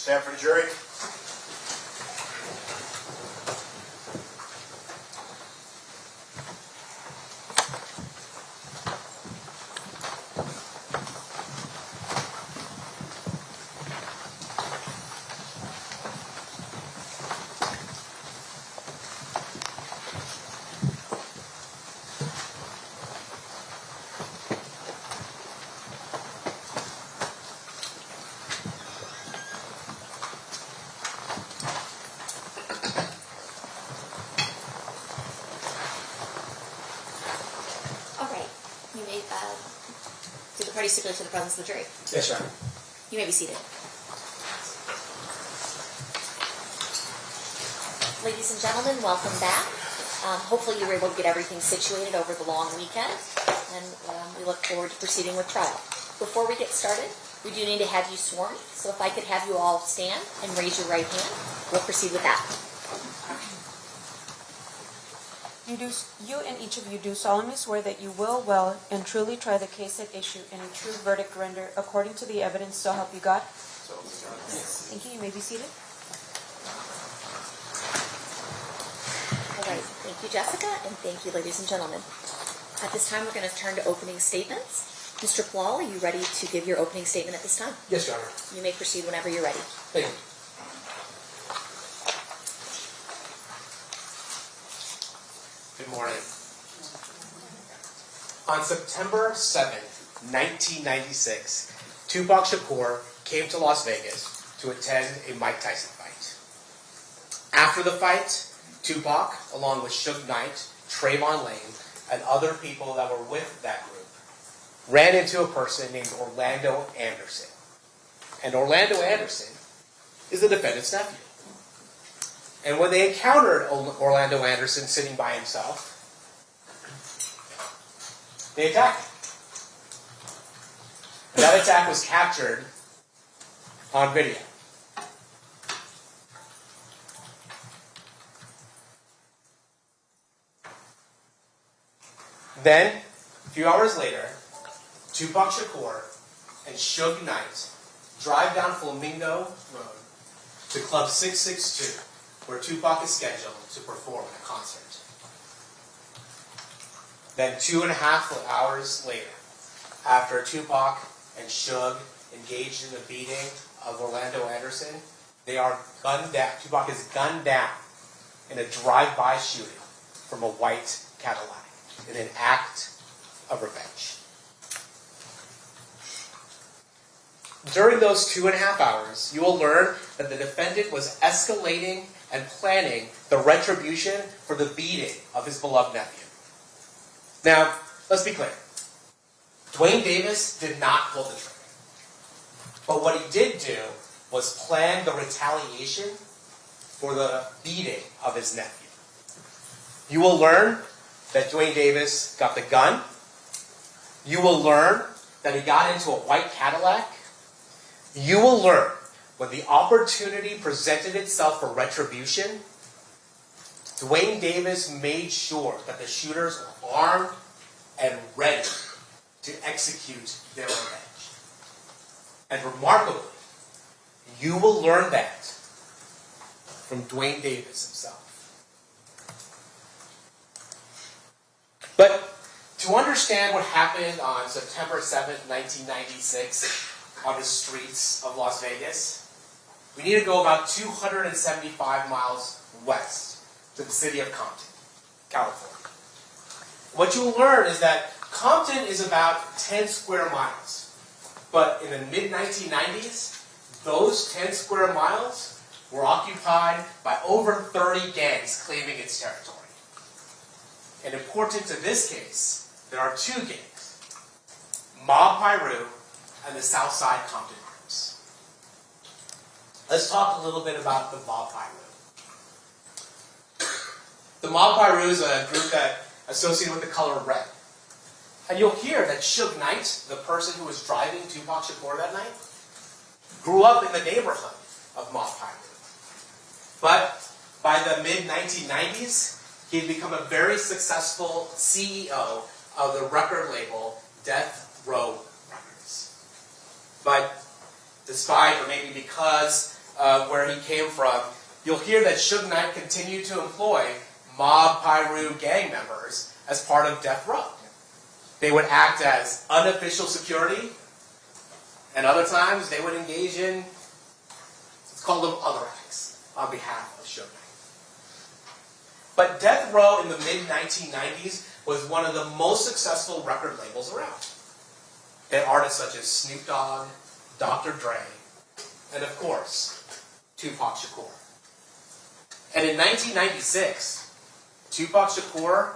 Stand for the jury. Did the party stipulate to the presence of the jury? Yes, Your Honor. You may be seated. Ladies and gentlemen, welcome back. Hopefully you were able to get everything situated over the long weekend, and we look forward to proceeding with trial. Before we get started, we do need to have you sworn, so if I could have you all stand and raise your right hand, we'll proceed with that. You and each of you do solemnly swear that you will well and truly try the case at issue and a true verdict render according to the evidence, so help you God? So, Your Honor. Yes. Thank you. You may be seated. All right. Thank you, Jessica, and thank you, ladies and gentlemen. At this time, we're going to turn to opening statements. Mr. Plall, are you ready to give your opening statement at this time? Yes, Your Honor. You may proceed whenever you're ready. Thank you. Good morning. On September 7th, 1996, Tupac Shakur came to Las Vegas to attend a Mike Tyson fight. After the fight, Tupac, along with Suge Knight, Trayvon Lane, and other people that were with that group, ran into a person named Orlando Anderson. And Orlando Anderson is the defendant's nephew. And when they encountered Orlando Anderson sitting by himself, they attacked him. And that attack was captured on video. Then, a few hours later, Tupac Shakur and Suge Knight drive down Flamingo Road to Club 662, where Tupac is scheduled to perform a concert. Then 2.5 hours later, after Tupac and Suge engaged in the beating of Orlando Anderson, they are gunned down. Tupac is gunned down in a drive-by shooting from a white Cadillac in an act of revenge. During those 2.5 hours, you will learn that the defendant was escalating and planning the retribution for the beating of his beloved nephew. Now, let's be clear. Dwayne Davis did not pull the trigger. But what he did do was plan the retaliation for the beating of his nephew. You will learn that Dwayne Davis got the gun. You will learn that he got into a white Cadillac. You will learn when the opportunity presented itself for retribution, Dwayne Davis made sure that the shooters were armed and ready to execute their revenge. And remarkably, you will learn that from Dwayne Davis himself. But to understand what happened on September 7th, 1996, on the streets of Las Vegas, we need to go about 275 miles west to the city of Compton, California. What you'll learn is that Compton is about 10 square miles. But in the mid-1990s, those 10 square miles were occupied by over 30 gangs claiming its territory. And important to this case, there are two gangs, Mob Piru and the Southside Compton groups. Let's talk a little bit about the Mob Piru. The Mob Piru is a group that associated with the color red. And you'll hear that Suge Knight, the person who was driving Tupac Shakur that night, grew up in the neighborhood of Mob Piru. But by the mid-1990s, he had become a very successful CEO of the record label Death Row Records. But despite, or maybe because where he came from, you'll hear that Suge Knight continued to employ Mob Piru gang members as part of Death Row. They would act as unofficial security, and other times they would engage in, let's call them other acts, on behalf of Suge Knight. But Death Row in the mid-1990s was one of the most successful record labels around. They had artists such as Snoop Dogg, Dr. Dre, and of course, Tupac Shakur. And in 1996, Tupac Shakur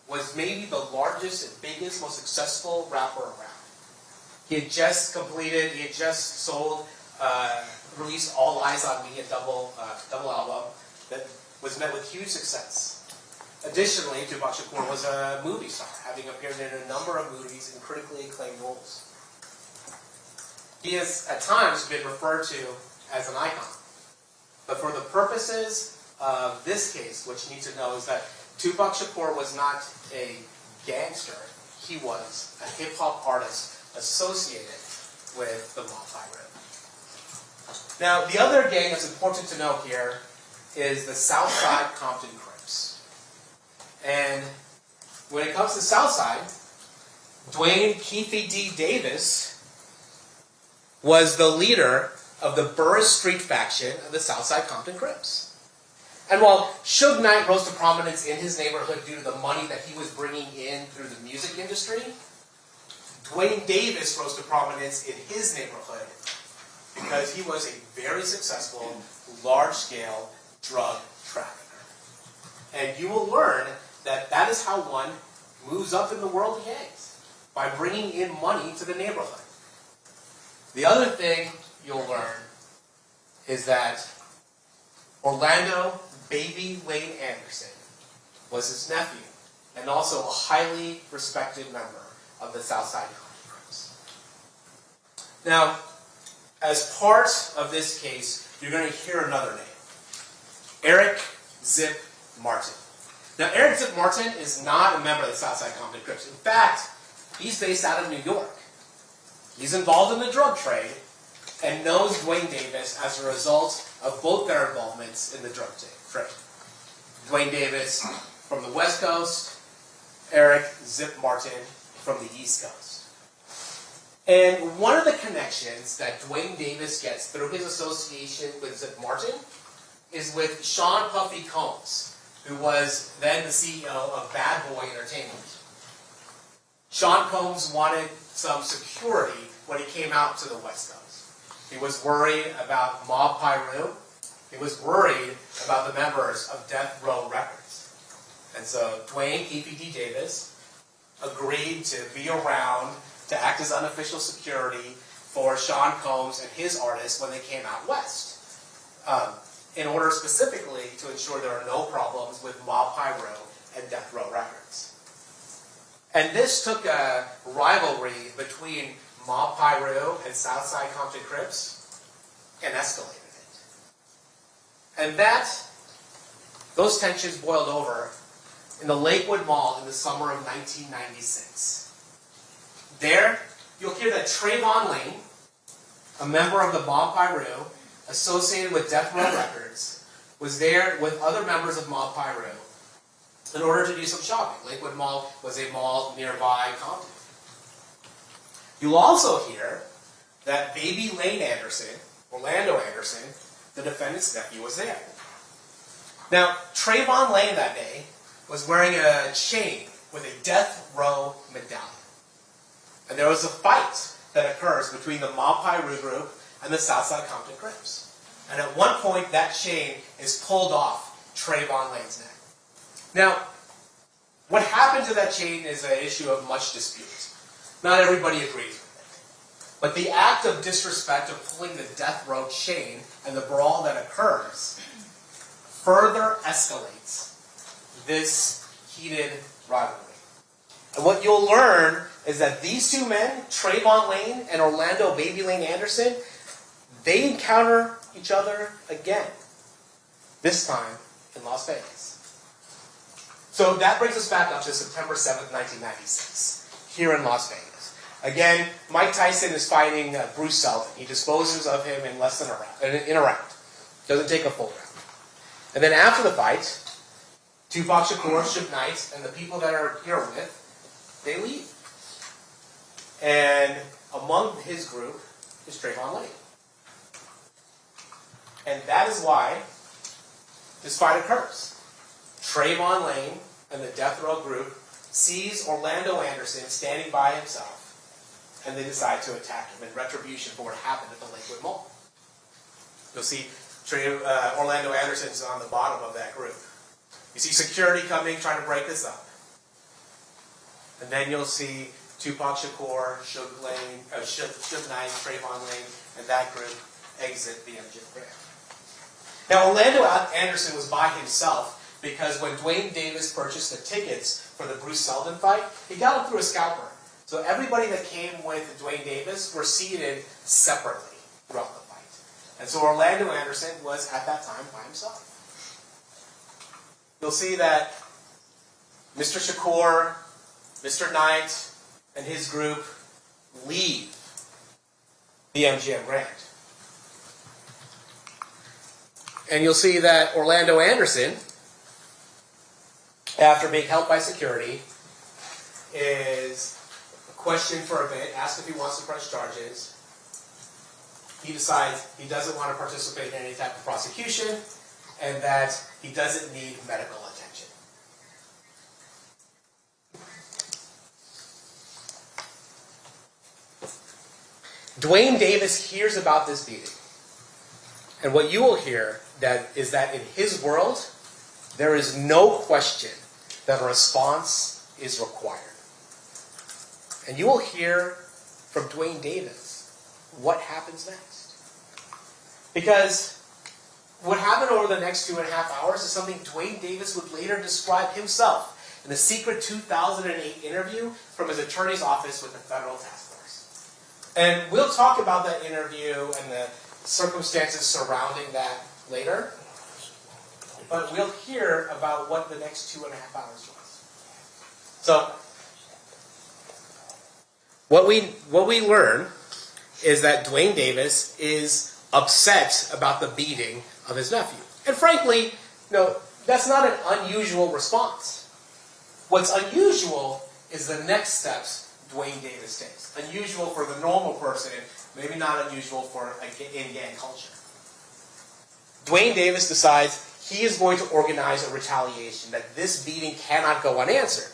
was maybe the largest and biggest, most successful rapper around. He had just released All Eyes on Me, a double album that was met with huge success. Additionally, Tupac Shakur was a movie star, having appeared in a number of movies in critically acclaimed roles. He has, at times, been referred to as an icon. But for the purposes of this case, what you need to know is that Tupac Shakur was not a gangster. He was a hip-hop artist associated with the Mob Piru. Now, the other gang that's important to know here is the Southside Compton Crips. And when it comes to Southside, Dwayne Keefe D. Davis was the leader of the Burris Street faction of the Southside Compton Crips. And while Suge Knight rose to prominence in his neighborhood due to the money that he was bringing in through the music industry, Dwayne Davis rose to prominence in his neighborhood because he was a very successful, large-scale drug trafficker. And you will learn that that is how one moves up in the world of gangs, by bringing in money to the neighborhood. The other thing you'll learn is that Orlando Baby Lane Anderson was his nephew, and also a highly respected member of the Southside Compton Crips. Now, as part of this case, you're going to hear another name, Eric Zip Martin. Now, Eric Zip Martin is not a member of the Southside Compton Crips. In fact, he's based out of New York. He's involved in the drug trade and knows Dwayne Davis as a result of both their involvements in the drug trade. Dwayne Davis from the West Coast, Eric Zip Martin from the East Coast. And one of the connections that Dwayne Davis gets through his association with Zip Martin is with Sean Puffy Combs, who was then the CEO of Bad Boy Entertainment. Sean Combs wanted some security when he came out to the West Coast. He was worried about Mob Piru. He was worried about the members of Death Row Records. And so Dwayne Keefe D. Davis agreed to be around to act as unofficial security for Sean Combs and his artists when they came out west, in order specifically to ensure there are no problems with Mob Piru and Death Row Records. And this took a rivalry between Mob Piru and Southside Compton Crips and escalated it. And those tensions boiled over in the Lakewood Mall in the summer of 1996. There, you'll hear that Trayvon Lane, a member of the Mob Piru, associated with Death Row Records, was there with other members of Mob Piru in order to do some shopping. Lakewood Mall was a mall nearby Compton. You'll also hear that Baby Lane Anderson, Orlando Anderson, the defendant's nephew, was there. Now, Trayvon Lane that day was wearing a chain with a Death Row medallion. And there was a fight that occurs between the Mob Piru group and the Southside Compton Crips. And at one point, that chain is pulled off Trayvon Lane's neck. Now, what happened to that chain is an issue of much dispute. Not everybody agrees with it. But the act of disrespect of pulling the Death Row chain and the brawl that occurs further escalates this heated rivalry. And what you'll learn is that these two men, Trayvon Lane and Orlando Baby Lane Anderson, they encounter each other again. This time in Las Vegas. So that brings us back up to September 7th, 1996, here in Las Vegas. Again, Mike Tyson is fighting Bruce Seldon. He disposes of him in less than in a round. Doesn't take a full round. And then after the fight, Tupac Shakur, Suge Knight, and the people that are here with, they leave. And among his group is Trayvon Lane. And that is why this fight occurs. Trayvon Lane and the death row group sees Orlando Anderson standing by himself, and they decide to attack him in retribution for what happened at the Lakewood Mall. You'll see Orlando Anderson's on the bottom of that group. You see security coming, trying to break this up. And then you'll see Tupac Shakur, Suge Knight, Trayvon Lane, and that group exit the MGM Grand. Now, Orlando Anderson was by himself because when Dwayne Davis purchased the tickets for the Bruce Seldon fight, he got them through a scalper. So everybody that came with Dwayne Davis were seated separately throughout the fight. And so Orlando Anderson was, at that time, by himself. You'll see that Mr. Shakur, Mr. Knight, and his group leave the MGM Grand. And you'll see that Orlando Anderson, after being held by security, is questioned for a bit, asked if he wants to press charges. He decides he doesn't want to participate in any type of prosecution, and that he doesn't need medical attention. Dwayne Davis hears about this beating. And what you will hear is that in his world, there is no question that a response is required. And you will hear from Dwayne Davis what happens next. Because what happened over the next 2.5 hours is something Dwayne Davis would later describe himself in a secret 2008 interview from his attorney's office with the federal task force. And we'll talk about that interview and the circumstances surrounding that later. But we'll hear about what the next 2.5 hours was. So, what we learn is that Dwayne Davis is upset about the beating of his nephew. And frankly, that's not an unusual response. What's unusual is the next steps Dwayne Davis takes. Unusual for the normal person, maybe not unusual for in gang culture. Dwayne Davis decides he is going to organize a retaliation, that this beating cannot go unanswered.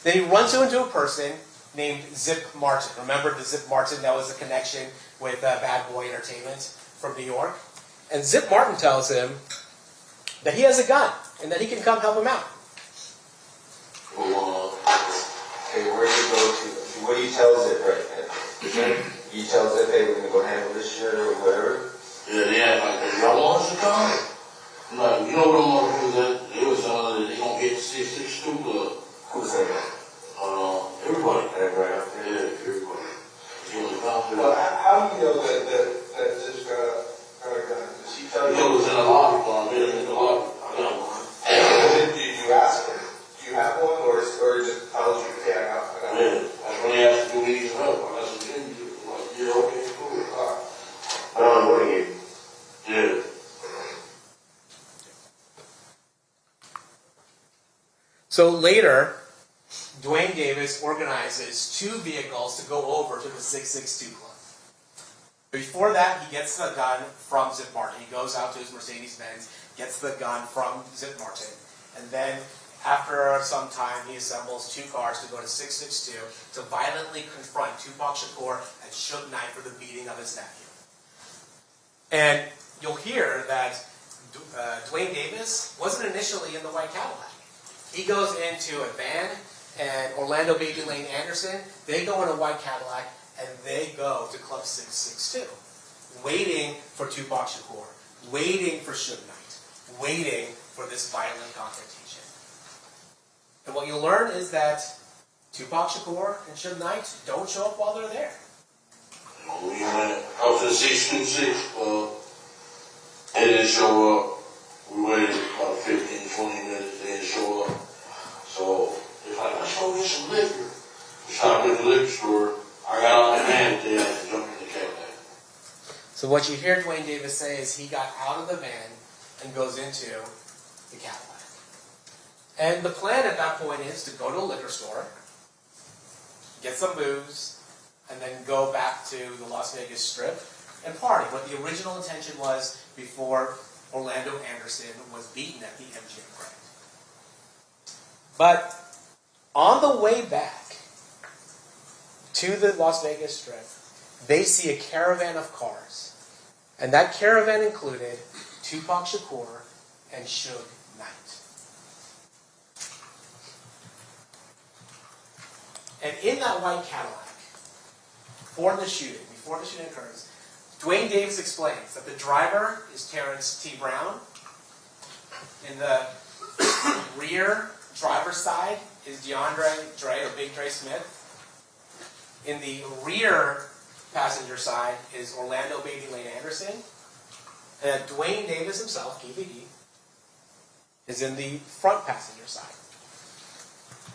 Then he runs into a person named Zip Martin. Remember the Zip Martin that was a connection with Bad Boy Entertainment from New York? And Zip Martin tells him that he has a gun and that he can come help him out. Well, okay, where do you go to? What do you tell Zip right then? You tell Zip, hey, we're going to go handle this shit or whatever? Yeah, like, if y'all want us to come, I'm like, you know what I'm going to do? They was they going to get 662 club. Who's saying that? Everybody. Everybody out there? Yeah, everybody. You want to come? Well, how do you know that Zip's got a gun? Does he tell you? It was in the lobby, I mean, in the lobby. I got one. Did you ask him? Do you have one? Or just tells you, hey, I got one? Yeah, that's when they asked me, we need some help. I got some things. I'm like, yeah, okay, cool. I don't know what he gave you. Yeah. So later, Dwayne Davis organizes 2 vehicles to go over to the 662 Club. Before that, he gets the gun from Zip Martin. He goes out to his Mercedes-Benz, gets the gun from Zip Martin, and then after some time, he assembles 2 cars to go to 662 to violently confront Tupac Shakur and Suge Knight for the beating of his nephew. And you'll hear that Dwayne Davis wasn't initially in the white Cadillac. He goes into a van, and Orlando Baby Lane Anderson, they go in a white Cadillac, and they go to Club 662, waiting for Tupac Shakur, waiting for Suge Knight, waiting for this violent confrontation. And what you'll learn is that Tupac Shakur and Suge Knight don't show up while they're there. We went, I was in 626, they didn't show up. We waited about 15, 20 minutes, they didn't show up. So, it's like, let's go get some liquor. We stopped at the liquor store, So what you hear Dwayne Davis say is he got out of the van and goes into the Cadillac. And the plan at that point is to go to a liquor store, get some booze, and then go back to the Las Vegas Strip and party. What the original intention was before Orlando Anderson was beaten at the MGM Grand. But on the way back to the Las Vegas Strip, they see a caravan of cars. And that caravan included Tupac Shakur and Suge Knight. And in that white Cadillac, before the shooting occurs, Dwayne Davis explains that the driver is Terrence T. Brown. In the rear driver's side is DeAndre Dre, or Big Dre Smith. In the rear passenger side is Orlando Baby Lane Anderson. And Dwayne Davis himself, KBD, is in the front passenger side.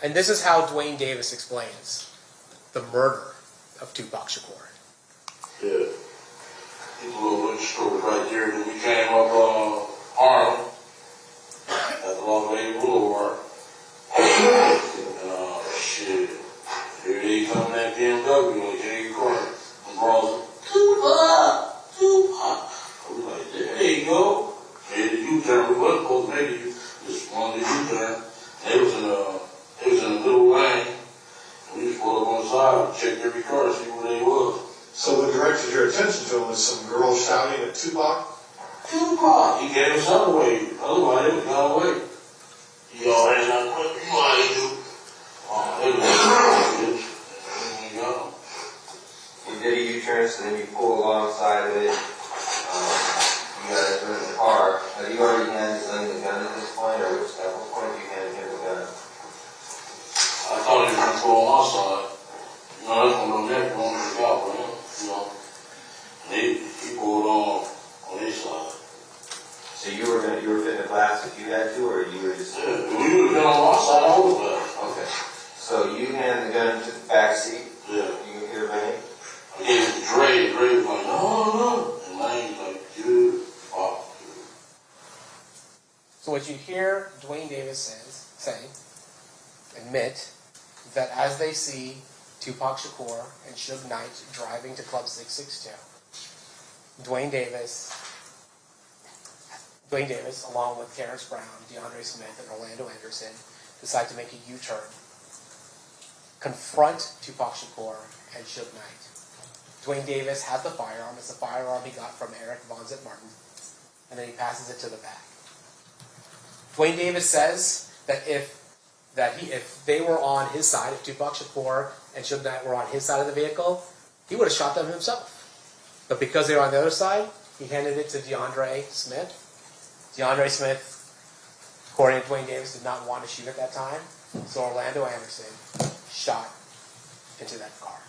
And this is how Dwayne Davis explains the murder of Tupac Shakur. Yeah. He's a little bit short right there. Then we came up Harlem at the Las Vegas Boulevard. And shit. Here they come that BMW on Headquartered. And bros, Tupac! I was like, there you go. Made the U-turn. We wasn't supposed to make it. Just wanted the U-turn. They was in a little lane. We just pulled up on the side and checked every car to see where they was. So what directed your attention to him was some girl shouting at Tupac? Tupac! He gave himself away. Otherwise, they would have gone away. He all had nothing quick. You know how they do. They was You did a U-turn, so then you pull alongside of it. You guys are in the car. Have you already handed him the gun at this point, or at what point do you hand him the gun? I thought he was going to pull on my side. You know, that's one of them that going to look out for him. You know, he pulled on his side. So you were fitting to blast if you had to, or you were just... Yeah, if we would have been on my side, I would have. Okay. So you hand the gun to the back seat. Yeah. You can hear Lane. I gave it to Dre. Dre was like, no. And Lane's like, dude, fuck, dude. So what you hear Dwayne Davis admit, that as they see Tupac Shakur and Suge Knight driving to Club 662, Dwayne Davis, along with Terrence Brown, DeAndre Smith, and Orlando Anderson, decide to make a U-turn, confront Tupac Shakur and Suge Knight. Dwayne Davis had the firearm. It's a firearm he got from Eric Von Zit Martin, and then he passes it to the back. Dwayne Davis says that if they were on his side, if Tupac Shakur and Suge Knight were on his side of the vehicle, he would have shot them himself. But because they were on the other side, he handed it to DeAndre Smith. DeAndre Smith, according to Dwayne Davis, did not want to shoot at that time, so Orlando Anderson shot into that car.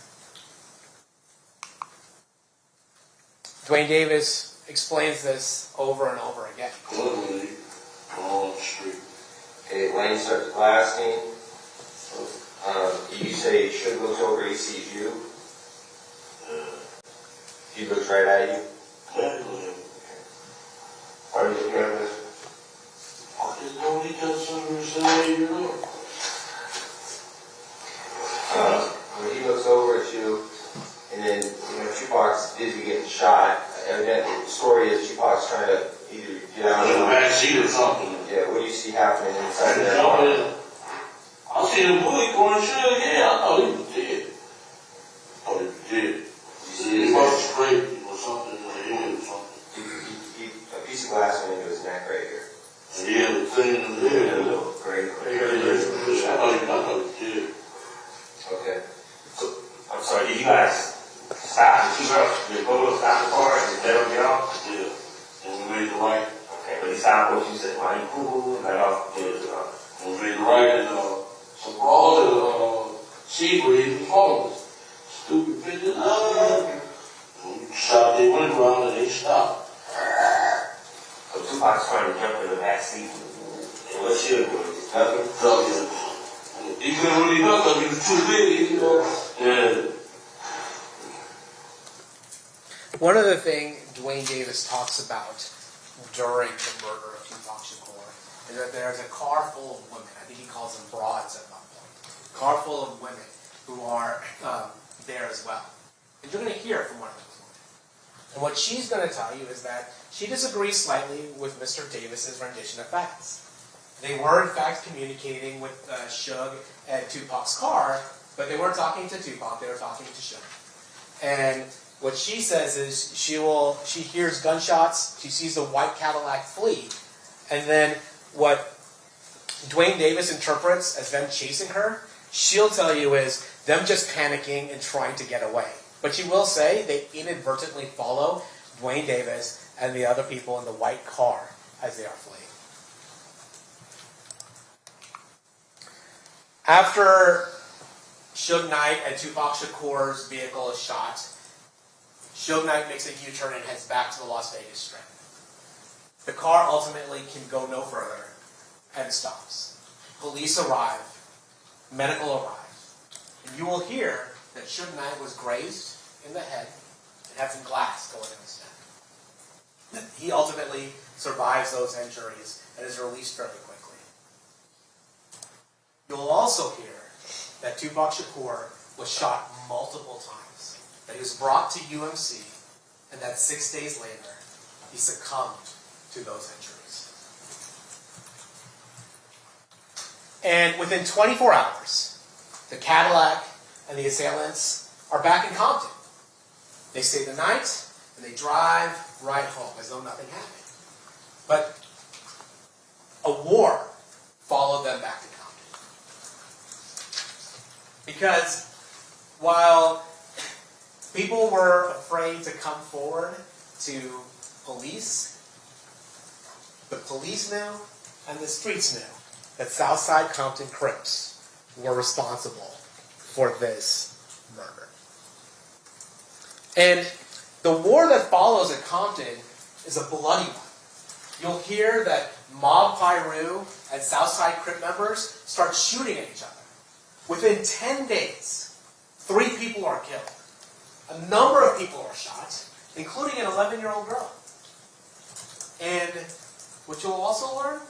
Dwayne Davis explains this over and over again. Literally, on the street. Okay, Lane starts blasting. You say Suge looks over, he sees you. He looks right at you. Exactly. Are you looking at this? I just know he does something to say, you know. When he looks over at you, and then, Tupac's busy getting shot. Evidently, the story is Tupac's trying to either get out In the of back seat or something. Yeah, what do you see happening inside that Jump car? in. I see the bullet going shit. Yeah, I thought he was dead. He was straight or something in the head or something. A piece of glass went into his neck right here. And he had a thing in the head. A little gray. I thought he was dead. Okay. So, I'm sorry, did you guys stop the two girls? Did you go stop the car and let them get off? Yeah. And we made the right. Okay, but he stopped what you said, why you cool, let off. Yeah. And we made the right and some brawler Seabreeze and homeless. Stupid bitches. And we shot their window around and they stopped. So Tupac's trying to jump in the back seat. And what Suge was? Nothing? He couldn't really duck because he was too big, you know. Yeah. One other thing Dwayne Davis talks about during the murder of Tupac Shakur is that there's a car full of women. I think he calls them broads at one point. Car full of women who are there as well. And you're going to hear from one of those women. And what she's going to tell you is that she disagrees slightly with Mr. Davis's rendition of facts. They were, in fact, communicating with Suge at Tupac's car, but they weren't talking to Tupac, they were talking to Suge. And what she says is she hears gunshots, she sees the white Cadillac flee, and then what Dwayne Davis interprets as them chasing her, she'll tell you is them just panicking and trying to get away. But she will say they inadvertently follow Dwayne Davis and the other people in the white car as they are fleeing. After Suge Knight and Tupac Shakur's vehicle is shot, Suge Knight makes a U-turn and heads back to the Las Vegas Strip. The car ultimately can go no further and stops. Police arrive, medical arrive, and you will hear that Suge Knight was grazed in the head and had some glass going in his neck. He ultimately survives those injuries and is released fairly quickly. You'll also hear that Tupac Shakur was shot multiple times, that he was brought to UMC, and that 6 days later, he succumbed to those injuries. And within 24 hours, the Cadillac and the assailants are back in Compton. They stay the night, and they drive right home as though nothing happened. But a war followed them back to Compton. Because while people were afraid to come forward to police, the police knew and the streets knew that Southside Compton Crips were responsible for this murder. And the war that follows at Compton is a bloody one. You'll hear that Mob Piru and Southside Crip members start shooting at each other. Within 10 days, 3 people are killed. A number of people are shot, including an 11-year-old girl. And what you'll also learn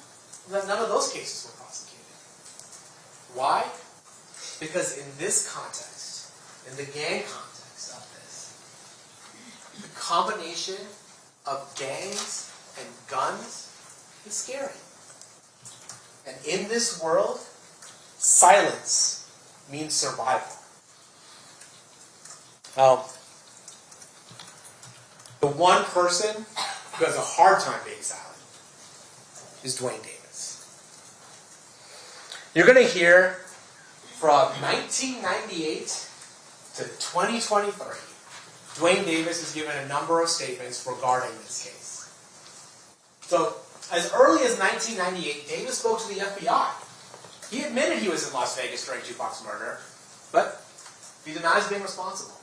is that none of those cases were prosecuted. Why? Because in this context, in the gang context of this, the combination of gangs and guns is scary. And in this world, silence means survival. The one person who has a hard time being silent is Dwayne Davis. You're going to hear from 1998 to 2023, Dwayne Davis has given a number of statements regarding this case. So, as early as 1998, Davis spoke to the FBI. He admitted he was in Las Vegas during Tupac's murder, but he denies being responsible.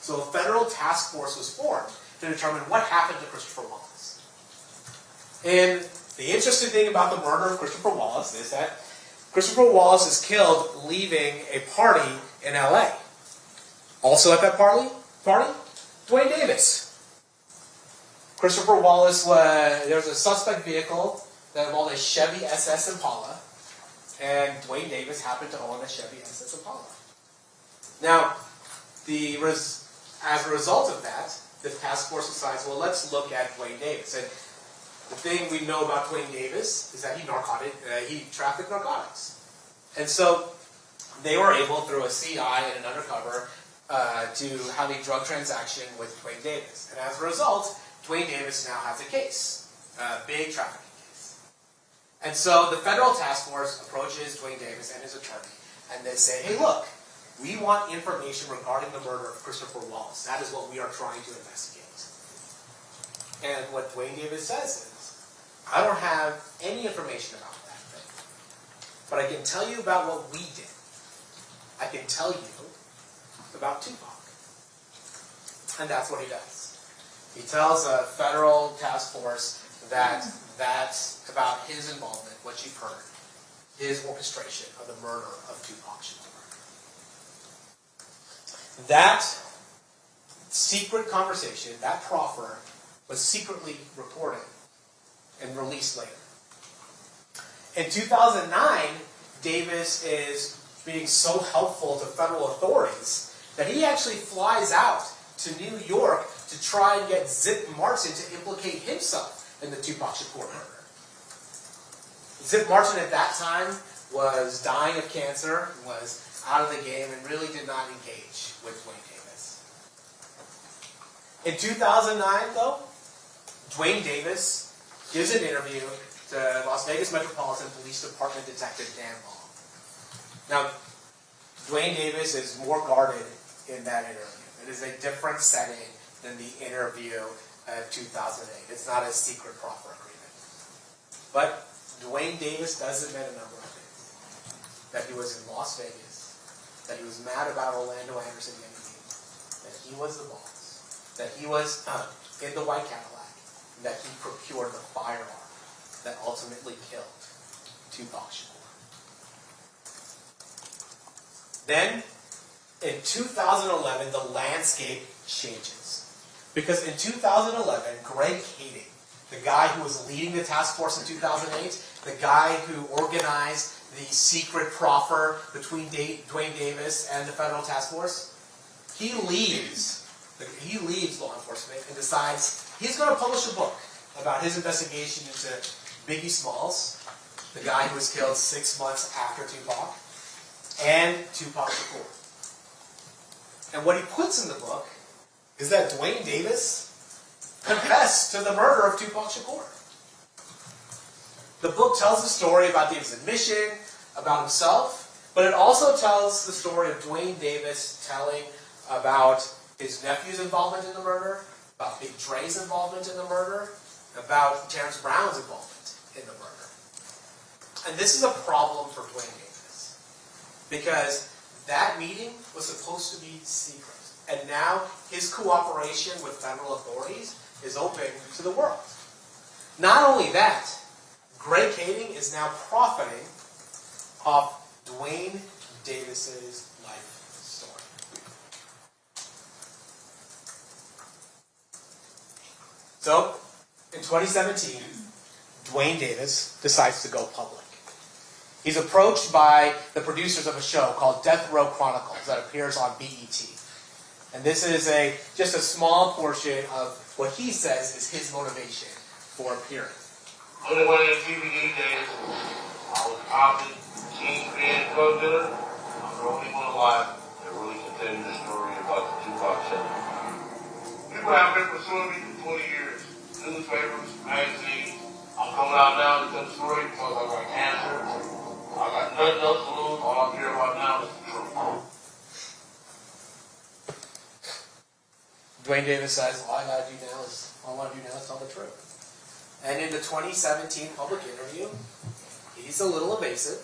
So a federal task force was formed to determine what happened to Christopher Wallace. And the interesting thing about the murder of Christopher Wallace is that Christopher Wallace is killed leaving a party in LA. Also at that party Party? Dwayne Davis. Christopher Wallace there was a suspect vehicle that involved a Chevy SS Impala, and Dwayne Davis happened to own a Chevy SS Impala. Now, as a result of that, the task force decides, well, let's look at Dwayne Davis. And the thing we know about Dwayne Davis is that he trafficked narcotics. And so they were able, through a CI and an undercover, to have a drug transaction with Dwayne Davis. And as a result, Dwayne Davis now has a case, a big trafficking case. And so the federal task force approaches Dwayne Davis and his attorney, and they say, hey, look, we want information regarding the murder of Christopher Wallace. That is what we are trying to investigate. And what Dwayne Davis says is, I don't have any information about that thing, but I can tell you about what we did. I can tell you about Tupac. And that's what he does. He tells a federal task force that's about his involvement, what you've heard, his orchestration of the murder of Tupac Shakur. That secret conversation, that proffer, was secretly recorded and released later. In 2009, Davis is being so helpful to federal authorities that he actually flies out to New York to try and get Zip Martin to implicate himself in the Tupac Shakur murder. Zip Martin at that time was dying of cancer, was out of the game, and really did not engage with Dwayne Davis. In 2009, though, Dwayne Davis gives an interview to Las Vegas Metropolitan Police Department Detective Dan Long. Now, Dwayne Davis is more guarded in that interview. It is a different setting than the interview of 2008. It's not a secret proffer agreement. But Dwayne Davis does admit a number of things. That he was in Las Vegas, that he was mad about Orlando Anderson getting beat, that he was the boss, that he was in the white Cadillac, and that he procured the firearm that ultimately killed Tupac Shakur. Then, in 2011, the landscape changes. Because in 2011, Greg Kading, the guy who was leading the task force in 2008, the guy who organized the secret proffer between Dwayne Davis and the federal task force, he leaves law enforcement and decides he's going to publish a book about his investigation into Biggie Smalls, the guy who was killed 6 months after Tupac, and Tupac Shakur. And what he puts in the book is that Dwayne Davis confessed to the murder of Tupac Shakur. The book tells the story about Davis' admission, about himself, but it also tells the story of Dwayne Davis telling about his nephew's involvement in the murder, about Big Dre's involvement in the murder, about Terrence Brown's involvement in the murder. And this is a problem for Dwayne Davis, because that meeting was supposed to be secret. And now his cooperation with federal authorities is open to the world. Not only that, Greg Kading is now profiting off Dwayne Davis's life story. So, in 2017, Dwayne Davis decides to go public. He's approached by the producers of a show called Death Row Chronicles that appears on BET. And this is just a small portion of what he says is his motivation for appearing. Only one of the DVD days, I was popping, kingpin, drug dealer. I'm the only one alive that really can tell you the story about the Tupac Shakur. People have been pursuing me for 20 years. Newspapers, magazines. I'm coming out now to tell the story because I got cancer. I got nothing else to lose. All I care about now is the truth. Dwayne Davis says, all I want to do now is tell the truth. And in the 2017 public interview, he's a little evasive,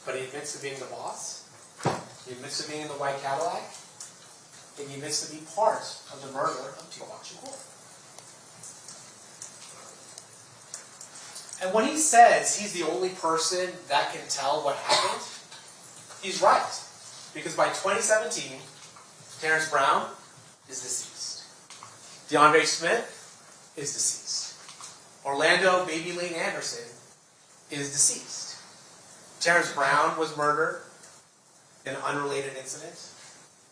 but he admits to being the boss. He admits to being in the white Cadillac. And he admits to be part of the murder of Tupac Shakur. And when he says he's the only person that can tell what happened, he's right. Because by 2017, Terrence Brown, is deceased. DeAndre Smith is deceased. Orlando Baby Lane Anderson is deceased. Terrence Brown was murdered in an unrelated incident.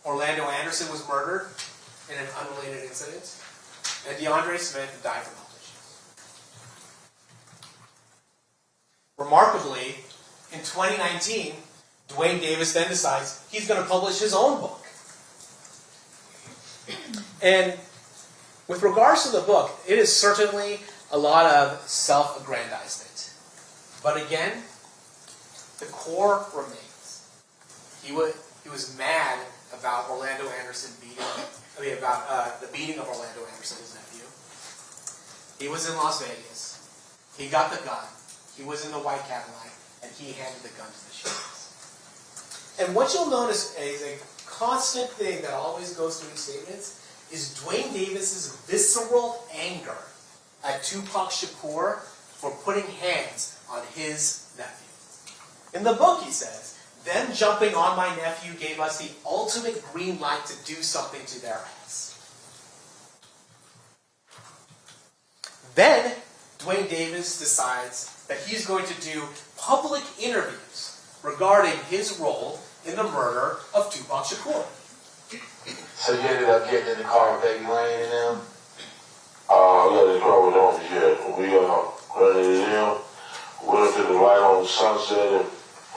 Orlando Anderson was murdered in an unrelated incident. And DeAndre Smith died from health issues. Remarkably, in 2019, Dwayne Davis then decides he's going to publish his own book. And with regards to the book, it is certainly a lot of self-aggrandizement. But again, the core remains. He was mad about Orlando Anderson about the beating of Orlando Anderson, his nephew. He was in Las Vegas. He got the gun. He was in the white Cadillac, and he handed the gun to the sheriff. And what you'll notice is a constant thing that always goes through these statements is Dwayne Davis's visceral anger at Tupac Shakur for putting hands on his nephew. In the book, he says, them jumping on my nephew gave us the ultimate green light to do something to their ass. Then, Dwayne Davis decides that he's going to do public interviews regarding his role in the murder of Tupac Shakur. So you ended up getting in the car with Baby Lane and them? I got in the car with them, yeah. We ran into them, went to the light on Sunset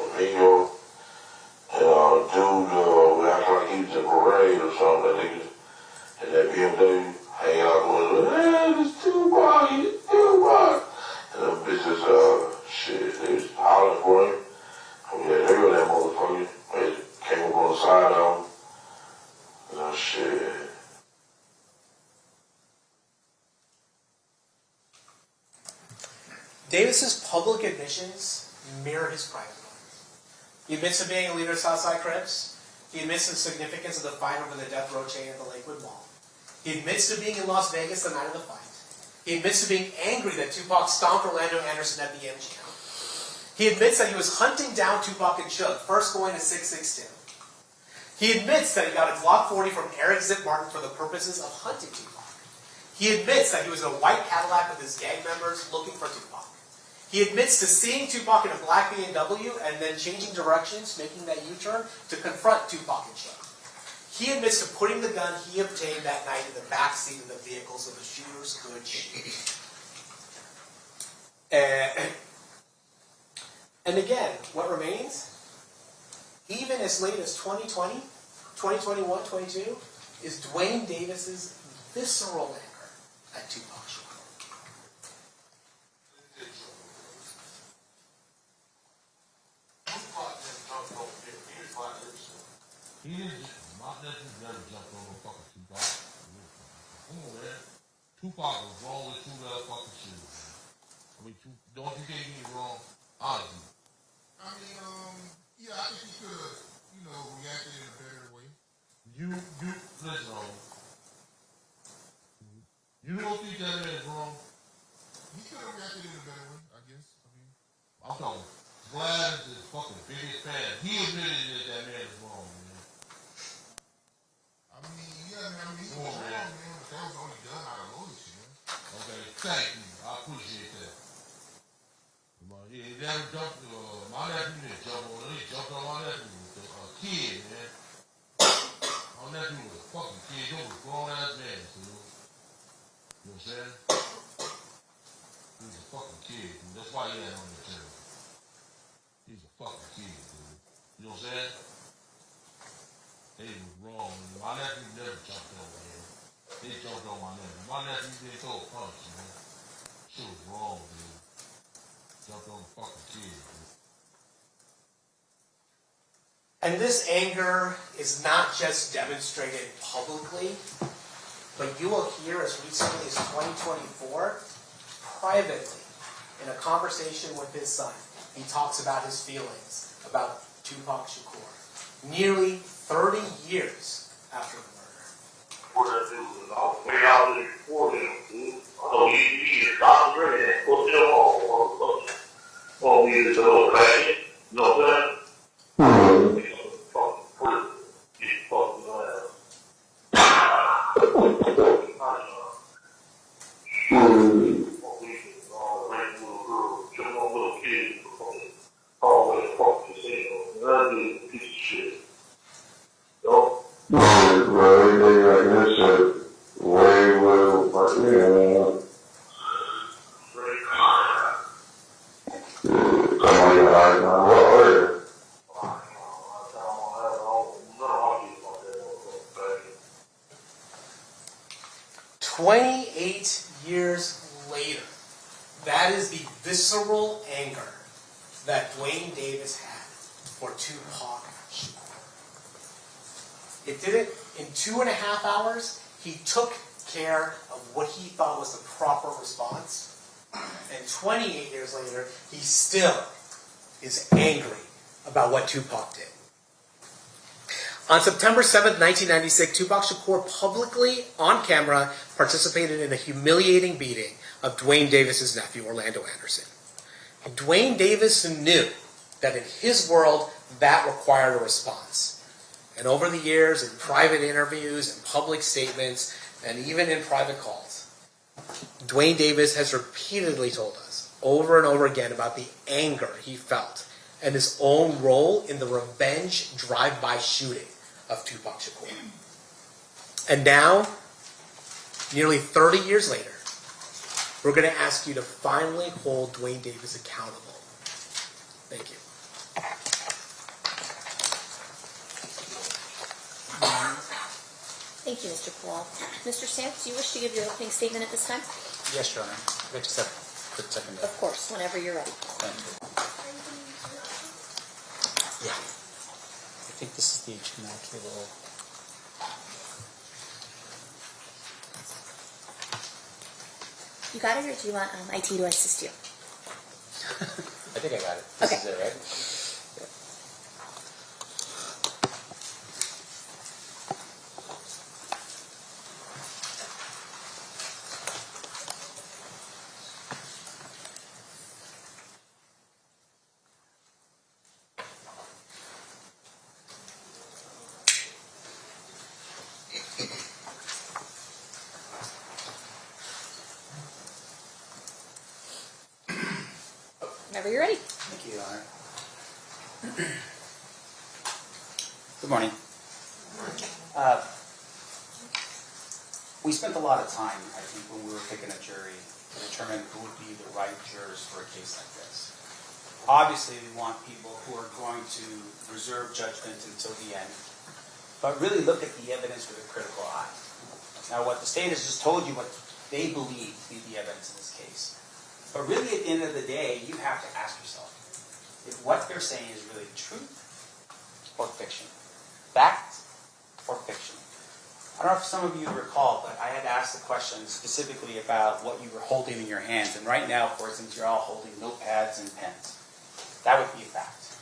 and Bingo. And dude, we acted like he was in a parade or something. That nigga in that BMW hanging out with him. Hey, it's Tupac, it's Tupac. And them bitches, shit, they was hollering for him. Yeah, they were that motherfucker. They came up on the side of him. Shit. Davis's public admissions mirror his private life. He admits to being a leader of Southside Crips. He admits to the significance of the fight over the death row chain at the Lakewood Mall. He admits to being in Las Vegas the night of the fight. He admits to being angry that Tupac stomped Orlando Anderson at the MGM. He admits that he was hunting down Tupac and Suge, first going to 662. He admits that he got a Glock 40 from Eric Zip Martin for the purposes of hunting Tupac. He admits that he was in a white Cadillac with his gang members looking for Tupac. He admits to seeing Tupac in a black BMW and then changing directions, making that U-turn to confront Tupac and Suge. He admits to putting the gun he obtained that night in the back seat of the vehicle so the shooters could shoot. And again, what remains? Even as late as 2020, 2021, 22, is Dwayne Davis's visceral anger at Tupac Shakur. My nephew never jumped over fucking Tupac. Come on, man. Tupac was wrong with two motherfucking shoes. I mean, don't you think he was wrong? Honestly. Yeah, I think he could have, reacted in a better way. You listen, you don't think that man is wrong? He could have reacted in a better way, I guess. I'm talking, Vlad is his fucking biggest fan. He admitted that man is wrong, man. He was wrong, man, but that was only done out of loyalty, man. Okay, thank you. I appreciate that. He never jumped, my nephew didn't jump on him. He jumped on my nephew was a kid, man. My nephew was a fucking kid. He was a grown-ass man, so, you know what I'm saying? He was a fucking kid, dude. That's why he had on the channel. He's a fucking kid, dude. You know what I'm saying? They was wrong. My nephew never jumped on him. They jumped on my nephew. My nephew didn't throw a punch, man. Shit was wrong, dude. Jumped on the fucking kid, dude. And this anger is not just demonstrated publicly, but you will hear as recently as 2024, privately, in a conversation with his son, he talks about his feelings about Tupac Shakur, nearly 30 years after the murder. What I do is I'll way out in the morning, dude. So you stop drinking and put them on. Oh, we need to go back. You know what I'm saying? Fucking prick. You fucking ass. What? 28 years later, that is the visceral anger that Dwayne Davis had for Tupac Shakur. It did it in 2.5 hours. He took care of what he thought was the proper response. And 28 years later, he still is angry about what Tupac did. On September 7th, 1996, Tupac Shakur publicly, on camera, participated in a humiliating beating of Dwayne Davis' nephew, Orlando Anderson. And Dwayne Davis knew that in his world, that required a response. And over the years, in private interviews, in public statements, and even in private calls, Dwayne Davis has repeatedly told us, over and over again, about the anger he felt and his own role in the revenge drive-by shooting of Tupac Shakur. And now, nearly 30 years later, we're going to ask you to finally hold Dwayne Davis accountable. Thank you. Thank you, Mr. Paul. Mr. Stamps, do you wish to give your opening statement at this time? Yes, Your Honor. Wait just a quick second. Of course, whenever you're ready. Thank you. Yeah. I think this is the HDMI cable. You got it, or do you want IT to assist you? I think I got it. This is it, right? Whenever you're ready. Thank you, Your Honor. Good morning. We spent a lot of time, I think, when we were picking a jury to determine who would be the right jurors for a case like this. Obviously, we want people who are going to reserve judgment until the end, but really look at the evidence with a critical eye. Now, what the state has just told you, what they believe to be the evidence in this case. But really, at the end of the day, you have to ask yourself if what they're saying is really truth or fiction. Fact or fiction. I don't know if some of you recall, but I had asked a question specifically about what you were holding in your hands. And right now, for instance, you're all holding notepads and pens. That would be a fact.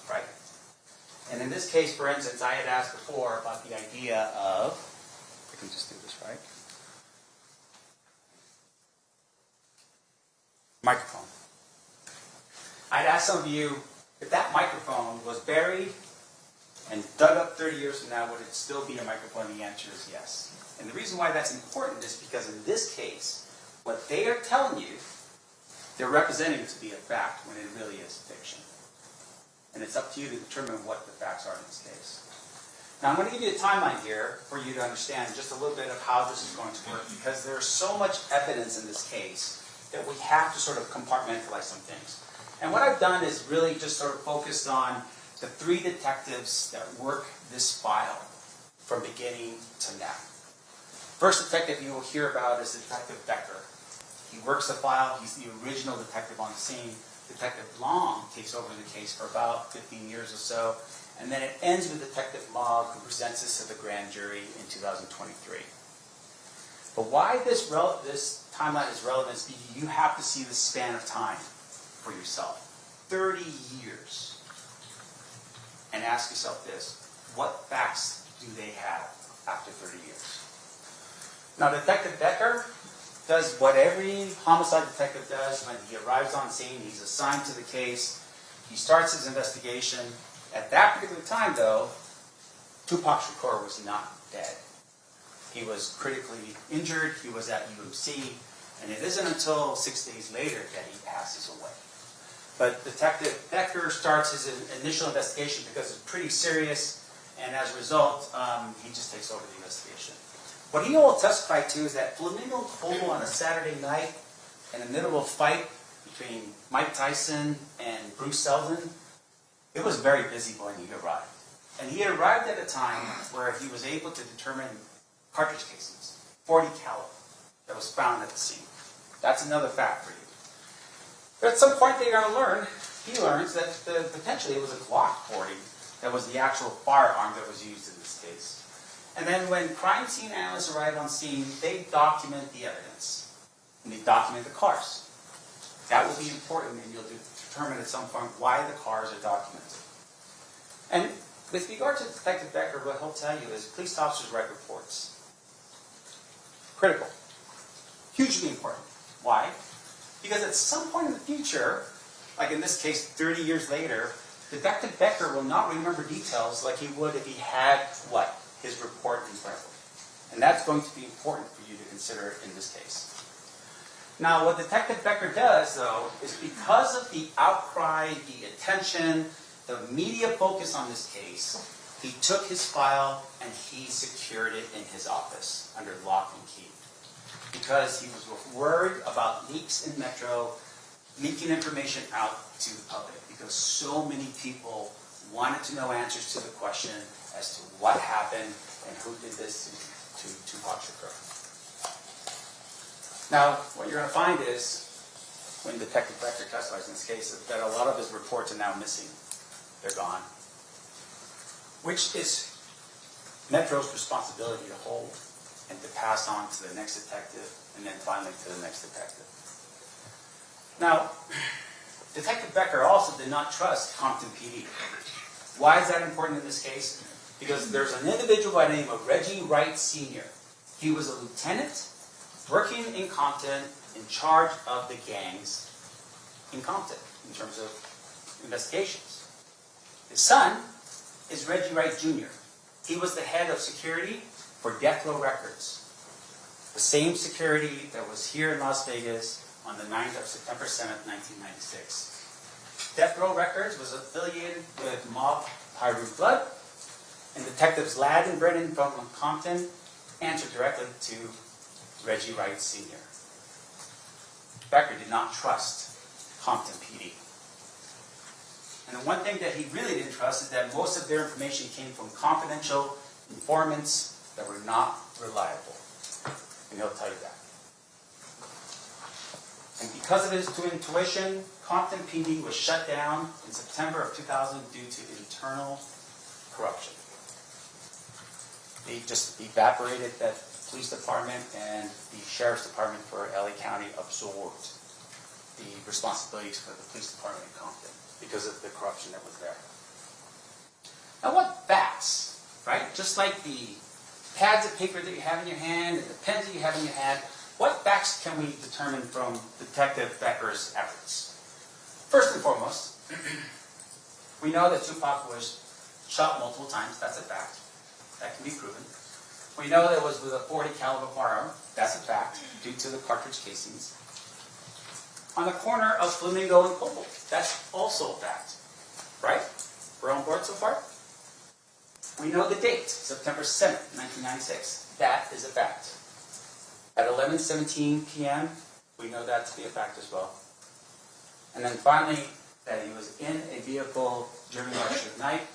Right? And in this case, for instance, I had asked before about the idea of, I can just do this right, microphone. I'd ask some of you, if that microphone was buried and dug up 30 years from now, would it still be a microphone? The answer is yes. And the reason why that's important is because in this case, what they are telling you, they're representing it to be a fact when it really is fiction. And it's up to you to determine what the facts are in this case. Now, I'm going to give you a timeline here for you to understand just a little bit of how this is going to work, because there's so much evidence in this case that we have to sort of compartmentalize some things. And what I've done is really just sort of focused on the 3 detectives that work this file from beginning to now. First detective you will hear about is Detective Becker. He works the file. He's the original detective on the scene. Detective Long takes over the case for about 15 years or so. And then it ends with Detective Mogg, who presents this to the grand jury in 2023. But why this timeline is relevant is because you have to see the span of time for yourself. 30 years. And ask yourself this, what facts do they have after 30 years? Now, Detective Becker does what every homicide detective does when he arrives on scene. He's assigned to the case. He starts his investigation. At that particular time, though, Tupac Shakur was not dead. He was critically injured. He was at UMC. And it isn't until 6 days later that he passes away. But Detective Becker starts his initial investigation because it's pretty serious. And as a result, he just takes over the investigation. What he will testify to is that Flamingo and Coble on a Saturday night in the middle of a fight between Mike Tyson and Bruce Seldon, it was very busy when he arrived. And he arrived at a time where he was able to determine cartridge casings, 40 caliber, that was found at the scene. That's another fact for you. But at some point they're going to learn, he learns that potentially it was a Glock 40 that was the actual firearm that was used in this case. And then when crime scene analysts arrive on scene, they document the evidence. And they document the cars. That will be important, and you'll determine at some point why the cars are documented. And with regard to Detective Becker, what he'll tell you is police officers write reports. Critical. Hugely important. Why? Because at some point in the future, like in this case 30 years later, Detective Becker will not remember details like he would if he had what? His report in front of him. And that's going to be important for you to consider in this case. Now, what Detective Becker does, though, is because of the outcry, the attention, the media focus on this case, he took his file and he secured it in his office under lock and key. Because he was worried about leaks in Metro, leaking information out to the public, because so many people wanted to know answers to the question as to what happened and who did this to Tupac Shakur. Now, what you're going to find is, when Detective Becker testifies in this case, that a lot of his reports are now missing. They're gone. Which is Metro's responsibility to hold and to pass on to the next detective, and then finally to the next detective. Now, Detective Becker also did not trust Compton PD. Why is that important in this case? Because there's an individual by the name of Reggie Wright Sr. He was a lieutenant working in Compton in charge of the gangs in Compton in terms of investigations. His son is Reggie Wright Jr. He was the head of security for Death Row Records. The same security that was here in Las Vegas on the 9th of September 7th, 1996. Death Row Records was affiliated with Mob Pyru Blood, and Detectives Ladd and Brennan from Compton answered directly to Reggie Wright Sr. Becker did not trust Compton PD. And the one thing that he really didn't trust is that most of their information came from confidential informants that were not reliable. And he'll tell you that. And because of his intuition, Compton PD was shut down in September of 2000 due to internal corruption. They just evaporated that police department, and the sheriff's department for LA County absorbed the responsibilities for the police department in Compton because of the corruption that was there. Now, what facts, right? Just like the pads of paper that you have in your hand and the pens that you have in your hand, what facts can we determine from Detective Becker's efforts? First and foremost, we know that Tupac was shot multiple times. That's a fact. That can be proven. We know that it was with a .40 caliber firearm. That's a fact, due to the cartridge casings. On the corner of Flamingo and Coble. That's also a fact. Right? We're on board so far? We know the date, September 7th, 1996. That is a fact. At 11:17 p.m., we know that to be a fact as well. And then finally, that he was in a vehicle during the rush of night,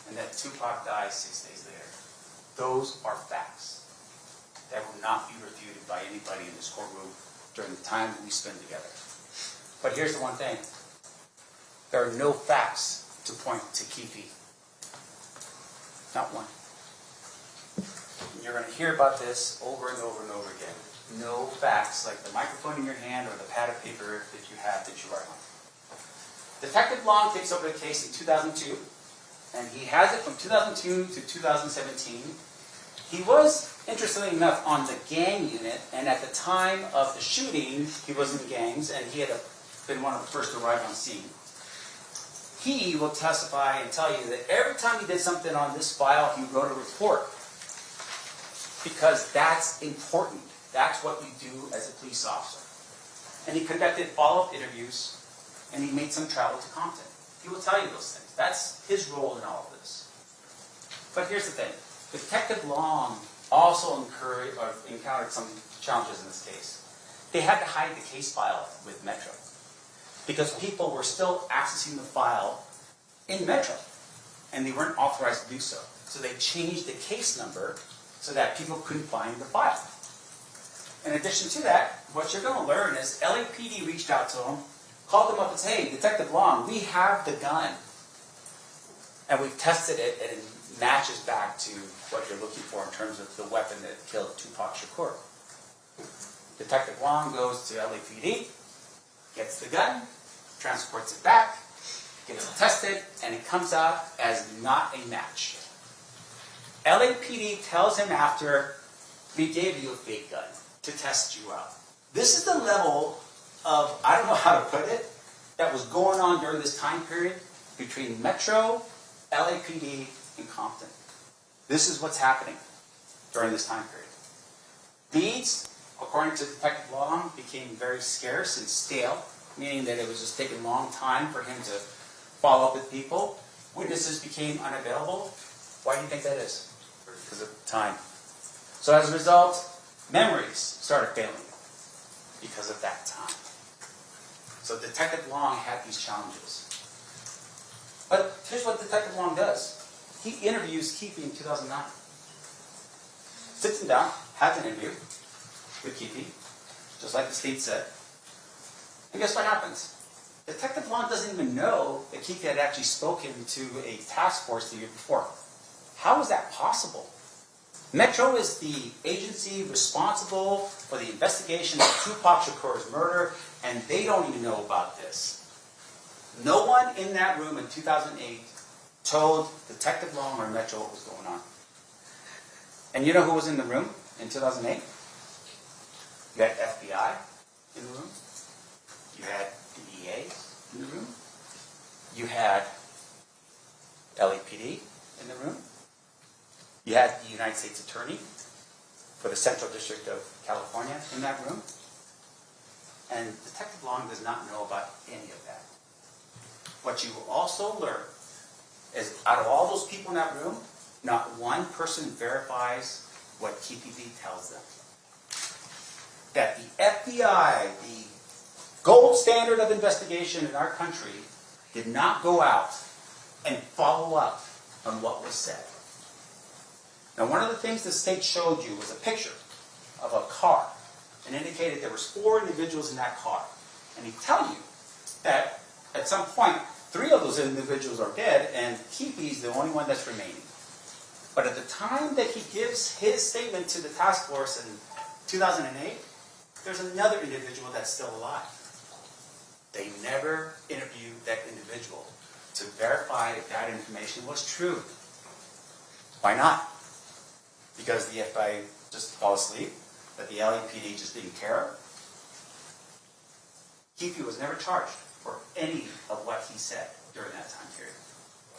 and that Tupac died 6 days later. Those are facts that will not be refuted by anybody in this courtroom during the time we spend together. But here's the one thing. There are no facts to point to Keefe. Not one. And you're going to hear about this over and over and over again. No facts like the microphone in your hand or the pad of paper that you have that you write on. Detective Long takes over the case in 2002, and he has it from 2002 to 2017. He was, interestingly enough, on the gang unit, and at the time of the shooting, he was in gangs, and he had been one of the first to arrive on scene. He will testify and tell you that every time he did something on this file, he wrote a report. Because that's important. That's what you do as a police officer. And he conducted follow-up interviews, and he made some travel to Compton. He will tell you those things. That's his role in all of this. But here's the thing. Detective Long also encountered some challenges in this case. They had to hide the case file with Metro because people were still accessing the file in Metro, and they weren't authorized to do so. So they changed the case number so that people couldn't find the file. In addition to that, what you're going to learn is LAPD reached out to them, called them up and said, hey, Detective Long, we have the gun. And we've tested it, and it matches back to what you're looking for in terms of the weapon that killed Tupac Shakur. Detective Long goes to LAPD, gets the gun, transports it back, gets it tested, and it comes out as not a match. LAPD tells him after, we gave you a fake gun to test you out. This is the level of, I don't know how to put it, that was going on during this time period between Metro, LAPD, and Compton. This is what's happening during this time period. Leads, according to Detective Long, became very scarce and stale, meaning that it was just taking a long time for him to follow up with people. Witnesses became unavailable. Why do you think that is? Because of time. So as a result, memories started failing because of that time. So Detective Long had these challenges. But here's what Detective Long does. He interviews Keefe in 2009. Sits him down, has an interview with Keefe, just like the state said. And guess what happens? Detective Long doesn't even know that Keefe had actually spoken to a task force the year before. How is that possible? Metro is the agency responsible for the investigation of Tupac Shakur's murder, and they don't even know about this. No one in that room in 2008 told Detective Long or Metro what was going on. And you know who was in the room in 2008? You had FBI in the room. You had DEA in the room. You had LAPD in the room. You had the United States Attorney for the Central District of California in that room. And Detective Long does not know about any of that. What you will also learn is out of all those people in that room, not one person verifies what KPD tells them. That the FBI, the gold standard of investigation in our country, did not go out and follow up on what was said. Now, one of the things the state showed you was a picture of a car and indicated there was 4 individuals in that car. And he tell you that at some point, 3 of those individuals are dead and Keepe's the only one that's remaining. But at the time that he gives his statement to the task force in 2008, there's another individual that's still alive. They never interviewed that individual to verify if that information was true. Why not? Because the FBI just fell asleep? That the LAPD just didn't care? Keefe was never charged for any of what he said during that time period.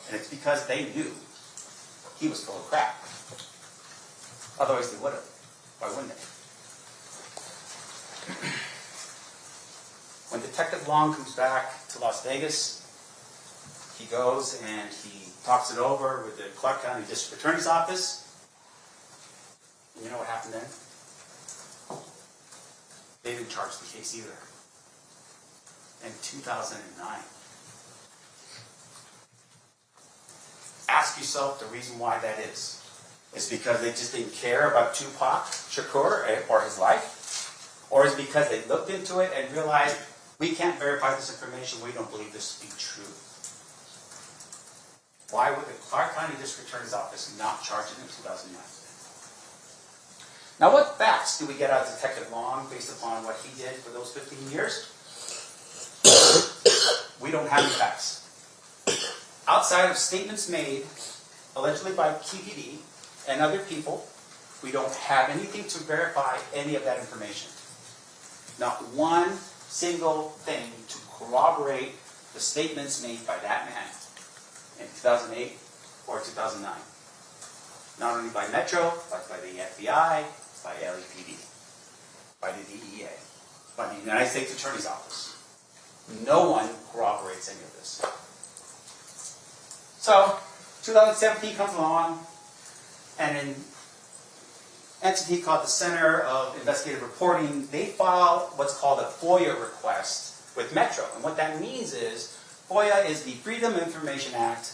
And it's because they knew he was full of crap. Otherwise they would have. Why wouldn't they? When Detective Long comes back to Las Vegas, he goes and he talks it over with the Clark County District Attorney's Office. And you know what happened then? They didn't charge the case either. In 2009. Ask yourself the reason why that is. Is it because they just didn't care about Tupac Shakur or his life? Or is it because they looked into it and realized, we can't verify this information, we don't believe this to be true? Why would the Clark County District Attorney's Office not charge it in 2009? Now, what facts do we get out of Detective Long based upon what he did for those 15 years? We don't have any facts. Outside of statements made, allegedly by KPD and other people, we don't have anything to verify any of that information. Not one single thing to corroborate the statements made by that man in 2008 or 2009. Not only by Metro, but by the FBI, by LAPD, by the DEA, by the United States Attorney's Office. No one corroborates any of this. So, 2017 comes along, and in entity called the Center of Investigative Reporting, they file what's called a FOIA request with Metro. And what that means is, FOIA is the Freedom of Information Act.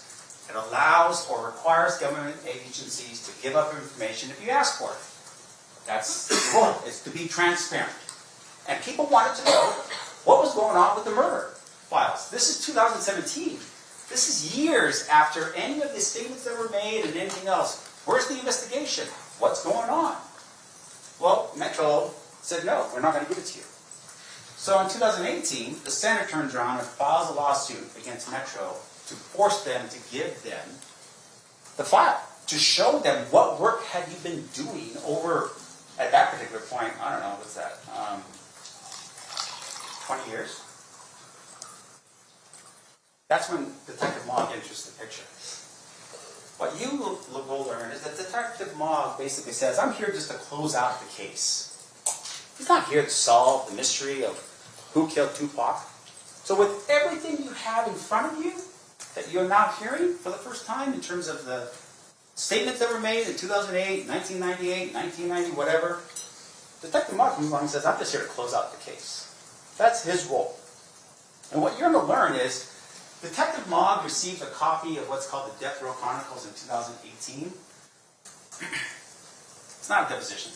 It allows or requires government agencies to give up information if you ask for it. That's the goal, is to be transparent. And people wanted to know what was going on with the murder files. This is 2017. This is years after any of the statements that were made and anything else. Where's the investigation? What's going on? Well, Metro said, no, we're not going to give it to you. So in 2018, the Center turns around and files a lawsuit against Metro to force them to give them the file, to show them what work had you been doing over, at that particular point, I don't know, what's that, 20 years? That's when Detective Mogg enters the picture. What you will learn is that Detective Mogg basically says, I'm here just to close out the case. He's not here to solve the mystery of who killed Tupac. So with everything you have in front of you, that you're now hearing for the first time in terms of the statements that were made in 2008, 1998, 1990, whatever, Detective Mogg comes along and says, I'm just here to close out the case. That's his role. And what you're going to learn is, Detective Mogg received a copy of what's called the Death Row Chronicles in 2018. It's not a deposition.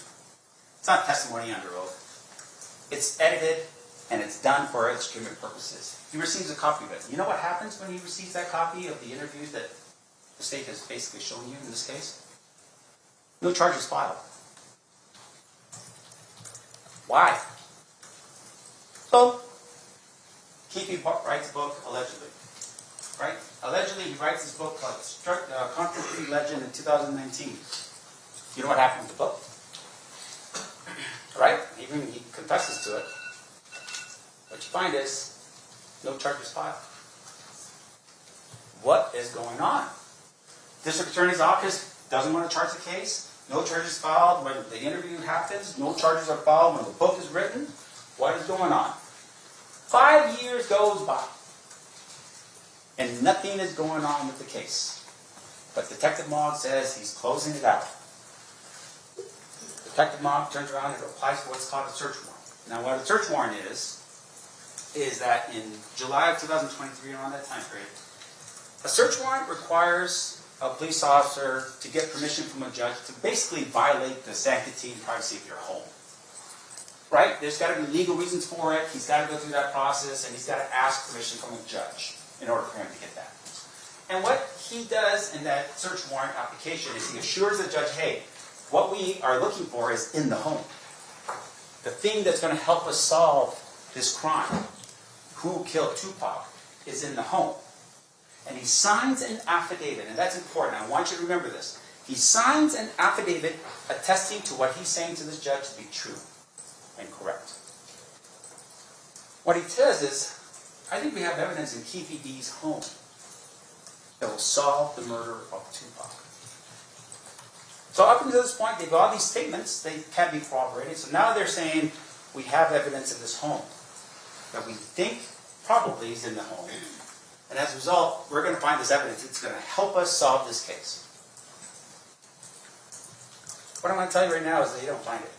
It's not testimony under oath. It's edited, and it's done for instrument purposes. He receives a copy of it. You know what happens when he receives that copy of the interviews that the state has basically shown you in this case? No charges filed. Why? So, Keefe writes a book, allegedly. Right? Allegedly, he writes this book called Contradictory Legend in 2019. You know what happened with the book? Right? Even he confesses to it. What you find is, no charges filed. What is going on? District Attorney's Office doesn't want to charge the case. No charges filed when the interview happens. No charges are filed when the book is written. What is going on? 5 years goes by. And nothing is going on with the case. But Detective Mogg says he's closing it out. Detective Mogg turns around and applies for what's called a search warrant. Now what a search warrant is that in July of 2023, around that time period, a search warrant requires a police officer to get permission from a judge to basically violate the sanctity and privacy of your home. Right? There's got to be legal reasons for it. He's got to go through that process, and he's got to ask permission from a judge in order for him to get that. And what he does in that search warrant application is he assures the judge, hey, what we are looking for is in the home. The thing that's going to help us solve this crime, who killed Tupac, is in the home. And he signs an affidavit, and that's important. I want you to remember this. He signs an affidavit attesting to what he's saying to this judge to be true and correct. What he says is, I think we have evidence in Keefe D's home that will solve the murder of Tupac. So up until this point, they've got all these statements. They can't be corroborated. So now they're saying, we have evidence in this home that we think probably is in the home. And as a result, we're going to find this evidence. It's going to help us solve this case. What I'm going to tell you right now is they don't find it.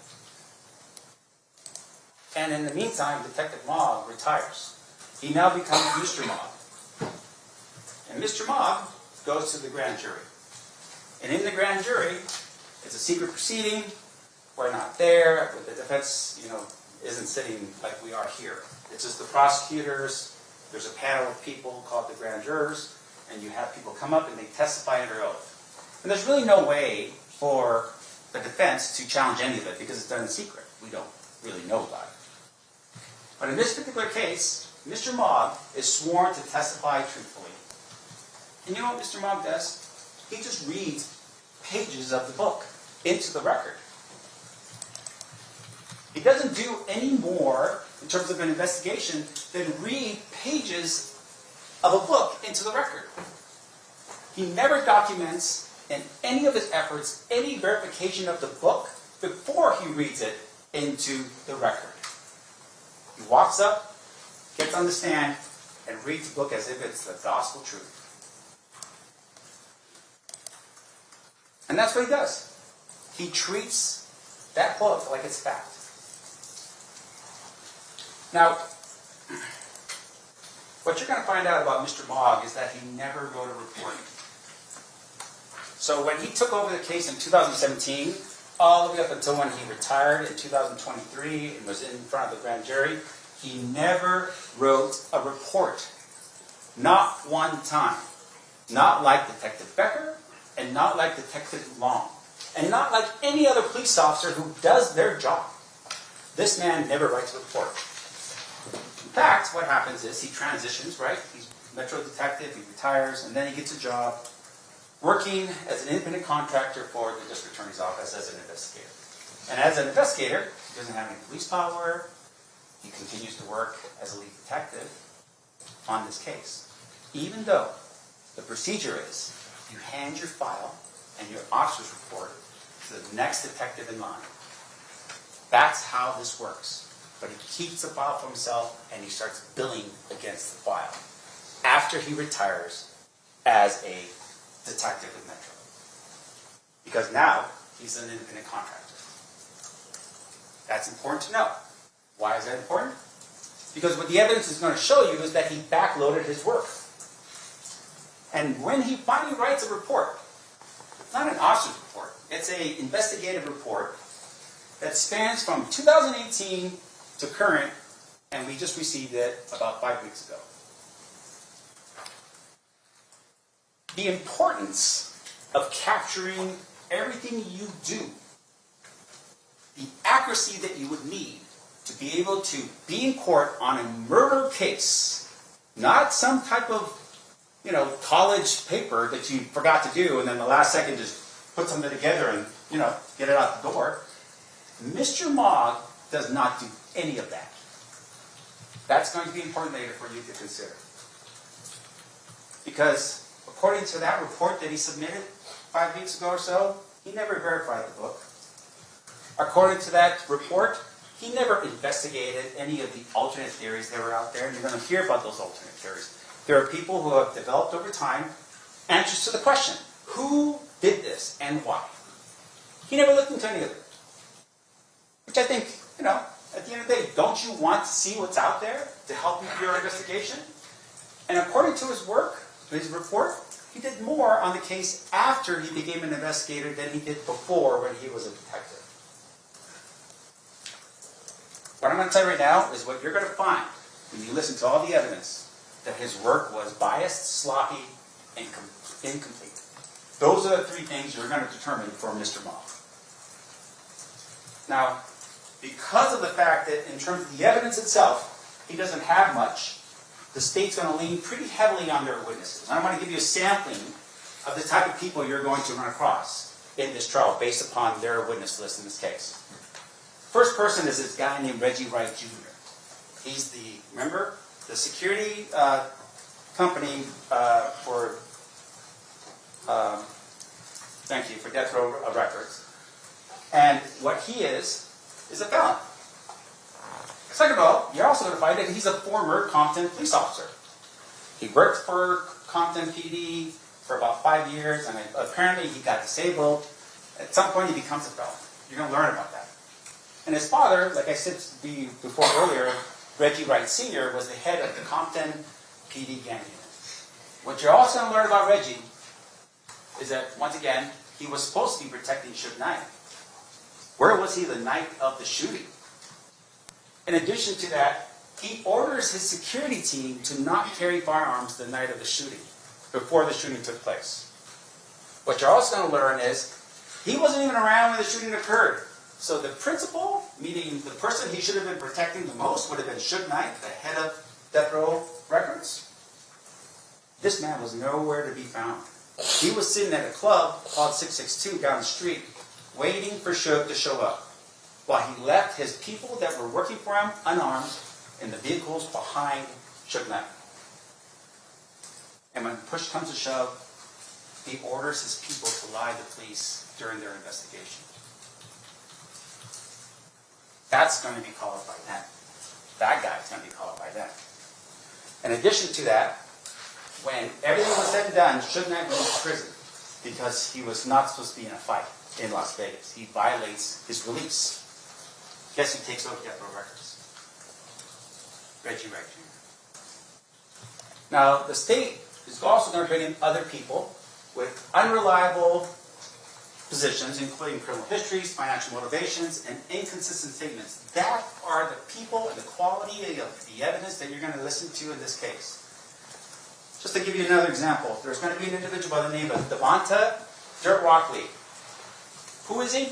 And in the meantime, Detective Mogg retires. He now becomes Mr. Mogg. And Mr. Mogg goes to the grand jury. And in the grand jury, it's a secret proceeding. We're not there. But the defense, isn't sitting like we are here. It's just the prosecutors. There's a panel of people called the grand jurors. And you have people come up and they testify under oath. And there's really no way for the defense to challenge any of it because it's done in secret. We don't really know about it. But in this particular case, Mr. Mogg is sworn to testify truthfully. And you know what Mr. Mogg does? He just reads pages of the book into the record. He doesn't do any more in terms of an investigation than read pages of a book into the record. He never documents in any of his efforts any verification of the book before he reads it into the record. He walks up, gets on the stand, and reads the book as if it's the gospel truth. And that's what he does. He treats that book like it's fact. Now, what you're going to find out about Mr. Mogg is that he never wrote a report. So when he took over the case in 2017, all the way up until when he retired in 2023 and was in front of the grand jury, he never wrote a report. Not one time. Not like Detective Becker, and not like Detective Long, and not like any other police officer who does their job. This man never writes a report. In fact, what happens is he transitions, right? He's a Metro detective, he retires, and then he gets a job working as an independent contractor for the district attorney's office as an investigator. And as an investigator, he doesn't have any police power. He continues to work as a lead detective on this case. Even though the procedure is you hand your file and your officer's report to the next detective in line. That's how this works. But he keeps the file for himself and he starts billing against the file after he retires as a detective with Metro. Because now he's an independent contractor. That's important to know. Why is that important? Because what the evidence is going to show you is that he backloaded his work. And when he finally writes a report, it's not an officer's report, it's an investigative report that spans from 2018 to current, and we just received it about 5 weeks ago. The importance of capturing everything you do, the accuracy that you would need to be able to be in court on a murder case, not some type of college paper that you forgot to do and then the last second just put something together and, get it out the door. Mr. Mogg does not do any of that. That's going to be important later for you to consider. Because according to that report that he submitted 5 weeks ago or so, he never verified the book. According to that report, he never investigated any of the alternate theories that were out there, and you're going to hear about those alternate theories. There are people who have developed over time answers to the question, who did this and why? He never looked into any of it. Which I think, at the end of the day, don't you want to see what's out there to help you with your investigation? And according to his report, he did more on the case after he became an investigator than he did before when he was a detective. What I'm going to tell you right now is what you're going to find when you listen to all the evidence, that his work was biased, sloppy, and incomplete. Those are the three things you're going to determine for Mr. Mogg. Now, because of the fact that in terms of the evidence itself, he doesn't have much, the state's going to lean pretty heavily on their witnesses. And I'm going to give you a sampling of the type of people you're going to run across in this trial based upon their witness list in this case. First person is this guy named Reggie Wright Jr. He's the security company for Death Row Records. And what he is a felon. Second of all, you're also going to find that he's a former Compton police officer. He worked for Compton PD for about 5 years, and apparently he got disabled. At some point he becomes a felon. You're going to learn about that. And his father, like I said before earlier, Reggie Wright Sr. was the head of the Compton PD gang unit. What you're also going to learn about Reggie is that, once again, he was supposed to be protecting Suge Knight. Where was he the night of the shooting? In addition to that, he orders his security team to not carry firearms the night of the shooting, before the shooting took place. What you're also going to learn is, he wasn't even around when the shooting occurred. So the principal, meaning the person he should have been protecting the most, would have been Suge Knight, the head of Death Row Records. This man was nowhere to be found. He was sitting at a club called 662 down the street, waiting for Suge to show up, while he left his people that were working for him unarmed in the vehicles behind Suge Knight. And when push comes to shove, he orders his people to lie to police during their investigation. That's going to be called by them. That guy's going to be called by them. In addition to that, when everything was said and done, Suge Knight went to prison because he was not supposed to be in a fight. in Las Vegas. He violates his release. Guess who takes over Capitol Records? Reggie Wright Jr. Now, the state is also going to bring in other people with unreliable positions, including criminal histories, financial motivations, and inconsistent statements. That are the people and the quality of the evidence that you're going to listen to in this case. Just to give you another example, there's going to be an individual by the name of Devonta Dirt Rockley. Who is he?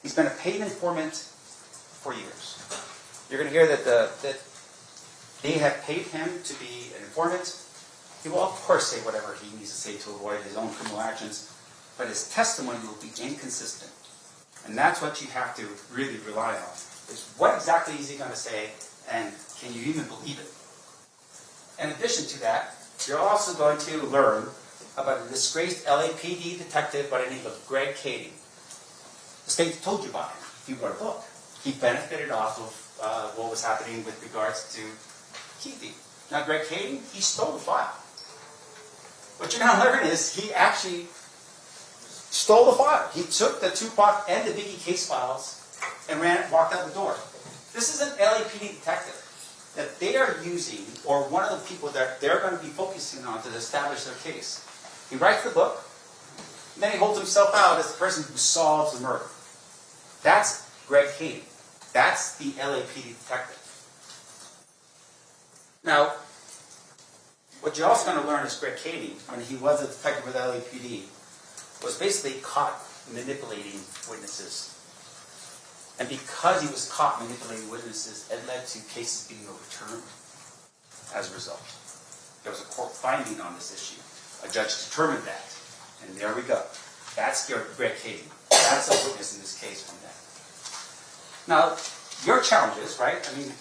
He's been a paid informant for years. You're going to hear that they have paid him to be an informant. He will, of course, say whatever he needs to say to avoid his own criminal actions, but his testimony will be inconsistent. And that's what you have to really rely on, is what exactly is he going to say, and can you even believe it? In addition to that, you're also going to learn about a disgraced LAPD detective by the name of Greg Kading. The state told you about him. He wrote a book. He benefited off of what was happening with regards to Keithy. Now, Greg Kading, he stole the file. What you're going to learn is he actually stole the file. He took the Tupac and the Biggie case files and walked out the door. This is an LAPD detective that they are using, or one of the people that they're going to be focusing on to establish their case. He writes the book, and then he holds himself out as the person who solves the murder. That's Greg Kading. That's the LAPD detective. Now, what you're also going to learn is Greg Kading, when he was a detective with LAPD, was basically caught manipulating witnesses. And because he was caught manipulating witnesses, it led to cases being overturned as a result. There was a court finding on this issue. A judge determined that. And there we go. That's Greg Kading. That's a witness in this case from that. Now, your challenges, right? I mean,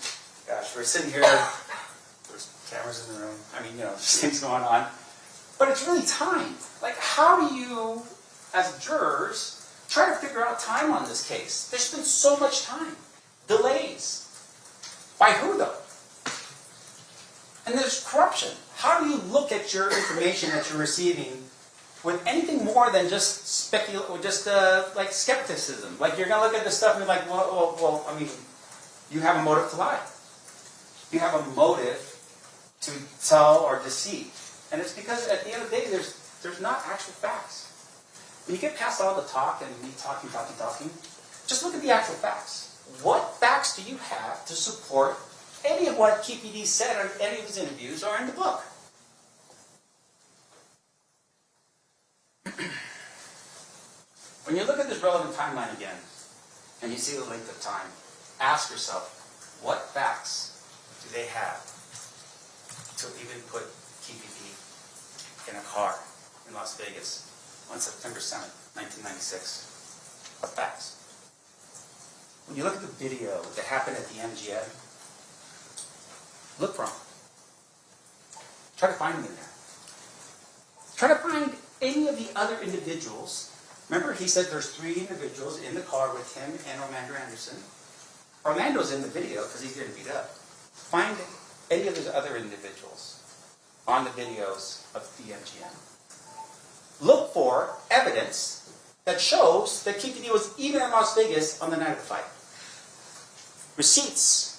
gosh, we're sitting here, there's cameras in the room. I mean, there's things going on. But it's really time. Like, how do you, as jurors, try to figure out time on this case? There's been so much time. Delays. By who, though? And there's corruption. How do you look at your information that you're receiving with anything more than just like skepticism? Like, you're going to look at this stuff and be like, well, I mean, you have a motive to lie. You have a motive to tell or deceive. And it's because at the end of the day, there's not actual facts. When you get past all the talk and me talking, just look at the actual facts. What facts do you have to support any of what KPD said in any of his interviews or in the book? When you look at this relevant timeline again, and you see the length of time, ask yourself, what facts do they have to even put KPD in a car in Las Vegas on September 7th, 1996? What facts? When you look at the video that happened at the MGM, look for them. Try to find them in there. Try to find any of the other individuals. Remember, he said there's 3 individuals in the car with him and Orlando Anderson. Orlando's in the video because he's getting beat up. Find any of those other individuals on the videos of the MGM. Look for evidence that shows that KPD was even in Las Vegas on the night of the fight. Receipts,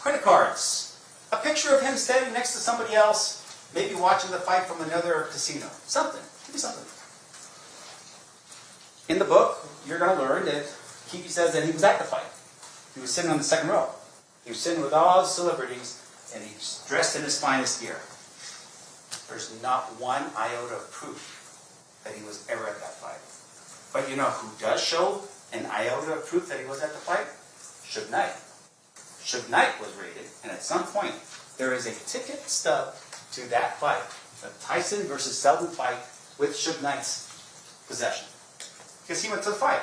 credit cards, a picture of him standing next to somebody else, maybe watching the fight from another casino. Something. Give me something. In the book, you're going to learn that KPD says that he was at the fight. He was sitting on the second row. He was sitting with all the celebrities, and he's dressed in his finest gear. There's not one iota of proof that he was ever at that fight. But you know who does show an iota of proof that he was at the fight? Suge Knight. Suge Knight was raided, and at some point, there is a ticket stub to that fight, the Tyson versus Selden fight with Suge Knight's possession. Because he went to the fight.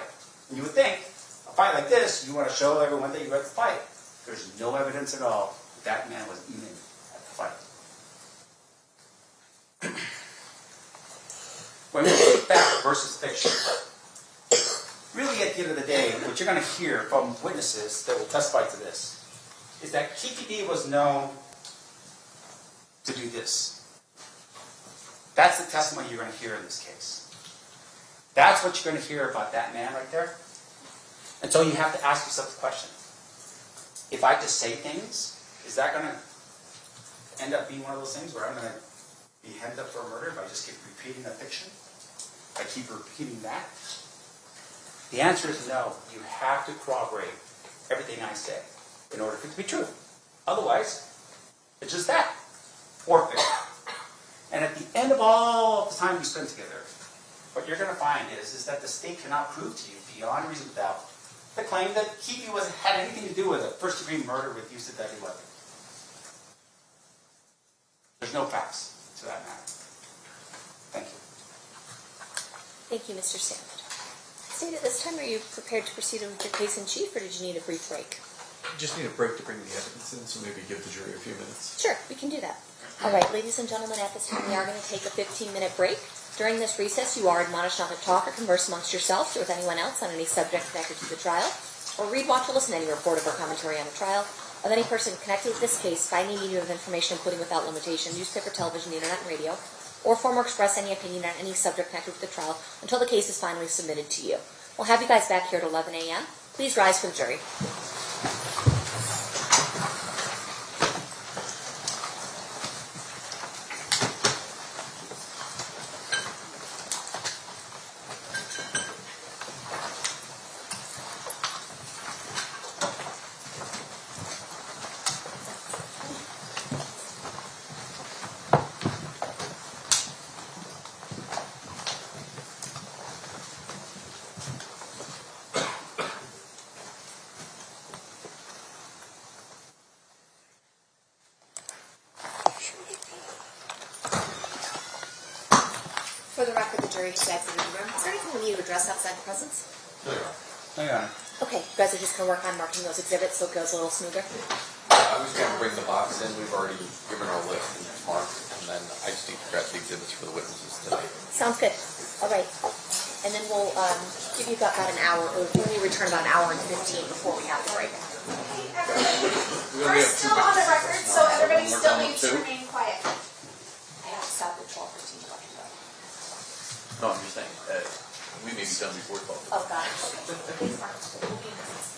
And you would think, a fight like this, you want to show everyone that you were at the fight. There's no evidence at all that man was even at the fight. When we look at fact versus fiction, really at the end of the day, what you're going to hear from witnesses that will testify to this is that KPD was known to do this. That's the testimony you're going to hear in this case. That's what you're going to hear about that man right there. And so you have to ask yourself the question, if I just say things, is that going to end up being one of those things where I'm going to be hemmed up for a murder if I just keep repeating a fiction? I keep repeating that? The answer is no. You have to corroborate everything I say in order for it to be true. Otherwise, it's just that. Or fiction. And at the end of all of the time we spend together, what you're going to find is that the state cannot prove to you beyond reasonable doubt the claim that Keefe had anything to do with a first-degree murder with use of deadly weapon. There's no facts to that matter. Thank you. Thank you, Mr. Sandford. State, at this time, are you prepared to proceed with your case in chief, or did you need a brief break? Just need a break to bring the evidence in, so maybe give the jury a few minutes. Sure, we can do that. All right, ladies and gentlemen, at this time, we are going to take a 15-minute break. During this recess, you are admonished not to talk or converse amongst yourselves or with anyone else on any subject connected to the trial, or read, watch, or listen to any report or commentary on the trial of any person connected with this case by any medium of information, including without limitation, newspaper, television, internet, and radio, or form or express any opinion on any subject connected with the trial until the case is finally submitted to you. We'll have you guys back here at 11 a.m. Please rise for the jury. For the record, the jury has exited the room. Is there anything we need to address outside the presence? No, Your Honor. Okay, you guys are just going to work on marking those exhibits so it goes a little smoother? I was going to bring the box in. We've already given our list and marked, and then I just need to grab the exhibits for the witnesses tonight. Sounds good. All right. And then we'll give you about an hour, or when we return about an hour and 15 before we have the break. We're still on the record, so everybody still needs to remain quiet. I have to stop at 12:15. No, I'm just saying, we may be done before 12. Oh, God. Okay. Please, Mark. We'll be in business.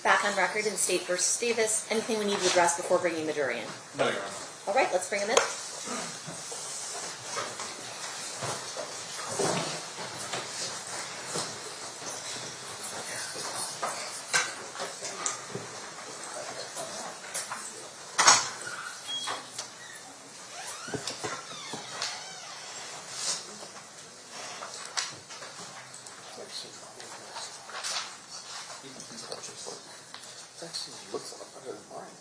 Back on record in State versus Davis. Anything we need to address before bringing the jury in? No, Your Honor. All right, let's bring them in. It actually looks a lot better than mine.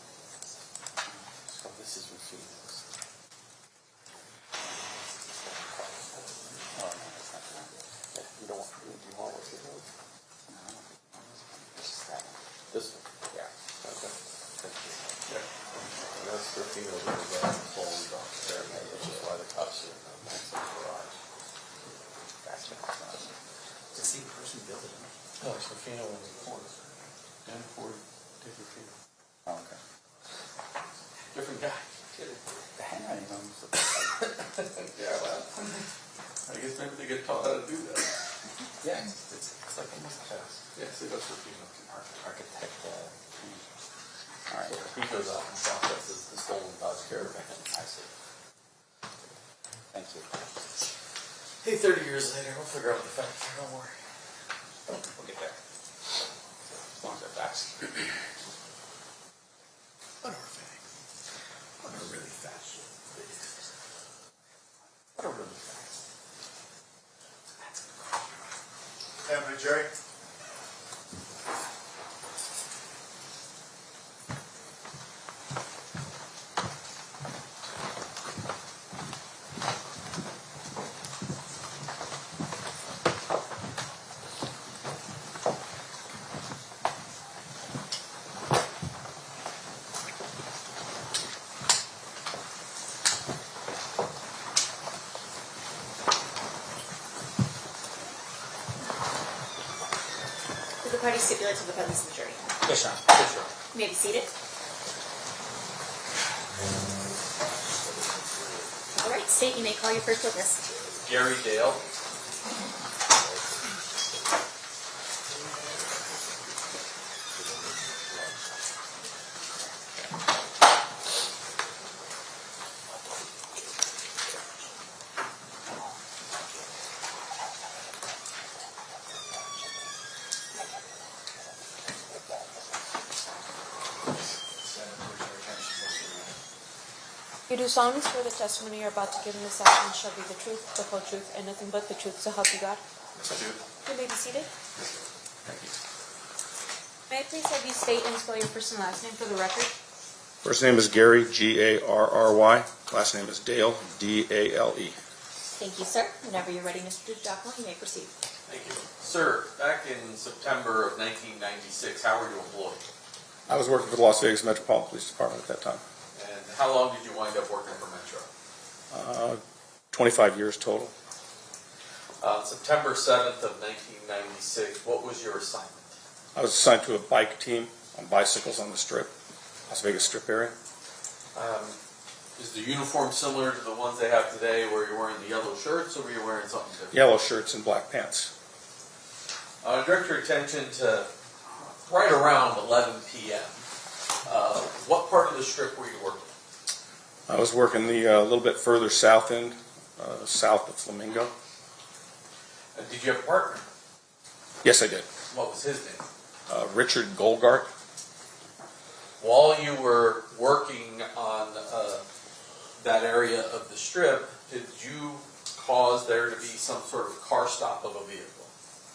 So this is Rufino's. Oh, no, that's not good. Yeah, you don't want, do you want Rufino's? No. Just that one. This one? Yeah. Okay. Thank you. Yeah. And that's Rufino's over there, slowly off there, which is why the cops are next to the garage. Gotcha. It's the same person building it. No, it's Rufino in the corner. Dan Ford, Dick Rufino. Oh, okay. Different guy. The handwriting on them. Yeah, well, I guess maybe they get taught how to do that. Yeah, it's like almost a test. Yeah, see, that's Rufino. Architect. All right. He goes out and processes the stolen Dodge Caravan. I see. Thank you. Hey, 30 years later, we'll figure out the facts. Don't worry. We'll get there. As long as they're fast. What are facts? What are really facts? What are really facts? Have a jury? Did the party stipulate to the presence of the jury? Yes, Your Honor. Yes, Your Honor. You may be seated. All right, State, you may call your first witness. Gary Dale. You do solemnly swear the testimony you're about to give in this action shall be the truth, the whole truth, and nothing but the truth, so help you God? Yes, I do. You may be seated. Thank you. May I please have you state and spell your first and last name for the record? First name is Gary, Garry. Last name is Dale, Dale. Thank you, sir. Whenever you're ready, Mr. Giacomo, you may proceed. Thank you. Sir, back in September of 1996, how were you employed? I was working for the Las Vegas Metropolitan Police Department at that time. And how long did you wind up working for Metro? 25 years total. On September 7th of 1996, what was your assignment? I was assigned to a bike team on bicycles on the Strip, Las Vegas Strip area. Is the uniform similar to the ones they have today where you're wearing the yellow shirts or were you wearing something different? Yellow shirts and black pants. Direct your attention to right around 11 p.m. What part of the Strip were you working? I was working the little bit further south end, south of Flamingo. Did you have a partner? Yes, I did. What was his name? Richard Golgart. While you were working on that area of the Strip, did you cause there to be some sort of car stop of a vehicle?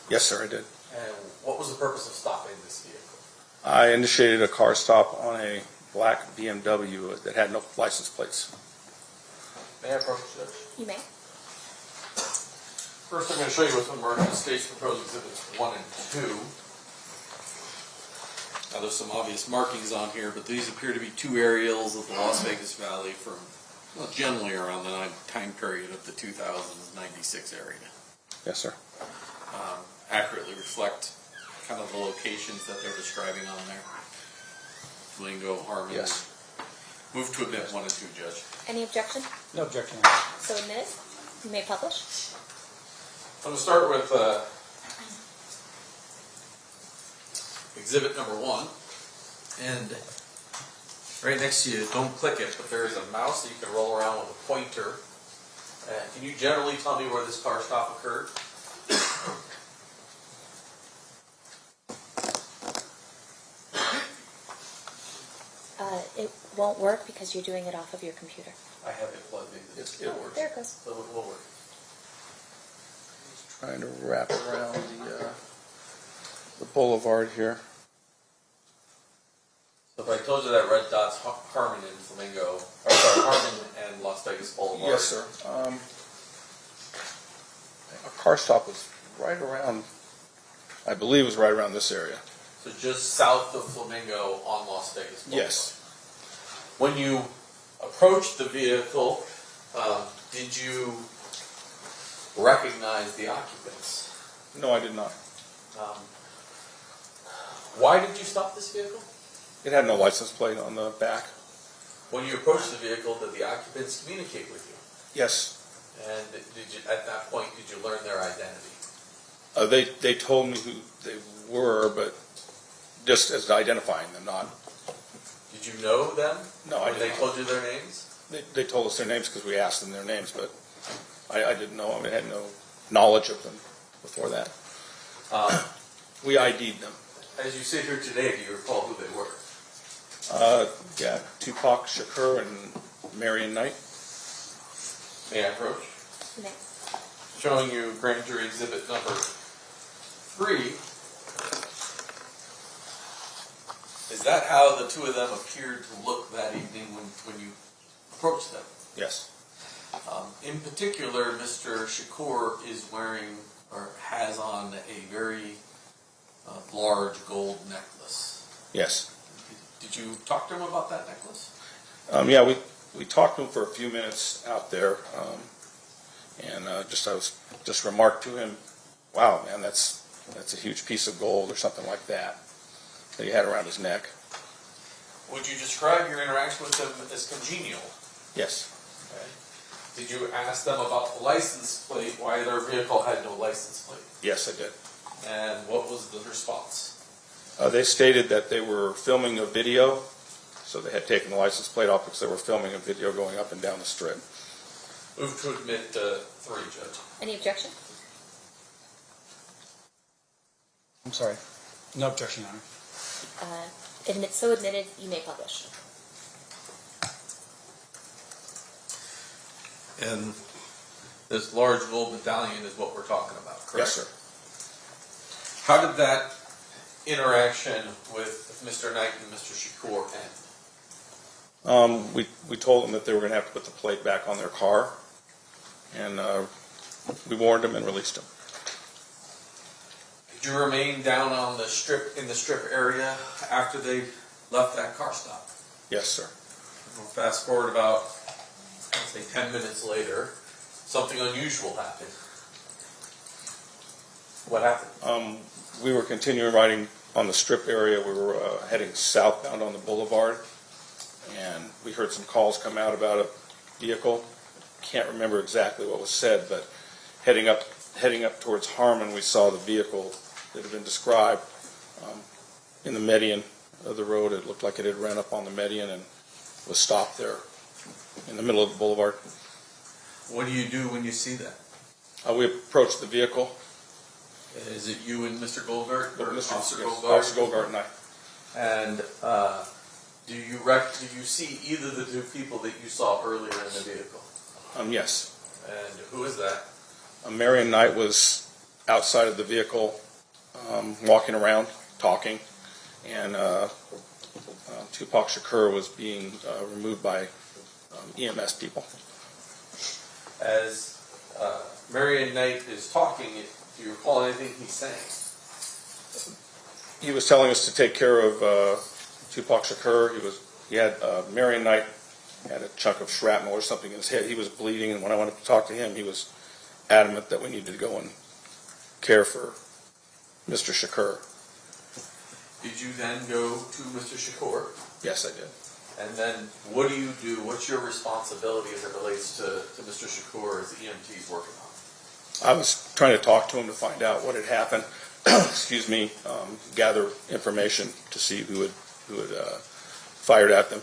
Yes, sir, I did. And what was the purpose of stopping this vehicle? I initiated a car stop on a black BMW that had no license plates. May I approach the judge? You may. First, I'm going to show you what's been marked in State's Proposed Exhibits 1 and 2. Now, there's some obvious markings on here, but these appear to be two aerials of the Las Vegas Valley from, well, generally around the time period of the 2096 area. Yes, sir. Accurately reflect kind of the locations that they're describing on there. Flamingo, Harmon. Yes. Move to admit 1 and 2, Judge. Any objection? No objection, Your Honor. So admitted. You may publish. I'm going to start with exhibit number 1. And right next to you, don't click it, but there is a mouse that you can roll around with a pointer. Can you generally tell me where this car stop occurred? It won't work because you're doing it off of your computer. I have it plugged in. It works. There it goes. So it will work. Trying to wrap around the boulevard here. So if I told you that red dot's Harmon and Flamingo, or sorry, Harmon and Las Vegas Boulevard. Yes, sir. A car stop was right around, I believe it was right around this area. So just south of Flamingo on Las Vegas Boulevard. Yes. When you approached the vehicle, did you recognize the occupants? No, I did not. Why did you stop this vehicle? It had no license plate on the back. When you approached the vehicle, did the occupants communicate with you? Yes. And did you, at that point, did you learn their identity? They told me who they were, but just as identifying them, not. Did you know them? No, I didn't. didn't. They told you their names? They told us their names because we asked them their names, but I didn't know them. I had no knowledge of them before that. We ID'd them. As you sit here today, do you recall who they were? Yeah, Tupac Shakur and Marion Knight. May I approach? No. Showing you grand jury exhibit number 3. Is that how the two of them appeared to look that evening when you approached them? Yes. In particular, Mr. Shakur is wearing, or has on, a very large gold necklace. Yes. Did you talk to him about that necklace? Yeah, we talked to him for a few minutes out there, and I just remarked to him, "Wow, man, that's a huge piece of gold," or something like that he had around his neck. Would you describe your interaction with them as congenial? Yes. Okay. Did you ask them about the license plate, why their vehicle had no license plate? Yes, I did. And what was the response? They stated that they were filming a video, so they had taken the license plate off because they were filming a video going up and down the strip. Move to admit 3, Judge. Any objection? I'm sorry. No objection, Your Honor. So admitted, you may publish. And this large gold medallion is what we're talking about, correct? Yes, sir. How did that interaction with Mr. Knight and Mr. Shakur end? We told them that they were going to have to put the plate back on their car, and we warned them and released them. Did you remain down on the strip, in the strip area after they left that car stop? Yes, sir. We'll fast forward about, let's say, 10 minutes later, something unusual happened. What happened? We were continuing riding on the strip area. We were heading southbound on the boulevard, and we heard some calls come out about a vehicle. Can't remember exactly what was said, but heading up towards Harmon, we saw the vehicle that had been described in the median of the road. It looked like it had ran up on the median and was stopped there in the middle of the boulevard. What do you do when you see that? We approached the vehicle. Is it you and Mr. Goldgart, or Officer Yes, Goldgart? Officer Goldgart and I. And do you see either of the two people that you saw earlier in the vehicle? Yes. And who is that? Marion Knight was outside of the vehicle, walking around, talking, and Tupac Shakur was being removed by EMS people. As Marion Knight is talking, do you recall anything he's saying? He was telling us to take care of Tupac Shakur. He had Marion Knight had a chunk of shrapnel or something in his head. He was bleeding, and when I went to talk to him, he was adamant that we needed to go and care for Mr. Shakur. Did you then go to Mr. Shakur? Yes, I did. And then what do you do? What's your responsibility as it relates to Mr. Shakur as the EMT is working on? I was trying to talk to him to find out what had happened. excuse me, gather information to see who had fired at them.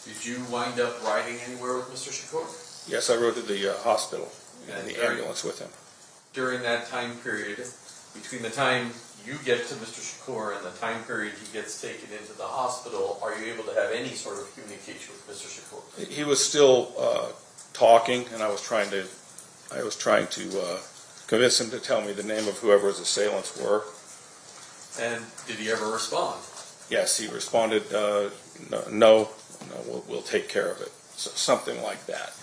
Did you wind up riding anywhere with Mr. Shakur? Yes, I rode to the hospital in And the during- ambulance with him. During that time period, between the time you get to Mr. Shakur and the time period he gets taken into the hospital, are you able to have any sort of communication with Mr. Shakur? He was still talking, and I was trying to convince him to tell me the name of whoever his assailants were. And did he ever respond? Yes, he responded, no, we'll take care of it. So, something like that.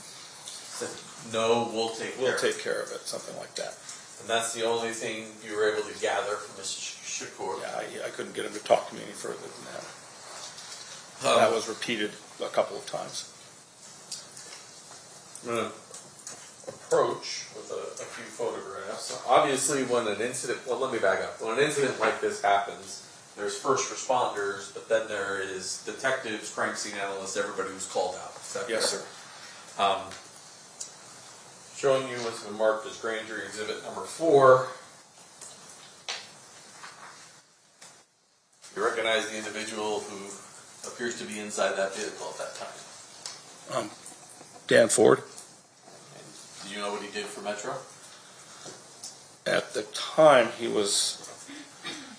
No, we'll take care We'll of it. take care of it, something like that. And that's the only thing you were able to gather from Mr. Shakur? Yeah, I couldn't get him to talk to me any further than that. Um, That was repeated a couple of times. I'm going to approach with a few photographs. So obviously, when an incident, well, let me back up. When an incident like this happens, there's first responders, but then there is detectives, crime scene analysts, everybody who's called out. Is that Yes, correct? sir. Showing you what's been marked as grand jury exhibit number 4. You recognize the individual who appears to be inside that vehicle at that time. Dan Ford. Do you know what he did for Metro? At the time, he was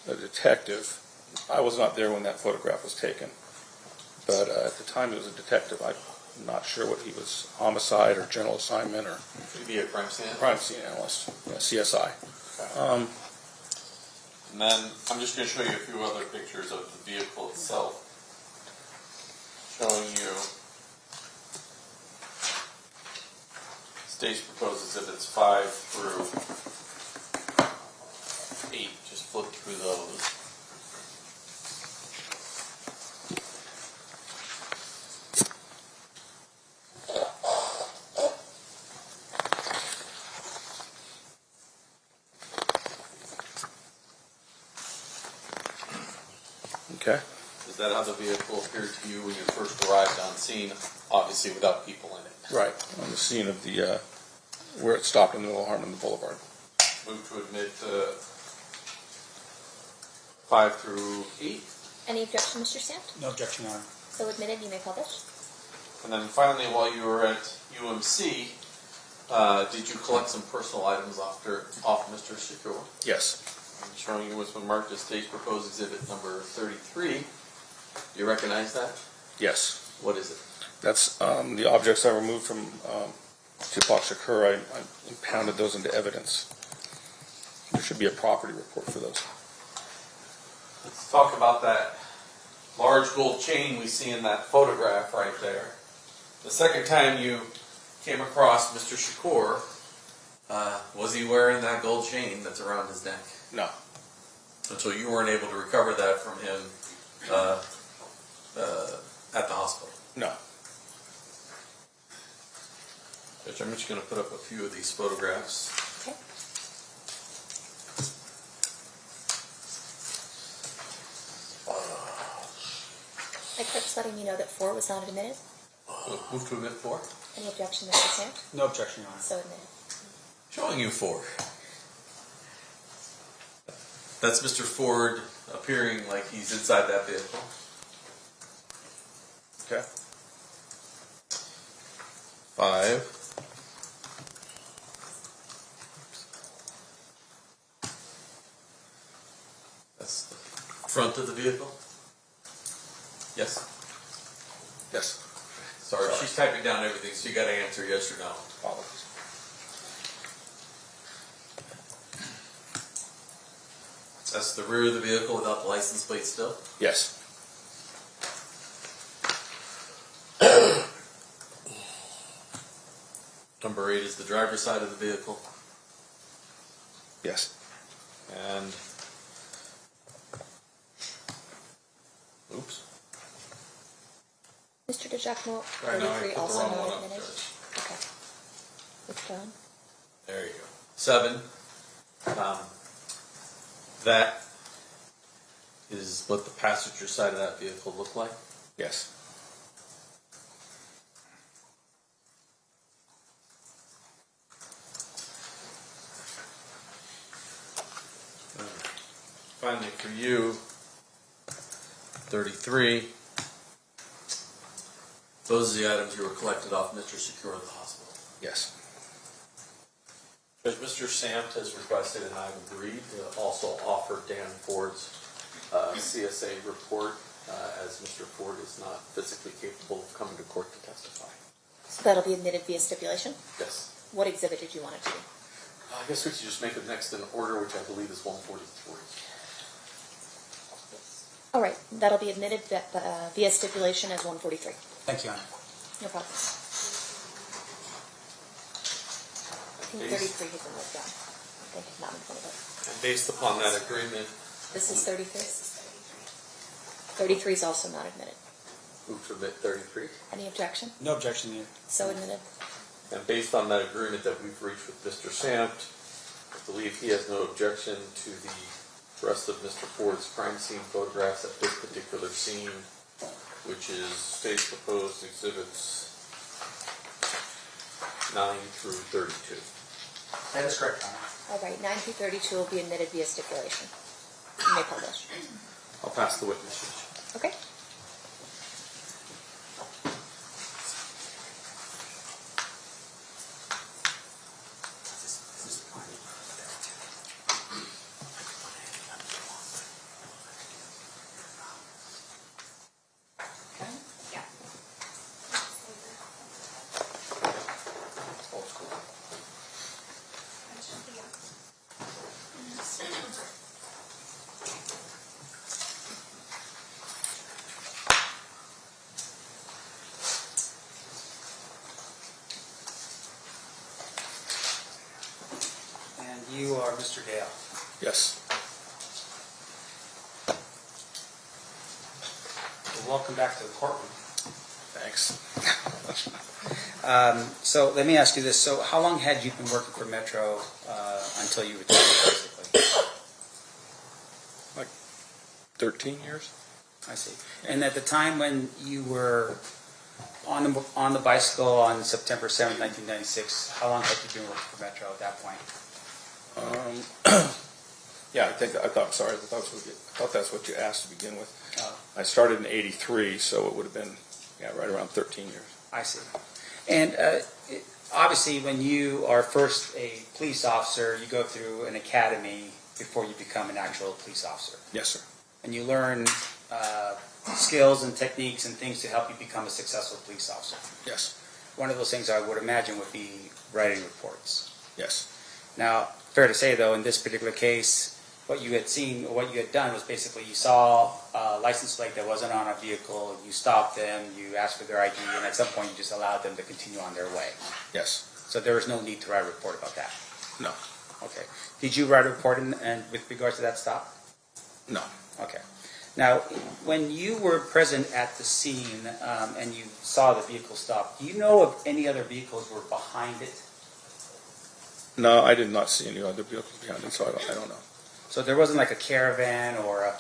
a detective. I was not there when that photograph was taken. But at the time, he was a detective. I'm not sure what he was, homicide or general assignment or Could he be a crime scene analyst? crime scene analyst, CSI. And then I'm just going to show you a few other pictures of the vehicle itself. Showing you state's proposed exhibits 5 through 8. Just flip through those. Okay. Is that how the vehicle appeared to you when you first arrived on scene? Obviously without people in it. Right, on the scene of the, where it stopped in the middle of Harmon Boulevard. Move to admit 5 through 8. Any objection, Mr. Stamp? No objection, Your Honor. So admitted, you may publish. And then finally, while you were at UMC, did you collect some personal items off Mr. Shakur? Yes. I'm showing you what's been marked as state's proposed exhibit number 33. Do you recognize that? Yes. What is it? That's the objects I removed from Tupac Shakur. I impounded those into evidence. There should be a property report for those. Let's talk about that large gold chain we see in that photograph right there. The second time you came across Mr. Shakur, was he wearing that gold chain that's around his neck? No. And so you weren't able to recover that from him at the hospital? No. Judge, I'm just going to put up a few of these photographs. Okay. My clerk's letting me know that 4 was not admitted. Move to admit 4. Any objection, Mr. Stamp? No objection, Your Honor. So admitted. Showing you 4. That's Mr. Ford appearing like he's inside that vehicle. Okay. 5. That's the front of the vehicle. Yes? Yes. Sorry, she's typing down everything, so you got to answer yes or no. Apologies. That's the rear of the vehicle without the license plate still. Yes. Number 8 is the driver's side of the vehicle. Yes. And, oops. Mr. DeJacmo, Right now I 33 put the also wrong not one up, admitted. Judge. Okay. Withdrawn. There you go. 7. That is what the passenger side of that vehicle looked like. Yes. finally for you, 33. Those are the items you were collected off Mr. Shakur at the hospital. Yes. Judge, Mr. Samt has requested, and I've agreed, to also offer Dan Ford's CSA report, as Mr. Ford is not physically capable of coming to court to testify. So that'll be admitted via stipulation? Yes. What exhibit did you want it to be? I guess we could just make it next in order, which I believe is 143. All right, that'll be admitted via stipulation as 143. Thank you, Your Honor. No problem. I think 33 has been worked on. They have not been pointed out. And based upon that agreement, This is 33? 33 is also not admitted. move to admit 33. Any objection? No objection here. So admitted. And based on that agreement that we've reached with Mr. Samt, I believe he has no objection to the rest of Mr. Ford's crime scene photographs at this particular scene, which is State's Proposed Exhibits 9 through 32. That is correct, Your Honor. All right, 9 through 32 will be admitted via stipulation. You may publish. I'll pass the witness. Okay. And you are Mr. Dale. Yes. Well, welcome back to the courtroom. Thanks. So let me ask you this. So how long had you been working for Metro until you retired, basically? Like 13 years? I see. And at the time when you were on the bicycle on September 7th, 1996, how long had you been working for Metro at that point? Yeah, I thought that's what you asked to begin with. Oh. I started in '83, so it would have been, right around 13 years. I see. And obviously, when you are first a police officer, you go through an academy before you become an actual police officer. Yes, sir. And you learn skills and techniques and things to help you become a successful police officer. Yes. One of those things I would imagine would be writing reports. Yes. Now, fair to say, though, in this particular case, what you had seen, or what you had done was basically you saw a license plate that wasn't on a vehicle, you stopped them, you asked for their ID, and at some point you just allowed them to continue on their way. Yes. So there was no need to write a report about that. No. Okay. Did you write a report and with regards to that stop? No. Okay. Now, when you were present at the scene and you saw the vehicle stop, do you know of any other vehicles were behind it? No, I did not see any other vehicles behind it, so I don't know. So there wasn't like a caravan or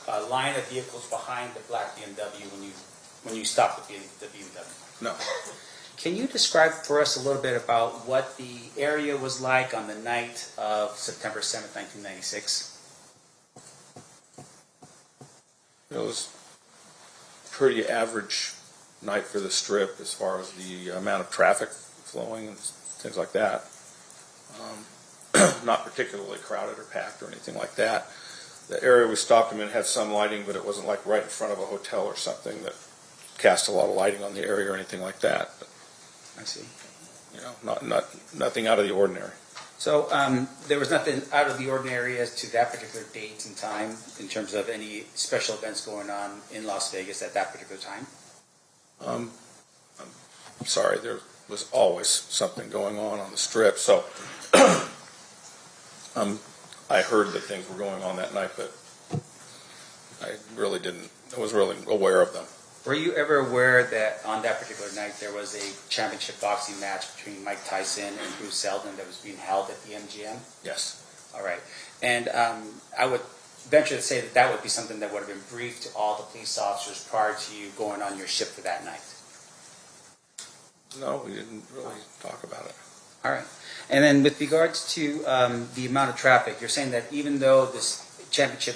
a line of vehicles behind the black BMW when you stopped the BMW? No. Can you describe for us a little bit about what the area was like on the night of September 7th, 1996? It was a pretty average night for the Strip as far as the amount of traffic flowing and things like that. Not particularly crowded or packed or anything like that. The area we stopped him in had some lighting, but it wasn't like right in front of a hotel or something that cast a lot of lighting on the area or anything like that. But, I see. Nothing out of the ordinary. So there was nothing out of the ordinary as to that particular date and time in terms of any special events going on in Las Vegas at that particular time? I'm sorry, there was always something going on the Strip, so I heard that things were going on that night, but I was really aware of them. Were you ever aware that on that particular night there was a championship boxing match between Mike Tyson and Bruce Seldon that was being held at the MGM? Yes. All right. And I would venture to say that that would be something that would have been briefed to all the police officers prior to you going on your shift for that night. No, we didn't really talk about it. All right. And then with regards to the amount of traffic, you're saying that even though this championship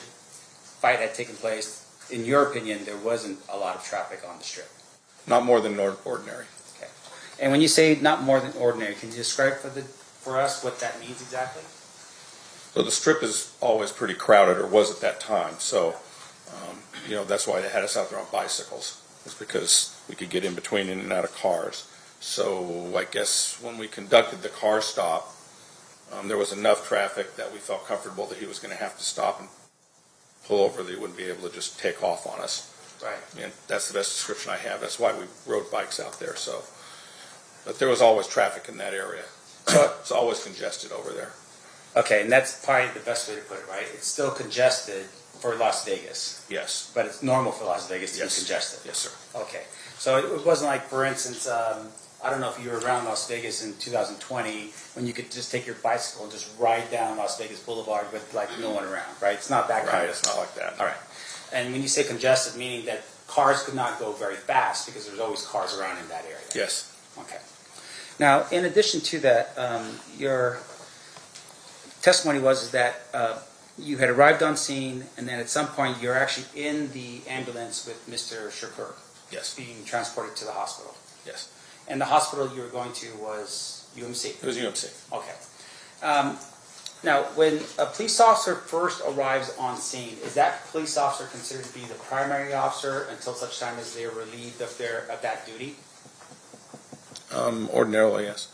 fight had taken place, in your opinion, there wasn't a lot of traffic on the strip. Not more than ordinary. Okay. And when you say not more than ordinary, can you describe for us what that means exactly? So the strip is always pretty crowded, or was at that time. So, that's why they had us out there on bicycles. It's because we could get in between in and out of cars. So I guess when we conducted the car stop, there was enough traffic that we felt comfortable that he was going to have to stop and pull over, that he wouldn't be able to just take off on us. Right. And that's the best description I have. That's why we rode bikes out there. So, but there was always traffic in that area. So it's always congested over there. Okay, and that's probably the best way to put it, right? It's still congested for Las Vegas. Yes. But it's normal for Las Vegas to Yes. be congested. Yes, sir. Okay. So it wasn't like, for instance, I don't know if you were around Las Vegas in 2020 when you could just take your bicycle and just ride down Las Vegas Boulevard with like no one around, right? It's not that kind Right, of it's not like that. All right. And when you say congested, meaning that cars could not go very fast because there's always cars around in that area. Yes. Okay. Now, in addition to that, your testimony was that you had arrived on scene, and then at some point you're actually in the ambulance with Mr. Shakur. Yes. Being transported to the hospital. Yes. And the hospital you were going to was UMC. It was UMC. Okay. Now, when a police officer first arrives on scene, is that police officer considered to be the primary officer until such time as they are relieved of that duty? Ordinarily, yes.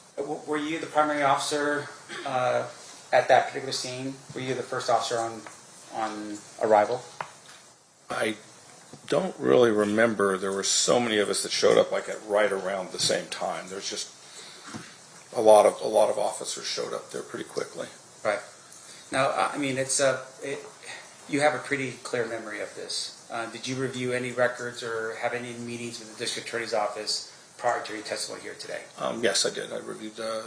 Were you the primary officer at that particular scene? Were you the first officer on arrival? I don't really remember. There were so many of us that showed up like at right around the same time. There's just a lot of officers showed up there pretty quickly. Right. Now, I mean, you have a pretty clear memory of this. Did you review any records or have any meetings with the district attorney's office prior to your testimony here today? Yes, I did. I reviewed the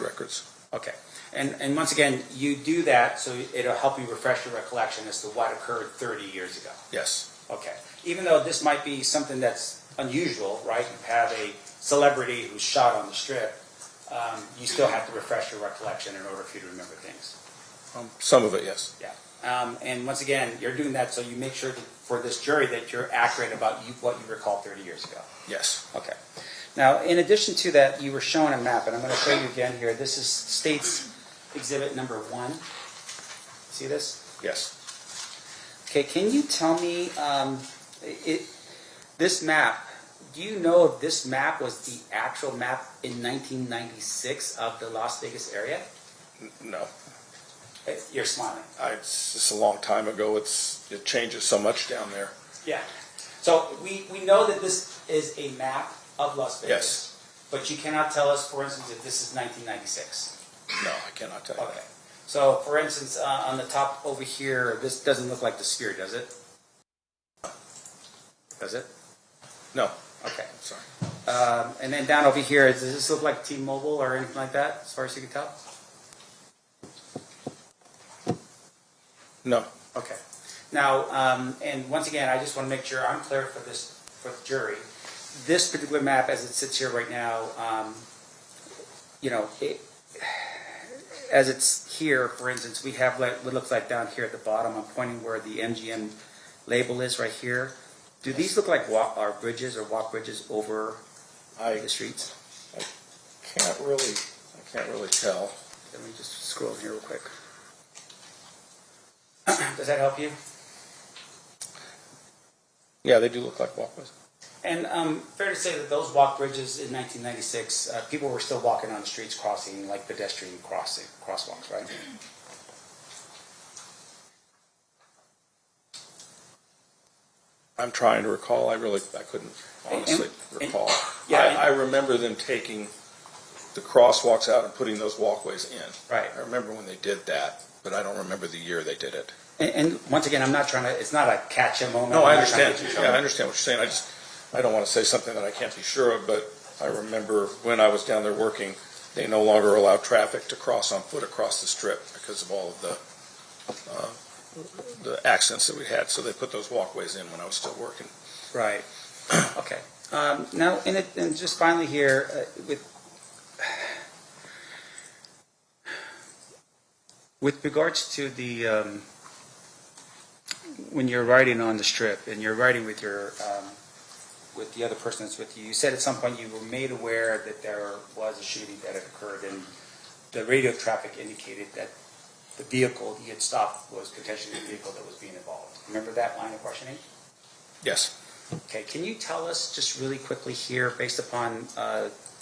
records. Okay. And once again, you do that so it'll help you refresh your recollection as to what occurred 30 years ago. Yes. Okay. Even though this might be something that's unusual, right? You have a celebrity who's shot on the strip, you still have to refresh your recollection in order for you to remember things. Some of it, yes. Yeah. And once again, you're doing that so you make sure that for this jury that you're accurate about what you recall 30 years ago. Yes. Okay. Now, in addition to that, you were shown a map, and I'm going to show you again here. This is State's Exhibit number 1. See this? Yes. Okay, can you tell me, this map, do you know if this map was the actual map in 1996 of the Las Vegas area? No. You're smiling. It's just a long time ago. It changes so much down there. Yeah. So we know that this is a map of Las Vegas. Yes. But you cannot tell us, for instance, if this is 1996. No, I cannot tell you. Okay. So, for instance, on the top over here, this doesn't look like the sphere, does it? Does it? No. Okay. Sorry. And then down over here, does this look like T-Mobile or anything like that, as far as you can tell? No. Okay. Now, and once again, I just want to make sure I'm clear for the jury. This particular map, as it sits here right now, as it's here, for instance, we have what looks like down here at the bottom. I'm pointing where the MGM label is right here. Do these look like walk bridges over the streets? I can't really tell. Let me just scroll here real quick. Does that help you? Yeah, they do look like walkways. And fair to say that those walk bridges in 1996, people were still walking on the streets, crossing like pedestrian crosswalks, right? I'm trying to recall. I couldn't honestly recall. Yeah, I remember them taking the crosswalks out and putting those walkways in. Right. I remember when they did that, but I don't remember the year they did it. And once again, I'm not trying to. It's not a catch-a moment. No, I'm I not trying understand. to get you Yeah, I trouble. understand what you're saying. I don't want to say something that I can't be sure of, but I remember when I was down there working, they no longer allowed traffic to cross on foot across the strip because of all of the accidents that we had. So they put those walkways in when I was still working. Right. Okay. Now, and just finally here, with regards to the when you're riding on the strip and you're riding with your with the other person that's with you, you said at some point you were made aware that there was a shooting that had occurred, and the radio traffic indicated that the vehicle you had stopped was potentially the vehicle that was being involved. Remember that line of questioning? Yes. Okay, can you tell us just really quickly here, based upon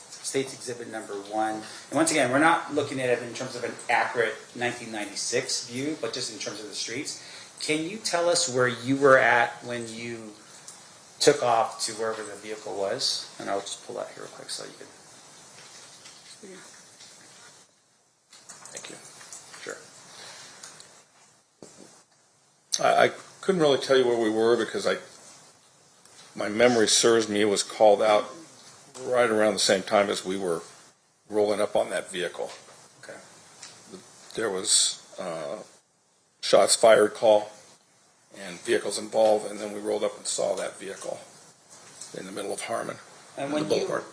State's Exhibit number 1, and once again, we're not looking at it in terms of an accurate 1996 view, but just in terms of the streets. Can you tell us where you were at when you took off to wherever the vehicle was? And I'll just pull that here real quick so you can. Thank you. Sure. I couldn't really tell you where we were because my memory serves me, it was called out right around the same time as we were rolling up on that vehicle. Okay. There was shots fired call and vehicles involved, and then we rolled up and saw that vehicle in the middle of Harmon, And on when the boulevard.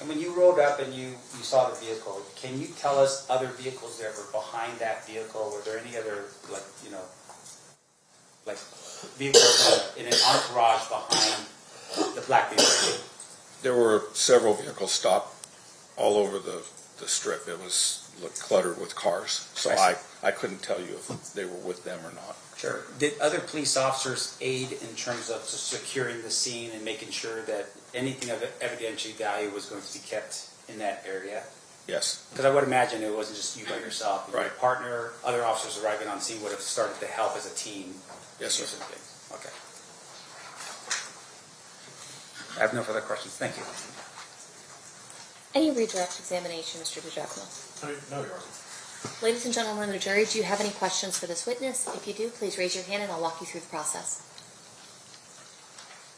And when you rolled up and you saw the vehicle, can you tell us other vehicles that were behind that vehicle? Were there any other, like vehicles in an entourage behind the black vehicle? There were several vehicles stopped all over the strip. It looked cluttered with cars, so I couldn't tell you if they were with them or not. Sure. Did other police officers aid in terms of just securing the scene and making sure that anything of evidentiary value was going to be kept in that area? Yes. Because I would imagine it wasn't just you by yourself. Your Right. partner, other officers arriving on scene would have started to help as a team. Yes, do sir. some things. Okay. I have no further questions. Thank you. Any redirect examination, Mr. DiGiacomo? No, Your Honor. Ladies and gentlemen of the jury, do you have any questions for this witness? If you do, please raise your hand and I'll walk you through the process.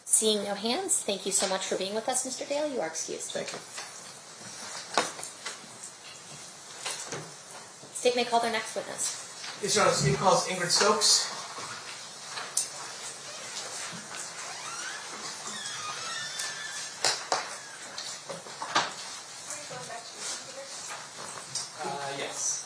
Seeing no hands, thank you so much for being with us, Mr. Dale. You are excused. Thank you. State may call their next witness. Yes, Your Honor. State calls Ingrid Stokes. Yes.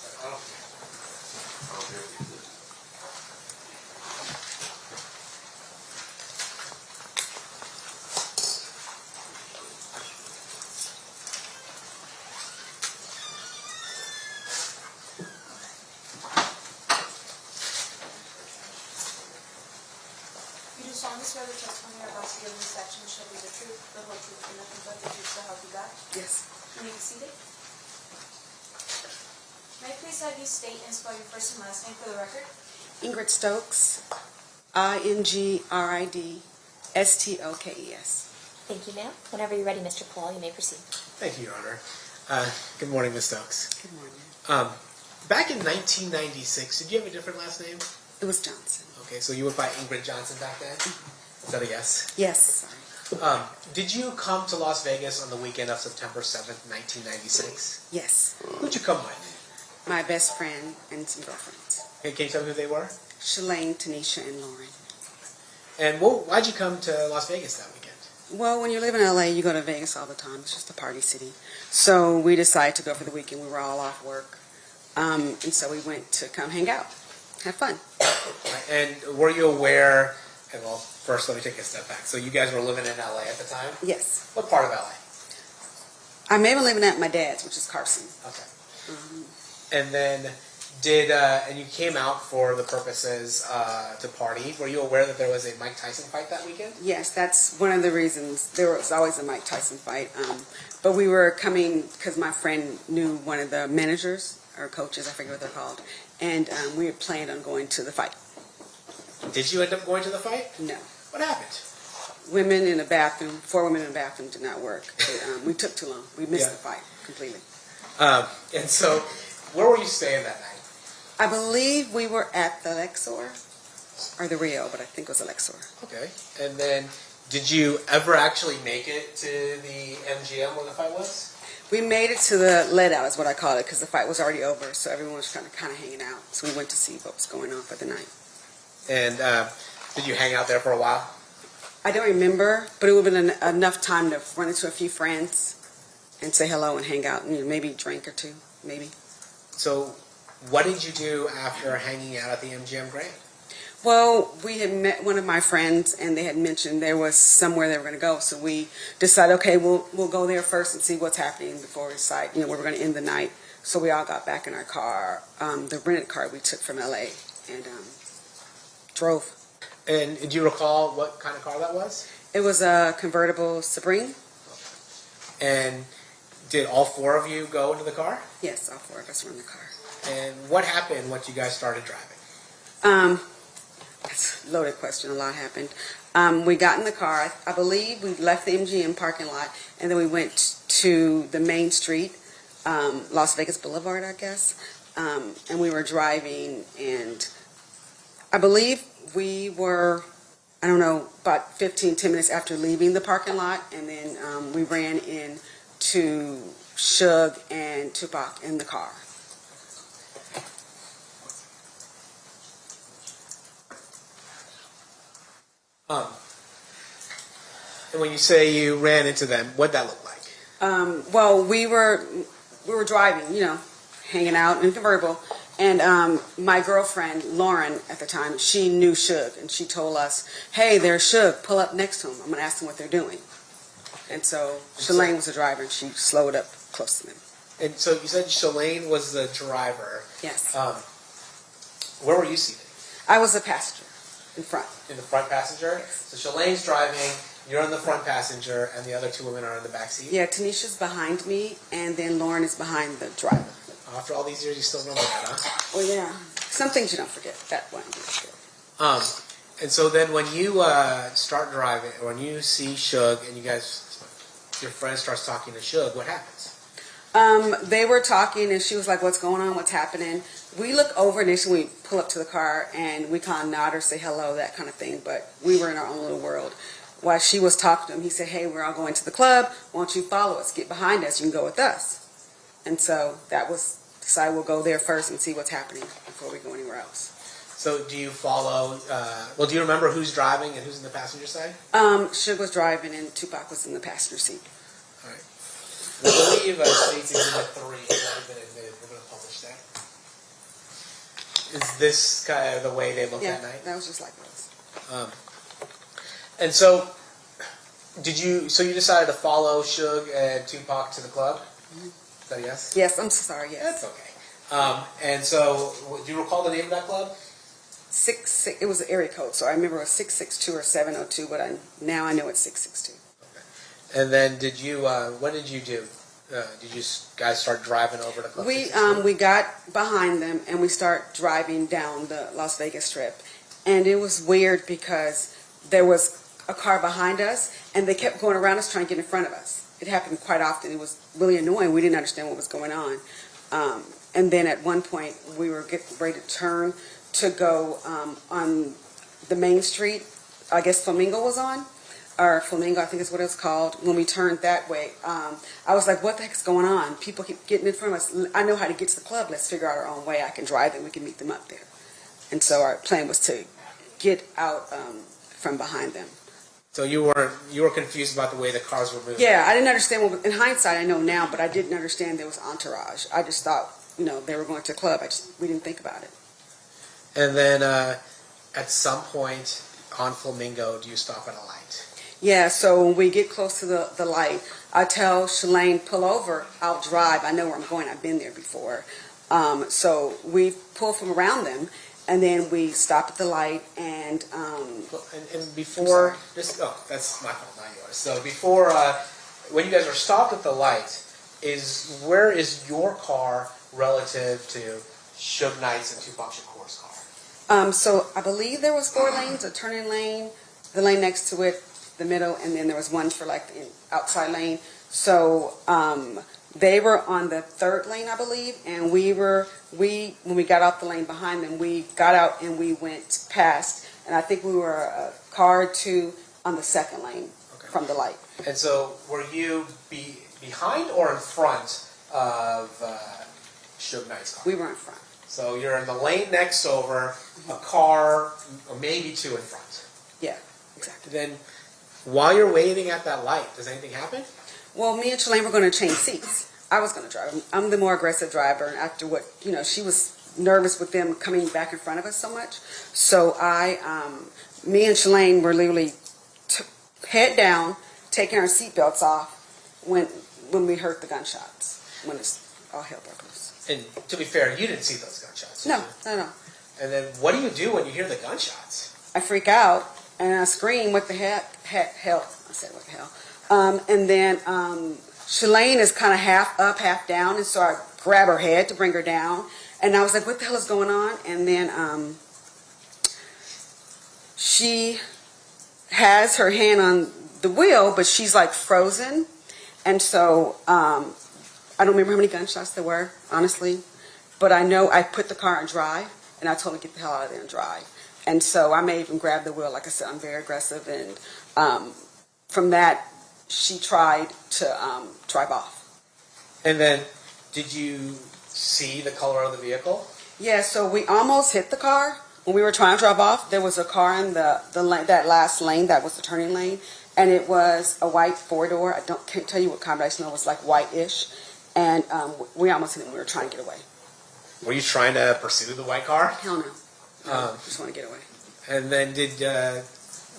You do solemnly swear the testimony you're about to give in this action shall be the truth, the whole truth, and nothing but the truth, so help you God? Yes. You may be seated. May I please have you state and spell your first and last name for the record? Ingrid Stokes, INGRIDSTOKES. Thank you, ma'am. Whenever you're ready, Mr. Paul, you may proceed. Thank you, Your Honor. Good morning, Ms. Stokes. Good morning. Back in 1996, did you have a different last name? It was Johnson. Okay, so you went by Ingrid Johnson back then? Is that a yes? Yes, sorry. Did you come to Las Vegas on the weekend of September 7th, 1996? Yes. Who'd you come with? My best friend and some girlfriends. Okay, can you tell me who they were? Shalane, Tanisha, and Lauren. And why'd you come to Las Vegas that weekend? Well, when you live in LA, you go to Vegas all the time. It's just a party city. So we decided to go for the weekend. We were all off work. And so we went to come hang out, have fun. And were you aware, and well, first let me take a step back. So you guys were living in LA at the time? Yes. What part of LA? I may have been living at my dad's, which is Carson. Okay. And then and you came out for the purposes to party. Were you aware that there was a Mike Tyson fight that weekend? Yes, that's one of the reasons. There was always a Mike Tyson fight. But we were coming because my friend knew one of the managers or coaches, I forget what they're called, and we had planned on going to the fight. Did you end up going to the fight? No. What happened? 4 women in a bathroom did not work. We took too long. We missed the fight completely. And so, where were you staying that night? I believe we were at the Lexor, or the Rio, but I think it was the Lexor. Okay. And then, did you ever actually make it to the MGM where the fight was? We made it to the let out, is what I call it, because the fight was already over, so everyone was kind of hanging out. So we went to see what was going on for the night. And did you hang out there for a while? I don't remember, but it would have been enough time to run into a few friends and say hello and hang out, and maybe drink or two, maybe. So, what did you do after hanging out at the MGM Grand? Well, we had met one of my friends, and they had mentioned there was somewhere they were going to go. So we decided, okay, we'll go there first and see what's happening before we decide, where we're going to end the night. So we all got back in our car, the rented car we took from LA, and drove. And do you recall what kind of car that was? It was a convertible Supreme. And did all four of you go into the car? Yes, all four of us were in the car. And what happened once you guys started driving? That's a loaded question. A lot happened. We got in the car. I believe we left the MGM parking lot, and then we went to the main street, Las Vegas Boulevard, I guess. And we were driving, and I believe we were, I don't know, about 10 minutes after leaving the parking lot, and then we ran into Suge and Tupac in the car. And when you say you ran into them, what'd that look like? Well, we were driving, hanging out in a convertible, and my girlfriend Lauren at the time, she knew Suge, and she told us, "Hey, there's Suge. Pull up next to him. I'm gonna ask them what they're doing." And so Shalane was the driver, and she slowed up close to them. And so you said Shalane was the driver. Yes. Where were you seated? I was a passenger in front. In the front passenger? Yes. So Shalane's driving, you're in the front passenger, and the other two women are in the back seat? Yeah, Tanisha's behind me, and then Lauren is behind the driver. After all these years, you still remember that, huh? Well, yeah. Some things you don't forget. That one. And so then when you start driving, when you see Suge and your friend starts talking to Suge, what happens? They were talking, and she was like, "What's going on? What's happening?" We look over initially, we pull up to the car, and we kind of nod or say hello, that kind of thing. But we were in our own little world. While she was talking to him, he said, "Hey, we're all going to the club. Why don't you follow us? Get behind us. You can go with us." And so that was decided we'll go there first and see what's happening before we go anywhere else. So do you follow, do you remember who's driving and who's in the passenger side? Suge was driving, and Tupac was in the passenger seat. All right. I believe States Exhibit 3 has been admitted. We're going to publish that. Is this kind of the way they looked Yeah, that night? that was just like this. And so, so you decided to follow Suge and Tupac to the club? Mm-hmm. Is that a yes? Yes, I'm so sorry, yes. That's okay. And so, do you recall the name of that club? It was an area code, so I remember it was 662 or 702, but now I know it's 662. Okay. And then what did you do? Did you guys start driving over to Club 662? We got behind them, and we start driving down the Las Vegas Strip. And it was weird because there was a car behind us, and they kept going around us trying to get in front of us. It happened quite often. It was really annoying. We didn't understand what was going on. And then at one point, we were getting ready to turn to go on the main street. I guess Flamingo was on, or Flamingo, I think is what it's called. When we turned that way, I was like, what the heck's going on? People keep getting in front of us. I know how to get to the club. Let's figure out our own way. I can drive it. We can meet them up there. And so our plan was to get out from behind them. So you were confused about the way the cars were moving? Yeah, I didn't understand. In hindsight, I know now, but I didn't understand there was entourage. I just thought, they were going to a club. We didn't think about it. And then at some point on Flamingo, do you stop at a light? Yeah, so when we get close to the light, I tell Shalane, pull over, I'll drive. I know where I'm going. I've been there before. So we pull from around them, and then we stop at the light, and before, that's my fault, not yours. So before, when you guys are stopped at the light, where is your car relative to Suge Knight's and Tupac Shakur's car? So I believe there was 4 lanes, a turning lane, the lane next to it, the middle, and then there was one for like the outside lane. So they were on the 3rd lane, I believe, and when we got off the lane behind them, we got out and we went past, and I think we were a car or 2 on the 2nd lane from the light. And so were you behind or in front of Suge Knight's car? We were in front. So you're in the lane next over, a car, or maybe 2 in front. Yeah, exactly. Then, while you're waiting at that light, does anything happen? Well, me and Shalane were going to change seats. I was going to drive. I'm the more aggressive driver, and after what, she was nervous with them coming back in front of us so much. So me and Shalane were literally head down, taking our seatbelts off when we heard the gunshots, when it's all hell broke loose. And to be fair, you didn't see those gunshots. did No, you? no. And then what do you do when you hear the gunshots? I freak out and I scream, what the hell? I said, what the hell? And then Shalane is kind of half up, half down, and so I grab her head to bring her down. And I was like, what the hell is going on? And then she has her hand on the wheel, but she's like frozen. And so I don't remember how many gunshots there were, honestly. But I know I put the car in drive, and I told her to get the hell out of there and drive. And so I may even grab the wheel. Like I said, I'm very aggressive. And from that, she tried to drive off. And then, did you see the color of the vehicle? Yeah, so we almost hit the car. When we were trying to drive off, there was a car in that last lane, that was the turning lane, and it was a white four-door. Can't tell you what kind, but I just know it was like white-ish. And we almost hit it when we were trying to get away. Were you trying to pursue the white car? Hell no. Just want to get away. And then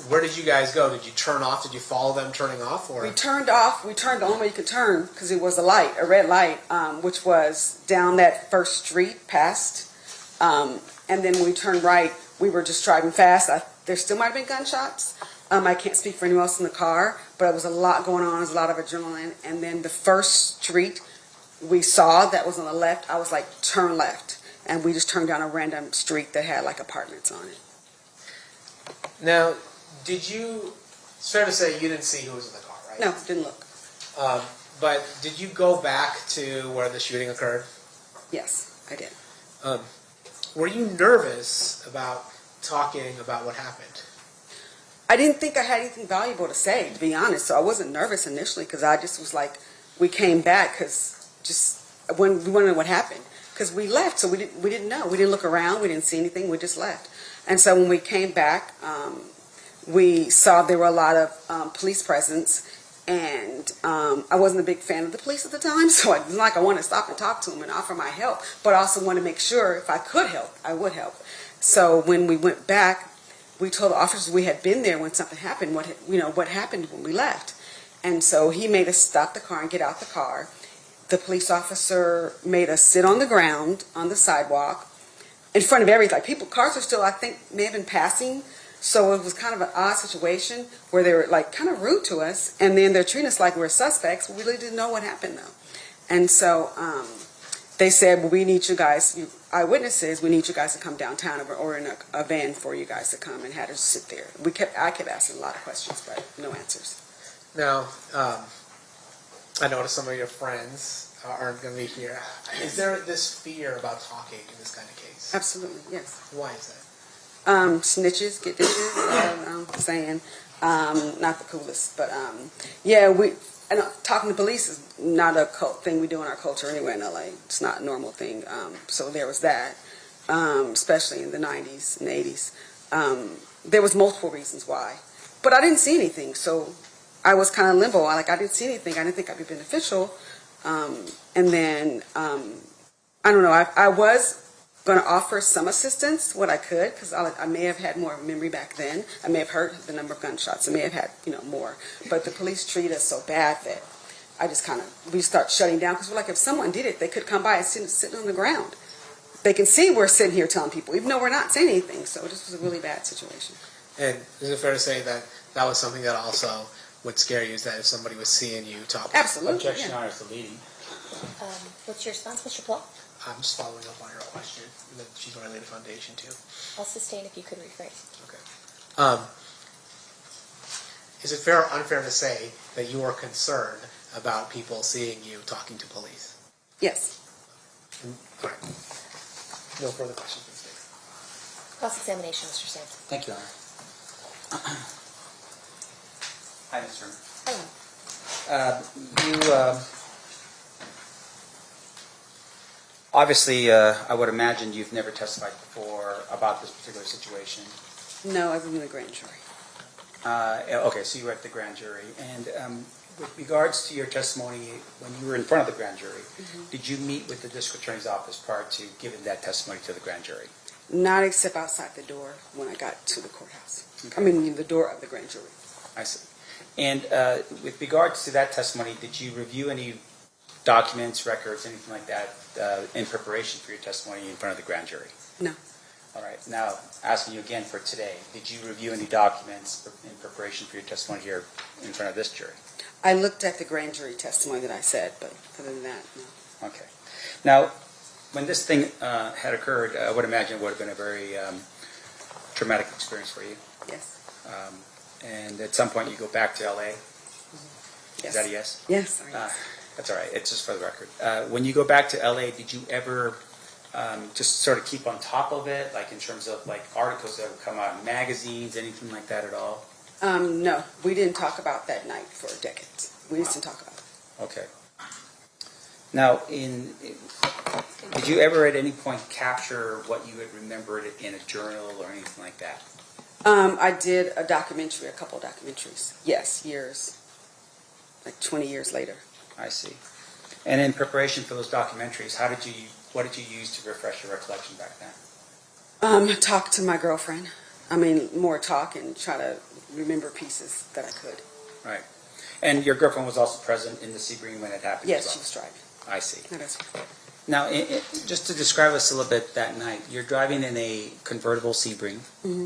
where did you guys go? Did you turn off? Did you follow them turning off? Or? We turned off. We turned the only way you could turn because it was a red light, which was down that first street past. And then when we turned right, we were just driving fast. There still might have been gunshots. I can't speak for anyone else in the car, but there was a lot going on. There was a lot of adrenaline. And then the first street we saw that was on the left, I was like, turn left. And we just turned down a random street that had like apartments on it. Now, it's fair to say you didn't see who was in the car, right? No, didn't look. But did you go back to where the shooting occurred? Yes, I did. Were you nervous about talking about what happened? I didn't think I had anything valuable to say, to be honest. So I wasn't nervous initially because I just was like, we came back because when we wanted to know what happened. Because we left, so we didn't know. We didn't look around. We didn't see anything. We just left. And so when we came back, we saw there were a lot of police presence. And I wasn't a big fan of the police at the time, so it wasn't like I wanted to stop and talk to them and offer my help, but I also wanted to make sure if I could help, I would help. So when we went back, we told the officers we had been there when something happened, what happened when we left. And so he made us stop the car and get out the car. The police officer made us sit on the ground, on the sidewalk, in front of everything. Cars are still, I think, may have been passing. So it was kind of an odd situation where they were like kind of rude to us, and then they're treating us like we're suspects. We really didn't know what happened though. And so they said, well, we need you guys, eyewitnesses, we need you guys to come downtown or in a van for you guys to come, and had us sit there. I kept asking a lot of questions, but no answers. Now, I noticed some of your friends aren't going to be here. Is there this fear about talking in this kind of case? Absolutely, yes. Why is that? Snitches get ditches, I'm saying, not the coolest, but yeah, talking to police is not a thing we do in our culture anywhere in LA. It's not a normal thing, so there was that, especially in the 90s and 80s. There was multiple reasons why, but I didn't see anything, so I was kind of limbo. I didn't see anything. I didn't think I'd be beneficial, and then I don't know. I was going to offer some assistance, what I could, because I may have had more memory back then. I may have heard the number of gunshots. I may have had, more. But the police treat us so bad that I just we start shutting down, because we're like, if someone did it, they could come by and sit on the ground. They can see we're sitting here telling people, even though we're not saying anything. So this was a really bad situation. And is it fair to say that that was something that also would scare you, is that if somebody was seeing you talk? Absolutely. Objection, Your Honor, is the leading. What's your response, Mr. Paul? I'm just following up on her question that she's going to lay the foundation to. I'll sustain if you could rephrase. Okay. Is it fair or unfair to say that you are concerned about people seeing you talking to police? Yes. All right. No further questions, please. Cross-examination, Mr. Sands. Thank you, Your Honor. Hi, Mr. Hello. Obviously, I would imagine you've never testified before about this particular situation. No, I've been in the grand jury. Okay, so you were at the grand jury. And with regards to your testimony, when you were in front of the grand jury, did you meet with the district attorney's office prior to giving that testimony to the grand jury? Not except outside the door when I got to the courthouse. I mean, the door of the grand jury. I see. And with regards to that testimony, did you review any documents, records, anything like that in preparation for your testimony in front of the grand jury? No. All right. Now, asking you again for today, did you review any documents in preparation for your testimony here in front of this jury? I looked at the grand jury testimony that I said, but other than that, no. Okay. Now, when this thing had occurred, I would imagine it would have been a very traumatic experience for you. Yes. And at some point you go back to LA? Yes. Is that a yes? Yes. That's all right. It's just for the record. When you go back to LA, did you ever just sort of keep on top of it, like in terms of like articles that would come out in magazines, anything like that at all? No, we didn't talk about that night for decades. We just didn't talk about it. Okay. Now, did you ever at any point capture what you had remembered in a journal or anything like that? I did a documentary, a couple documentaries. Yes, years, like 20 years later. I see. And in preparation for those documentaries, what did you use to refresh your recollection back then? Talk to my girlfriend. I mean, more talk and try to remember pieces that I could. Right. And your girlfriend was also present in the Sebring when it happened? Yes, as well? she was driving. I see. No, that's right. Now, just to describe us a little bit that night, you're driving in a convertible Sebring.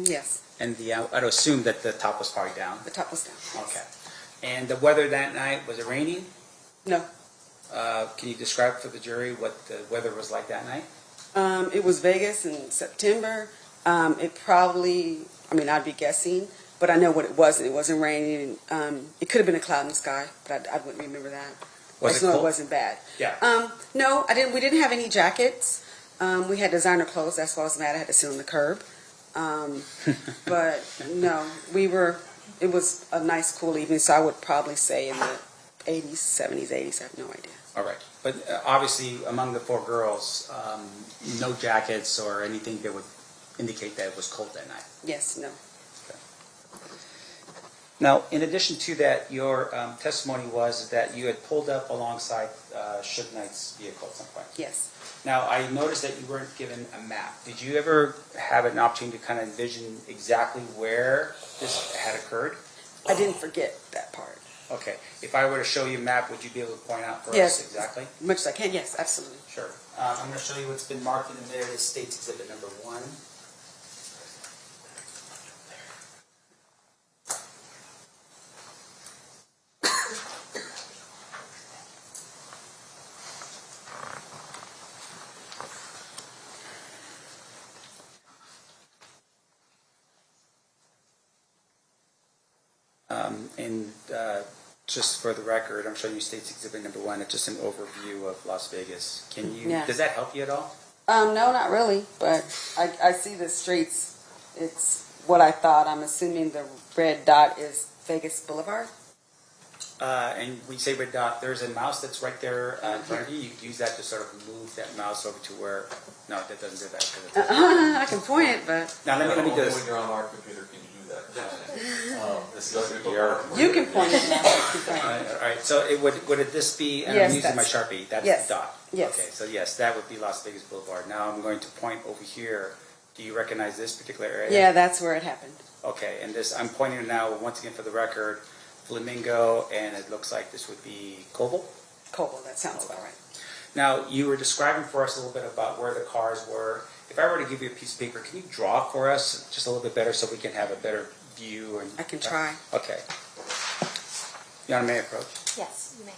Yes. And I'd assume that the top was probably down. The top was down. Yes. Okay. And the weather that night, was it raining? No. Can you describe for the jury what the weather was like that night? It was Vegas in September. It probably, I mean, I'd be guessing, but I know what it wasn't. It wasn't raining. It could have been a cloud in the sky, but I wouldn't remember that. Was I just it know cold? it wasn't bad. Yeah. No, I didn't. We didn't have any jackets. We had designer clothes. That's why I was mad. I had to sit on the curb. But no, it was a nice, cool evening. So I would probably say in the 80s, 70s, 80s. I have no idea. All right. But obviously, among the four girls, no jackets or anything that would indicate that it was cold that night. Yes, no. Okay. Now, in addition to that, your testimony was that you had pulled up alongside Suge Knight's vehicle at some point. Yes. Now, I noticed that you weren't given a map. Did you ever have an opportunity to kind of envision exactly where this had occurred? I didn't forget that part. Okay. If I were to show you a map, would you be able to point out for Yes. us exactly? Much as I can, yes, absolutely. Sure. I'm going to show you what's been marked in the middle. This states exhibit number 1. And just for the record, I'm showing you states exhibit number 1. It's just an overview of Las Vegas. Can you? Yeah. Does that help you at all? No, not really, but I see the streets. It's what I thought. I'm assuming the red dot is Vegas Boulevard. And when you say red dot, there's a mouse that's right there in front of you. You can use that to sort of move that mouse over to where. No, that doesn't do that. 'Cause it's- I can point it, but Now let me do this. When you're on our computer, can you do that? This is you can point it now. All right. So would this be? And Yes, I'm using my that's- Sharpie. That's yes, the dot. yes. Okay. So yes, that would be Las Vegas Boulevard. Now I'm going to point over here. Do you recognize this particular area? Yeah, that's where it happened. Okay. And this I'm pointing now once again for the record, Flamingo, and it looks like this would be Koval. Koval, that sounds about right. Now you were describing for us a little bit about where the cars were. If I were to give you a piece of paper, can you draw for us just a little bit better so we can have a better view? And I can try. Okay. You want me to approach? Yes, you may.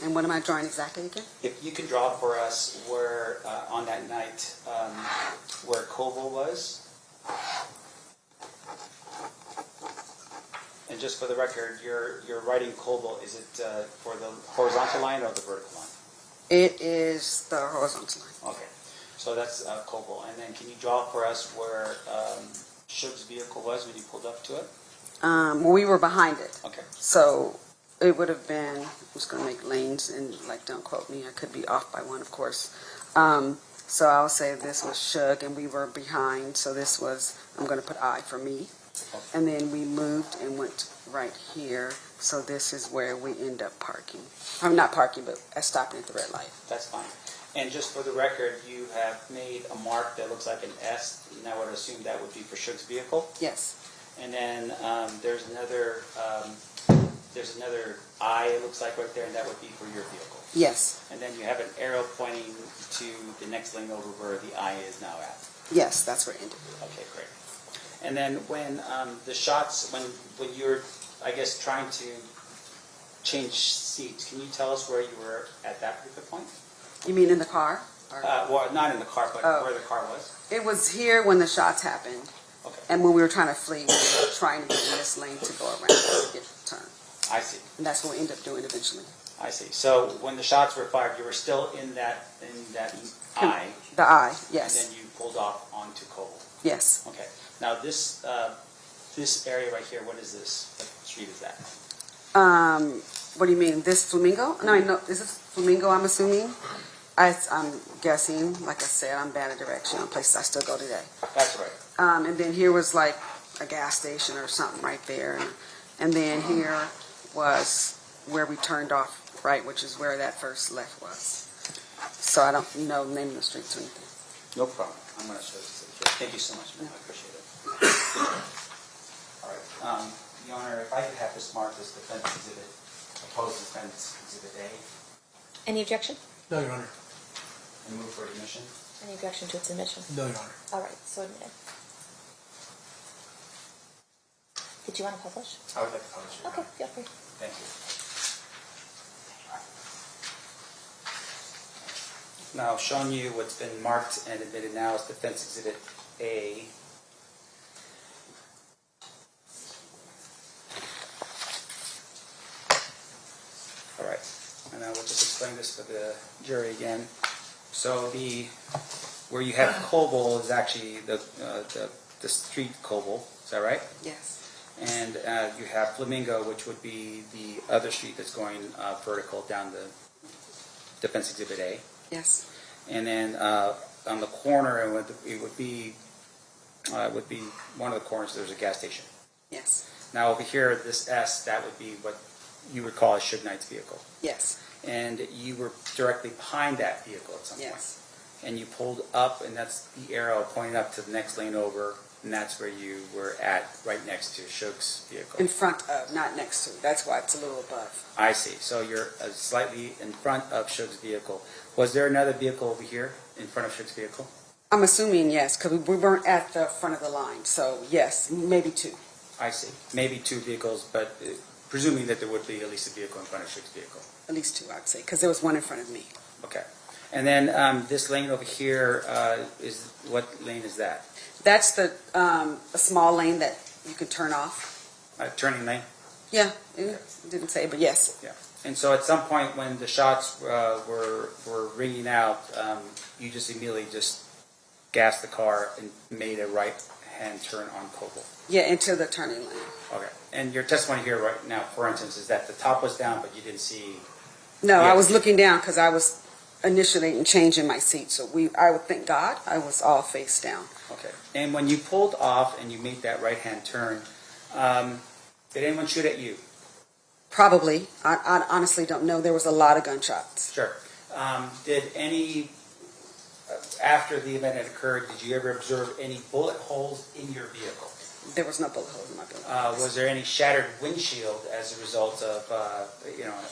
And what am I drawing exactly again? If you can draw for us where on that night where Koval was. And just for the record, you're writing Koval. Is it for the horizontal line or the vertical line? It is the horizontal line. Okay, so that's Koval. And then can you draw for us where Suge's vehicle was when you pulled up to it? Well, we were behind it. Okay. So it would have been, I'm just going to make lanes and like, don't quote me, I could be off by one, of course. So I'll say this was Shug and we were behind, so this was, I'm going to put I for me. And then we moved and went right here, so this is where we end up parking. I'm not parking, but stopping at the red light. That's fine. And just for the record, you have made a mark that looks like an S, and I would assume that would be for Shug's vehicle. Yes. And then there's another I, it looks like right there, and that would be for your vehicle. Yes. And then you have an arrow pointing to the next lane over where the I is now at. Yes, that's where it ended. Okay, great. And then when the shots, when you're, I guess, trying to change seats, can you tell us where you were at that particular point? You mean in the car? Well, not in the car, but where the car was. It was here when the shots happened. Okay. And when we were trying to flee, we were trying to get in this lane to go around to get the turn. I see. And that's what we ended up doing eventually. I see. So when the shots were fired, you were still in that I. The I, yes. And then you pulled off onto Cole. Yes. Okay. Now this area right here, what is this? What street is that? What do you mean? This Flamingo? No, is this Flamingo, I'm assuming? I'm guessing. Like I said, I'm bad at direction on places I still go today. That's right. And then here was like a gas station or something right there. And then here was where we turned off right, which is where that first left was. So I don't know the name of the streets or anything. No problem. I'm going to show this. Thank you so much, ma'am. I appreciate it. All right. Your Honor, if I could have this marked as defense exhibit, opposed defense exhibit A, Any objection? No, Your Honor. and move for admission. Any objection to its admission? No, Your Honor. All right, so admitted. Did you want to publish? I would like to publish it. Okay, feel free. Thank you. Now, showing you what's been marked and admitted now as defense exhibit A. All right, and I will just explain this for the jury again. So where you have Coble is actually the street Coble, is that right? Yes. And you have Flamingo, which would be the other street that's going vertical down the defense exhibit A. Yes. And then on the corner, it would be one of the corners. There's a gas station. Yes. Now over here, this S, that would be what you would call a Suge Knight's vehicle. Yes. And you were directly behind that vehicle at some point. Yes. And you pulled up, and that's the arrow pointing up to the next lane over, and that's where you were at, right next to Suge's vehicle. In front of, not next to. That's why it's a little above. I see. So you're slightly in front of Suge's vehicle. Was there another vehicle over here in front of Suge's vehicle? I'm assuming yes, because we weren't at the front of the line. So yes, maybe two. I see. Maybe two vehicles, but presuming that there would be at least a vehicle in front of Suge's vehicle. At least two, I'd say, because there was one in front of me. Okay. And then this lane over here, what lane is that? That's a small lane that you can turn off. Turning lane? Yeah, it didn't say, but yes. Yeah. And so at some point when the shots were ringing out, you just immediately just gassed the car and made a right-hand turn on Coble. Yeah, into the turning lane. Okay. And your testimony here right now, for instance, is that the top was down, but you didn't see... No, I was looking down because I was initiating changing my seat. So I would thank God I was all face down. Okay. And when you pulled off and you made that right-hand turn, did anyone shoot at you? Probably. I honestly don't know. There was a lot of gunshots. Sure. Did any, after the event had occurred, did you ever observe any bullet holes in your vehicle? There was no bullet holes in my vehicle. Was there any shattered windshield as a result of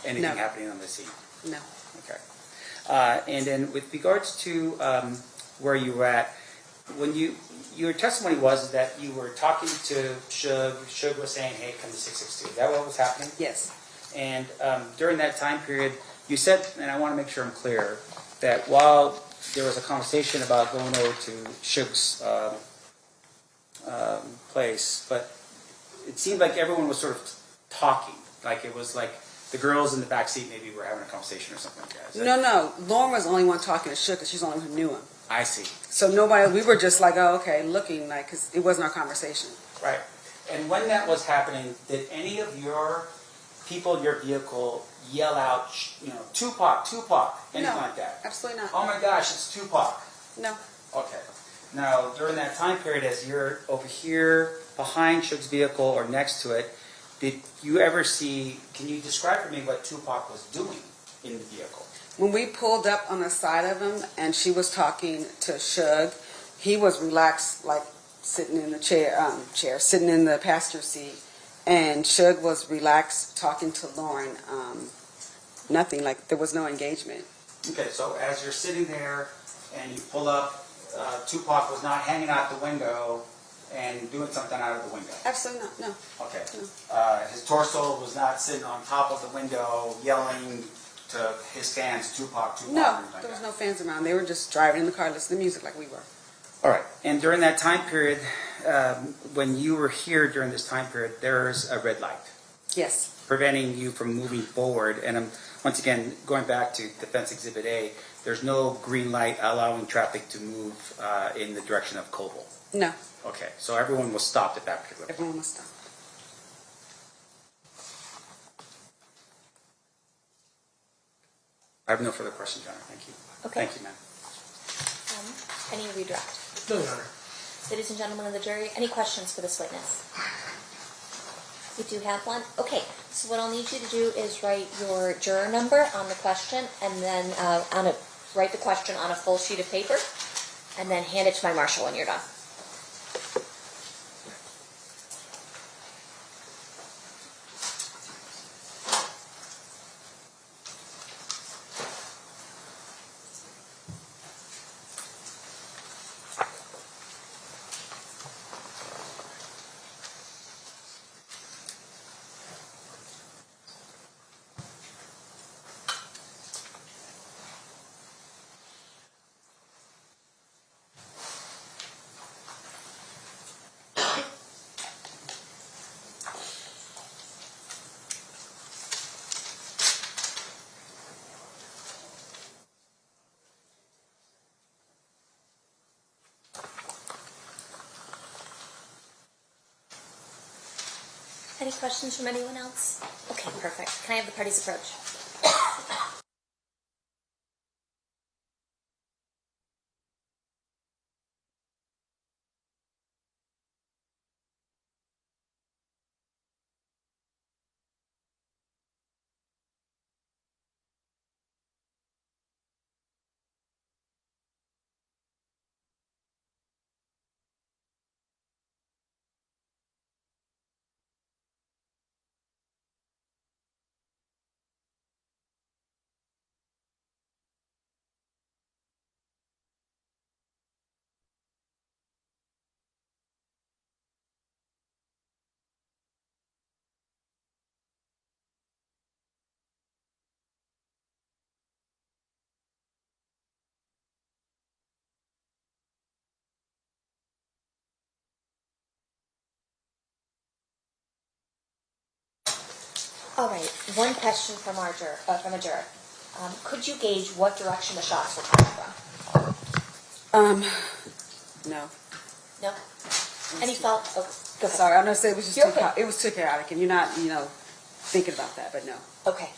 anything No. happening on the scene? No. Okay. And then with regards to where you were at, when your testimony was that you were talking to Suge. Suge was saying, "Hey, come to 662." Is that what was happening? Yes. And during that time period, you said, and I want to make sure I'm clear, that while there was a conversation about going over to Suge's place, but it seemed like everyone was sort of talking. Like it was like the girls in the back seat maybe were having a conversation or something like that. No. Lauren was the only one talking to Suge because she's the only one who knew him. I see. So nobody, we were just like, oh, okay, looking like, because it wasn't our conversation. Right. And when that was happening, did any of your people in your vehicle yell out, Tupac, Tupac, anything No, like that? absolutely not. Oh my gosh, it's Tupac. No. Okay. Now, during that time period, as you're over here behind Suge's vehicle or next to it, did you ever see, can you describe for me what Tupac was doing in the vehicle? When we pulled up on the side of him and she was talking to Suge, he was relaxed, like sitting in the sitting in the passenger seat. And Suge was relaxed talking to Lauren. Nothing, like there was no engagement. Okay, so as you're sitting there and you pull up, Tupac was not hanging out the window and doing something out of the window? Absolutely not, no. Okay. No. His torso was not sitting on top of the window yelling to his fans, Tupac, Tupac. No, anything like there was that. no fans around. They were just driving in the car listening to music like we were. All right. And during that time period, when you were here during this time period, there's a red light. Yes. Preventing you from moving forward. And once again, going back to Defense Exhibit A, there's no green light allowing traffic to move in the direction of Coble. No. Okay, so everyone was stopped at that particular point. Everyone was stopped. I have no further questions, Your Honor. Thank you. Okay. Thank you, ma'am. Any redirect? No, Your Honor. Ladies and gentlemen of the jury, any questions for this witness? You do have one? Okay, so what I'll need you to do is write your juror number on the question and then write the question on a full sheet of paper and then hand it to my marshal when you're done. Any questions from anyone else? Okay, perfect. Can I have the party's approach? All right, one question from a juror. Could you gauge what direction the shots were coming from? No. No? Any fault? Oh, go ahead. Sorry, I'm not saying it was just You're okay. it was too chaotic, and you're not, thinking about that, but no. Okay.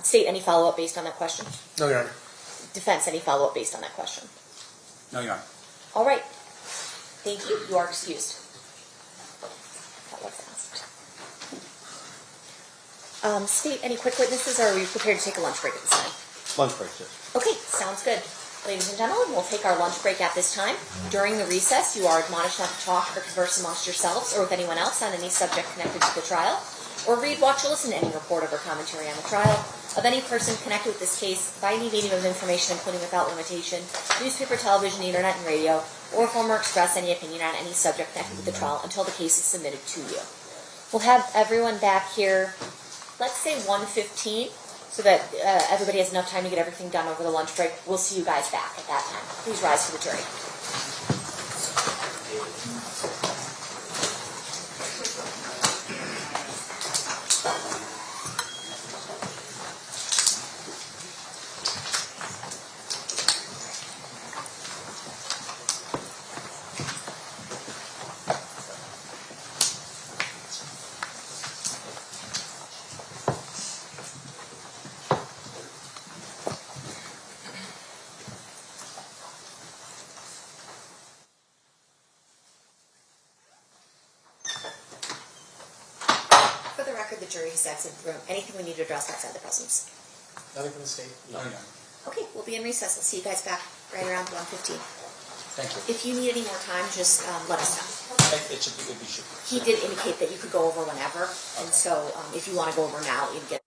State, any follow-up based on that question? No, Your Honor. Defense, any follow-up based on that question? No, Your Honor. All right. Thank you. You are excused. That was fast. State, any quick witnesses, or are we prepared to take a lunch break at this time? Lunch break, sir. Okay, sounds good. Ladies and gentlemen, we'll take our lunch break at this time. During the recess, you are admonished not to talk or converse amongst yourselves or with anyone else on any subject connected to the trial, or read, watch, or listen to any report or commentary on the trial of any person connected with this case by any medium of information, including without limitation, newspaper, television, internet, and radio, or form or express any opinion on any subject connected with the trial until the case is submitted to you. We'll have everyone back here, let's say 1:15, so that everybody has enough time to get everything done over the lunch break. We'll see you guys back at that time. Please rise for the jury. exits of the room. Anything we need to address outside the presence? Nothing from the state? Okay, we'll be in recess. We'll see you guys back right around 1:15. Thank you. If you need any more time, just let us know. It should be. He did indicate that you could go over whenever, and so if you want to go over now, you can get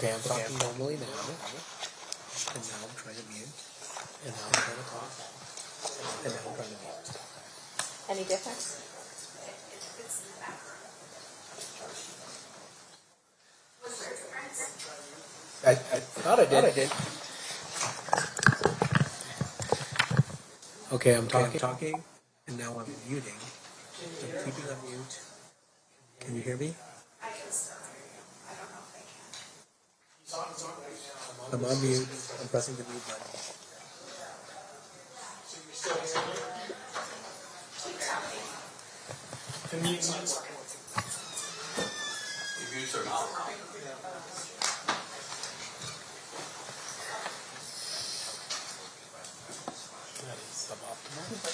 Okay, I'm talking normally now, and now I'm trying to mute, and now I'm trying to talk, and now I'm trying to mute. Any difference? I thought I did. Okay, I'm talking, and now I'm muting. I'm keeping on mute. Can you hear me? I can still hear you. I don't know if they can. I'm on mute. I'm pressing the mute button. The mute button's working. The mutes are not working. That is suboptimal.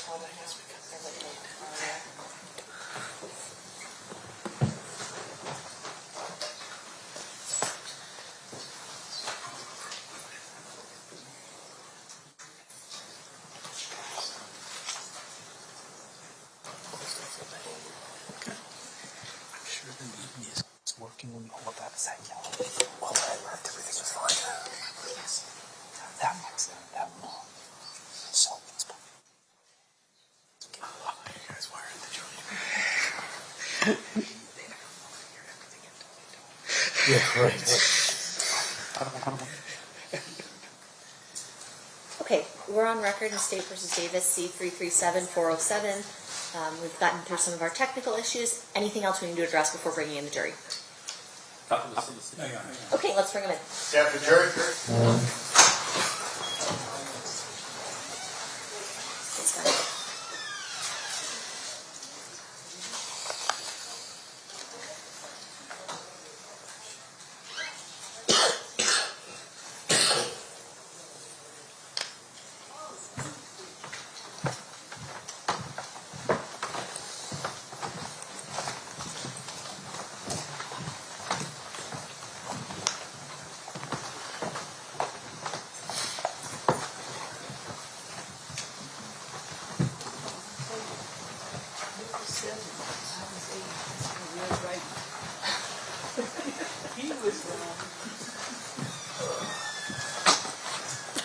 I'm sure the mute is working when you hold that side yellow. Well, I left, everything was fine. Yes. That makes that long. So it's fine. Oh, you guys wired the joint. Yeah, right. Okay, we're on record in State versus Davis, C-337-407. We've gotten through some of our technical issues. Anything else we need to address before bringing in the jury? Okay, let's bring them in. Stand for jury. It's fine.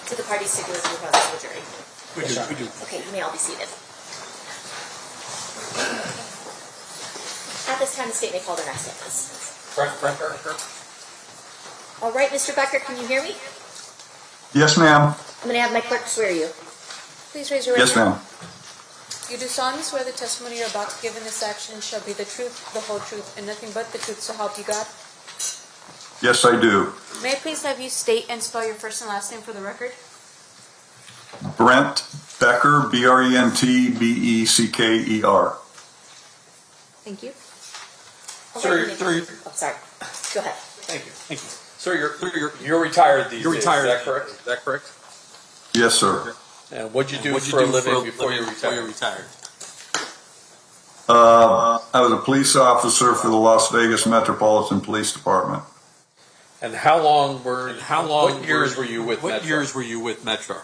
Do the parties stipulate to move on to the jury? We do. Okay, you may all be seated. At this time, the state may call their next witness. Becker. All right, Mr. Becker, can you hear me? Yes, ma'am. I'm going to have my clerk swear you. Please raise your right Yes, hand. ma'am. You do solemnly swear the testimony you're about to give in this action shall be the truth, the whole truth, and nothing but the truth, so help you God? Yes, I do. May I please have you state and spell your first and last name for the record? Brent Becker, BRENTBECKER. Thank you. Sir, Oh, sorry. Go ahead. thank you. Sir, you're retired these days. Is that correct? Is that correct? Yes, sir. And what'd you do for a living before you retired? I was a police officer for the Las Vegas Metropolitan Police Department. And what years were you with Metro?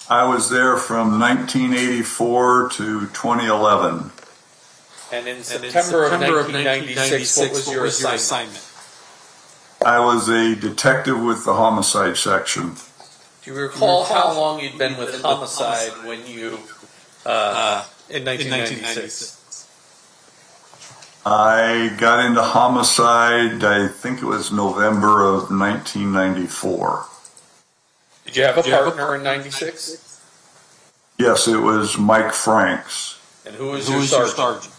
I was there from 1984 to 2011. And in September of 1996, what was your assignment? I was a detective with the homicide section. Do you recall how long you'd been with homicide when you, in 1996? I got into homicide, I think it was November of 1994. Did you have a partner in 96? Yes, it was Mike Franks. And who was your sergeant?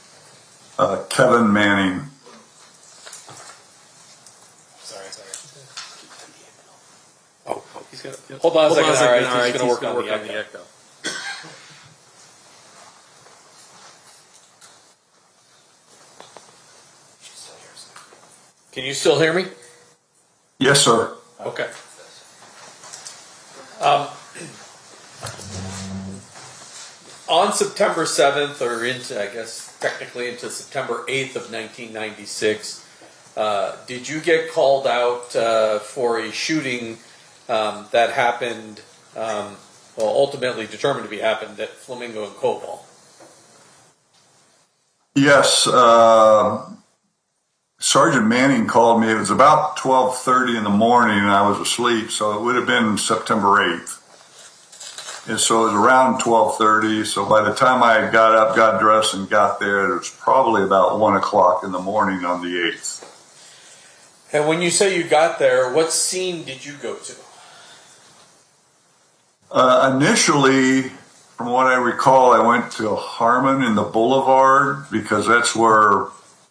Kevin Manning. Sorry. Oh, he's gonna. Hold on a second. All right, he's gonna work on the echo. Can you still hear me? Yes, sir. Okay. On September 7th, or into, I guess, technically into September 8th of 1996, did you get called out for a shooting that happened, ultimately determined to be happened at Flamingo and Koval? Yes, Sergeant Manning called me. It was about 12:30 in the morning, and I was asleep, so it would have been September 8th. And so it was around 12:30. So by the time I got up, got dressed, and got there, it was probably about 1 o'clock in the morning on the 8th. And when you say you got there, what scene did you go to? Initially, from what I recall, I went to Harmon in the Boulevard because that's where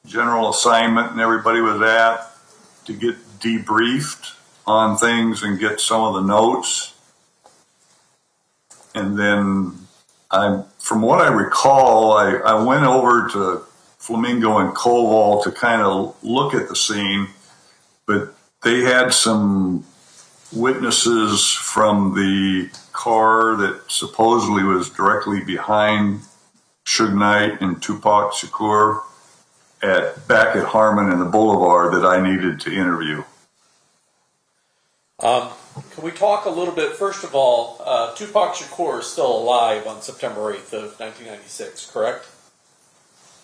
general assignment and everybody was at to get debriefed on things and get some of the notes. And then from what I recall, I went over to Flamingo and Koval to kind of look at the scene, but they had some witnesses from the car that supposedly was directly behind Suge Knight and Tupac Shakur back at Harmon and the Boulevard that I needed to interview. Can we talk a little bit, first of all, Tupac Shakur is still alive on September 8th of 1996, correct?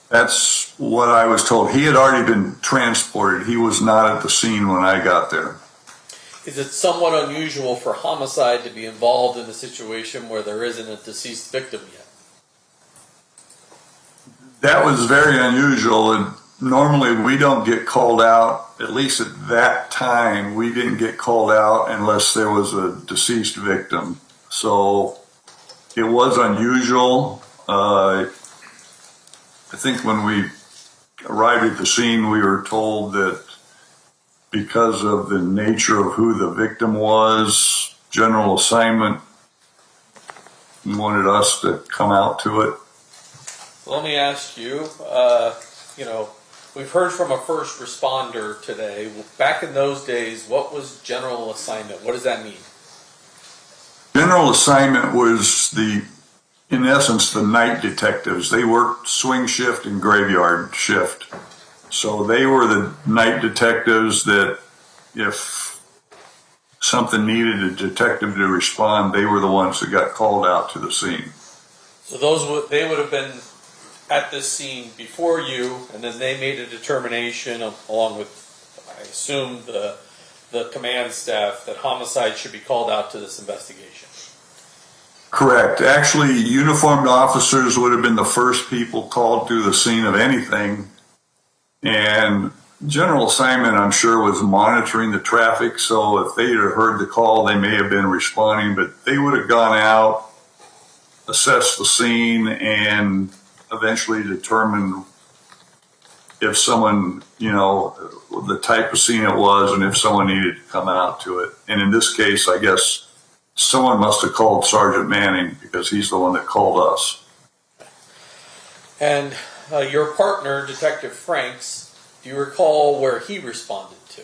That's what I was told. He had already been transported. He was not at the scene when I got there. Is it somewhat unusual for homicide to be involved in a situation where there isn't a deceased victim yet? That was very unusual, and normally we don't get called out, at least at that time, we didn't get called out unless there was a deceased victim. So it was unusual. I think when we arrived at the scene, we were told that because of the nature of who the victim was, general assignment wanted us to come out to it. Let me ask you, we've heard from a first responder today. Back in those days, what was general assignment? What does that mean? General assignment was in essence, the night detectives. They worked swing shift and graveyard shift. So they were the night detectives that if something needed a detective to respond, they were the ones that got called out to the scene. So they would have been at this scene before you, and then they made a determination along with, I assume, the command staff that homicide should be called out to this investigation. Correct. Actually, uniformed officers would have been the first people called to the scene of anything. And general assignment, I'm sure, was monitoring the traffic. So if they had heard the call, they may have been responding, but they would have gone out, assessed the scene, and eventually determine if someone, the type of scene it was and if someone needed to come out to it. And in this case, I guess someone must have called Sergeant Manning because he's the one that called us. And your partner, Detective Franks, do you recall where he responded to?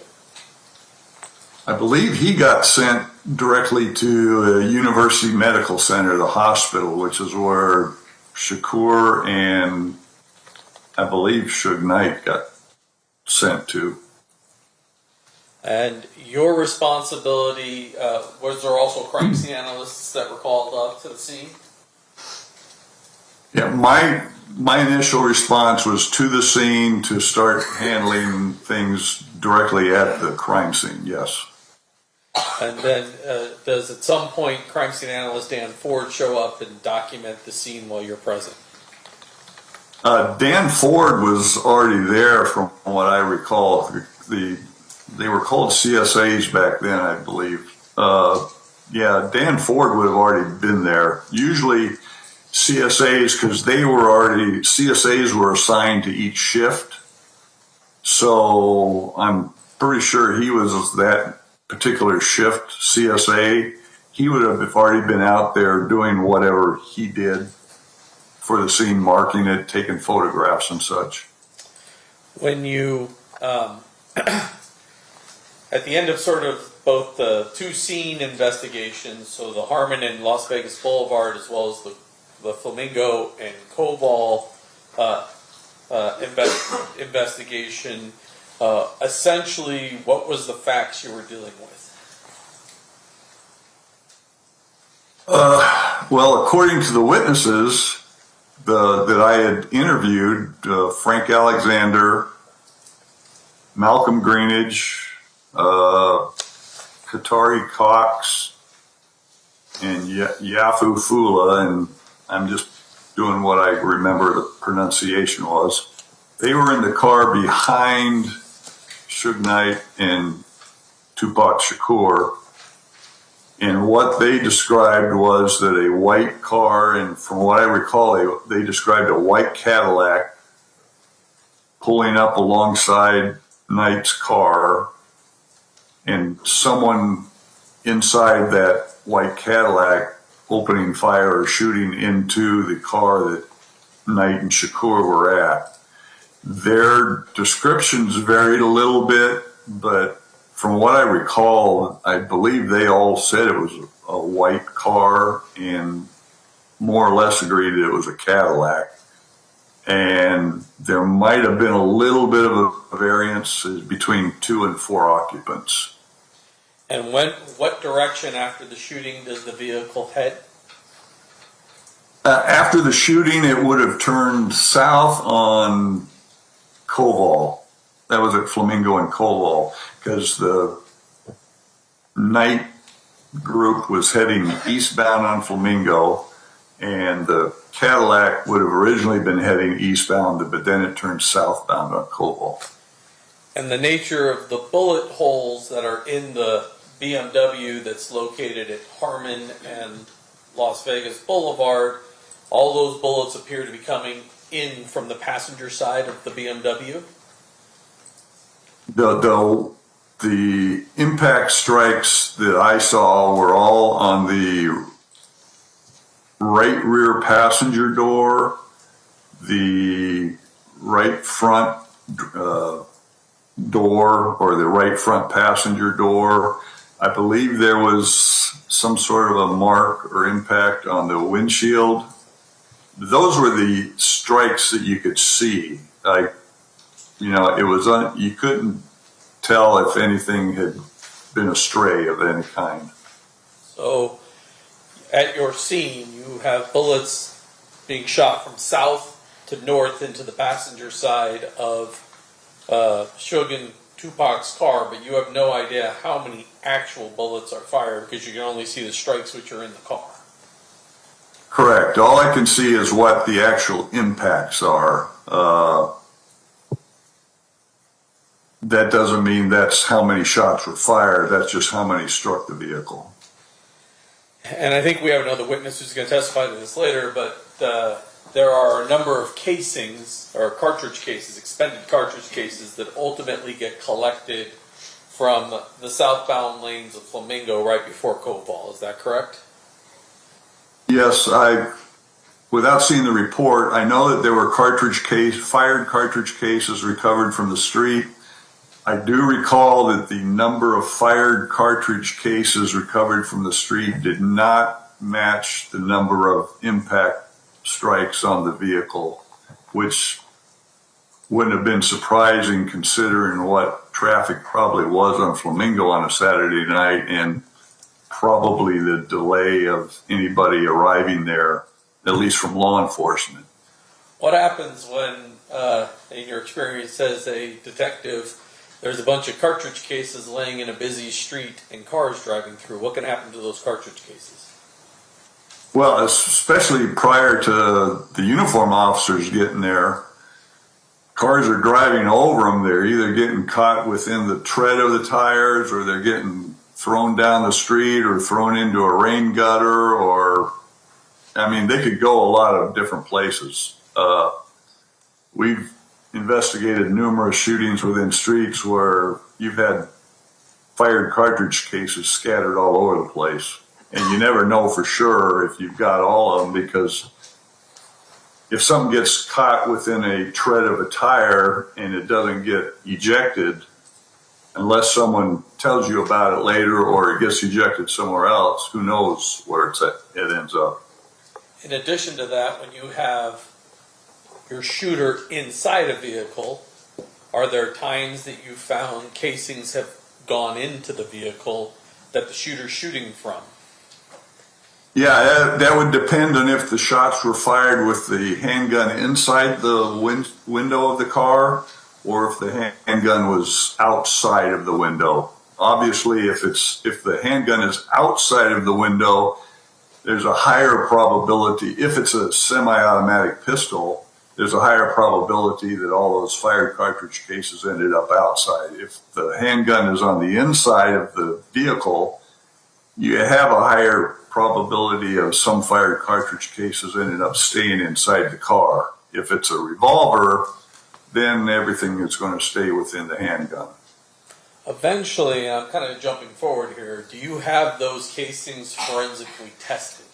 I believe he got sent directly to University Medical Center, the hospital, which is where Shakur and I believe Suge Knight got sent to. And your responsibility, was there also crime scene analysts that were called up to the scene? Yeah, my initial response was to the scene to start handling things directly at the crime scene, yes. And then does at some point crime scene analyst Dan Ford show up and document the scene while you're present? Dan Ford was already there from what I recall. They were called CSAs back then, I believe. Dan Ford would have already been there. Usually CSAs, because CSAs were assigned to each shift. So I'm pretty sure he was that particular shift CSA. He would have already been out there doing whatever he did for the scene, marking it, taking photographs and such. When you, at the end of sort of both the two scene investigations, so the Harmon and Las Vegas Boulevard, as well as the Flamingo and Koval investigation, essentially, what was the facts you were dealing with? Well, according to the witnesses that I had interviewed, Frank Alexander, Malcolm Greenidge, Katari Cox, and Yafu Fula, and I'm just doing what I remember the pronunciation was. They were in the car behind Suge Knight and Tupac Shakur, and what they described was that a white car, and from what I recall, they described a white Cadillac pulling up alongside Knight's car, and someone inside that white Cadillac opening fire or shooting into the car that Knight and Shakur were at. Their descriptions varied a little bit, but from what I recall, I believe they all said it was a white car and more or less agreed that it was a Cadillac. And there might have been a little bit of a variance between 2 and 4 occupants. And what direction after the shooting does the vehicle head? After the shooting, it would have turned south on Koval. That was at Flamingo and Koval, because the Knight group was heading eastbound on Flamingo, and the Cadillac would have originally been heading eastbound, but then it turned southbound on Koval. And the nature of the bullet holes that are in the BMW that's located at Harmon and Las Vegas Boulevard, all those bullets appear to be coming in from the passenger side of the BMW? The impact strikes that I saw were all on the right rear passenger door, the right front door, or the right front passenger door. I believe there was some sort of a mark or impact on the windshield. Those were the strikes that you could see. Like, you know, it was you couldn't tell if anything had been a stray of any kind. So, at your scene, you have bullets being shot from south to north into the passenger side of Suge and Tupac's car, but you have no idea how many actual bullets are fired because you can only see the strikes which are in the car. Correct. All I can see is what the actual impacts are. That doesn't mean that's how many shots were fired. That's just how many struck the vehicle. And I think we have another witness who's going to testify to this later, but there are a number of casings, or cartridge cases, expended cartridge cases, that ultimately get collected from the southbound lanes of Flamingo right before Koval. Is that correct? Yes, without seeing the report, I know that there were fired cartridge cases recovered from the street. I do recall that the number of fired cartridge cases recovered from the street did not match the number of impact strikes on the vehicle, which wouldn't have been surprising considering what traffic probably was on Flamingo on a Saturday night and probably the delay of anybody arriving there, at least from law enforcement. What happens when, in your experience as a detective, there's a bunch of cartridge cases laying in a busy street and cars driving through? What can happen to those cartridge cases? Well, especially prior to the uniform officers getting there, cars are driving over them. They're either getting caught within the tread of the tires, or they're getting thrown down the street or thrown into a rain gutter, or, I mean, they could go a lot of different places. We've investigated numerous shootings within streets where you've had fired cartridge cases scattered all over the place. And you never know for sure if you've got all of them, because if something gets caught within a tread of a tire and it doesn't get ejected, unless someone tells you about it later or it gets ejected somewhere else, who knows where it ends up. In addition to that, when you have your shooter inside a vehicle, are there times that you found casings have gone into the vehicle that the shooter's shooting from? Yeah, that would depend on if the shots were fired with the handgun inside the window of the car or if the handgun was outside of the window. Obviously, if the handgun is outside of the window, there's a higher probability. If it's a semi-automatic pistol, there's a higher probability that all those fired cartridge cases ended up outside. If the handgun is on the inside of the vehicle, you have a higher probability of some fired cartridge cases ended up staying inside the car. If it's a revolver, then everything is going to stay within the handgun. Eventually, I'm kind of jumping forward here, do you have those casings forensically tested?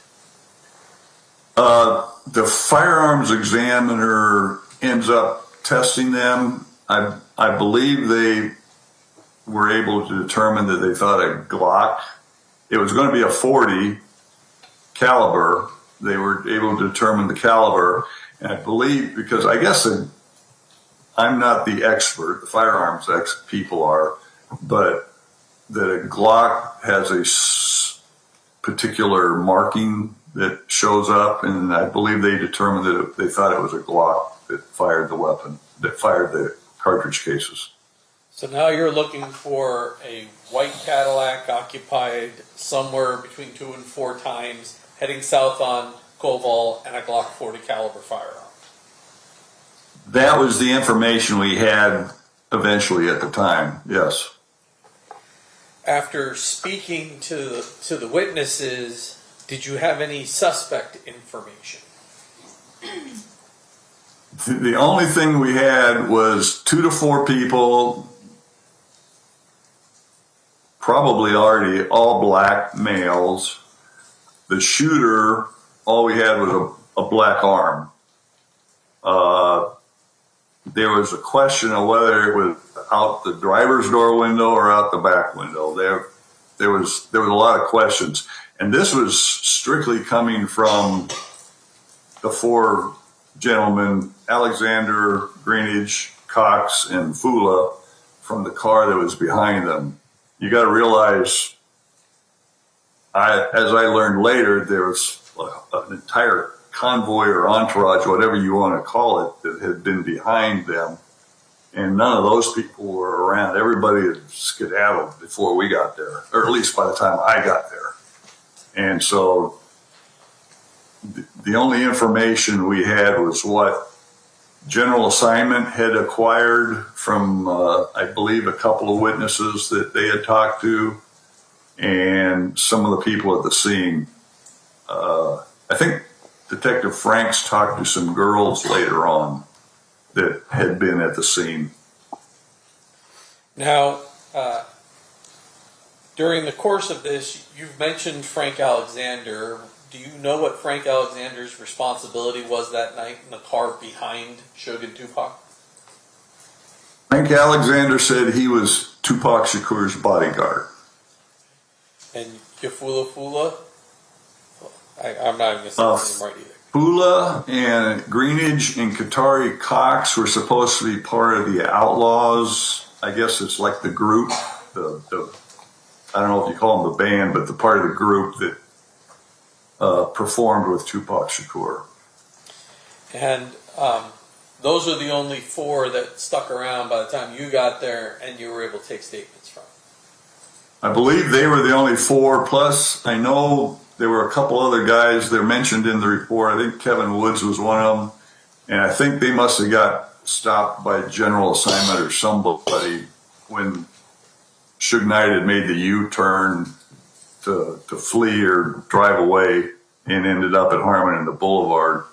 The firearms examiner ends up testing them. I believe they were able to determine that they thought a Glock, it was going to be a .40 caliber. They were able to determine the caliber. And I believe, because I guess I'm not the expert, the firearms people are, but that a Glock has a particular marking that shows up, and I believe they determined that they thought it was a Glock that fired the weapon, that fired the cartridge cases. So now you're looking for a white Cadillac occupied somewhere between 2 and 4 times, heading south on Koval, and a Glock 40 caliber firearm. That was the information we had eventually at the time, yes. After speaking to the witnesses, did you have any suspect information? The only thing we had was 2 to 4 people, probably already all black males. The shooter, all we had was a black arm. There was a question of whether it was out the driver's door window or out the back window. There was a lot of questions. And this was strictly coming from the 4 gentlemen, Alexander, Greenidge, Cox, and Fula, from the car that was behind them. You got to realize, as I learned later, there was an entire convoy or entourage, whatever you want to call it, that had been behind them. And none of those people were around. Everybody had skedaddled before we got there, or at least by the time I got there. And so the only information we had was what General Assignment had acquired from, I believe, a couple of witnesses that they had talked to, and some of the people at the scene. I think Detective Franks talked to some girls later on that had been at the scene. Now, during the course of this, you've mentioned Frank Alexander. Do you know what Frank Alexander's responsibility was that night in the car behind Suge and Tupac? Frank Alexander said he was Tupac Shakur's bodyguard. And Fula? I'm not even going to say his name right either. Fula and Greenidge and Qatari Cox were supposed to be part of the Outlaws. I guess it's like the group, I don't know if you call them the band, but the part of the group that performed with Tupac Shakur. And those are the only 4 that stuck around by the time you got there and you were able to take statements from. I believe they were the only 4, plus I know there were a couple other guys they're mentioned in the report. I think Kevin Woods was one of them, and I think they must have got stopped by General Assignment or somebody when Suge Knight had made the U-turn to flee or drive away and ended up at Harmon and the Boulevard.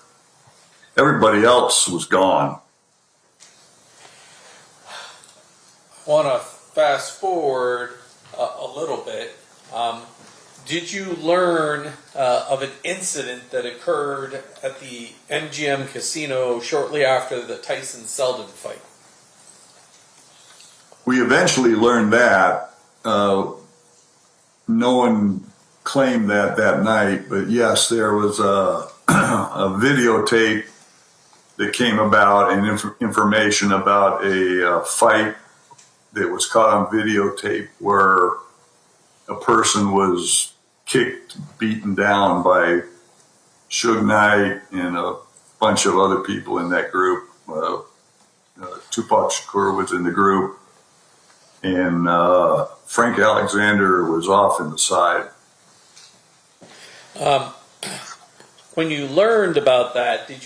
Everybody else was gone. I want to fast forward a little bit. Did you learn of an incident that occurred at the MGM casino shortly after the Tyson-Selden fight? We eventually learned that. No one claimed that night, but yes, there was a videotape that came about and information about a fight that was caught on videotape where a person was kicked, beaten down by Suge Knight and a bunch of other people in that group. Tupac Shakur was in the group, and Frank Alexander was off in the side. When you learned about that, did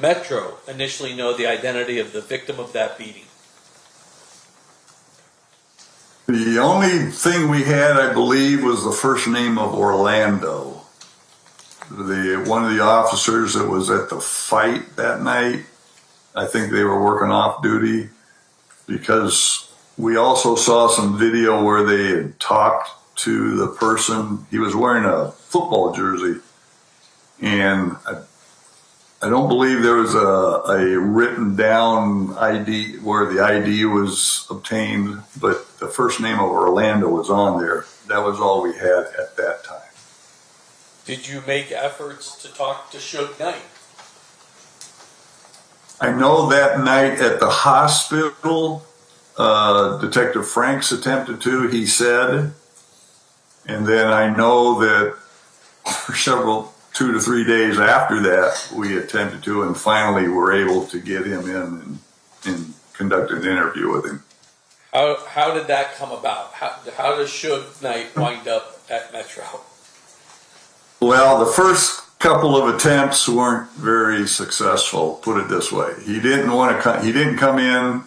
Metro initially know the identity of the victim of that beating? The only thing we had, I believe, was the first name of Orlando. One of the officers that was at the fight that night, I think they were working off duty, because we also saw some video where they had talked to the person. He was wearing a football jersey, and I don't believe there was a written down ID where the ID was obtained, but the first name of Orlando was on there. That was all we had at that time. Did you make efforts to talk to Suge Knight? I know that night at the hospital, Detective Franks attempted to, he said, and then I know that for 2 to 3 days after that, we attempted to, and finally were able to get him in and conduct an interview with him. How did that come about? How does Suge Knight wind up at Metro? Well, the first couple of attempts weren't very successful, put it this way. He didn't want to come, he didn't come in.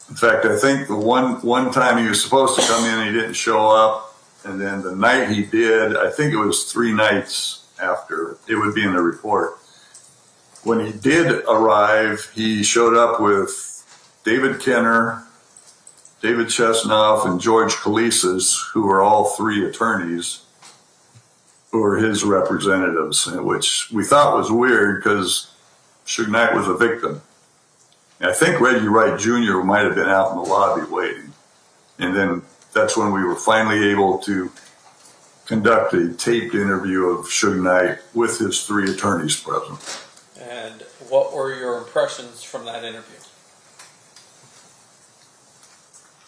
In fact, I think the one time he was supposed to come in, he didn't show up. And then the night he did, I think it was 3 nights after, it would be in the report. When he did arrive, he showed up with David Kenner, David Chesnoff, and George Kalisis, who were all 3 attorneys, who were his representatives, which we thought was weird because Suge Knight was a victim. And I think Reggie Wright Jr. might have been out in the lobby waiting. And then that's when we were finally able to conduct a taped interview of Suge Knight with his 3 attorneys present. And what were your impressions from that interview?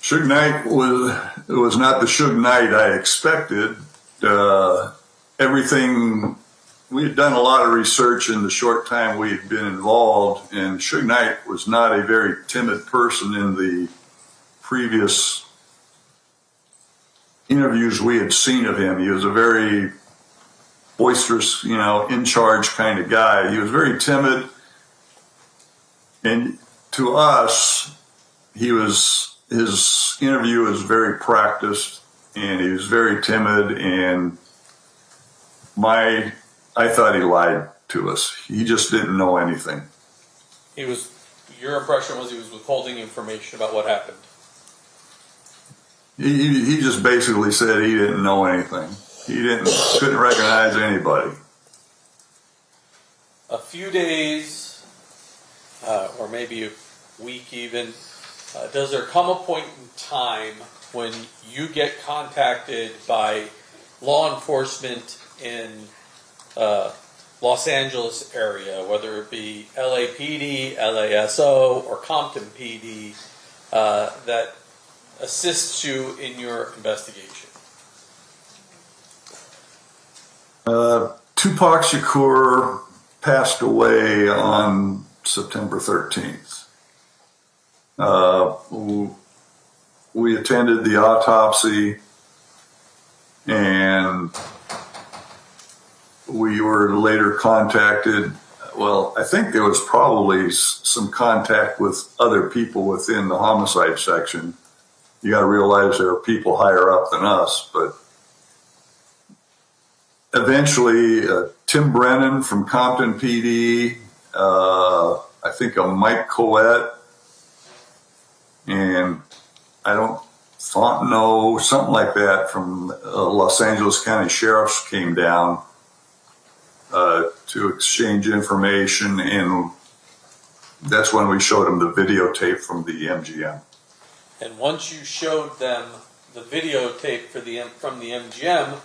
Suge Knight was not the Suge Knight I expected. Everything, we had done a lot of research in the short time we had been involved, and Suge Knight was not a very timid person in the previous interviews we had seen of him. He was a very boisterous, in charge kind of guy. He was very timid, and to us, his interview was very practiced, and he was very timid, and I thought he lied to us. He just didn't know anything. Your impression was he was withholding information about what happened. He just basically said he didn't know anything. He couldn't recognize anybody. A few days, or maybe a week even, does there come a point in time when you get contacted by law enforcement in Los Angeles area, whether it be LAPD, LASO, or Compton PD, that assists you in your investigation? Tupac Shakur passed away on September 13th. We attended the autopsy, and we were later contacted. Well, I think there was probably some contact with other people within the homicide section. You got to realize there are people higher up than us, but eventually Tim Brennan from Compton PD, I think a Mike Coette, and Fontenot, something like that from Los Angeles County Sheriff's came down to exchange information, and that's when we showed them the videotape from the MGM. And once you showed them the videotape from the MGM,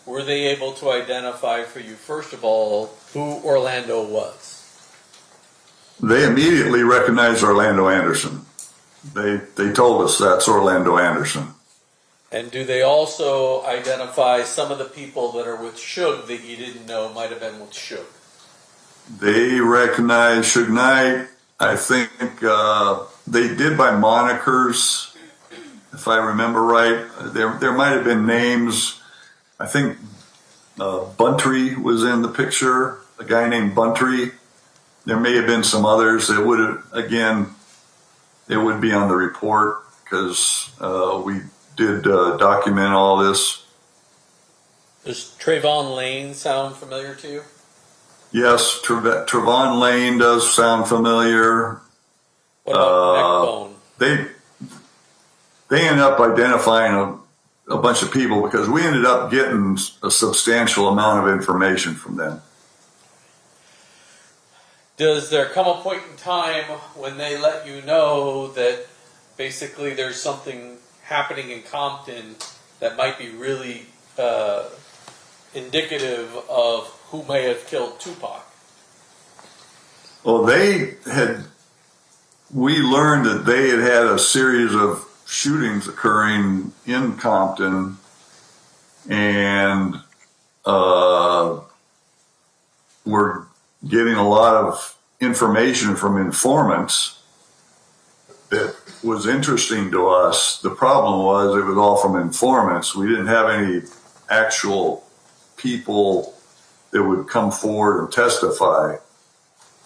were they able to identify for you, first of all, who Orlando was? They immediately recognized Orlando Anderson. They told us that's Orlando Anderson. And do they also identify some of the people that are with Suge that you didn't know might have been with Suge? They recognized Suge Knight. I think they did by monikers, if I remember right. There might have been names. I think Buntry was in the picture, a guy named Buntry. There may have been some others. It would have, again, it would be on the report because we did document all this. Does Trayvon Lane sound familiar to you? Yes, Trayvon Lane does sound familiar. What about Neckbone? They ended up identifying a bunch of people because we ended up getting a substantial amount of information from them. Does there come a point in time when they let you know that basically there's something happening in Compton that might be really indicative of who may have killed Tupac? Well, we learned that they had had a series of shootings occurring in Compton, and we're getting a lot of information from informants that was interesting to us. The problem was it was all from informants. We didn't have any actual people that would come forward and testify.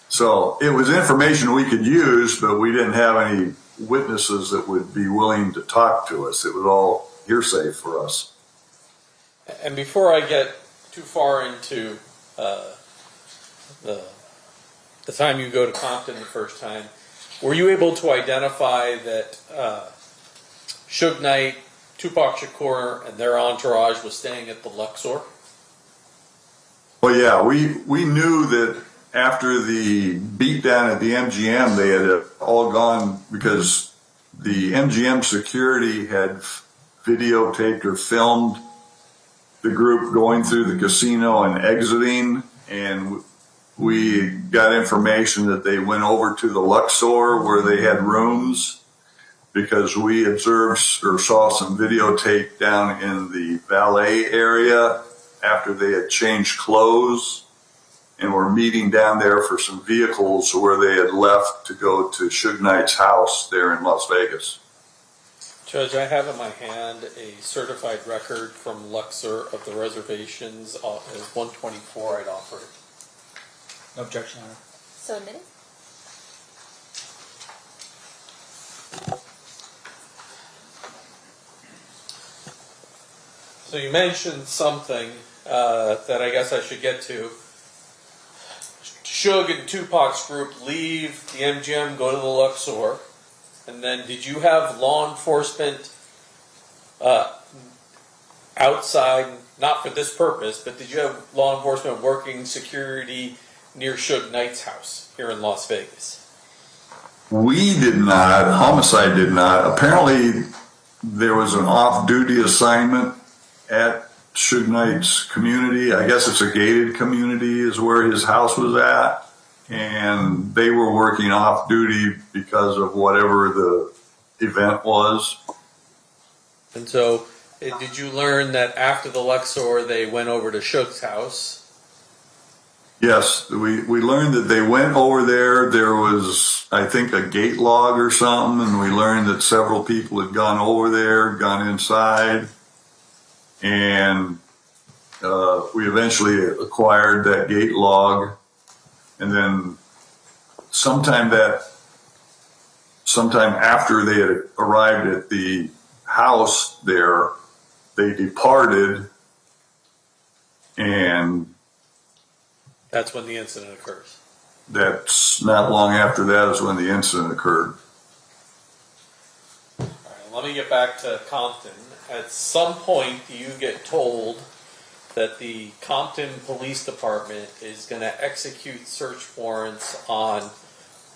So it was information we could use, but we didn't have any witnesses that would be willing to talk to us. It was all hearsay for us. And before I get too far into the time you go to Compton the first time, were you able to identify that Suge Knight, Tupac Shakur, and their entourage was staying at the Luxor? Well, yeah, we knew that after the beatdown at the MGM, they had all gone because the MGM security had videotaped or filmed the group going through the casino and exiting, and we got information that they went over to the Luxor where they had rooms because we observed or saw some videotape down in the valet area after they had changed clothes and were meeting down there for some vehicles where they had left to go to Suge Knight's house there in Las Vegas. Judge, I have in my hand a certified record from Luxor of the reservations as 124. I'd offer it. No objection, Honor. So admitted. So you mentioned something that I guess I should get to. Suge and Tupac's group leave the MGM, go to the Luxor, and then did you have law enforcement outside, not for this purpose, but did you have law enforcement working security near Suge Knight's house here in Las Vegas? We did not. Homicide did not. Apparently, there was an off-duty assignment at Suge Knight's community. I guess it's a gated community is where his house was at. And they were working off-duty because of whatever the event was. And so, did you learn that after the Luxor, they went over to Suge's house? Yes, we learned that they went over there. There was, I think, a gate log or something, and we learned that several people had gone over there, gone inside, and we eventually acquired that gate log. And then sometime after they had arrived at the house there, they departed, and that's when the incident occurs. That's not long after that is when the incident occurred. All right, let me get back to Compton. At some point, you get told that the Compton Police Department is going to execute search warrants on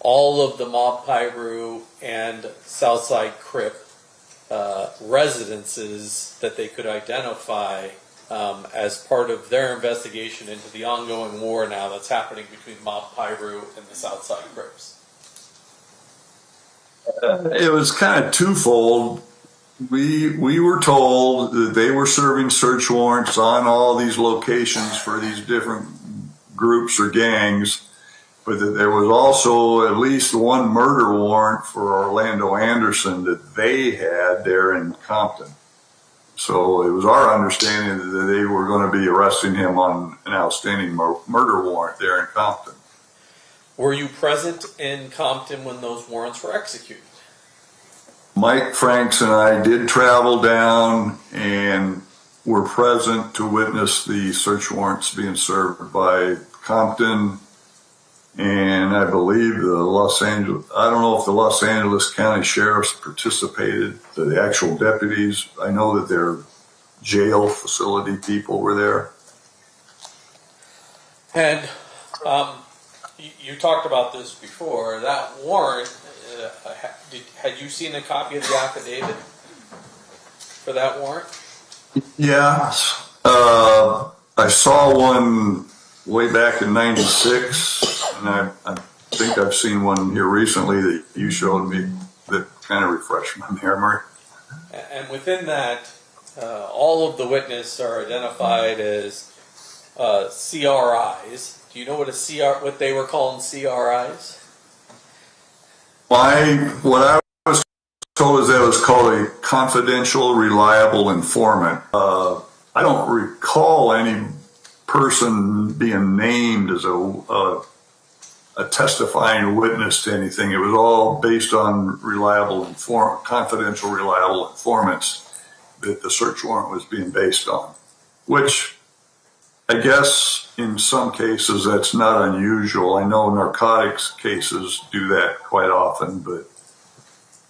all of the Mob Piru and Southside Crip residences that they could identify as part of their investigation into the ongoing war now that's happening between Mob Piru and the Southside Crips. It was kind of twofold. We were told that they were serving search warrants on all these locations for these different groups or gangs, but that there was also at least one murder warrant for Orlando Anderson that they had there in Compton. So it was our understanding that they were going to be arresting him on an outstanding murder warrant there in Compton. Were you present in Compton when those warrants were executed? Mike Franks and I did travel down and were present to witness the search warrants being served by Compton and I believe I don't know if the Los Angeles County Sheriffs participated, the actual deputies. I know that their jail facility people were there. And you talked about this before. That warrant, had you seen a copy of the affidavit for that warrant? Yeah, I saw one way back in '96, and I think I've seen one here recently that you showed me that kind of refreshed my memory. And within that, all of the witnesses are identified as CRIs. Do you know what they were calling CRIs? What I was told is that it was called a confidential, reliable informant. I don't recall any person being named as a testifying witness to anything. It was all based on confidential, reliable informants that the search warrant was being based on, which I guess in some cases that's not unusual. I know narcotics cases do that quite often, but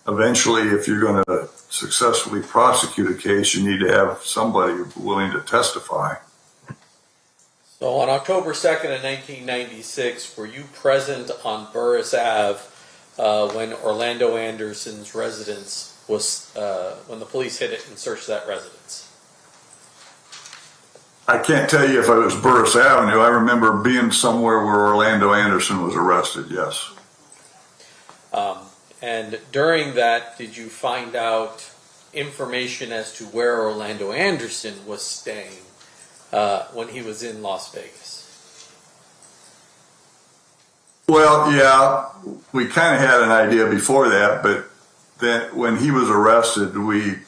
eventually if you're going to successfully prosecute a case, you need to have somebody willing to testify. So on October 2nd of 1996, were you present on Burris Ave when Orlando Anderson's residence was, when the police hit it and searched that residence? I can't tell you if it was Burris Avenue. I remember being somewhere where Orlando Anderson was arrested, yes. And during that, did you find out information as to where Orlando Anderson was staying when he was in Las Vegas? Well, yeah, we kind of had an idea before that, but then when he was arrested, we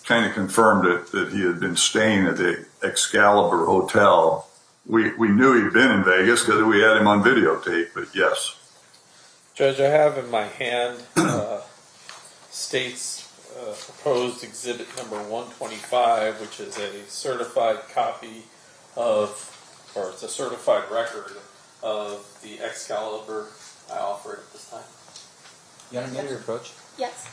kind of confirmed it that he had been staying at the Excalibur Hotel. We knew he'd been in Vegas because we had him on videotape, but yes. Judge, I have in my hand state's proposed exhibit number 125, which is a certified copy or it's a certified record of the Excalibur. I offer it at this time. You want to get your approach? Yes.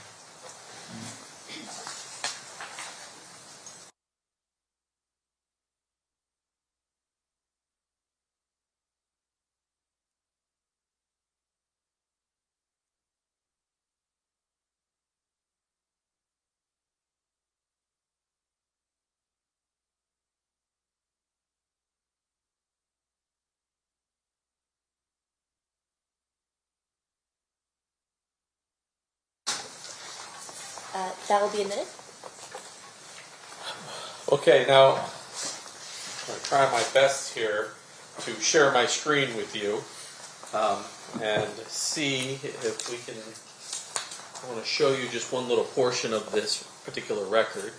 That will be a minute. Okay, now I'm going to try my best here to share my screen with you and see if we can. I want to show you just one little portion of this particular record.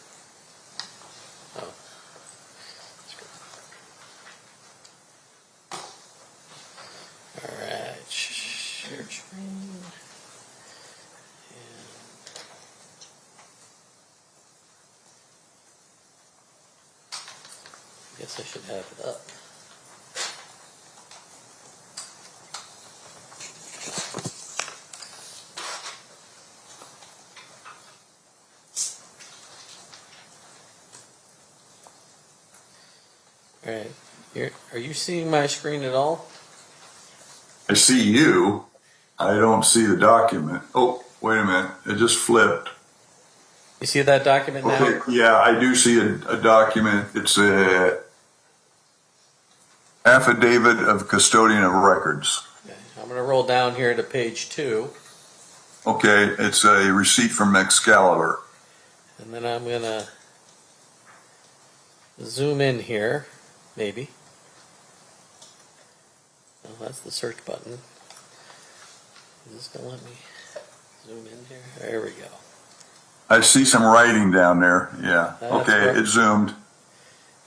All right, share screen. I guess I should have it up. All right. Are you seeing my screen at all? I see you. I don't see the document. Oh, wait a minute. It just flipped. You see that document now? Okay, yeah, I do see a document. It's a affidavit of custodian of records. Okay. I'm going to roll down here to page 2. Okay, it's a receipt from Excalibur. And then I'm going to zoom in here, maybe. Oh, that's the search button. Is this gonna let me zoom in here? There we go. I see some writing down there. Yeah. That's Okay, right. it zoomed.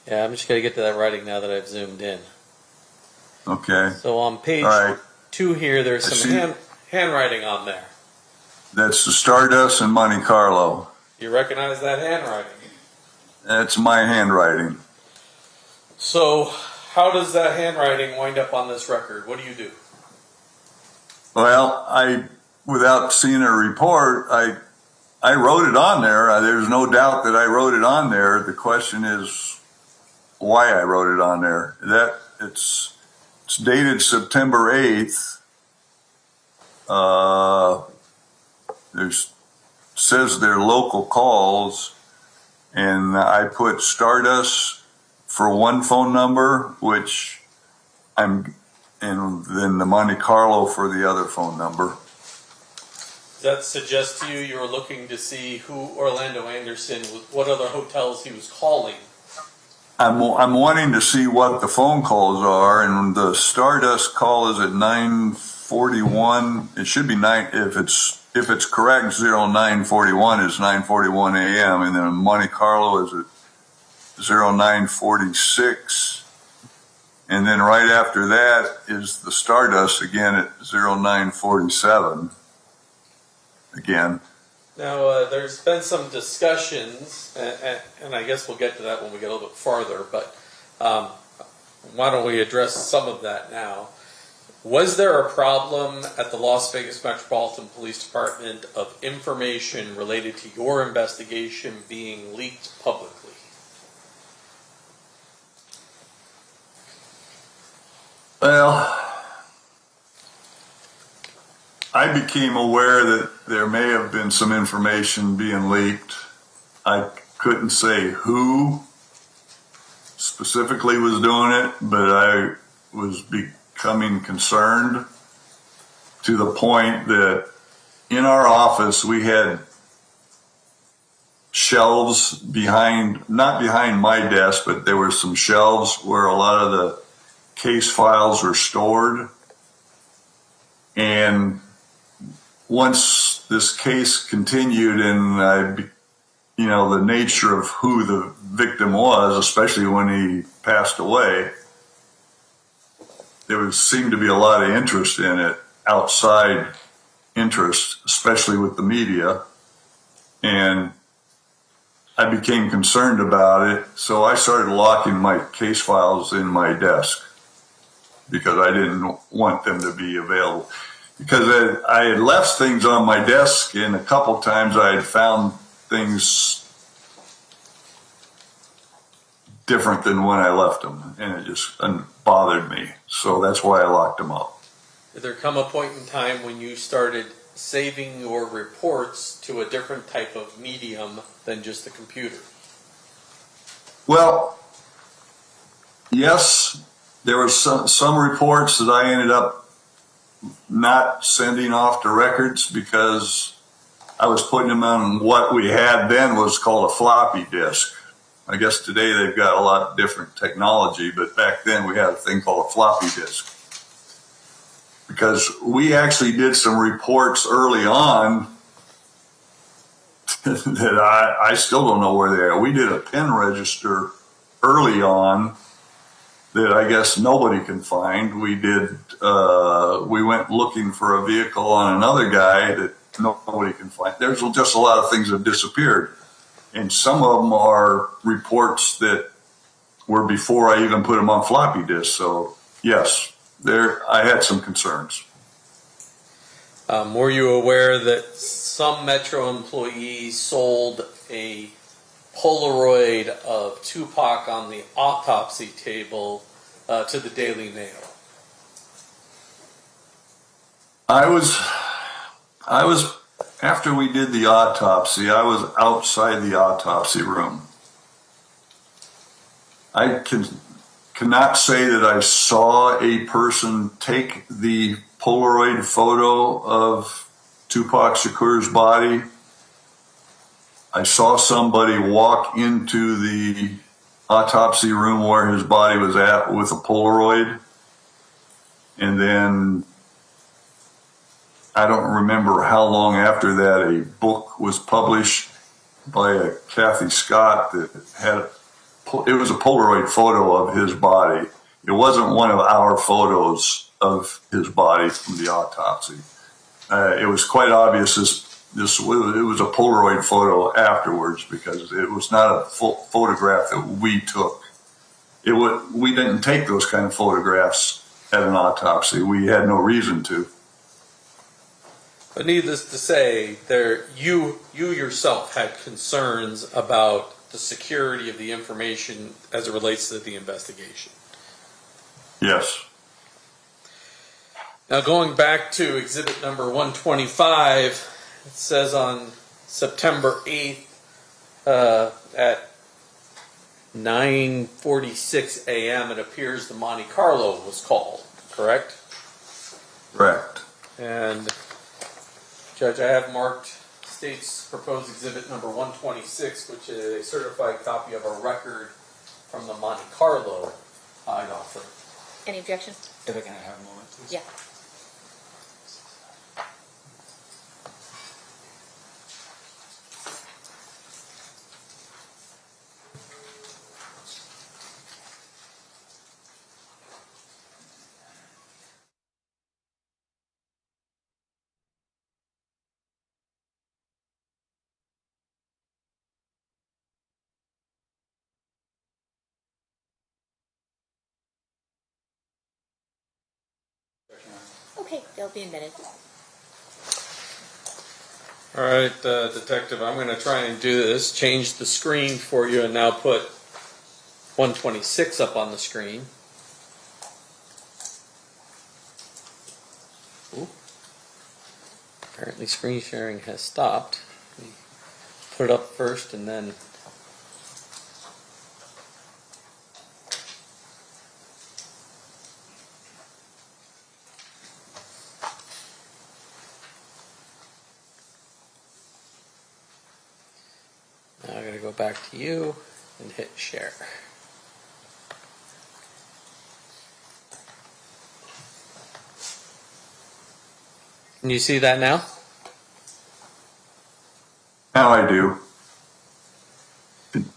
Yeah, I'm just gonna get to that writing now that I've zoomed in. Okay. So on page All right. 2 here, there's I some see. handwriting on there. That's the Stardust and Monte Carlo. You recognize that handwriting? That's my handwriting. So how does that handwriting wind up on this record? What do you do? Well, without seeing a report, I wrote it on there. There's no doubt that I wrote it on there. The question is why I wrote it on there. It's dated September 8th. Says they're local calls, and I put Stardust for one phone number, and then the Monte Carlo for the other phone number. Does that suggest to you you were looking to see who Orlando Anderson was, what other hotels he was calling? I'm wanting to see what the phone calls are, and the Stardust call is at 9:41. It should be if it's correct, 0941 is 9:41 a.m. and then Monte Carlo is at 0946, and then right after that is the Stardust again at 0947 again. Now, there's been some discussions, and I guess we'll get to that when we get a little bit farther, but why don't we address some of that now? Was there a problem at the Las Vegas Metropolitan Police Department of information related to your investigation being leaked publicly? Well, I became aware that there may have been some information being leaked. I couldn't say who specifically was doing it, but I was becoming concerned to the point that in our office we had shelves not behind my desk, but there were some shelves where a lot of the case files were stored. And once this case continued and the nature of who the victim was, especially when he passed away, there seemed to be a lot of interest in it, outside interest, especially with the media. And I became concerned about it, so I started locking my case files in my desk because I didn't want them to be available. Because I had left things on my desk, and a couple times I had found things different than when I left them, and it just bothered me. So that's why I locked them up. Did there come a point in time when you started saving your reports to a different type of medium than just the computer? Well, yes, there were some reports that I ended up not sending off to records because I was putting them on what we had then was called a floppy disk. I guess today they've got a lot different technology, but back then we had a thing called a floppy disk. Because we actually did some reports early on that I still don't know where they are. We did a pen register early on that I guess nobody can find. We went looking for a vehicle on another guy that nobody can find. There's just a lot of things that disappeared. And some of them are reports that were before I even put them on floppy disk. So yes, I had some concerns. Were you aware that some Metro employees sold a Polaroid of Tupac on the autopsy table to the Daily Mail? I was after we did the autopsy, I was outside the autopsy room. I cannot say that I saw a person take the Polaroid photo of Tupac Shakur's body. I saw somebody walk into the autopsy room where his body was at with a Polaroid, and then I don't remember how long after that a book was published by a Kathy Scott that had, it was a Polaroid photo of his body. It wasn't one of our photos of his body from the autopsy. It was quite obvious it was a Polaroid photo afterwards, because it was not a photograph that we took. We didn't take those kind of photographs at an autopsy. We had no reason to. But needless to say, you yourself had concerns about the security of the information as it relates to the investigation. Yes. Now, going back to exhibit number 125, it says on September 8th at 9:46 a.m. it appears the Monte Carlo was called, correct? Correct. And Judge, I have marked State's proposed exhibit number 126, which is a certified copy of a record from the Monte Carlo I'd offer. Any objection? If I can have a moment, please. Yeah. Okay, they'll be admitted. All right, Detective, I'm going to try and do this. Change the screen for you and now put 126 up on the screen. Ooh. Apparently screen sharing has stopped. Put it up first and then... Now I gotta go back to you and hit share. Can you see that now? Now I do.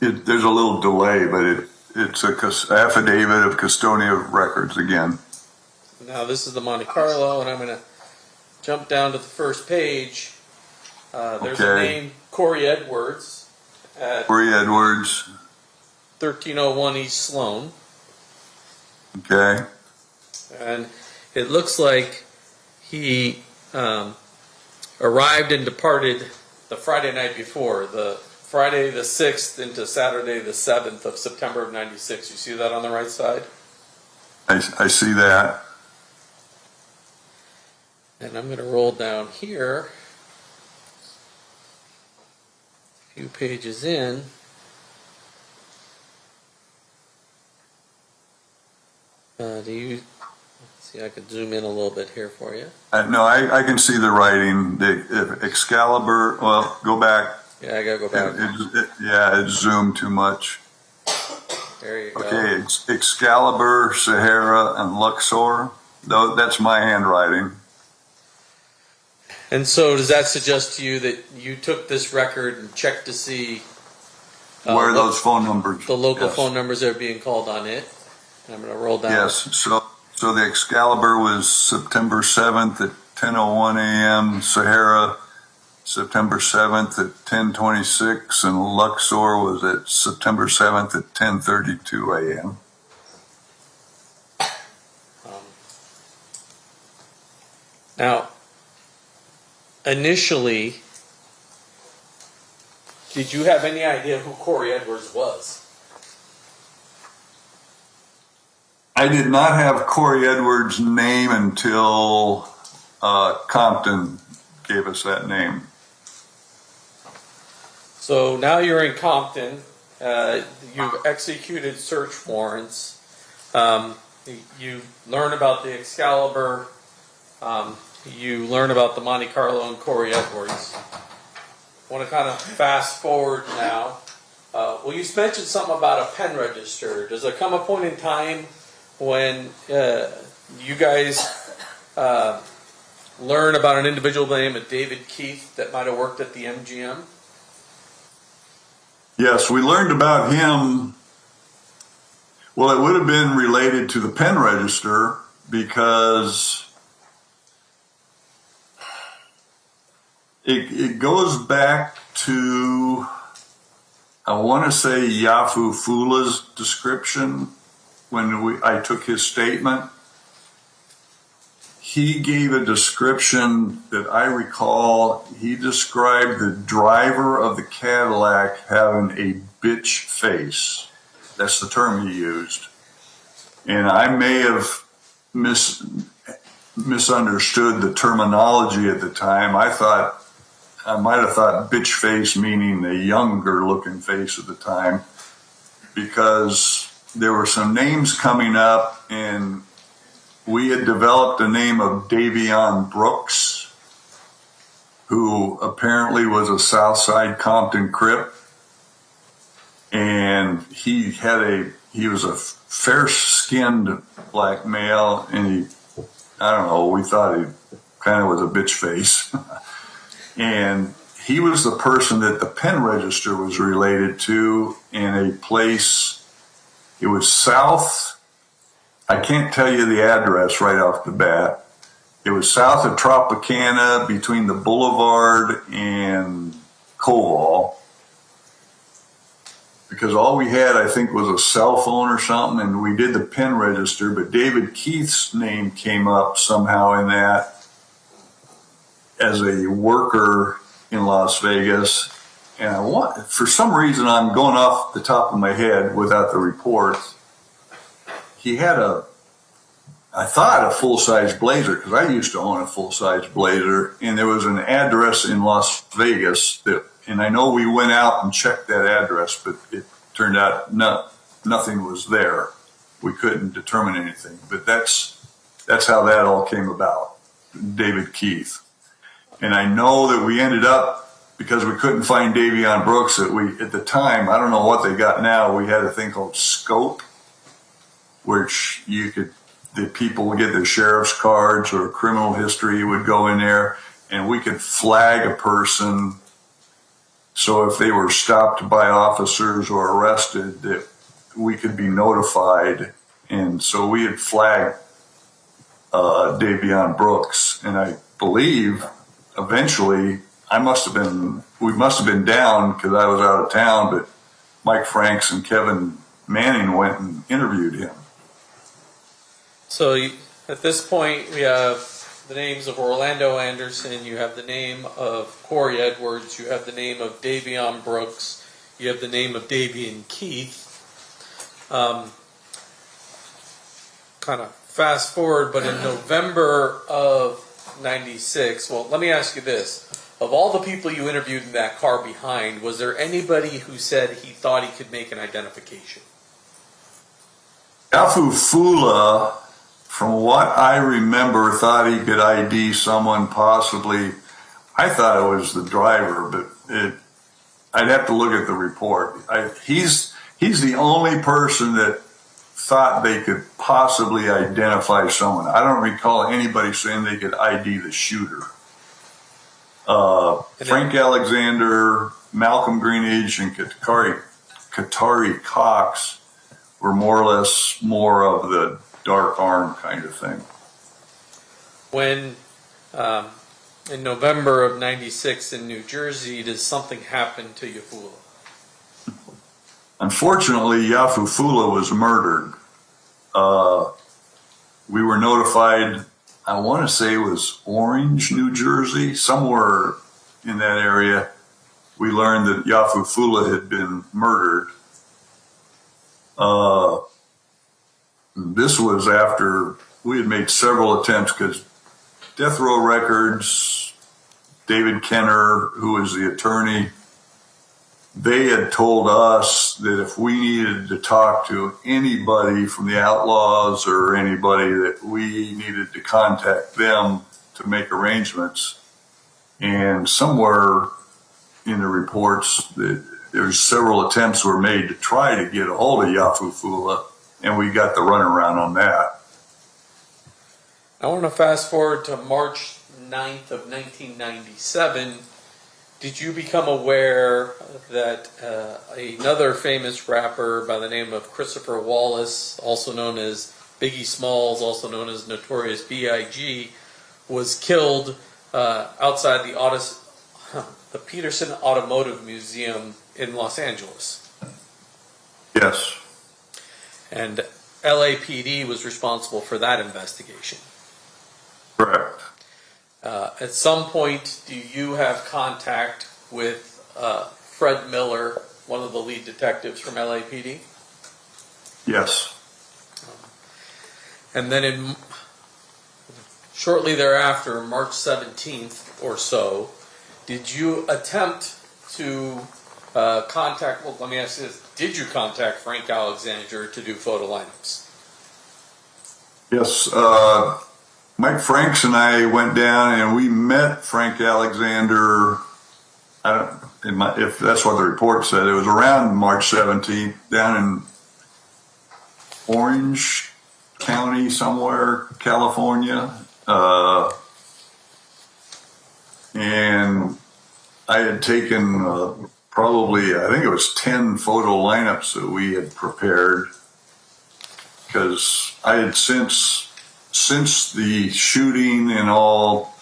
There's a little delay, but it's a affidavit of custodian of records again. Now this is the Monte Carlo, and I'm going to jump down to the first page. There's a name, Corey Edwards. Corey Edwards. 1301 East Sloan. Okay. And it looks like he arrived and departed the Friday night before, the Friday the 6th into Saturday the 7th of September of 96. You see that on the right side? I see that. And I'm going to roll down here, a few pages in. Do you see? I could zoom in a little bit here for you. No, I can see the writing. The Excalibur. Well, go back. Yeah, I gotta go back. It zoomed too much. There you go. Okay, Excalibur, Sahara, and Luxor. That's my handwriting. And so, does that suggest to you that you took this record and checked to see where those phone numbers? The local phone numbers that are being called on it. And I'm going to roll down. Yes. So the Excalibur was September 7th at 10:01 a.m. Sahara, September 7th at 10:26, and Luxor was at September 7th at 10:32 a.m. Now, initially, did you have any idea who Corey Edwards was? I did not have Corey Edwards' name until Compton gave us that name. So now you're in Compton. You've executed search warrants. You learn about the Excalibur. You learn about the Monte Carlo and Corey Edwards. I want to kind of fast forward now. Well, you mentioned something about a pen register. Does there come a point in time when you guys learn about an individual by the name of David Keith that might have worked at the MGM? Yes, we learned about him. Well, it would have been related to the pen register because it goes back to, I want to say, Yafu Fula's description when I took his statement. He gave a description that I recall. He described the driver of the Cadillac having a bitch face. That's the term he used. And I may have misunderstood the terminology at the time. I might have thought bitch face meaning a younger looking face at the time, because there were some names coming up, and we had developed the name of Davion Brooks, who apparently was a Southside Compton Crip. And he was a fair-skinned black male, and we thought he kind of was a bitch face. And he was the person that the pen register was related to in a place, it was south, I can't tell you the address right off the bat. It was south of Tropicana between the Boulevard and Koval. Because all we had, I think, was a cell phone or something, and we did the pen register, but David Keith's name came up somehow in that as a worker in Las Vegas. And for some reason, I'm going off the top of my head without the reports. He had I thought a full-size Blazer, because I used to own a full-size Blazer, and there was an address in Las Vegas and I know we went out and checked that address, but it turned out nothing was there. We couldn't determine anything. But that's how that all came about, David Keith. And I know that we ended up, because we couldn't find Davion Brooks, that at the time, I don't know what they got now, we had a thing called Scope, which the people would get their sheriff's cards or criminal history would go in there, and we could flag a person. So if they were stopped by officers or arrested, that we could be notified. And so we had flagged Davion Brooks. And I believe eventually we must have been down because I was out of town, but Mike Franks and Kevin Manning went and interviewed him. So at this point, we have the names of Orlando Anderson, you have the name of Corey Edwards, you have the name of Davion Brooks, you have the name of Davion Keith. Kind of fast forward, but in November of 96, well, let me ask you this. Of all the people you interviewed in that car behind, was there anybody who said he thought he could make an identification? Yafu Fula, from what I remember, thought he could ID someone possibly. I thought it was the driver, but I'd have to look at the report. He's the only person that thought they could possibly identify someone. I don't recall anybody saying they could ID the shooter. Frank Alexander, Malcolm Greenidge, and Katari Cox were more or less more of the dark arm kind of thing. When in November of 96 in New Jersey, does something happen to Yafula? Unfortunately, Yafu Fula was murdered. We were notified, I want to say it was Orange, New Jersey, somewhere in that area. We learned that Yafu Fula had been murdered. This was after we had made several attempts, because Death Row Records, David Kenner, who was the attorney, they had told us that if we needed to talk to anybody from the Outlaws or anybody, that we needed to contact them to make arrangements. And somewhere in the reports that there's several attempts were made to try to get a hold of Yafu Fula, and we got the runaround on that. I want to fast forward to March 9th of 1997, did you become aware that another famous rapper by the name of Christopher Wallace, also known as Biggie Smalls, also known as Notorious B.I.G., was killed outside the Peterson Automotive Museum in Los Angeles? Yes. And LAPD was responsible for that investigation. Correct. At some point, do you have contact with Fred Miller, one of the lead detectives from LAPD? Yes. And then shortly thereafter, March 17th or so, did you attempt to contact, well, let me ask you this, did you contact Frank Alexander to do photo lineups? Yes. Mike Franks and I went down and we met Frank Alexander. If that's what the report said, it was around March 17th down in Orange County, somewhere, California. And I had taken probably, I think it was 10 photo lineups that we had prepared, because I had since the shooting and all,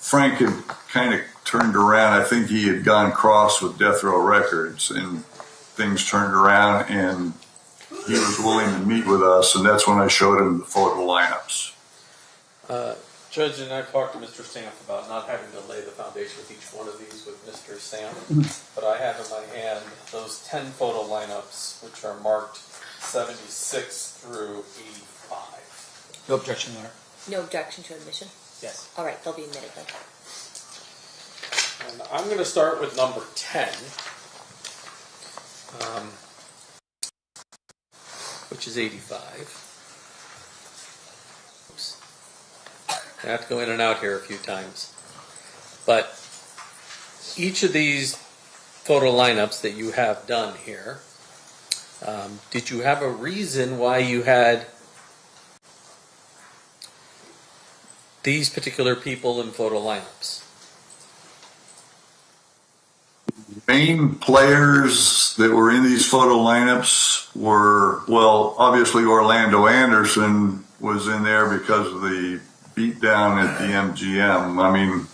Frank had kind of turned around. I think he had gone cross with Death Row Records, and things turned around, and he was willing to meet with us, and that's when I showed him the photo lineups. Judge and I talked to Mr. Stamp about not having to lay the foundation with each one of these with Mr. Stamp, but I have in my hand those 10 photo lineups, which are marked 76 through 85. No objection, Your Honor. No objection to admission? Yes. All right, they'll be admitted then. And I'm going to start with number 10, which is 85. Oops. I have to go in and out here a few times. But each of these photo lineups that you have done here, did you have a reason why you had these particular people in photo lineups? Main players that were in these photo lineups were, well, obviously Orlando Anderson was in there because of the beatdown at the MGM. I mean,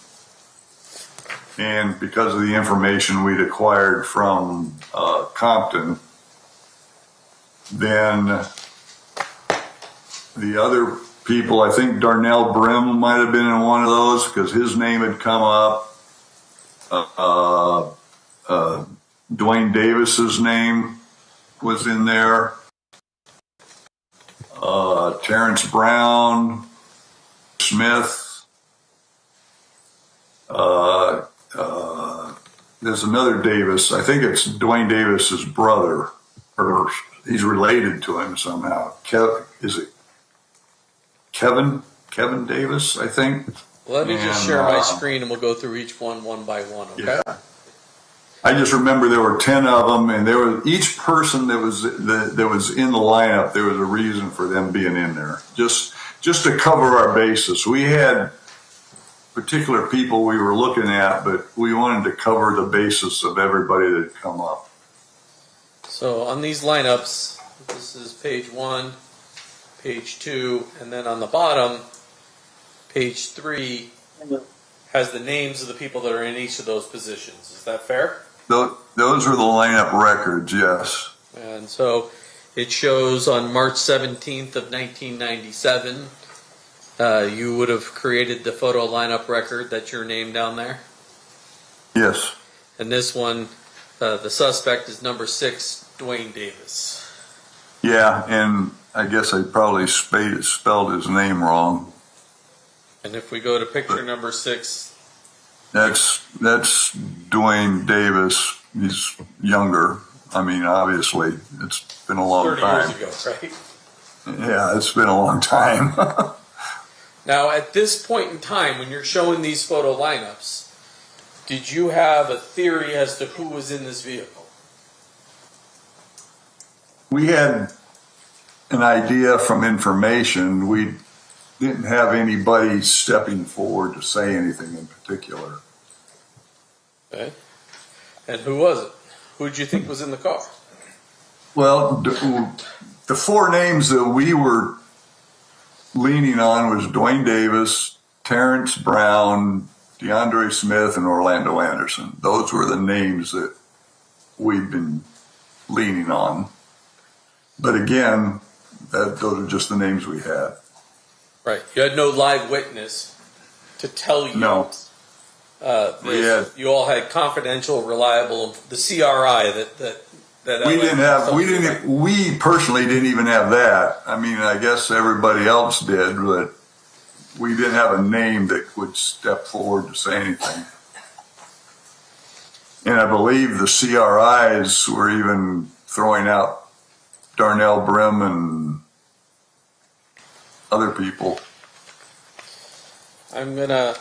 and because of the information we'd acquired from Compton. Then the other people, I think Darnell Brim might have been in one of those because his name had come up. Dwayne Davis's name was in there. Terrence Brown, Smith. There's another Davis. I think it's Dwayne Davis's brother, or he's related to him somehow. Is it Kevin Davis, I think? Let me just share my screen and we'll go through each one by one, okay? Yeah. I just remember there were 10 of them, and there was each person that was in the lineup. There was a reason for them being in there, just to cover our bases. We had particular people we were looking at, but we wanted to cover the basis of everybody that had come up. So on these lineups, this is page 1, page 2, and then on the bottom, page 3 has the names of the people that are in each of those positions. Is that fair? Those are the lineup records, yes. And so it shows on March 17th of 1997, you would have created the photo lineup record that's your name down there? Yes. And this one, the suspect is number 6, Dwayne Davis. Yeah, and I guess I probably spelled his name wrong. And if we go to picture number 6, that's Dwayne Davis. He's younger. I mean, obviously, it's been a long 30 time. 30 years ago, right? Yeah, it's been a long time. Now, at this point in time, when you're showing these photo lineups, did you have a theory as to who was in this vehicle? We had an idea from information. didn't have anybody stepping forward to say anything in particular. Okay. And who was it? Who did you think was in the car? Well, the four names that we were leaning on was Dwayne Davis, Terrence Brown, DeAndre Smith, and Orlando Anderson. Those were the names that we've been leaning on. But again, those are just the names we had. Right. You had no live witness to tell you. No. You all had confidential, reliable, the CRI we personally didn't even have that. I mean, I guess everybody else did, but we didn't have a name that would step forward to say anything. And I believe the CRIs were even throwing out Darnell Brim and other people. I'm going to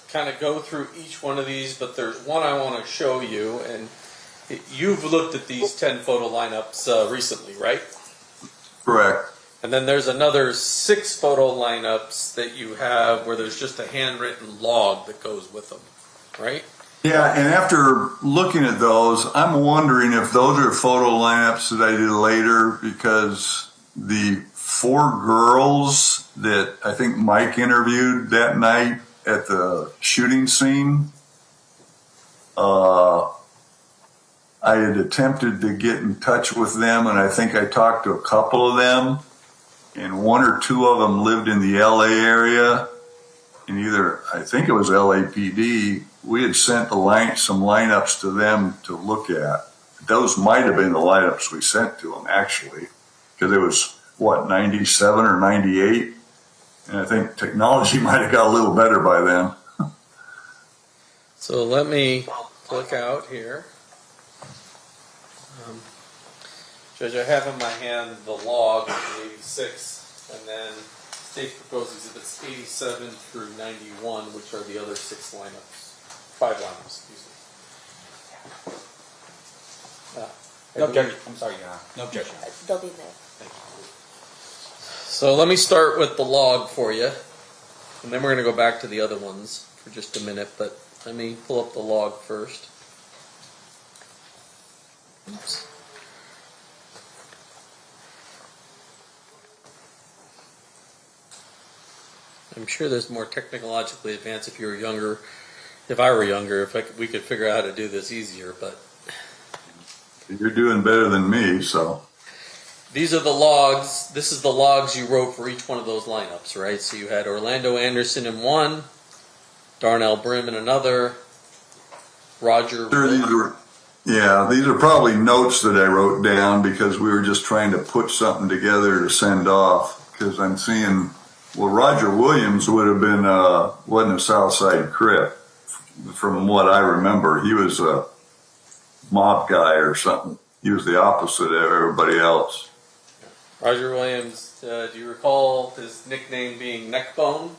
kind of go through each one of these, but there's one I want to show you, and you've looked at these 10 photo lineups recently, right? Correct. And then there's another 6 photo lineups that you have where there's just a handwritten log that goes with them, right? Yeah, and after looking at those, I'm wondering if those are photo lineups that I did later, because the 4 girls that I think Mike interviewed that night at the shooting scene, I had attempted to get in touch with them, and I think I talked to a couple of them, and 1 or 2 of them lived in the LA area, and I think it was LAPD, we had sent some lineups to them to look at. Those might have been the lineups we sent to them, actually, because it was, 97 or 98? And I think technology might have got a little better by then. So let me click out here. Judge, I have in my hand the log of 86, and then State's proposed exhibits 87 through 91, which are the other 6 lineups. 5 lineups, excuse me. No objection. I'm sorry, no objection. They'll be there. So let me start with the log for you, and then we're going to go back to the other ones for just a minute, but let me pull up the log first. Oops. I'm sure there's more technologically advanced if you were younger. If I were younger, we could figure out how to do this easier, but... You're doing better than me, so... These are the logs. This is the logs you wrote for each one of those lineups, right? So you had Orlando Anderson in one, Darnell Brim in another, Roger... These are probably notes that I wrote down because we were just trying to put something together to send off, because I'm seeing... Well, Roger Williams would have been, wasn't a Southside Crip, from what I remember. He was a mob guy or something. He was the opposite of everybody else. Roger Williams, do you recall his nickname being Neckbone?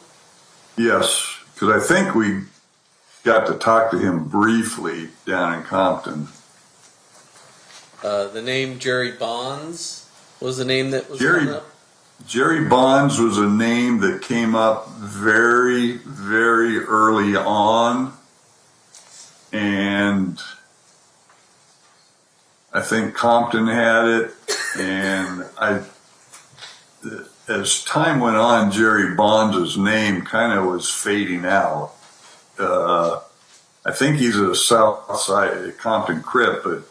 Yes, because I think we got to talk to him briefly down in Compton. The name Jerry Bonds was the name that was coming up? Jerry Bonds was a name that came up very, very early on, and I think Compton had it, and as time went on, Jerry Bonds' name kind of was fading out. I think he's a Southside Compton Crip, but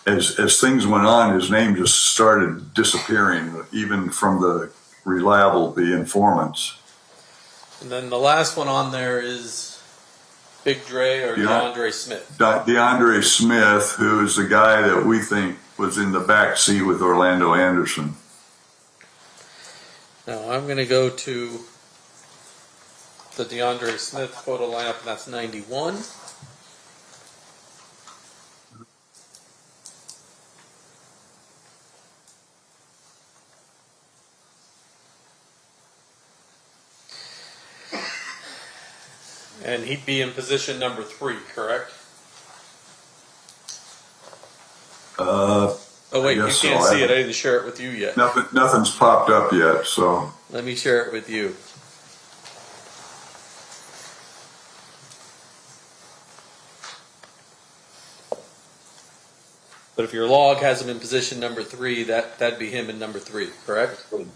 as things went on, his name just started disappearing, even from the informants. And then the last one on there is Big Dre or DeAndre Smith. DeAndre Smith, who is the guy that we think was in the back seat with Orlando Anderson. Now I'm going to go to the DeAndre Smith photo lineup, and that's 91. And he'd be in position number 3, correct? Oh wait, you Yes, can't so see it. I didn't share it with you yet. Nothing's popped up yet, so. Let me share it with you. But if your log has him in position number 3, that'd be him in number 3, correct? Looking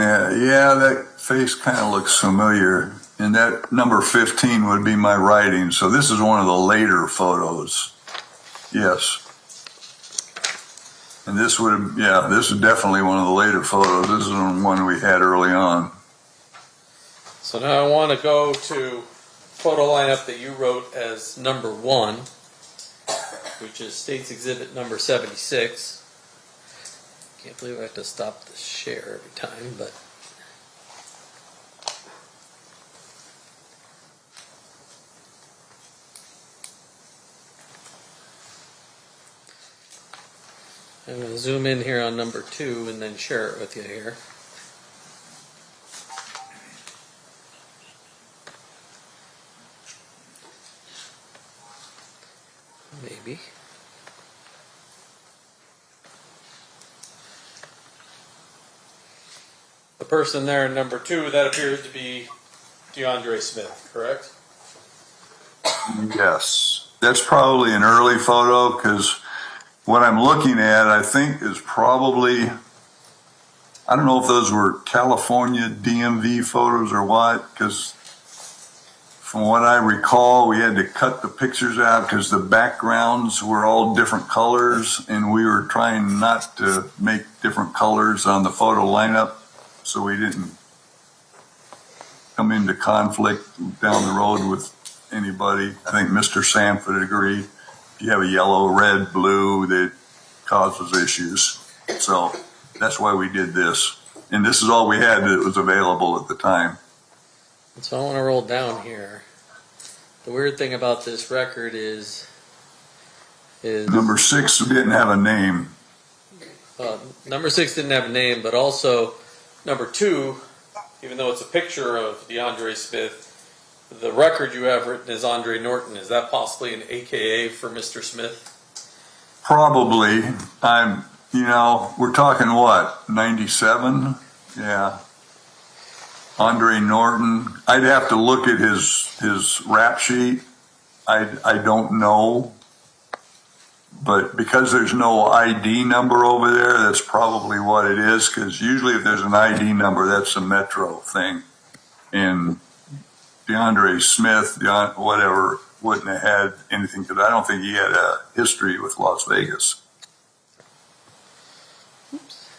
at it, yeah, that face kind of looks familiar. And that number 15 would be my writing. So this is one of the later photos. Yes. And this this is definitely one of the later photos. This is one we had early on. So now I want to go to photo lineup that you wrote as number 1, which is State's Exhibit number 76. Can't believe I have to stop the share every time, but. I'm going to zoom in here on number 2 and then share it with you here. Maybe. The person there in number 2, that appears to be DeAndre Smith, correct? Yes. That's probably an early photo because what I'm looking at, I think, is probably, I don't know if those were California DMV photos or what, because from what I recall, we had to cut the pictures out because the backgrounds were all different colors, and we were trying not to make different colors on the photo lineup so we didn't come into conflict down the road with anybody. I think Mr. Sanford would agree. If you have a yellow, red, blue, that causes issues. So that's why we did this. And this is all we had that was available at the time. So I want to roll down here. The weird thing about this record is number 6 didn't have a name. Number 6 didn't have a name, but also number 2, even though it's a picture of DeAndre Smith, the record you have written is Andre Norton. Is that possibly an AKA for Mr. Smith? Probably. We're talking what, 97? Yeah. Andre Norton. I'd have to look at his rap sheet. I don't know. But because there's no ID number over there, that's probably what it is. Because usually if there's an ID number, that's a Metro thing. And DeAndre Smith, whatever, wouldn't have had anything, because I don't think he had a history with Las Vegas. Oops.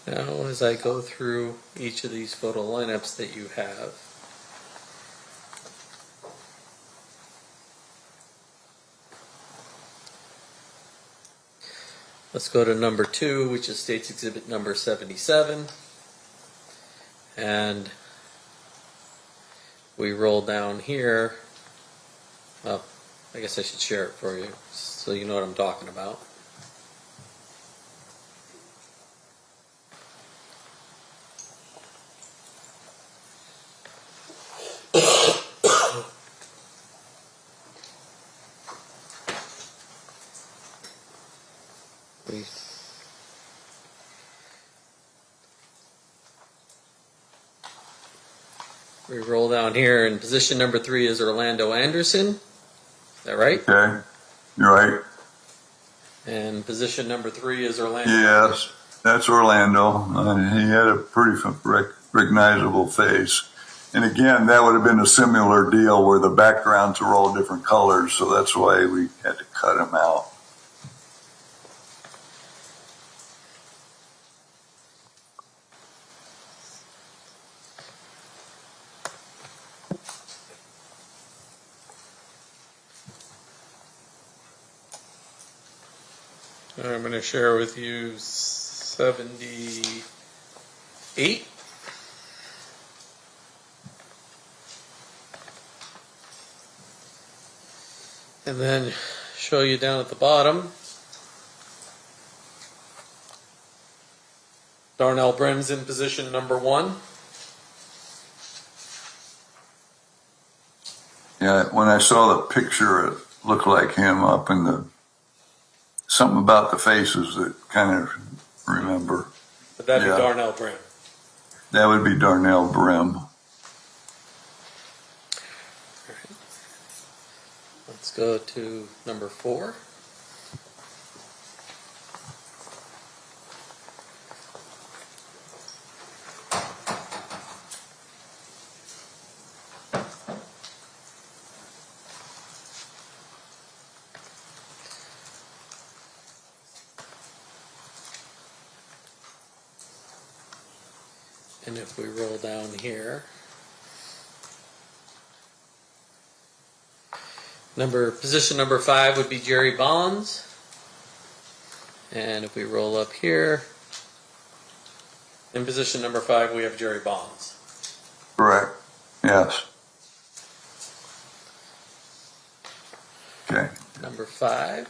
Now, as I go through each of these photo lineups that you have, let's go to number 2, which is State's Exhibit number 77. And we roll down here. Well, I guess I should share it for you so you know what I'm talking about. We roll down here, and position number 3 is Orlando Anderson. Is that right? Okay, you're right. And position number 3 is Orlando. Yes, that's Orlando. He had a pretty recognizable face. And again, that would have been a similar deal where the backgrounds were all different colors, so that's why we had to cut him out. I'm going to share with you 78. And then show you down at the bottom. Darnell Bren's in position number 1. Yeah, when I saw the picture, it looked like him up in the something about the faces that kind of remember. But that'd Yeah. be Darnell Brim. That would be Darnell Brim. Let's go to number 4. And if we roll down here, position number 5 would be Jerry Bonds. And if we roll up here, in position number 5 we have Jerry Bonds. Correct. Yes. Okay. Number 5.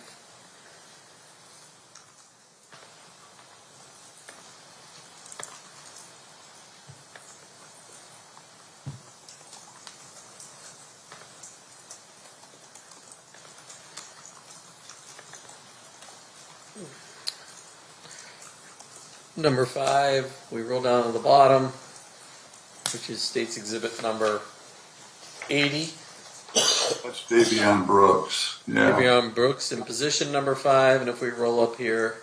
Number 5, we roll down to the bottom, which is State's Exhibit number 80. That's Davion Brooks. Yeah. Davion Brooks in position number 5, and if we roll up here,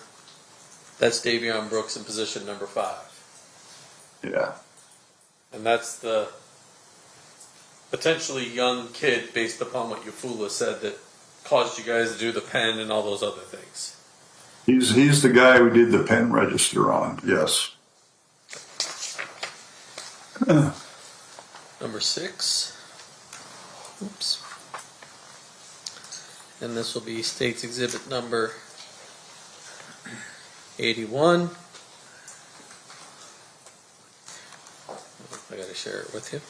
that's Davion Brooks in position number 5. Yeah. And that's the potentially young kid, based upon what Yafula said, that caused you guys to do the pen and all those other things. He's the guy who did the pen register on. Yes. Number 6. Oops. And this will be State's Exhibit number 81. I gotta share it with you.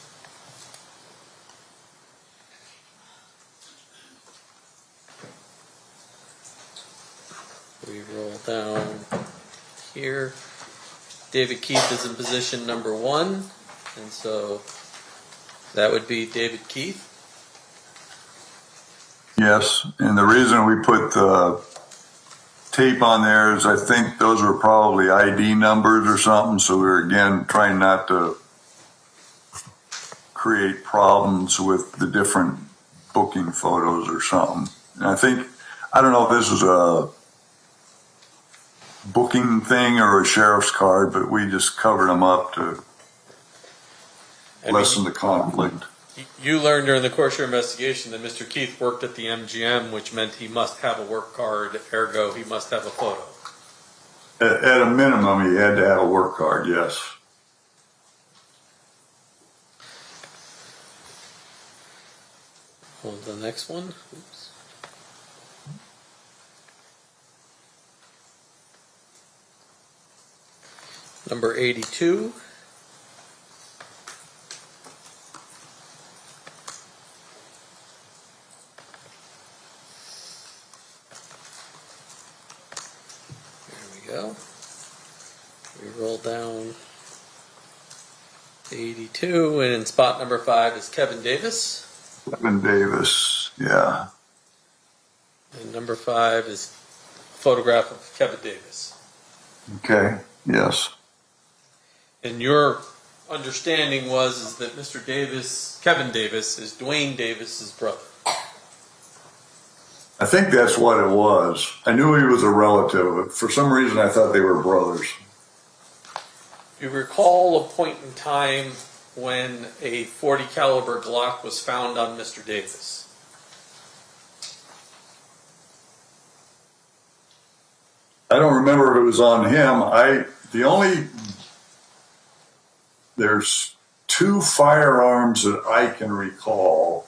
We roll down here. David Keith is in position number 1, and so that would be David Keith. Yes, and the reason we put the tape on there is I think those were probably ID numbers or something, so we were again trying not to create problems with the different booking photos or something. And I don't know if this is a booking thing or a sheriff's card, but we just covered them up to lessen the conflict. You learned during the course of your investigation that Mr. Keith worked at the MGM, which meant he must have a work card, ergo he must have a photo. At a minimum, he had to have a work card, yes. Hold the next one. Oops. Number 82. Go. We roll down to 82, and in spot number 5 is Kevin Davis. Kevin Davis, yeah. And number 5 is a photograph of Kevin Davis. Okay, yes. And your understanding is that Mr. Davis, Kevin Davis, is Dwayne Davis's brother. I think that's what it was. I knew he was a relative. For some reason, I thought they were brothers. You recall a point in time when a .40 caliber Glock was found on Mr. Davis? I don't remember if it was on him. There's 2 firearms that I can recall.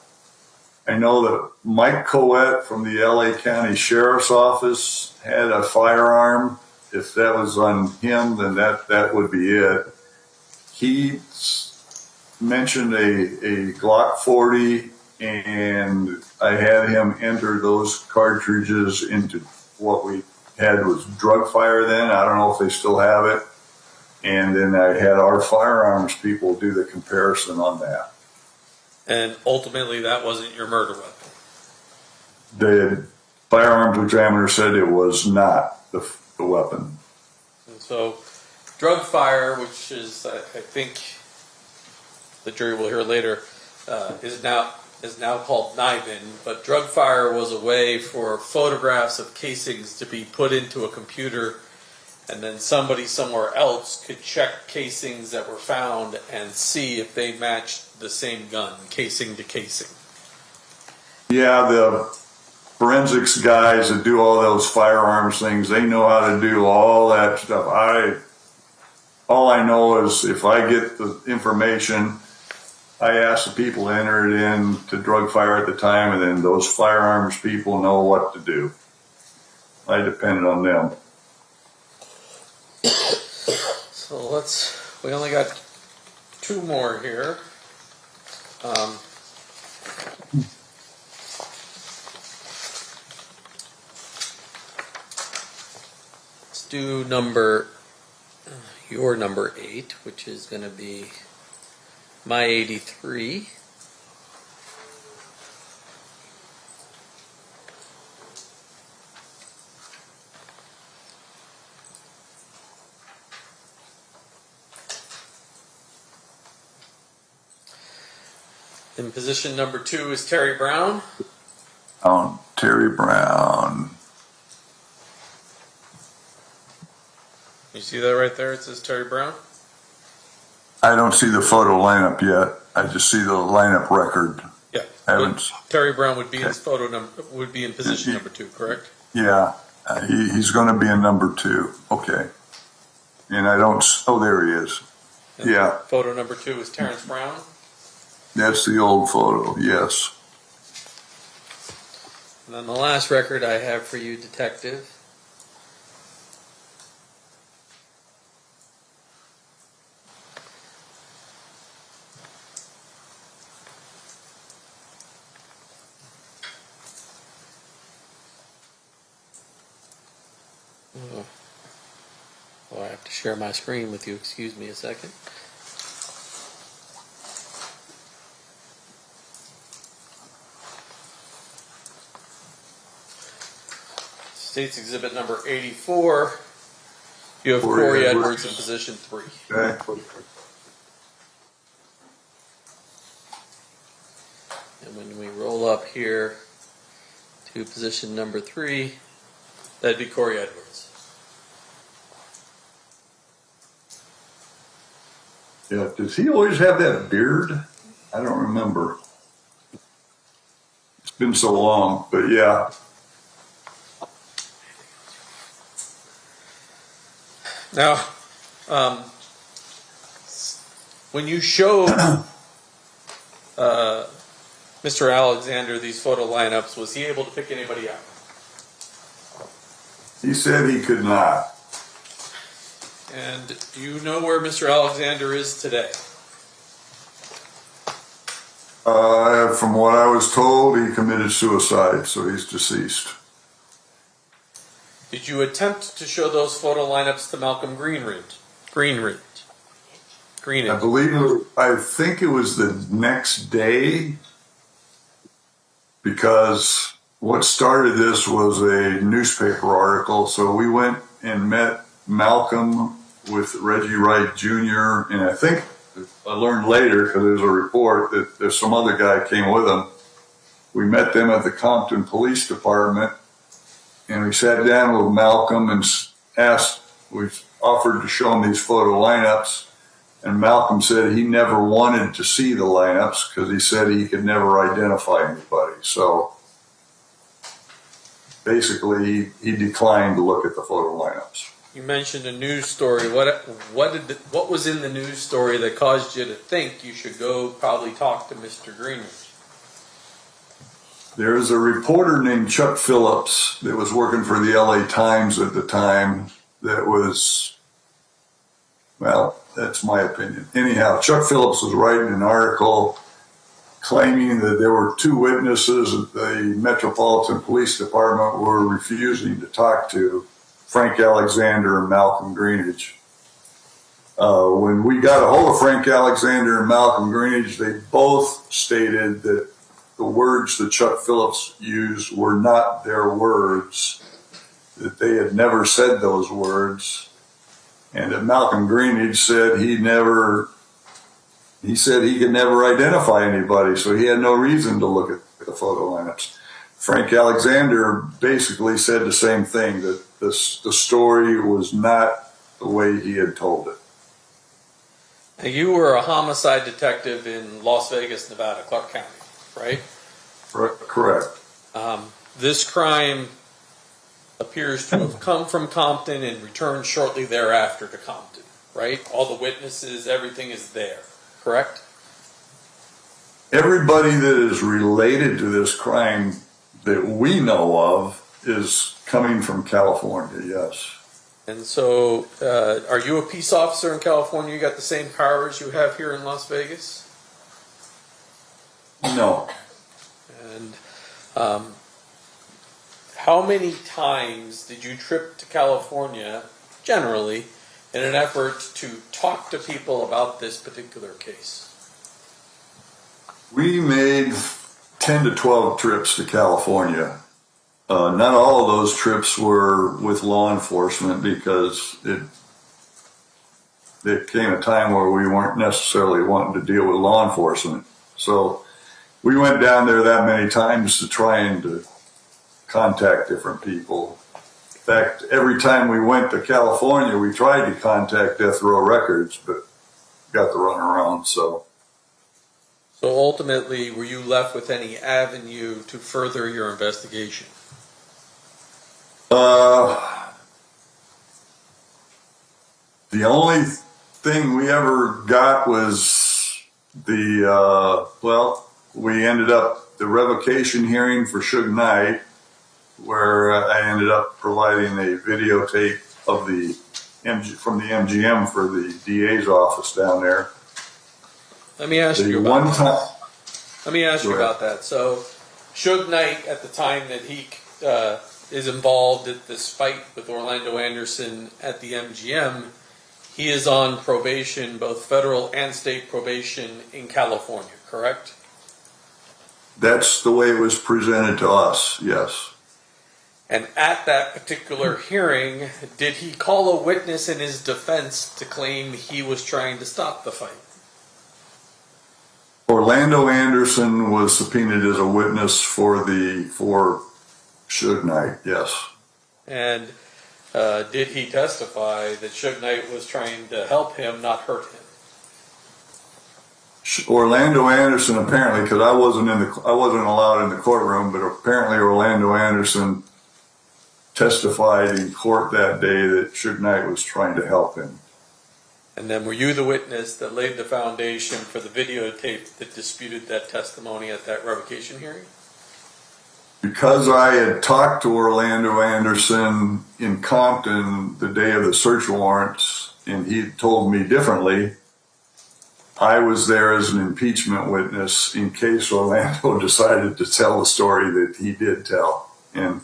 I know that Mike Coette from the LA County Sheriff's Office had a firearm. If that was on him, then that would be it. He mentioned a Glock 40, and I had him enter those cartridges into what we had was drug fire then. I don't know if they still have it. And then I had our firearms people do the comparison on that. And ultimately, that wasn't your murder weapon. They firearms examiner said it was not the weapon. And so, drug fire, which is, I think, the jury will hear later, is now called NIBIN, but drug fire was a way for photographs of casings to be put into a computer, and then somebody somewhere else could check casings that were found and see if they matched the same gun, casing to casing. Yeah, the forensics guys that do all those firearms things, they know how to do all that stuff. All I know is if I get the information, I ask the people to enter it in to drug fire at the time, and then those firearms people know what to do. I depend on them. So we only got 2 more here. Let's do your number 8, which is going to be my 83. In position number 2 is Terry Brown. Terry Brown. You see that right there? It says Terry Brown. I don't see the photo lineup yet. I just see the lineup record. Yeah. Haven't. Terry Brown would be in in position number 2, correct? Yeah, he's going to be in number 2. Okay. And I don't. Oh, there he is. And yeah. Photo number 2 is Terrence Brown. That's the old photo. Yes. And then the last record I have for you, Detective. Oh, I have to share my screen with you. Excuse me a second. State's Exhibit number 84. You have Corey Edwards in position 3. Okay. And when we roll up here to position number 3, that'd be Corey Edwards. Yeah. Does he always have that beard? I don't remember. It's been so long, but yeah. Now, when you showed Mr. Alexander these photo lineups, was he able to pick anybody out? He said he could not. And do you know where Mr. Alexander is today? From what I was told, he committed suicide, so he's deceased. Did you attempt to show those photo lineups to Malcolm Greenridge? I think it was the next day, because what started this was a newspaper article. So we went and met Malcolm with Reggie Wright Jr. And I think I learned later, because there's a report, that there's some other guy came with him. We met them at the Compton Police Department. And we sat down with Malcolm and we offered to show him these photo lineups. And Malcolm said he never wanted to see the lineups because he said he could never identify anybody. So basically, he declined to look at the photo lineups. You mentioned a news story. What was in the news story that caused you to think you should go probably talk to Mr. Greenridge? There's a reporter named Chuck Phillips that was working for the LA Times at the time that was, well, that's my opinion. Anyhow, Chuck Phillips was writing an article claiming that there were 2 witnesses that the Metropolitan Police Department were refusing to talk to, Frank Alexander and Malcolm Greenidge. When we got a hold of Frank Alexander and Malcolm Greenidge, they both stated that the words that Chuck Phillips used were not their words, that they had never said those words, and that Malcolm Greenidge said he said he could never identify anybody, so he had no reason to look at the photo lineups. Frank Alexander basically said the same thing, that the story was not the way he had told it. Now, you were a homicide detective in Las Vegas, Nevada, Clark County, right? Correct. This crime appears to have come from Compton and returned shortly thereafter to Compton, right? All the witnesses, everything is there, correct? Everybody that is related to this crime that we know of is coming from California, yes. And so, are you a peace officer in California? You got the same powers you have here in Las Vegas? No. And how many times did you trip to California, generally, in an effort to talk to people about this particular case? We made 10 to 12 trips to California. Not all of those trips were with law enforcement because it came a time where we weren't necessarily wanting to deal with law enforcement. So we went down there that many times to try and to contact different people. In fact, every time we went to California, we tried to contact Death Row Records, but got the runaround, so. So ultimately, were you left with any avenue to further your investigation? The only thing we ever got was we ended up the revocation hearing for Suge Knight, where I ended up providing a videotape of from the MGM for the DA's office down there. Let me ask you about that. So, Suge Knight, at the time that he is involved at this fight with Orlando Anderson at the MGM, he is on probation, both federal and state probation in California, correct? That's the way it was presented to us, yes. And at that particular hearing, did he call a witness in his defense to claim he was trying to stop the fight? Orlando Anderson was subpoenaed as a witness for Suge Knight, yes. And did he testify that Suge Knight was trying to help him, not hurt him? Orlando Anderson apparently, because I wasn't allowed in the courtroom, but apparently Orlando Anderson testified in court that day that Suge Knight was trying to help him. And then were you the witness that laid the foundation for the videotape that disputed that testimony at that revocation hearing? Because I had talked to Orlando Anderson in Compton the day of the search warrants, and he told me differently, I was there as an impeachment witness in case Orlando decided to tell the story that he did tell. And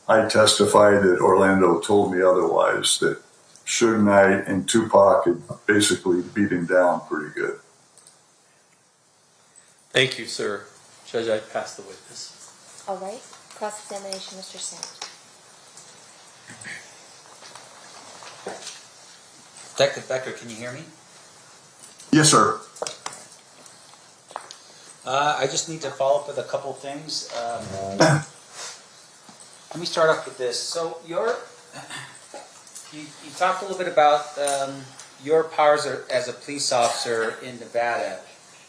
I testified that Orlando told me otherwise, that Suge Knight and Tupac had basically beat him down pretty good. Thank you, sir. Judge, I pass the witness. All right. Cross-examination, Mr. Sand. Detective Becker, can you hear me? Yes, sir. I just need to follow up with a couple things. Let me start off with this. So you talked a little bit about your powers as a police officer in Nevada.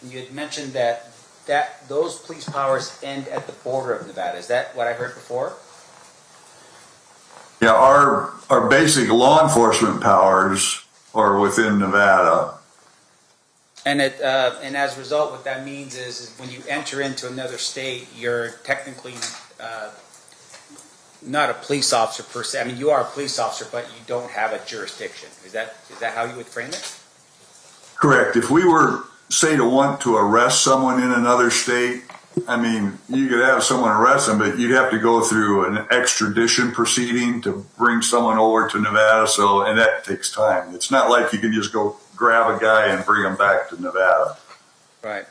And you had mentioned that those police powers end at the border of Nevada. Is that what I heard before? Yeah, our basic law enforcement powers are within Nevada. And as a result, what that means is when you enter into another state, you're technically not a police officer per se. I mean, you are a police officer, but you don't have a jurisdiction. Is that how you would frame it? Correct. If we were, say, to want to arrest someone in another state, I mean, you could have someone arrest them, but you'd have to go through an extradition proceeding to bring someone over to Nevada. And that takes time. It's not like you can just go grab a guy and bring him back to Nevada. Right.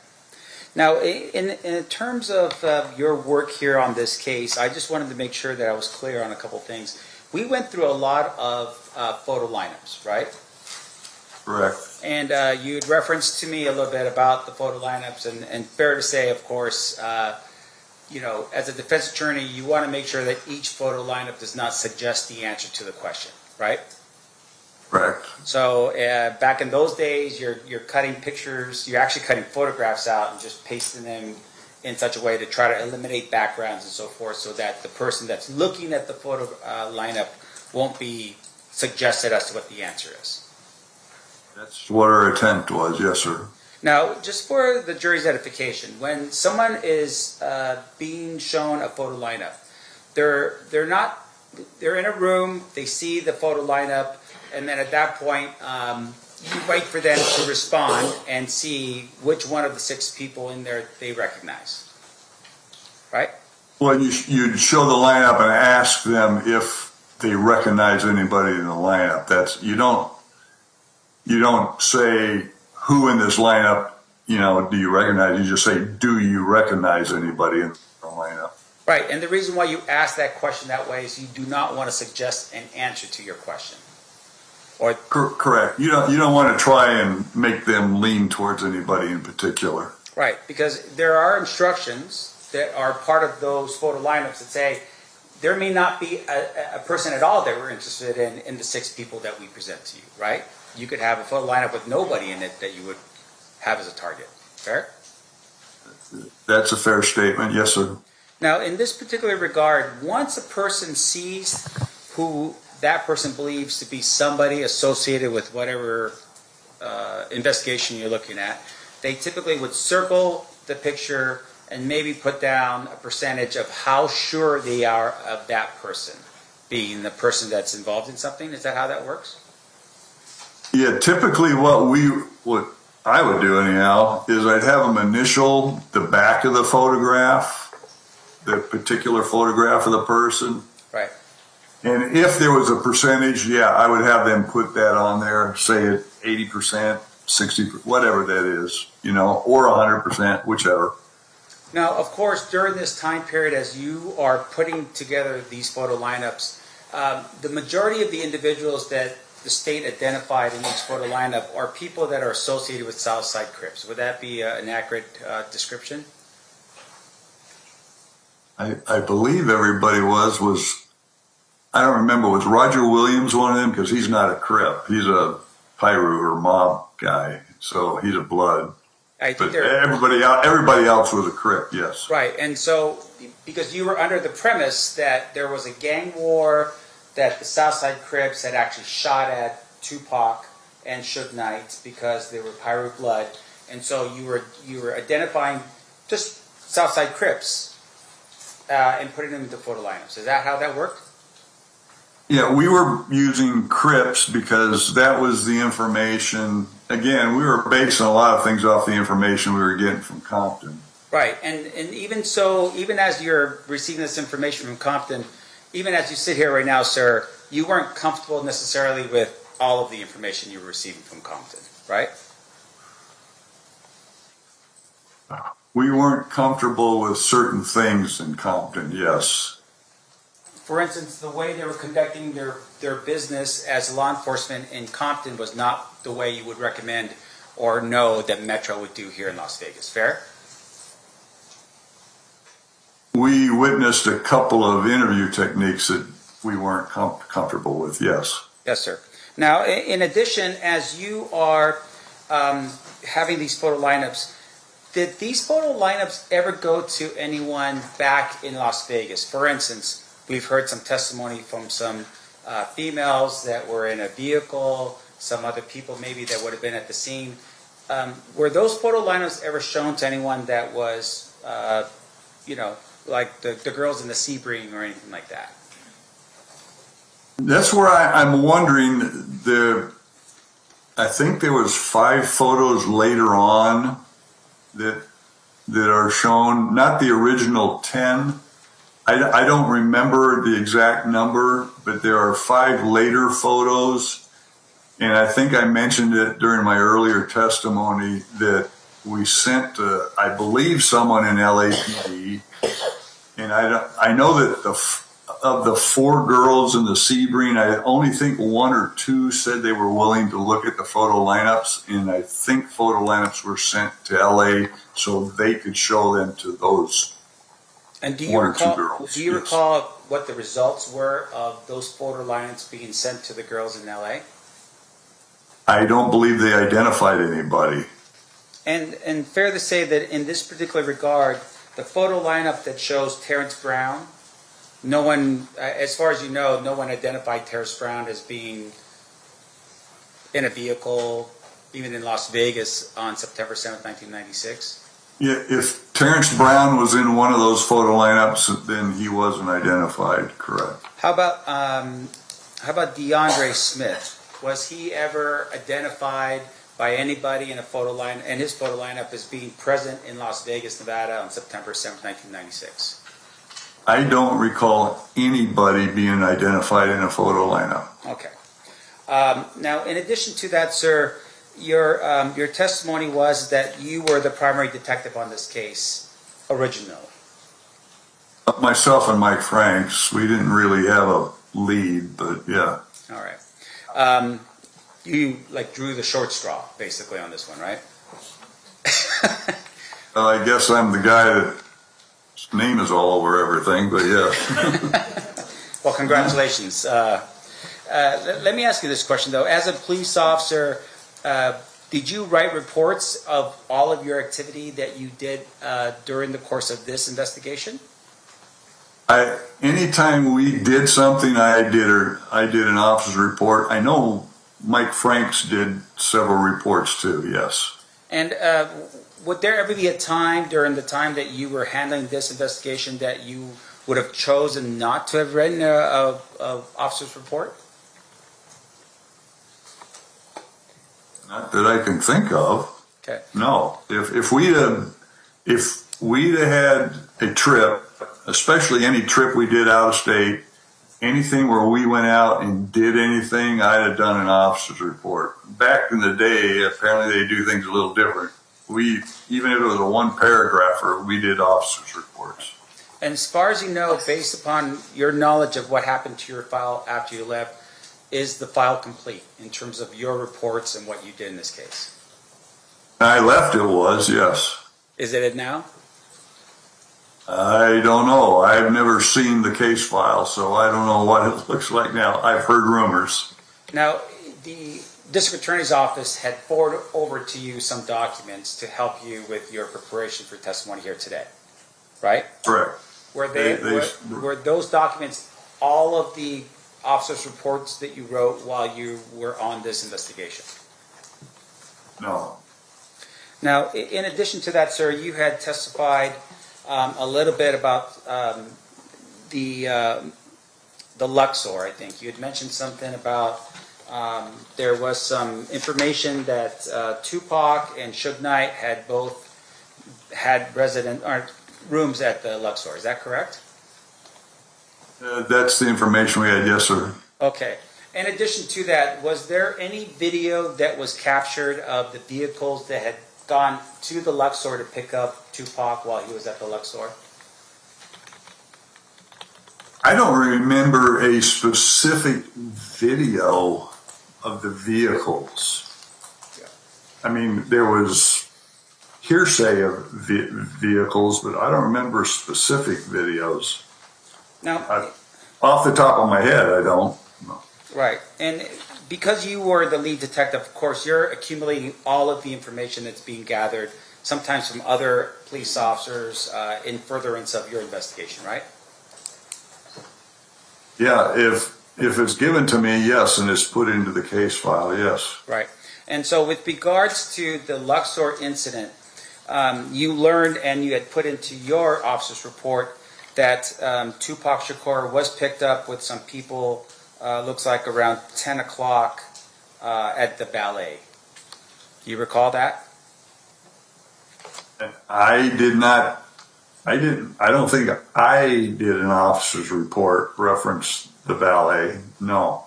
Now, in terms of your work here on this case, I just wanted to make sure that I was clear on a couple things. We went through a lot of photo lineups, right? Correct. And you had referenced to me a little bit about the photo lineups, and fair to say, of course, as a defense attorney, you want to make sure that each photo lineup does not suggest the answer to the question, right? Correct. So back in those days, you're cutting pictures, you're actually cutting photographs out and just pasting them in such a way to try to eliminate backgrounds and so forth, so that the person that's looking at the photo lineup won't be suggested as to what the answer is. That's what our attempt was, yes, sir. Now, just for the jury's edification, when someone is being shown a photo lineup, they're in a room, they see the photo lineup, and then at that point, you wait for them to respond and see which one of the 6 people in there they recognize, right? Well, you'd show the lineup and ask them if they recognize anybody in the lineup. You don't say who in this lineup, do you recognize? You just say, do you recognize anybody in the lineup? Right, and the reason why you ask that question that way is you do not want to suggest an answer to your question. Correct. You don't want to try and make them lean towards anybody in particular. Right, because there are instructions that are part of those photo lineups that say there may not be a person at all that we're interested in the 6 people that we present to you, right? You could have a photo lineup with nobody in it that you would have as a target. Fair? That's a fair statement, yes, sir. Now, in this particular regard, once a person sees who that person believes to be somebody associated with whatever investigation you're looking at, they typically would circle the picture and maybe put down a percentage of how sure they are of that person being the person that's involved in something. Is that how that works? Yeah, typically what I would do anyhow is I'd have them initial the back of the photograph, the particular photograph of the person. Right. And if there was a percentage, I would have them put that on there, say it 80%, 60%, whatever that is, or 100%, whichever. Now, of course, during this time period, as you are putting together these photo lineups, the majority of the individuals that the state identified in each photo lineup are people that are associated with Southside Crips. Would that be an accurate description? I believe everybody was, I don't remember, was Roger Williams one of them? Because he's not a Crip. He's a Piru or mob guy, so he's a Blood. But everybody else was a Crip, yes. Right, and so because you were under the premise that there was a gang war, that the Southside Crips had actually shot at Tupac and Suge Knight because they were Piru Blood, and so you were identifying just Southside Crips and putting them into photo lineups. Is that how that worked? Yeah, we were using Crips because that was the information. Again, we were basing a lot of things off the information we were getting from Compton. Right, and even so, even as you're receiving this information from Compton, even as you sit here right now, sir, you weren't comfortable necessarily with all of the information you were receiving from Compton, right? We weren't comfortable with certain things in Compton, yes. For instance, the way they were conducting their business as law enforcement in Compton was not the way you would recommend or know that Metro would do here in Las Vegas. Fair? We witnessed a couple of interview techniques that we weren't comfortable with, yes. Yes, sir. Now, in addition, as you are having these photo lineups, did these photo lineups ever go to anyone back in Las Vegas? For instance, we've heard some testimony from some females that were in a vehicle, some other people maybe that would have been at the scene. Were those photo lineups ever shown to anyone that was, like the girls in the Sebring or anything like that? That's where I'm wondering. I think there was 5 photos later on that are shown, not the original 10. I don't remember the exact number, but there are 5 later photos, and I think I mentioned it during my earlier testimony that we sent, I believe, someone in LAPD, and I know that of the 4 girls in the Sebring, I only think 1 or 2 said they were willing to look at the photo lineups, and I think photo lineups were sent to LA so they could show them to those And do 1 or 2 girls. Do you Yes. recall what the results were of those photo lineups being sent to the girls in LA? I don't believe they identified anybody. And fair to say that in this particular regard, the photo lineup that shows Terrence Brown, no one, as far as you know, no one identified Terrence Brown as being in a vehicle, even in Las Vegas on September 7th, 1996? Yeah, if Terrence Brown was in one of those photo lineups, then he wasn't identified, correct. How about DeAndre Smith? Was he ever identified by anybody in a photo line and his photo lineup as being present in Las Vegas, Nevada on September 7th, 1996? I don't recall anybody being identified in a photo lineup. Okay. Now, in addition to that, sir, your testimony was that you were the primary detective on this case originally. Myself and Mike Franks, we didn't really have a lead, but yeah. All right. You drew the short straw basically on this one, right? I guess I'm the guy that's name is all over everything, but yeah. Well, congratulations. Let me ask you this question though. As a police officer, did you write reports of all of your activity that you did during the course of this investigation? Anytime we did something, I did an officer's report. I know Mike Franks did several reports too, yes. And would there ever be a time during the time that you were handling this investigation that you would have chosen not to have written a officer's report? Not that I can think of. Okay. No. If we'd have had a trip, especially any trip we did out of state, anything where we went out and did anything, I'd have done an officer's report. Back in the day, apparently they do things a little different. Even if it was a 1 paragrapher, we did officer's reports. And as far as you know, based upon your knowledge of what happened to your file after you left, is the file complete in terms of your reports and what you did in this case? When I left, it was, yes. Is it now? I don't know. I've never seen the case file, so I don't know what it looks like now. I've heard rumors. Now, the District Attorney's Office had forwarded over to you some documents to help you with your preparation for testimony here today, right? Correct. Were those documents all of the officers' reports that you wrote while you were on this investigation? No. Now, in addition to that, sir, you had testified a little bit about the Luxor, I think. You had mentioned something about there was some information that Tupac and Suge Knight had both had rooms at the Luxor. Is that correct? That's the information we had, yes, sir. Okay. In addition to that, was there any video that was captured of the vehicles that had gone to the Luxor to pick up Tupac while he was at the Luxor? I don't remember a specific video of the vehicles. I mean, there was hearsay of vehicles, but I don't remember specific videos. Now, off the top of my head, I don't. No. Right. And because you were the lead detective, of course, you're accumulating all of the information that's being gathered, sometimes from other police officers in furtherance of your investigation, right? Yeah, if it's given to me, yes, and it's put into the case file, yes. Right. And so with regards to the Luxor incident, you learned and you had put into your officer's report that Tupac Shakur was picked up with some people, looks like around 10 o'clock at the ballet. Do you recall that? I don't think I did an officer's report reference the ballet, no.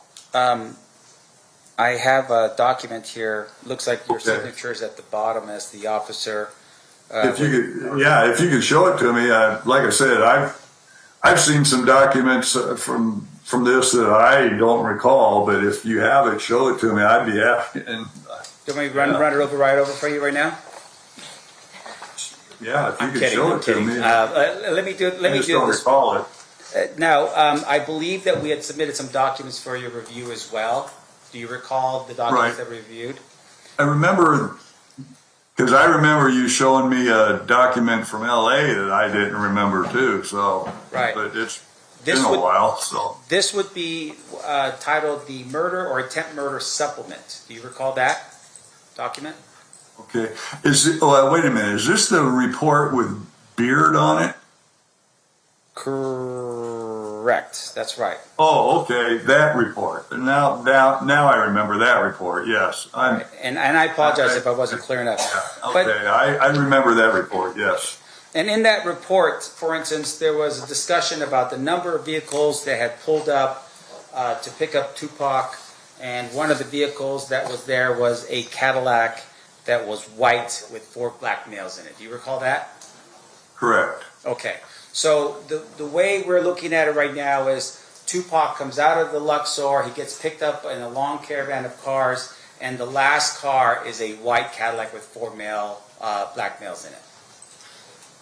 I have a document here. Looks like your signature is at the bottom as the officer. If you could show it to me. Like I said, I've seen some documents from this that I don't recall, but if you have it, show it to me. I'd be happy. And do you want me to run it over for you right now? Yeah, if you could show it to me. Let me do this. Don't recall it. Now, I believe that we had submitted some documents for your review as well. Do you recall the documents that we reviewed? I remember, because I remember you showing me a document from LA that I didn't remember too. So, but it's been a while. So this would be titled the Murder or Attempt Murder Supplement. Do you recall that document? Okay. Wait a minute. Is this the report with Beard on it? Correct. That's right. Oh, okay. That report. Now I remember that report. Yes. And I apologize if I wasn't clear enough. Okay. I remember that report. Yes. And in that report, for instance, there was a discussion about the number of vehicles that had pulled up to pick up Tupac, and one of the vehicles that was there was a Cadillac that was white with 4 black males in it. Do you recall that? Correct. Okay. So the way we're looking at it right now is Tupac comes out of the Luxor, he gets picked up in a long caravan of cars, and the last car is a white Cadillac with 4 black males in it.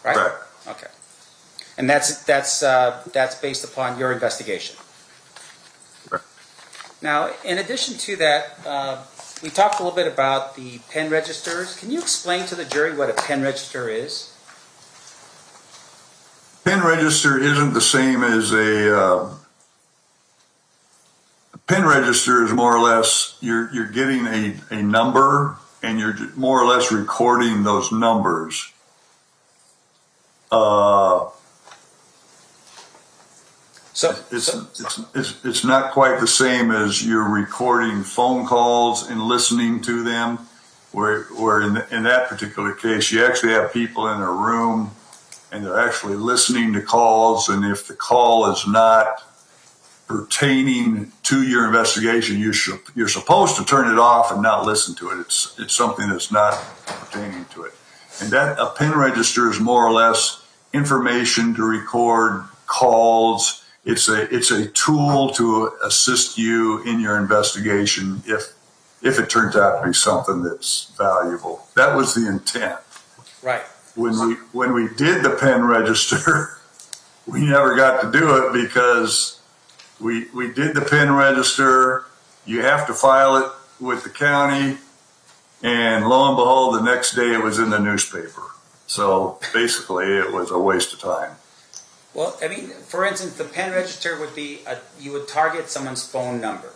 Right? Correct. Okay. And that's based upon your investigation. Correct. Now, in addition to that, we talked a little bit about the pen registers. Can you explain to the jury what a pen register is? Pen register isn't the same as a pen register is more or less you're getting a number and you're more or less recording those numbers. It's not quite the same as you're recording phone calls and listening to them, where in that particular case you actually have people in a room and they're actually listening to calls, and if the call is not pertaining to your investigation, you're supposed to turn it off and not listen to it. It's something that's not pertaining to it. And that a pen register is more or less information to record calls. It's a tool to assist you in your investigation if it turns out to be something that's valuable. That was the intent. Right. When we did the pen register, we never got to do it because we did the pen register. You have to file it with the county, and lo and behold, the next day it was in the newspaper. So basically, it was a waste of time. Well, I mean, for instance, the pen register would be you would target someone's phone number,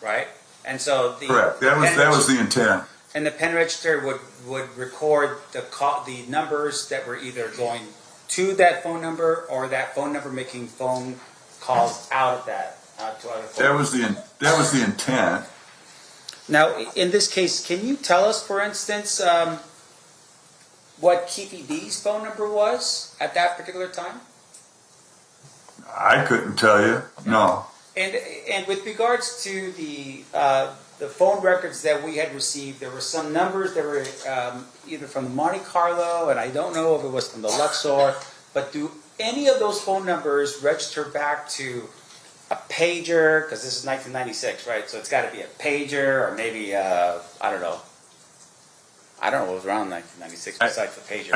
right? And so correct. That was the intent. And the pen register would record the numbers that were either going to that phone number or that phone number making phone calls out of that to other phones. That was the intent. Now, in this case, can you tell us, for instance, what Keefy D's phone number was at that particular time? I couldn't tell you. No. And with regards to the phone records that we had received, there were some numbers that were either from the Monte Carlo, and I don't know if it was from the Luxor, but do any of those phone numbers register back to a pager? Because this is 1996, right? So it's got to be a pager, or maybe, I don't know what was around 1996 besides the pager.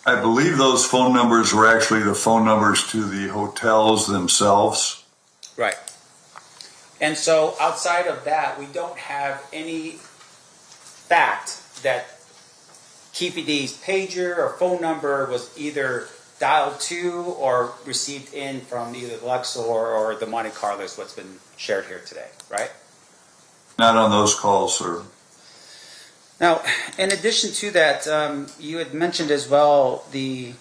I believe those phone numbers were actually the phone numbers to the hotels themselves. Right. And so outside of that, we don't have any fact that Keefy D's pager or phone number was either dialed to or received in from either the Luxor or the Monte Carlo, is what's been shared here today, right? Not on those calls, sir. Now, in addition to that, you had mentioned as well the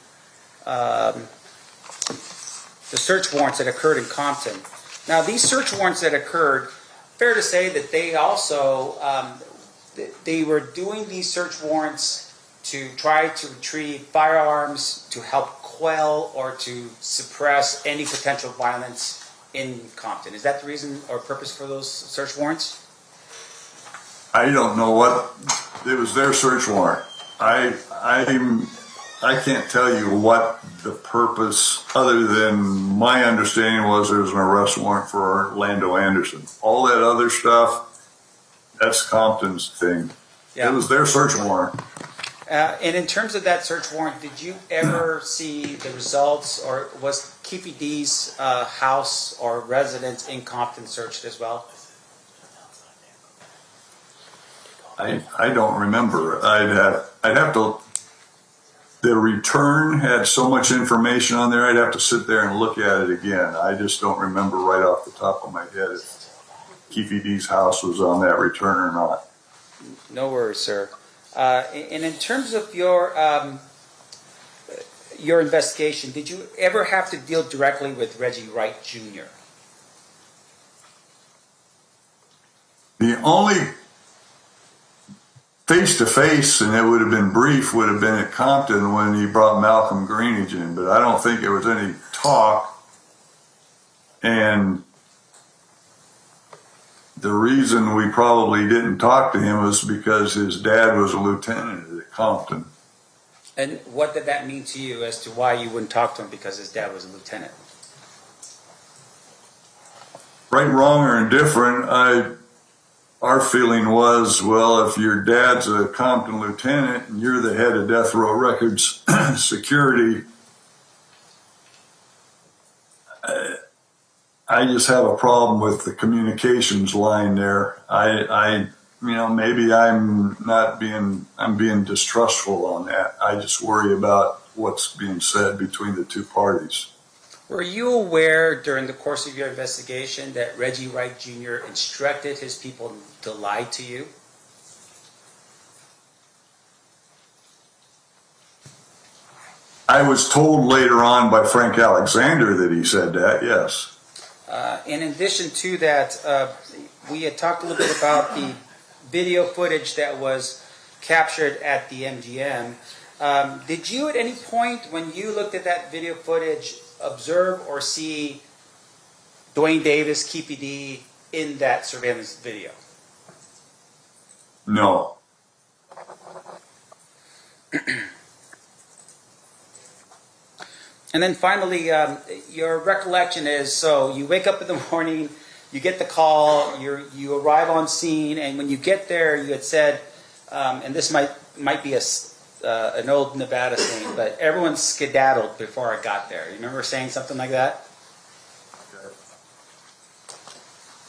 search warrants that occurred in Compton. Now, these search warrants that occurred, fair to say that they also, they were doing these search warrants to try to retrieve firearms to help quell or to suppress any potential violence in Compton. Is that the reason or purpose for those search warrants? I don't know what, it was their search warrant. I can't tell you what the purpose, other than my understanding was there was an arrest warrant for Orlando Anderson. All that other stuff, that's Compton's thing. Yeah. It was their search warrant. And in terms of that search warrant, did you ever see the results, or was Keefe D's house or residence in Compton searched as well? I don't remember. I'd have to. The return had so much information on there. I'd have to sit there and look at it again. I just don't remember right off the top of my head if Keefe D's house was on that return or not. No worries, sir. And in terms of your investigation, did you ever have to deal directly with Reggie Wright Jr.? The only face-to-face, and it would have been brief, would have been at Compton when he brought Malcolm Greenidge in, but I don't think there was any talk. And the reason we probably didn't talk to him was because his dad was a lieutenant at Compton. And what did that mean to you as to why you wouldn't talk to him because his dad was a lieutenant? Right, wrong, or indifferent, our feeling was, well, if your dad's a Compton lieutenant and you're the head of Death Row Records security, I just have a problem with the communications line there. Maybe I'm being distrustful on that. I just worry about what's being said between the two parties. Were you aware during the course of your investigation that Reggie Wright Jr. instructed his people to lie to you? I was told later on by Frank Alexander that he said that, yes. In addition to that, we had talked a little bit about the video footage that was captured at the MGM. Did you at any point when you looked at that video footage observe or see Dwayne Davis, Keefe D in that surveillance video? No. And then finally, your recollection is, so you wake up in the morning, you get the call, you arrive on scene, and when you get there, you had said, and this might be an old Nevada thing, but everyone skedaddled before I got there. You remember saying something like that?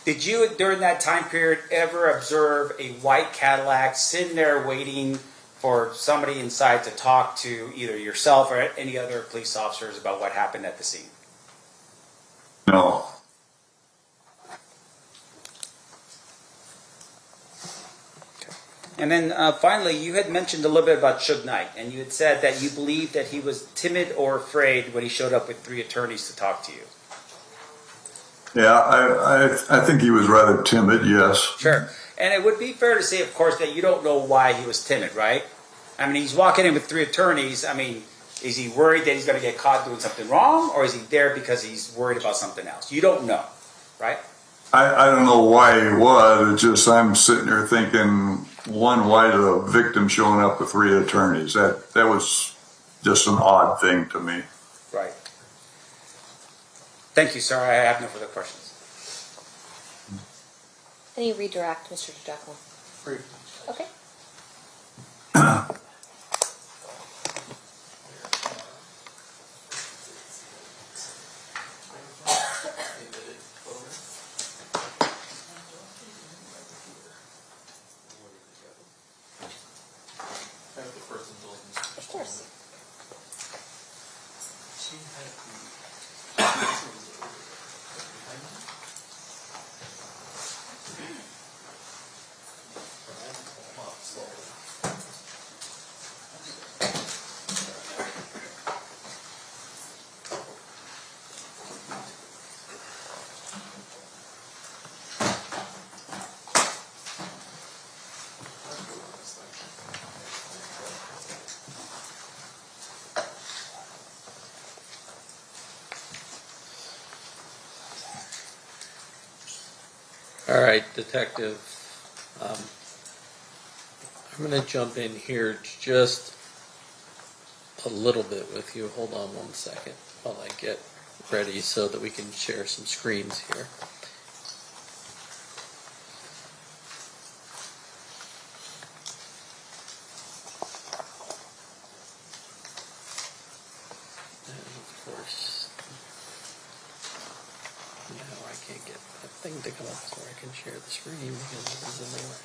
Did you, during that time period, ever observe a white Cadillac sitting there waiting for somebody inside to talk to either yourself or any other police officers about what happened at the scene? No. And then finally, you had mentioned a little bit about Suge Knight, and you had said that you believed that he was timid or afraid when he showed up with 3 attorneys to talk to you. Yeah, I think he was rather timid, yes. Sure. And it would be fair to say, of course, that you don't know why he was timid, right? I mean, he's walking in with 3 attorneys. I mean, is he worried that he's going to get caught doing something wrong, or is he there because he's worried about something else? You don't know, right? I don't know why he was. It's just I'm sitting there thinking, one, why the victim showing up with 3 attorneys? That was just an odd thing to me. Right. Thank you, sir. I have no further questions. Any redirect, Mr. Jacqueline? Okay. Of course. All right, Detective. I'm going to jump in here just a little bit with you. Hold on one second while I get ready so that we can share some screens here. And of course, now I can't get that thing to come up so I can share the screen because it is in the way.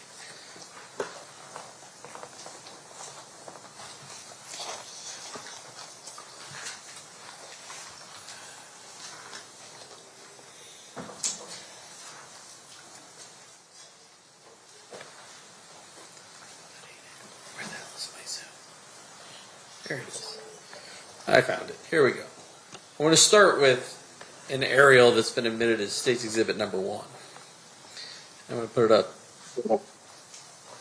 There it is. I found it. Here we go. I want to start with an aerial that's been admitted as State's Exhibit number 1. I'm going to put it up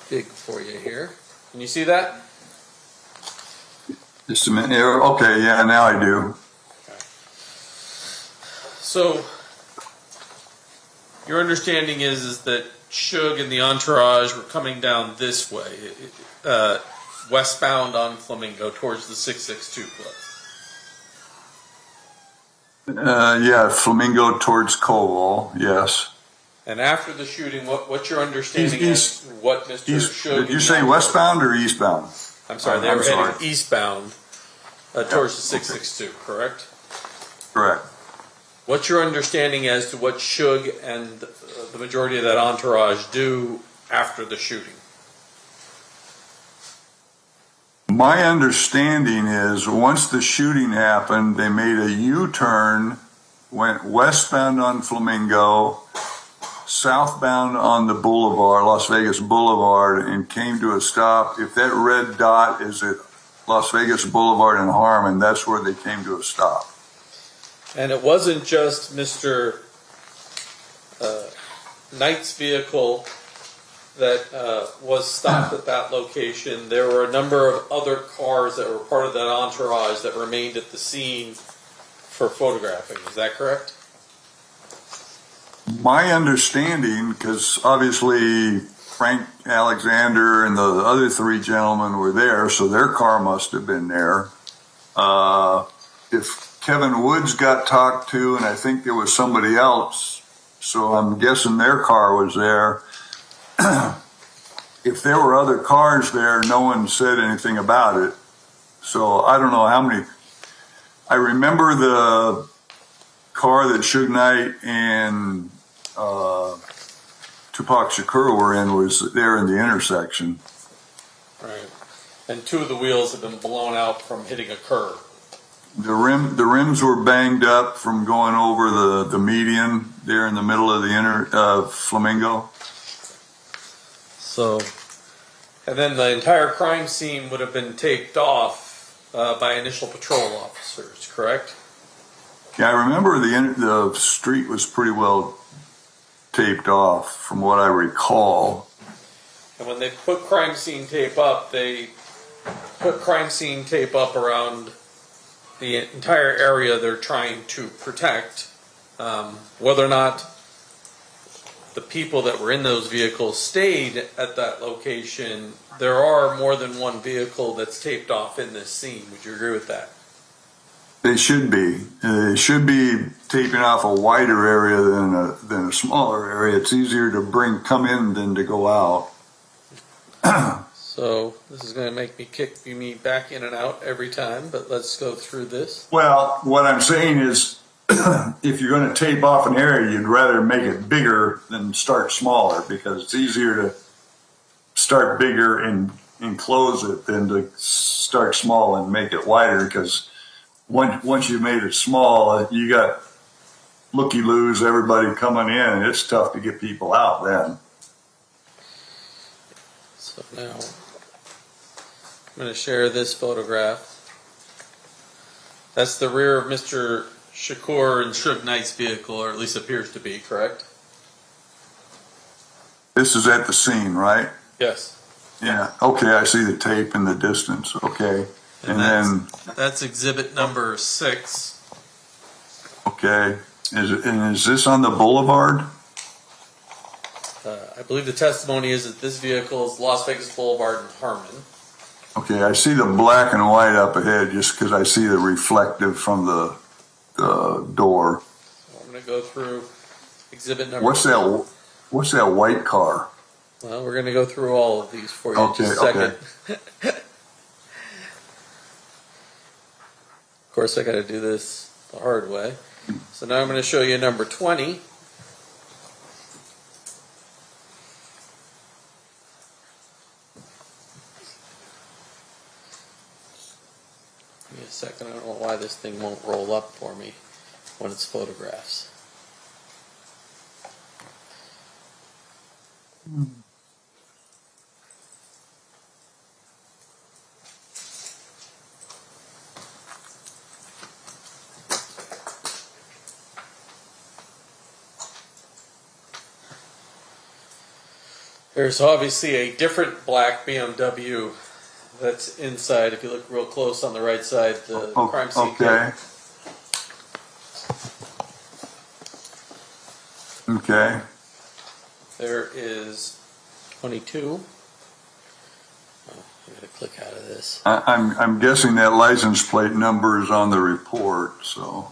big for you here. Can you see that? Just a minute. Okay, yeah, now I do. So, your understanding is that Suge and the entourage were coming down this way, westbound on Flamingo towards the 662 Club. Yeah, Flamingo towards Cowell, yes. And after the shooting, what's your understanding as what Mr. Suge... Did you say westbound or eastbound? I'm sorry, they were heading eastbound towards the 662, correct? Correct. What's your understanding as to what Suge and the majority of that entourage do after the shooting? My understanding is once the shooting happened, they made a U-turn, went westbound on Flamingo, southbound on the boulevard, Las Vegas Boulevard, and came to a stop. If that red dot is at Las Vegas Boulevard and Harmon, that's where they came to a stop. And it wasn't just Mr. Knight's vehicle that was stopped at that location. There were a number of other cars that were part of that entourage that remained at the scene for photographing. Is that correct? My understanding, because obviously Frank Alexander and the other 3 gentlemen were there, so their car must have been there. If Kevin Woods got talked to, and I think there was somebody else, so I'm guessing their car was there. If there were other cars there, no one said anything about it. So I don't know how many. I remember the car that Suge Knight and Tupac Shakur were in was there in the intersection. Right. And 2 of the wheels have been blown out from hitting a curb. The rims were banged up from going over the median there in the middle of the Flamingo. So, and then the entire crime scene would have been taped off by initial patrol officers, correct? Yeah, I remember the street was pretty well taped off from what I recall. And when they put crime scene tape up, they put crime scene tape up around the entire area they're trying to protect. Whether or not the people that were in those vehicles stayed at that location, there are more than one vehicle that's taped off in this scene. Would you agree with that? They should be. They should be taping off a wider area than a smaller area. It's easier to come in than to go out. So this is going to make me kick me back in and out every time, but let's go through this. Well, what I'm saying is, if you're going to tape off an area, you'd rather make it bigger than start smaller, because it's easier to start bigger and close it than to start small and make it wider, because once you made it small, you got looky-loos, everybody coming in, and it's tough to get people out then. So now I'm going to share this photograph. That's the rear of Mr. Shakur and Suge Knight's vehicle, or at least appears to be, correct? This is at the scene, right? Yes. Yeah. Okay, I see the tape in the distance. Okay. And then that's exhibit number 6. Okay. Is this on the boulevard? I believe the testimony is that this vehicle is Las Vegas Boulevard in Harmon. Okay, I see the black and white up ahead just because I see the reflective from the door. So I'm going to go through exhibit number. What's that white car? Well, we're going to go through all of these for you in Okay, just a second. okay. Of course, I got to do this the hard way. So now I'm going to show you number 20. Give me a second. I don't know why this thing won't roll up for me when it's photographs. There's obviously a different black BMW that's inside. If you look real close on the right side, the crime scene. Okay. Okay. There is 22. Oh, I'm going to click out of this. I'm guessing that license plate number is on the report, so.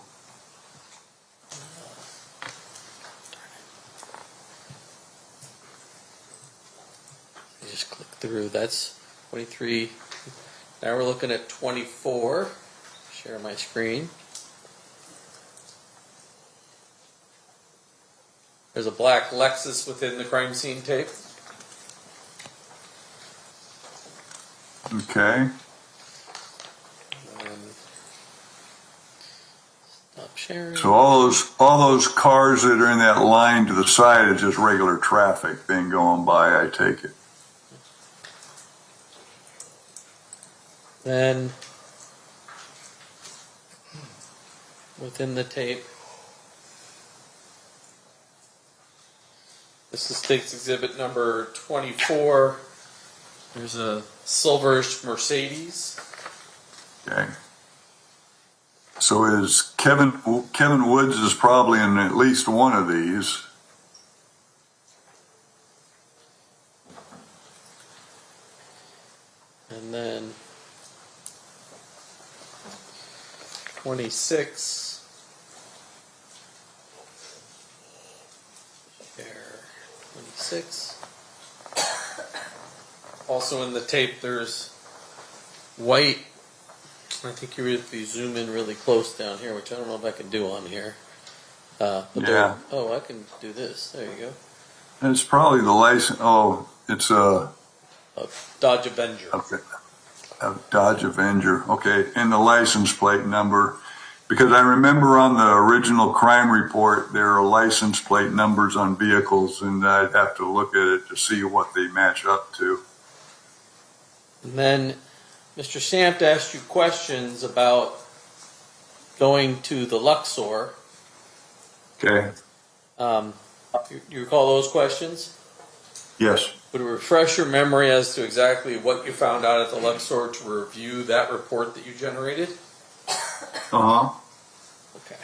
Just click through. That's 23. Now we're looking at 24. Share my screen. There's a black Lexus within the crime scene tape. Okay. Stop sharing. So all those cars that are in that line to the side is just regular traffic being going by, I take it. Then within the tape, this is State's exhibit number 24. There's a silverish Mercedes. Okay. So is Kevin Woods is probably in at least one of these. And then 26. There, 26. Also in the tape, there's white. I think if you zoom in really close down here, which I don't know if I can do on here. Yeah. Oh, I can do this. There you go. It's probably the license. Oh, it's a Dodge Avenger. Okay. A Dodge Avenger. Okay, and the license plate number. Because I remember on the original crime report, there are license plate numbers on vehicles, and I'd have to look at it to see what they match up to. And then Mr. Stampt asked you questions about going to the Luxor. Okay. You recall those questions? Yes. Would it refresh your memory as to exactly what you found out at the Luxor to review that report that you generated? Uh-huh. Okay.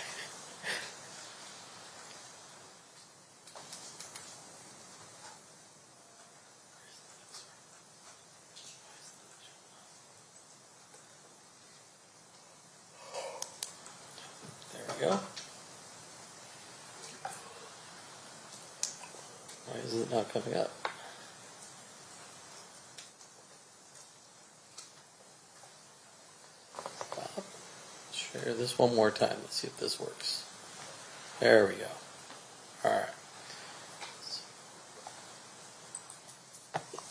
There we go. Why is it not coming up? Stop. Share this one more time. Let's see if this works. There we go. All right.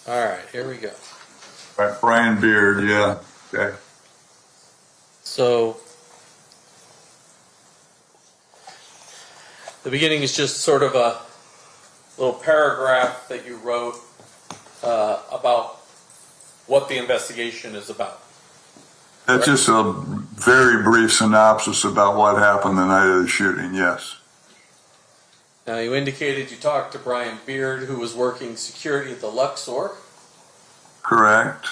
All right, here we go. Right, Brian Beard, yeah. Okay. So the beginning is just sort of a little paragraph that you wrote about what the investigation is about. That's just a very brief synopsis about what happened the night of the shooting, yes. Now, you indicated you talked to Brian Beard, who was working security at the Luxor. Correct.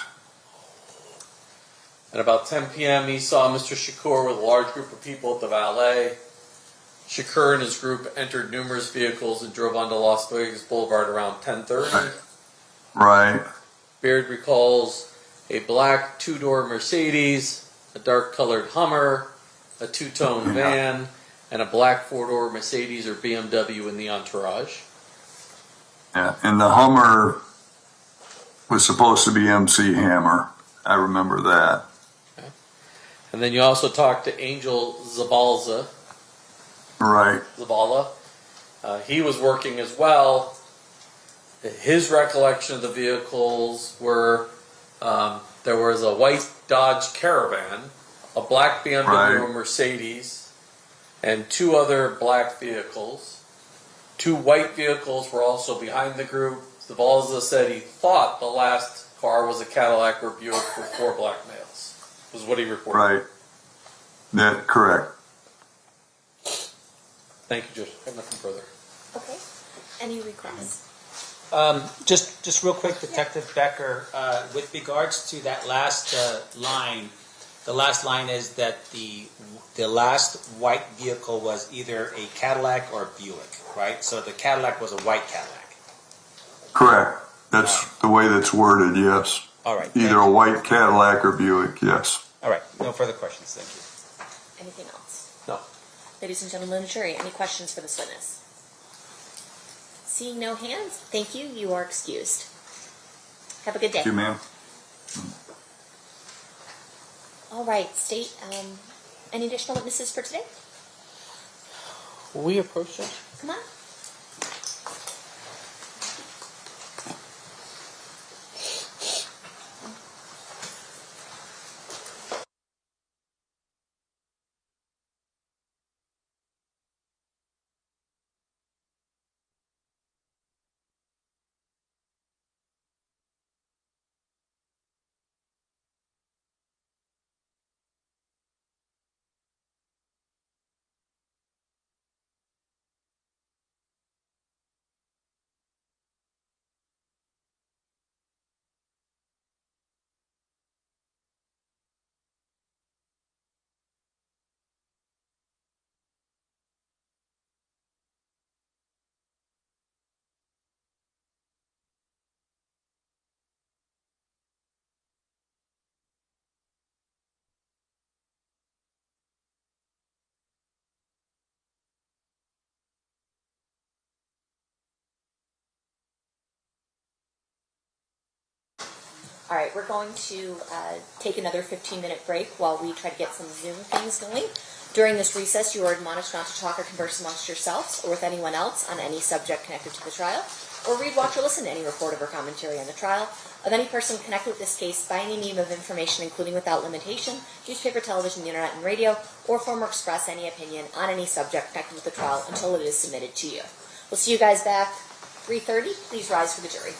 At about 10 p.m., he saw Mr. Shakur with a large group of people at the valet. Shakur and his group entered numerous vehicles and drove onto Las Vegas Boulevard around 10:30. Right. Beard recalls a black two-door Mercedes, a dark-colored Hummer, a two-tone van, and a black four-door Mercedes or BMW in the entourage. Yeah, and the Hummer was supposed to be MC Hammer. I remember that. Okay. And then you also talked to Angel Zabalza. Right. Zabala. He was working as well. His recollection of the vehicles were there was a white Dodge Caravan, a black BMW or Mercedes, and two other black vehicles. Two white vehicles were also behind the group. Zabalza said he thought the last car was a Cadillac or Buick with four black males, was what he reported. Right. That correct. Thank you, Judge. I have nothing further. Okay. Any requests? Just real quick, Detective Becker, with regards to that last line, the last line is that the last white vehicle was either a Cadillac or a Buick, right? So the Cadillac was a white Cadillac. Correct. That's the way that's worded, yes. All right. Either a white Cadillac or Buick, yes. All right. No further questions. Thank you. Anything else? No. Ladies and gentlemen of the jury, any questions for this witness? Seeing no hands, thank you. You are excused. Have a good day. Thank you, ma'am. All right, State. Any additional witnesses for today? Will we approach it? Come on. All right, we're going to take another 15-minute break while we try to get some Zoom things going. During this recess, you are admonished not to talk or converse amongst yourselves or with anyone else on any subject connected to the trial, or read, watch, or listen to any report or commentary on the trial of any person connected with this case by any medium of information, including without limitation, newspaper, television, the internet, and radio, or form or express any opinion on any subject connected with the trial until it is submitted to you. We'll see you guys back 3:30. Please rise for the jury.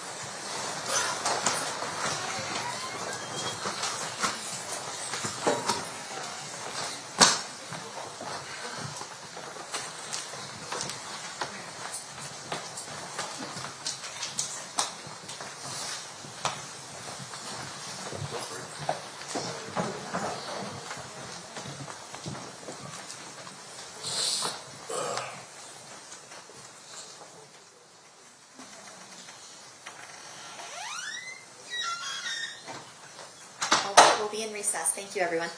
We'll be in recess. Thank you, everyone.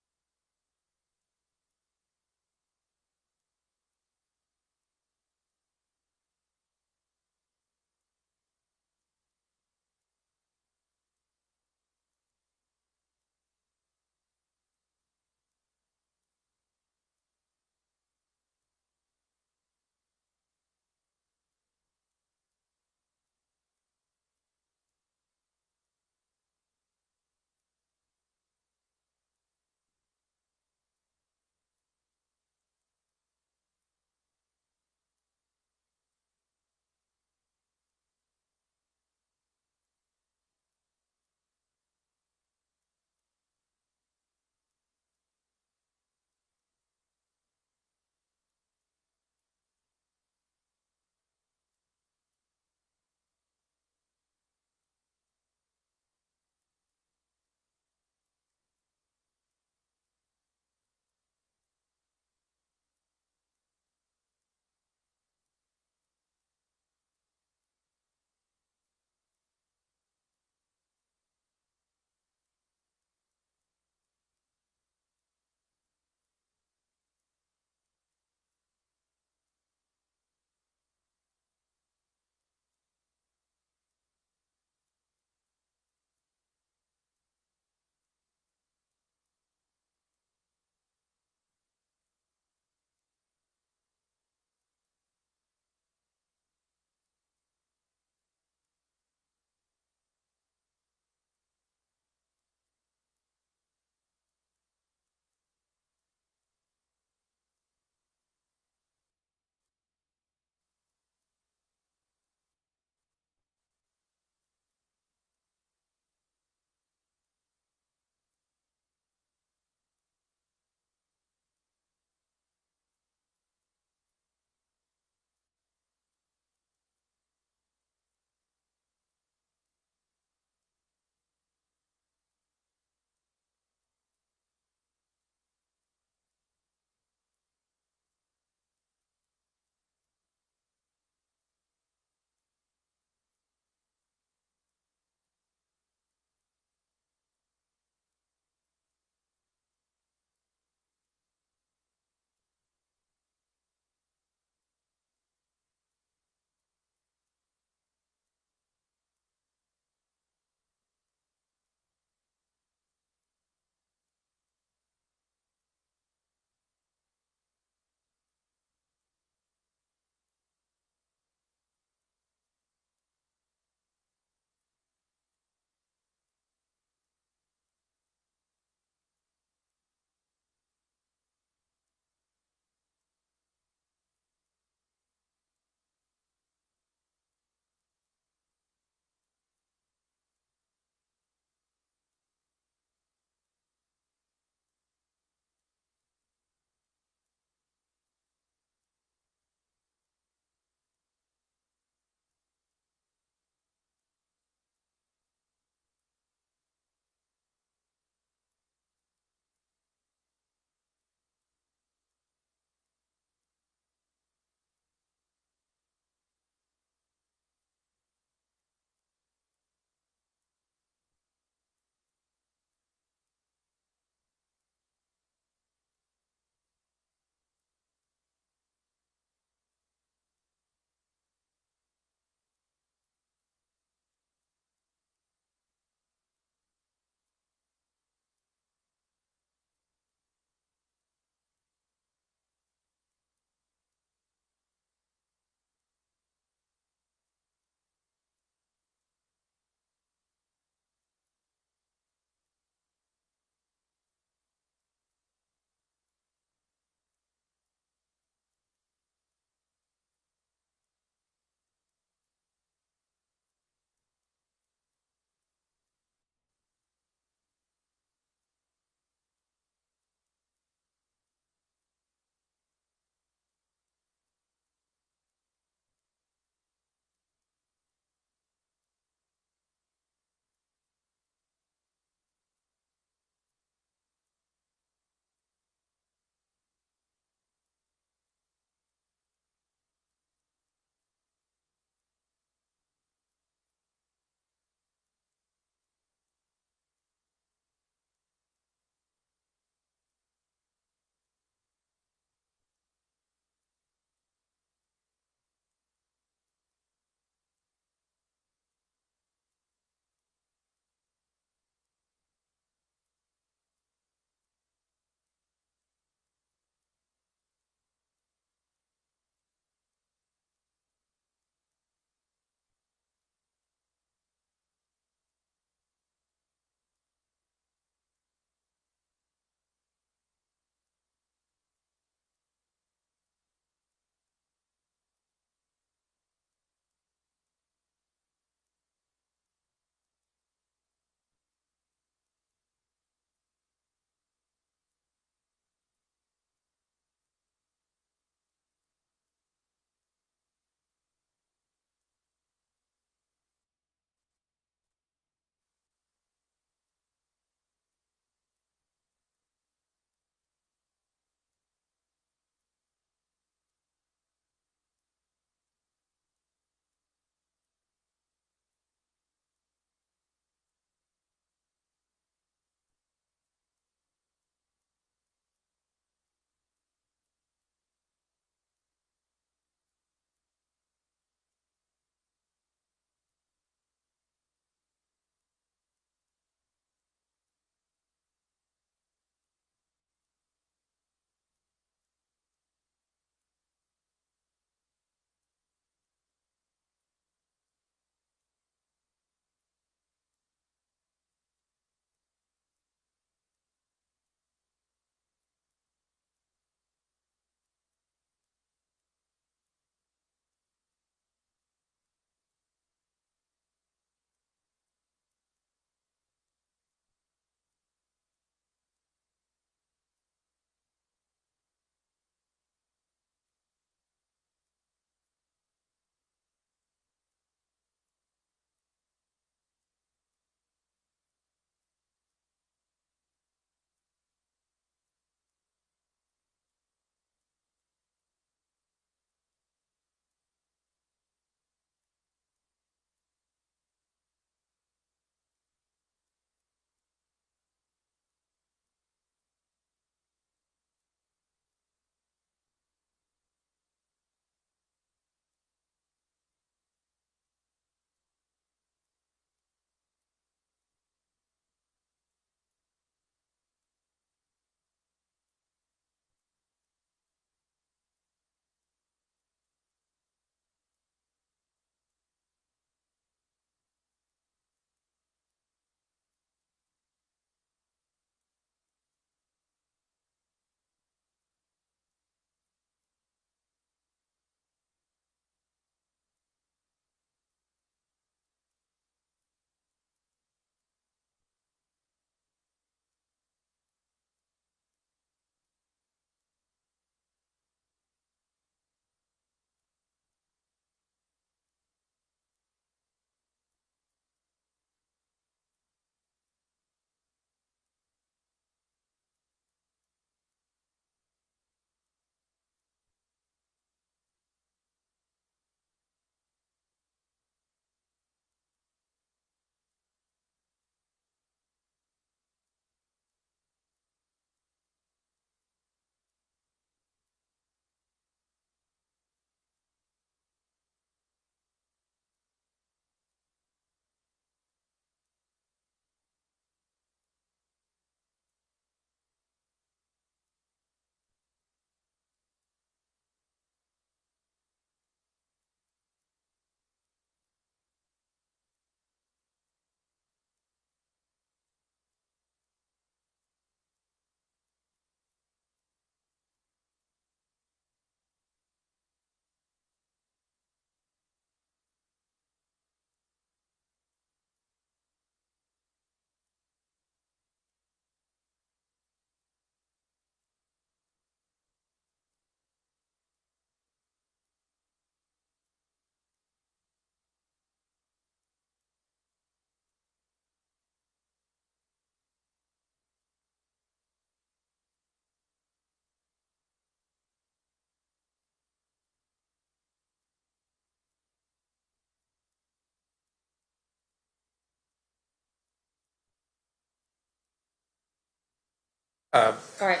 Uh, All right,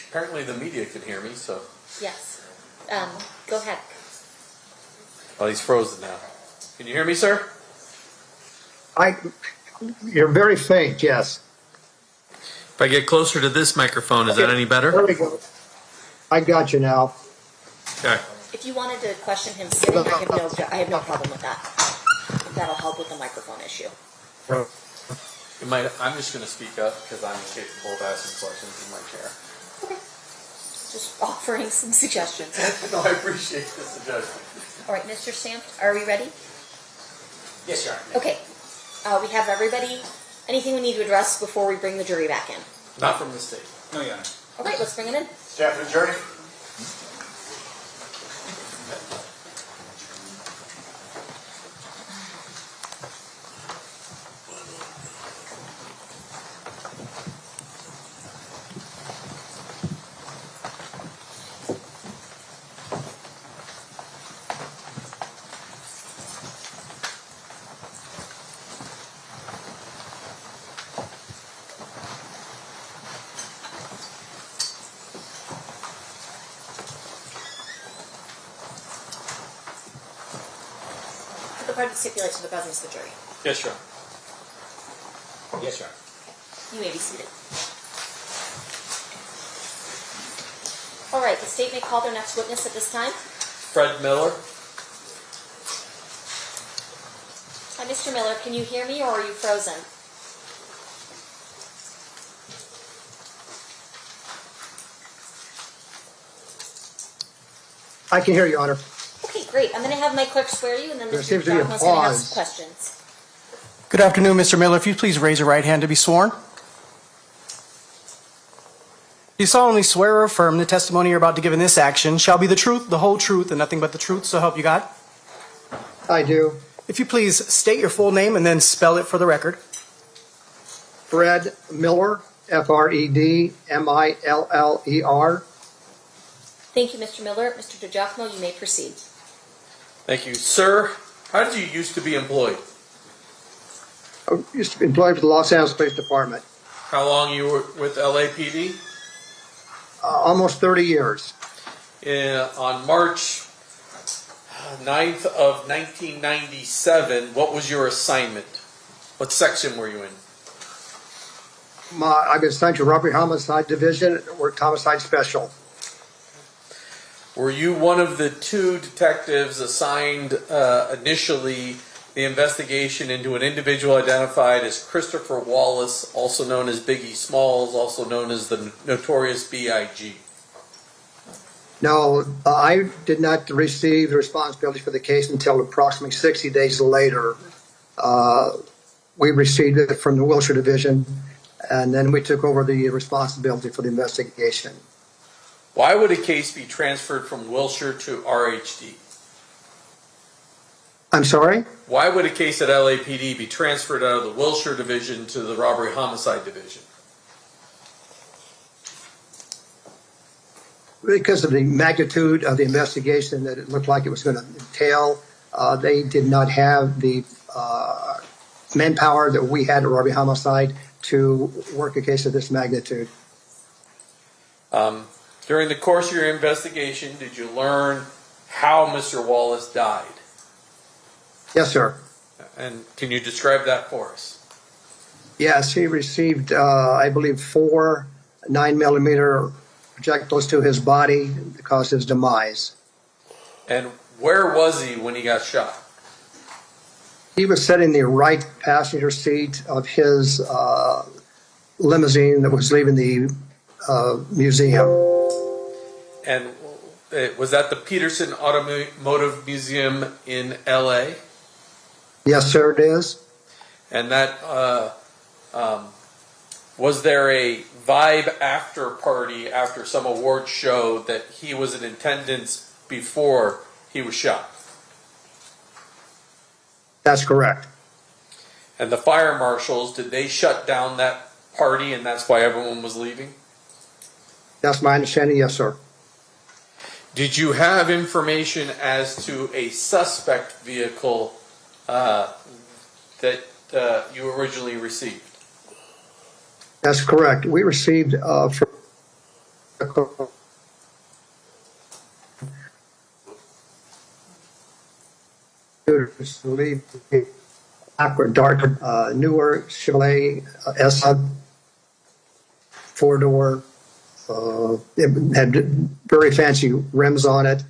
apparently the media can hear me, so. yes. Go ahead. Well, he's frozen now. Can you hear me, sir? You're very faint, yes. If I get closer to this microphone, is that any better? There we go. I got you now. Okay. If you wanted to question him sitting, I have no problem with that. If that'll help with the microphone issue. I'm just going to speak up because I'm capable of asking questions in my chair. Just offering some suggestions. No, I appreciate the suggestion. All right, Mr. Stamp, are we ready? Yes, Your Honor. Okay. We have everybody. Anything we need to address before we bring the jury back in? Not from the state. No, Your Honor. All right, let's bring it in. Staff and jury. The party stipulates to the presence of the jury. Yes, Your Honor. Yes, Your Honor. You may be seated. All right, the state may call their next witness at this time. Fred Miller. Hi, Mr. Miller, can you hear me or are you frozen? I can hear you, Honor. Okay, great. I'm going to have my clerk swear you, and then There Mr. seems to be a John's going to have pause. some questions. Good afternoon, Mr. Miller. If you please raise your right hand to be sworn. Do you solemnly swear or affirm the testimony you're about to give in this action shall be the truth, the whole truth, and nothing but the truth, so help you God? I do. If you please state your full name and then spell it for the record. Fred Miller, Fredmiller. Thank you, Mr. Miller. Mr. DiGiacomo, you may proceed. Thank you. Sir, how did you used to be employed? I used to be employed for the Los Angeles Police Department. How long you were with LAPD? Almost 30 years. On March 9th of 1997, what was your assignment? What section were you in? I've been assigned to Robbery Homicide Division, worked Homicide Special. Were you one of the two detectives assigned initially the investigation into an individual identified as Christopher Wallace, also known as Biggie Smalls, also known as the notorious B.I.G.? No, I did not receive the responsibility for the case until approximately 60 days later. We received it from the Wilshire Division, and then we took over the responsibility for the investigation. Why would a case be transferred from Wilshire to RHD? I'm sorry? Why would a case at LAPD be transferred out of the Wilshire Division to the Robbery Homicide Division? Because of the magnitude of the investigation that it looked like it was going to entail, they did not have the manpower that we had at Robbery Homicide to work a case of this magnitude. During the course of your investigation, did you learn how Mr. Wallace died? Yes, sir. And can you describe that for us? Yes, he received, I believe, 4 9mm projectiles to his body that caused his demise. And where was he when he got shot? He was sitting in the right passenger seat of his limousine that was leaving the museum. And was that the Peterson Automotive Museum in LA? Yes, sir, it is. And that was there a vibe after party after some award show that he was in attendance before he was shot? That's correct. And the fire marshals, did they shut down that party and that's why everyone was leaving? That's my understanding, yes, sir. Did you have information as to a suspect vehicle that you originally received? That's correct. We received from leave Aqua Dark, newer Chevrolet S-Hub, four-door. It had very fancy rims on it.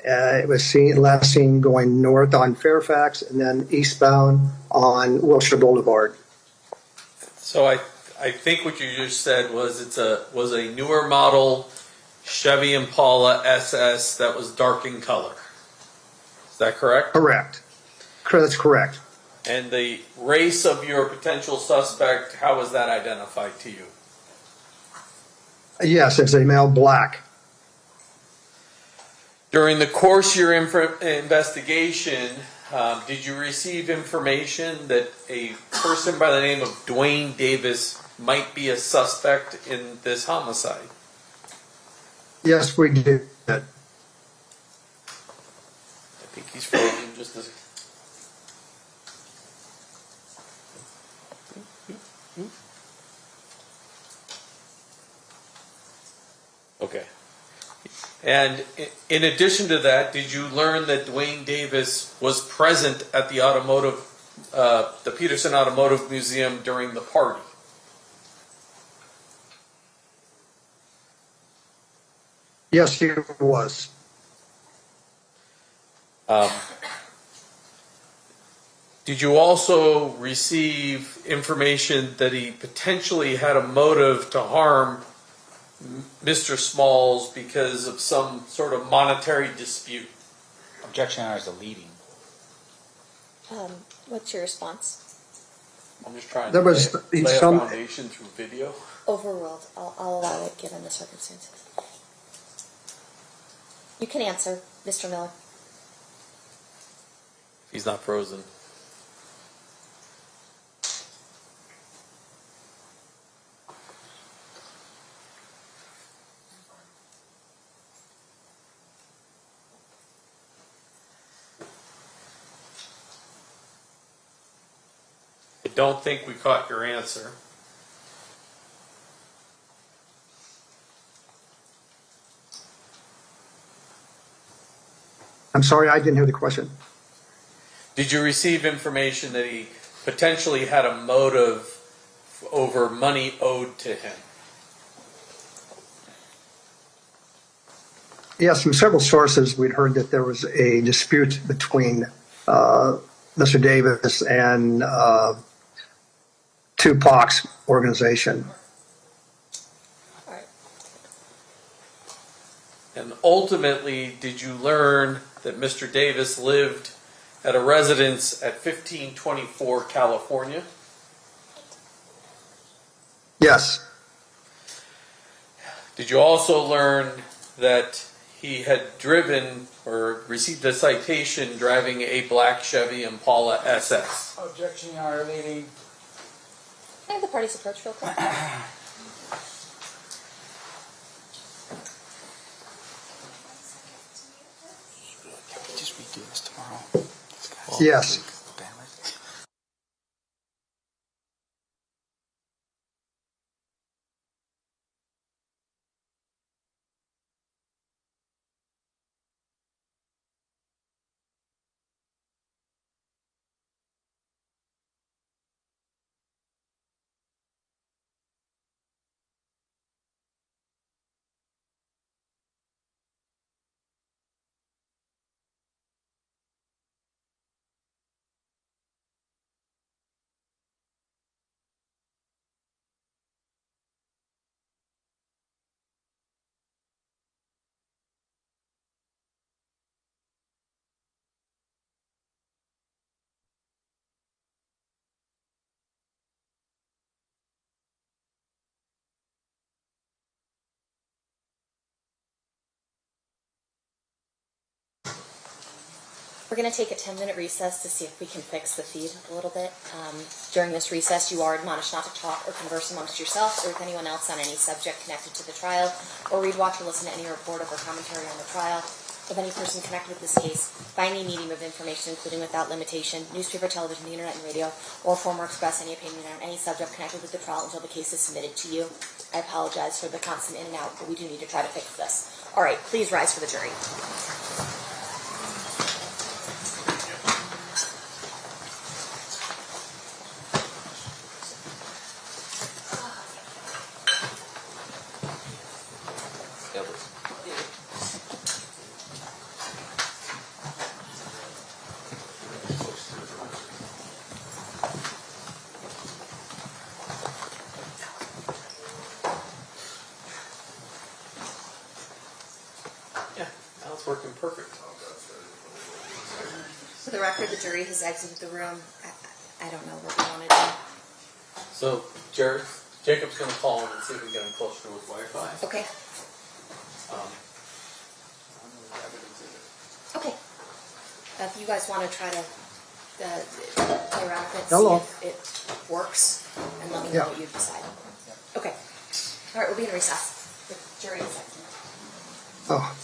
It was last seen going north on Fairfax and then eastbound on Wilshire Boulevard. So I think what you just said was was a newer model Chevy Impala SS that was dark in color. Is that correct? Correct. That's correct. And the race of your potential suspect, how was that identified to you? Yes, it's a male black. During the course of your investigation, did you receive information that a person by the name of Dwayne Davis might be a suspect in this homicide? Yes, we did. I think he's frozen just a... Okay. And in addition to that, did you learn that Dwayne Davis was present at the the Peterson Automotive Museum during the party? Yes, he was. Did you also receive information that he potentially had a motive to harm Mr. Smalls because of some sort of monetary dispute? Objection, Your Honor, is a leading. What's your response? I'm just trying There to was lay a some- foundation through video. Overruled. I'll allow it given the circumstances. You can answer, Mr. Miller. He's not frozen. I don't think we caught your answer. I'm sorry, I didn't hear the question. Did you receive information that he potentially had a motive over money owed to him? Yes, from several sources, we'd heard that there was a dispute between Mr. Davis and Tupac's organization. And ultimately, did you learn that Mr. Davis lived at a residence at 1524 California? Yes. Did you also learn that he had driven or received a citation driving a black Chevy Impala SS? Objection, Your Honor, leading. Can I have the parties approach real quick? Just redo this tomorrow. Yes. We're going to take a 10-minute recess to see if we can fix the feed a little bit. During this recess, you are admonished not to talk or converse amongst yourself or with anyone else on any subject connected to the trial, or read, watch, or listen to any report of or commentary on the trial. of any person connected with this case by any medium of information, including without limitation, newspaper, television, the internet, and radio, or form or express any opinion on any subject connected with the trial until the case is submitted to you. I apologize for the constant in and out, but we do need to try to fix this. All right, please rise for the jury. Yeah, now it's working perfect. For the record, the jury has exited the room. I don't know what we want to do. So, Jared, Jacob's going to call him and see if we can get him closer to his Wi-Fi. Okay. Okay. If you guys want to try to play around with it, Hello. see if it works, and let me know Yeah. what you decide. Okay. All right, we'll be in recess. The jury is exiting. Oh.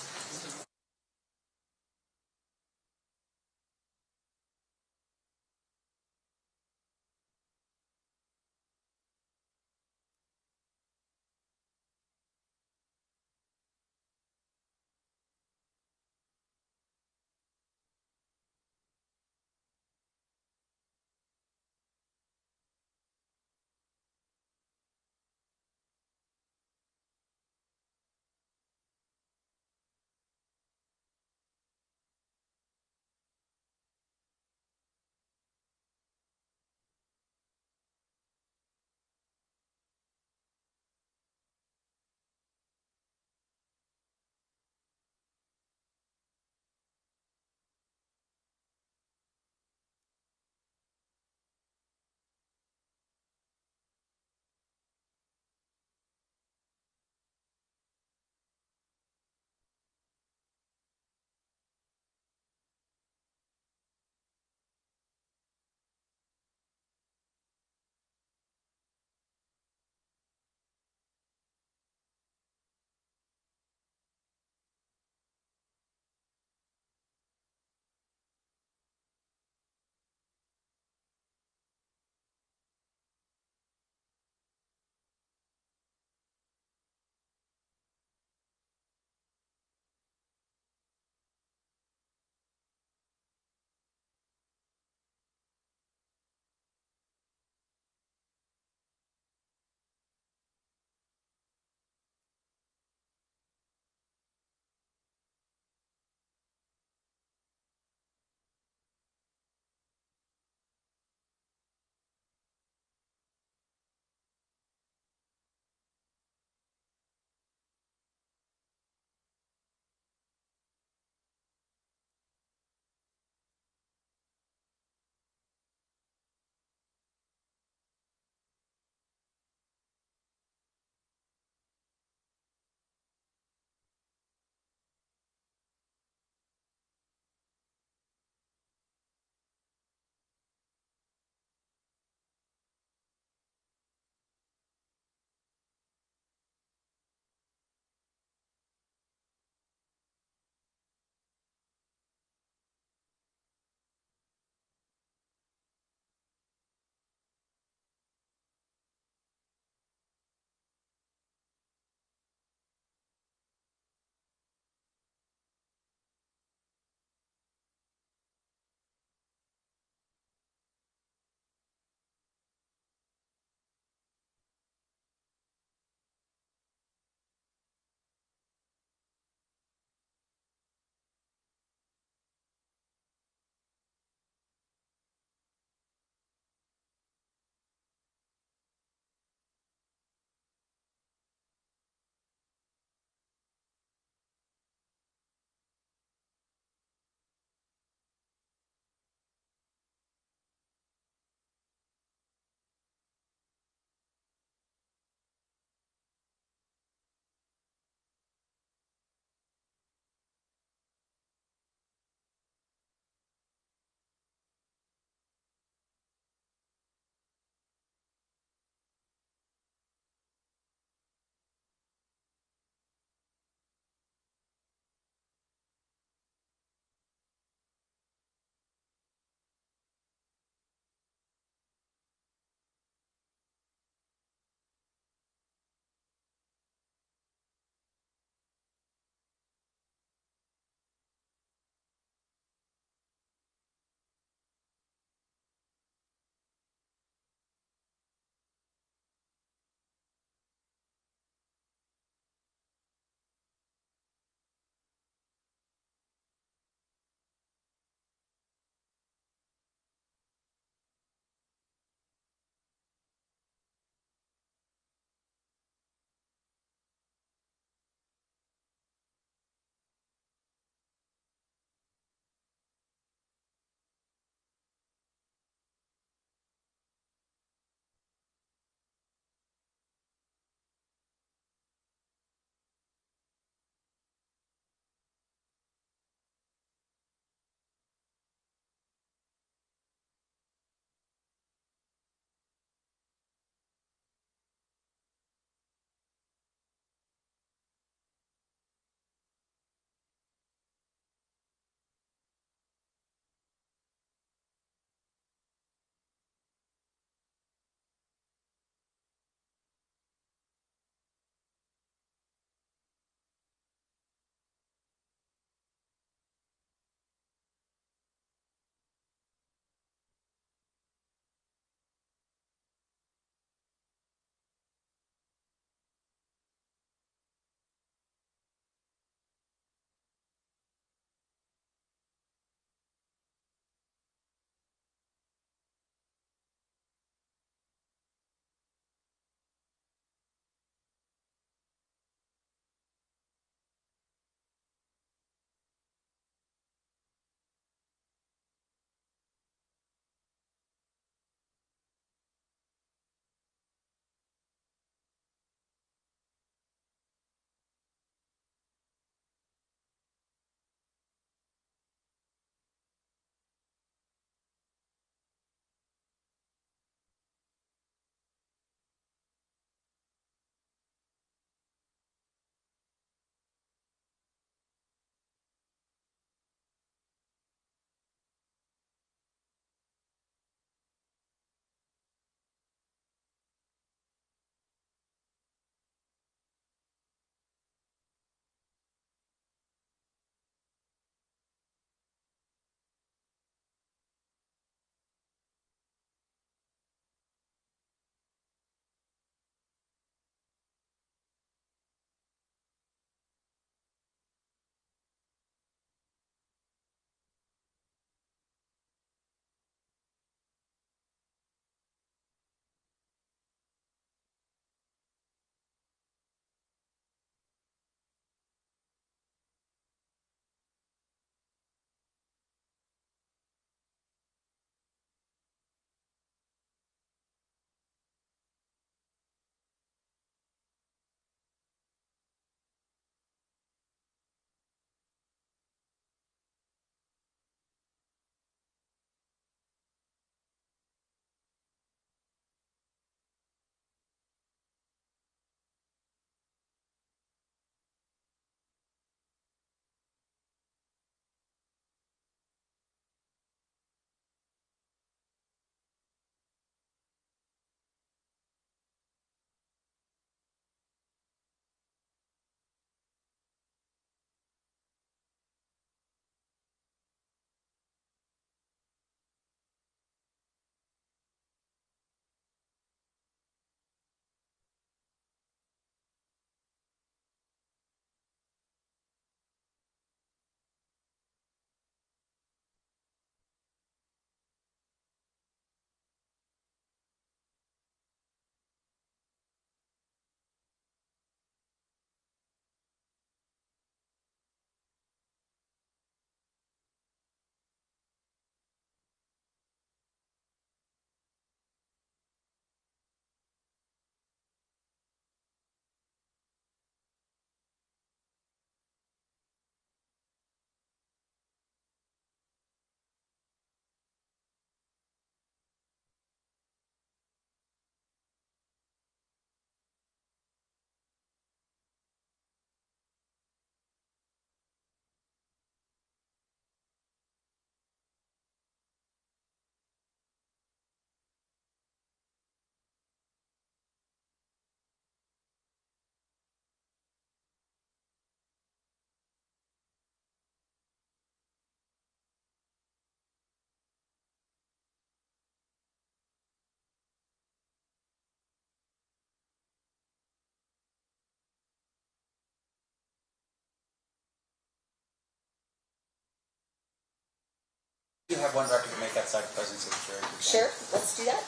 do have one record to make outside the presence of the jury. Sure, let's do that.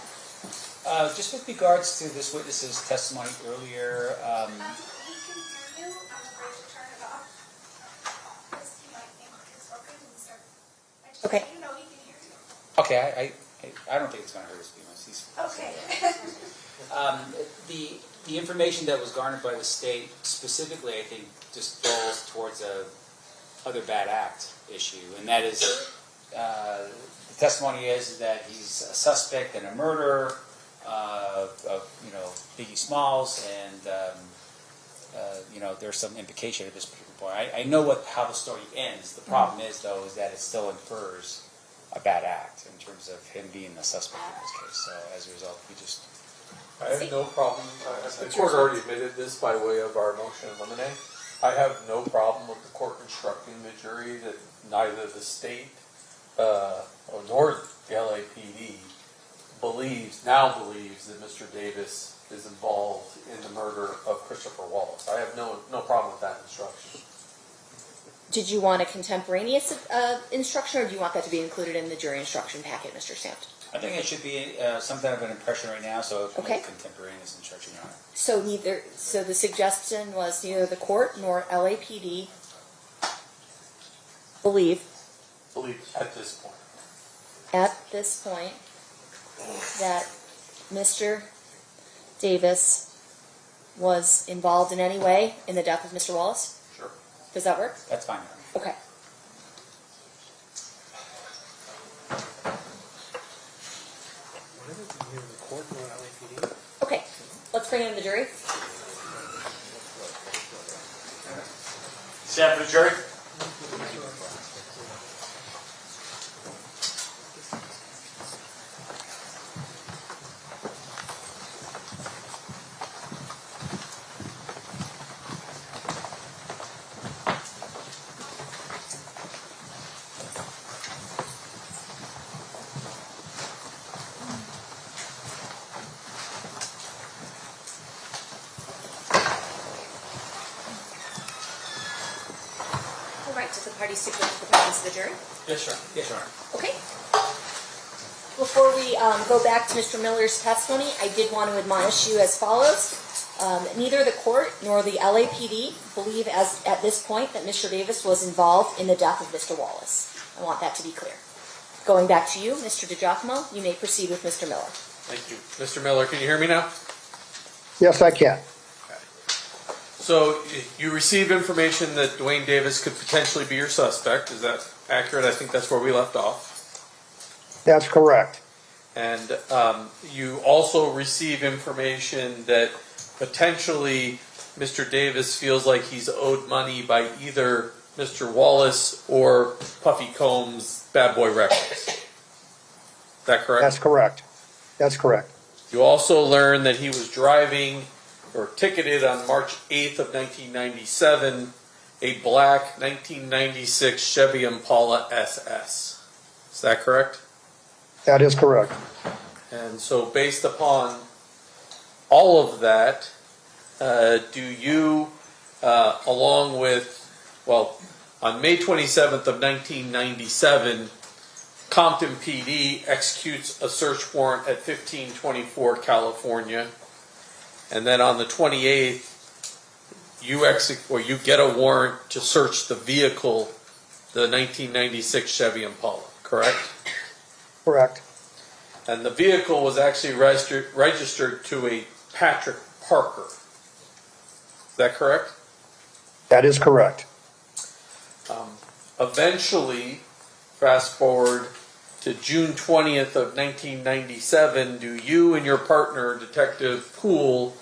Just with regards to this witness's testimony earlier, We can hear you. I'm afraid to turn it off. Because he might think it's broken and start. I just Okay. want you to know he can hear you. okay, I don't think it's going to hurt his feelings. Okay. The information that was garnered by the state specifically, I think, just falls towards a other bad act issue, and that is the testimony is that he's a suspect in a murder of Biggie Smalls, and there's some implication at this particular point. I know how the story ends. The problem is, though, is that it still infers a bad act in terms of him being the suspect in this case. So as a result, we just I have no problem. The court already admitted this by way of our motion in limine. I have no problem with the court instructing the jury that neither the state nor the LAPD believes that Mr. Davis is involved in the murder of Christopher Wallace. I have no problem with that instruction. Did you want a contemporaneous instruction, or do you want that to be included in the jury instruction packet, Mr. Stampt? I think it should be some kind of an impression right now, so if Okay. contemporaneous instruction on it. So the suggestion was neither the court nor LAPD believe At this point. at this point that Mr. Davis was involved in any way in the death of Mr. Wallace? Sure. Does that work? That's fine. Okay. Okay, let's bring in the jury. Stand for the jury. All right, does the party stipulate to the presence of the jury? Yes, sir. Yes, Your Honor. Okay. Before we go back to Mr. Miller's testimony, I did want to admonish you as follows. Neither the court nor the LAPD believe at this point that Mr. Davis was involved in the death of Mr. Wallace. I want that to be clear. Going back to you, Mr. DiGiacomo, you may proceed with Mr. Miller. Thank you. Mr. Miller, can you hear me now? Yes, I can. So you received information that Dwayne Davis could potentially be your suspect. Is that accurate? I think that's where we left off. That's correct. And you also receive information that potentially Mr. Davis feels like he's owed money by either Mr. Wallace or Puffy Combs' Bad Boy Records. Is that correct? That's correct. That's correct. You also learned that he was driving or ticketed on March 8th of 1997, a black 1996 Chevy Impala SS. Is that correct? That is correct. And so based upon all of that, do you, along with, on May 27th of 1997, Compton PD executes a search warrant at 1524 California, and then on the 28th, you get a warrant to search the vehicle, the 1996 Chevy Impala, correct? Correct. And the vehicle was actually registered to a Patrick Parker. Is that correct? That is correct. Eventually, fast forward to June 20th of 1997, do you and your partner, Detective Poole,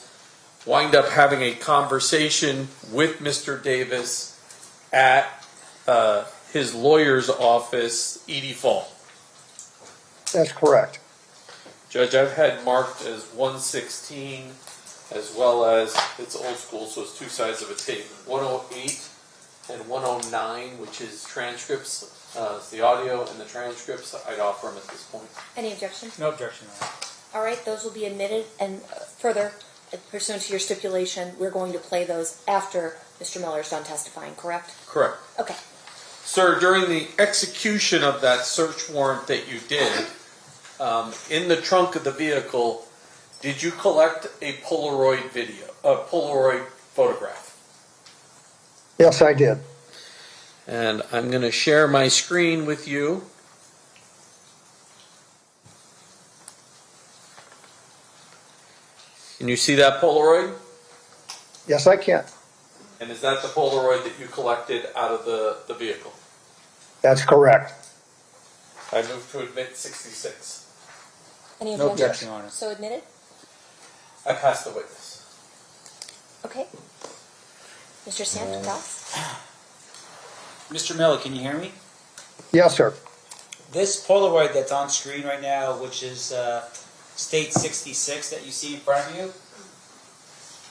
wind up having a conversation with Mr. Davis at his lawyer's office, Edie Fall? That's correct. Judge, I've had marked as 116 as well as, it's old school, so it's two sides of a tape, 108 and 109, which is transcripts. It's the audio and the transcripts. I'd offer them at this point. Any objections? No objection. All right, those will be admitted, and further, pursuant to your stipulation, we're going to play those after Mr. Miller's done testifying, correct? Correct. Okay. Sir, during the execution of that search warrant that you did, in the trunk of the vehicle, did you collect a Polaroid photograph? Yes, I did. And I'm going to share my screen with you. Can you see that Polaroid? Yes, I can. And is that the Polaroid that you collected out of the vehicle? That's correct. I move to admit 66. Any No objection? objection, Your Honor. So admitted? I pass the witness. Okay. Mr. Santos? Mr. Miller, can you hear me? Yes, sir. This Polaroid that's on screen right now, which is State 66 that you see in front of you,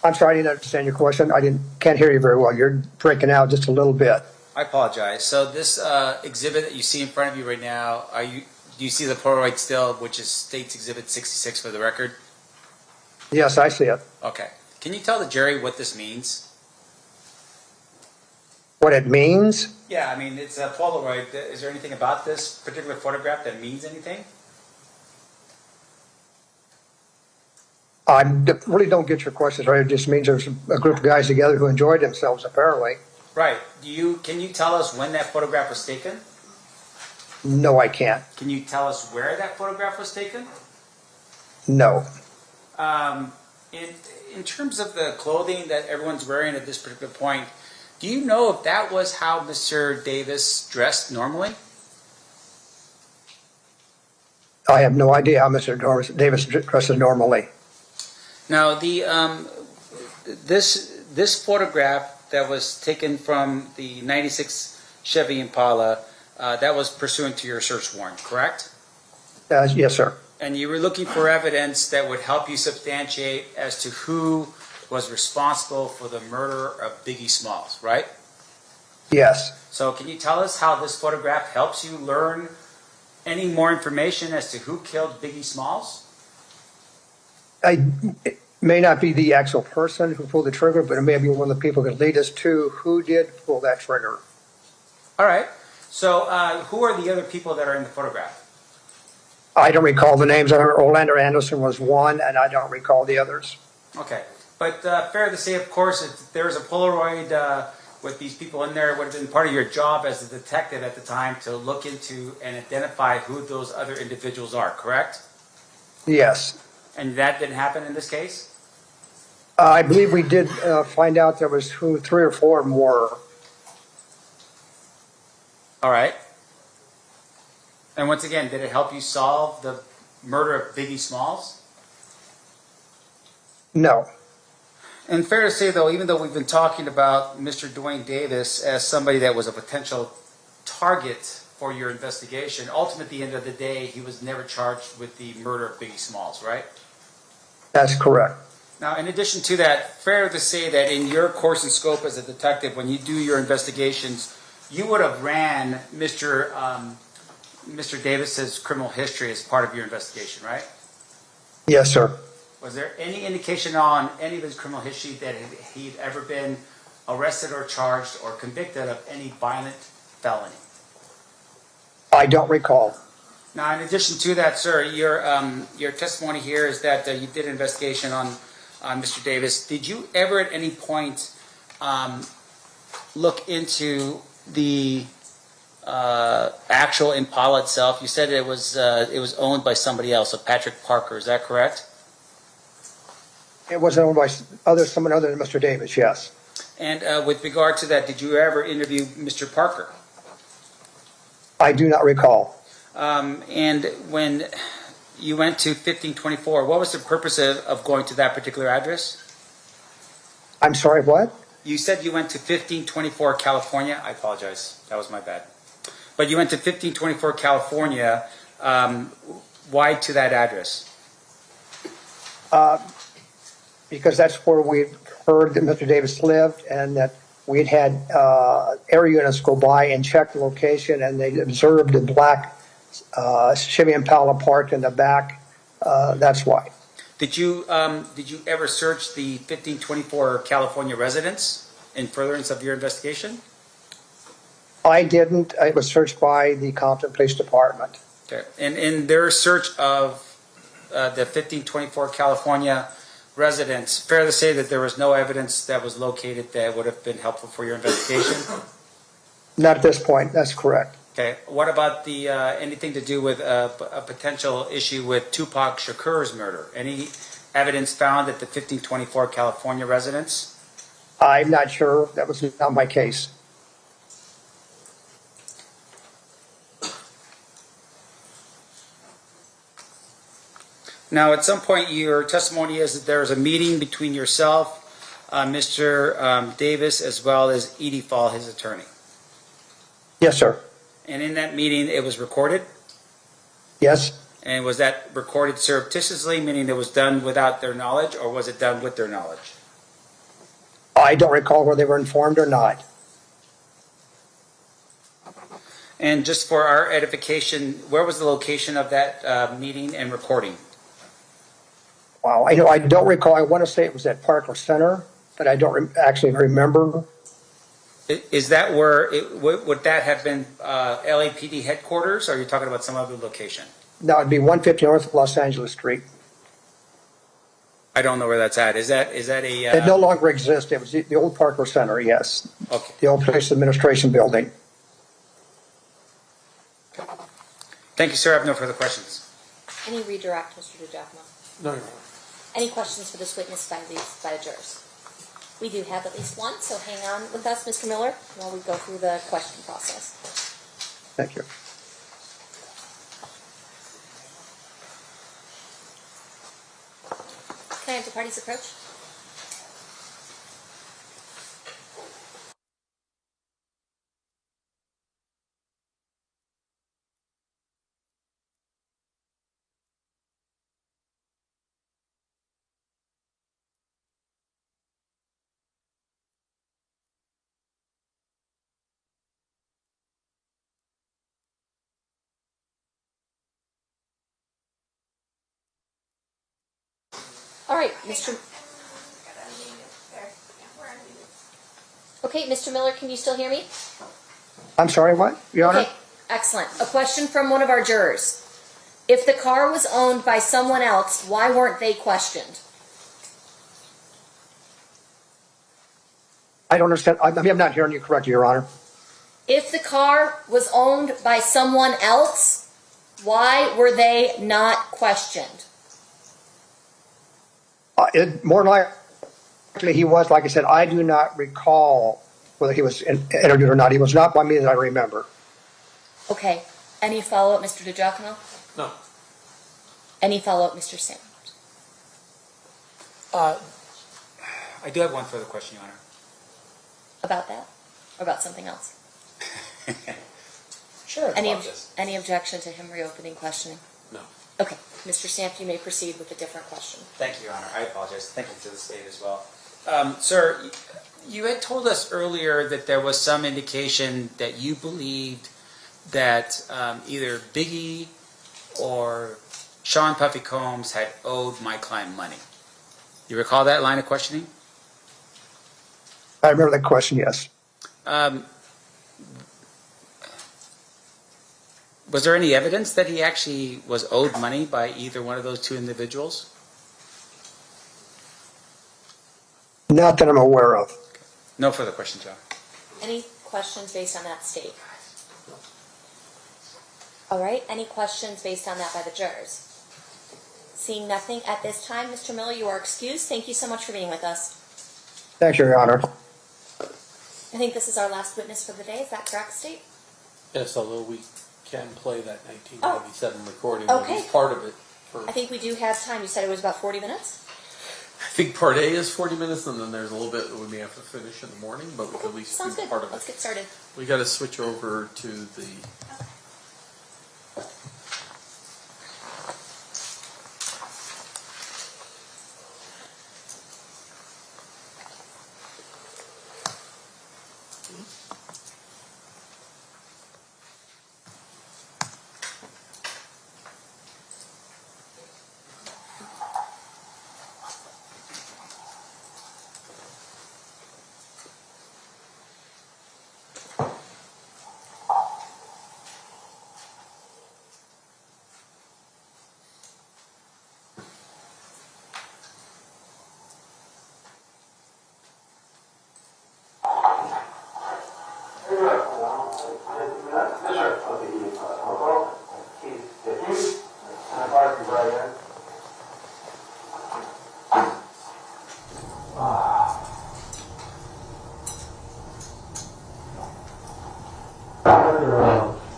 I'm sorry, I didn't understand your question. Can't hear you very well. You're breaking out just a little bit. I apologize. So this exhibit that you see in front of you right now, do you see the Polaroid still, which is State's Exhibit 66 for the record? Yes, I see it. Okay. Can you tell the jury what this means? What it means? Yeah, I mean, it's a Polaroid. Is there anything about this particular photograph that means anything? I really don't get your questions right. It just means there's a group of guys together who enjoyed themselves, apparently. Right. Can you tell us when that photograph was taken? No, I can't. Can you tell us where that photograph was taken? No. In terms of the clothing that everyone's wearing at this particular point, do you know if that was how Mr. Davis dressed normally? I have no idea how Mr. Davis dresses normally. Now, this photograph that was taken from the '96 Chevy Impala, that was pursuant to your search warrant, correct? Yes, sir. And you were looking for evidence that would help you substantiate as to who was responsible for the murder of Biggie Smalls, right? Yes. So can you tell us how this photograph helps you learn any more information as to who killed Biggie Smalls? It may not be the actual person who pulled the trigger, but it may be one of the people that lead us to who did pull that trigger. All right. So who are the other people that are in the photograph? I don't recall the names. Orlando Anderson was one, and I don't recall the others. Okay. But fair to say, of course, if there was a Polaroid with these people in there, it would have been part of your job as a detective at the time to look into and identify who those other individuals are, correct? Yes. And that didn't happen in this case? I believe we did find out there was 3 or 4 more. All right. And once again, did it help you solve the murder of Biggie Smalls? No. And fair to say, though, even though we've been talking about Mr. Dwayne Davis as somebody that was a potential target for your investigation, ultimately, at the end of the day, he was never charged with the murder of Biggie Smalls, right? That's correct. Now, in addition to that, fair to say that in your course and scope as a detective, when you do your investigations, you would have ran Mr. Davis's criminal history as part of your investigation, right? Yes, sir. Was there any indication on any of his criminal history that he'd ever been arrested or charged or convicted of any violent felony? I don't recall. Now, in addition to that, sir, your testimony here is that you did an investigation on Mr. Davis. Did you ever at any point look into the actual Impala itself? You said it was owned by somebody else, so Patrick Parker. Is that correct? It was owned by someone other than Mr. Davis, yes. And with regard to that, did you ever interview Mr. Parker? I do not recall. And when you went to 1524, what was the purpose of going to that particular address? I'm sorry, what? You said you went to 1524 California. I apologize. That was my bad. But you went to 1524 California. Why to that address? Because that's where we heard that Mr. Davis lived and that we'd had area units go by and check the location, and they observed the black Chevy Impala parked in the back. That's why. Did you ever search the 1524 California residence in furtherance of your investigation? I didn't. It was searched by the Compton Police Department. Okay. And in their search of the 1524 California residence, fair to say that there was no evidence that was located that would have been helpful for your investigation? Not at this point. That's correct. Okay. What about the anything to do with a potential issue with Tupac Shakur's murder? Any evidence found at the 1524 California residence? I'm not sure. That was not my case. Now, at some point, your testimony is that there was a meeting between yourself, Mr. Davis, as well as Edie Fall, his attorney. Yes, sir. And in that meeting, it was recorded? Yes. And was that recorded surreptitiously, meaning it was done without their knowledge, or was it done with their knowledge? I don't recall whether they were informed or not. And just for our edification, where was the location of that meeting and recording? Wow. I don't recall. I want to say it was at Parker Center, but I don't actually remember. Is that where, would that have been LAPD headquarters, or are you talking about some other location? That would be 150 North Los Angeles Street. I don't know where that's at. Is that a... It no longer exists. It was the old Parker Center, yes. Okay. The old police administration building. Thank you, sir. I have no further questions. Any redirect, Mr. DiGiacomo? No, Your Honor. Any questions for this witness by the jurors? We do have at least one, so hang on with us, Mr. Miller, while we go through the question process. Thank you. Can I have the parties approach? All right, Mr. Okay, Mr. Miller, can you still hear me? I'm sorry, what, Your Honor? Okay, excellent. A question from one of our jurors. If the car was owned by someone else, why weren't they questioned? I don't understand. I mean, I'm not hearing you correctly, Your Honor. If the car was owned by someone else, why were they not questioned? More likely he was, like I said, I do not recall whether he was interviewed or not. He was not by me that I remember. Okay. Any follow-up, Mr. DiGiacomo? No. Any follow-up, Mr. Sanders? I do have one further question, Your Honor. About that? Or about something else? Sure. Any objection to him reopening questioning? No. Okay. Mr. Samp, you may proceed with a different question. Thank you, Your Honor. I apologize. Thank you to the state as well. Sir, you had told us earlier that there was some indication that you believed that either Biggie or Sean Puffy Combs had owed my client money. You recall that line of questioning? I remember that question, yes. Was there any evidence that he actually was owed money by either one of those two individuals? Not that I'm aware of. No further questions, John. Any questions based on that state? All right. Any questions based on that by the jurors? Seeing nothing at this time, Mr. Miller, you are excused. Thank you so much for being with us. Thank you, Your Honor. I think this is our last witness for the day. Is that correct, State? Yes, although we can play that 1997 recording. Okay. It's part of it. I think we do have time. You said it was about 40 minutes? I think part A is 40 minutes, and then there's a little bit that we may have to finish in the morning, but we can at least Sounds do good. part of it. Let's get started. We got to switch over to the...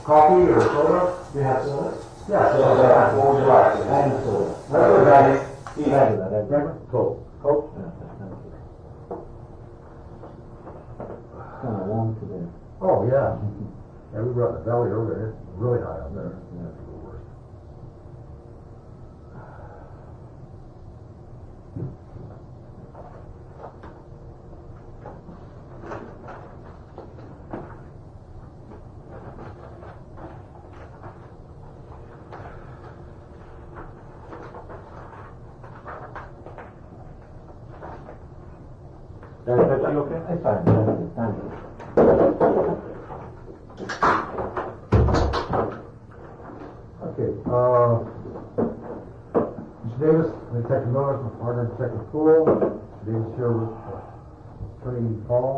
Coffee or soda? You have soda? Yeah, soda. What would you like? And soda. That's okay. You have that, remember? Coke. Coke? Yeah, it's kind of warm today. Oh, yeah. Yeah, we brought the valley over there. It's really high up there. Yeah, it's the worst. Are you okay? I'm fine. Thank you. Okay, Mr. Davis, Detective Miller, my partner, Detective Poole. Mr. Davis here with Attorney Paul.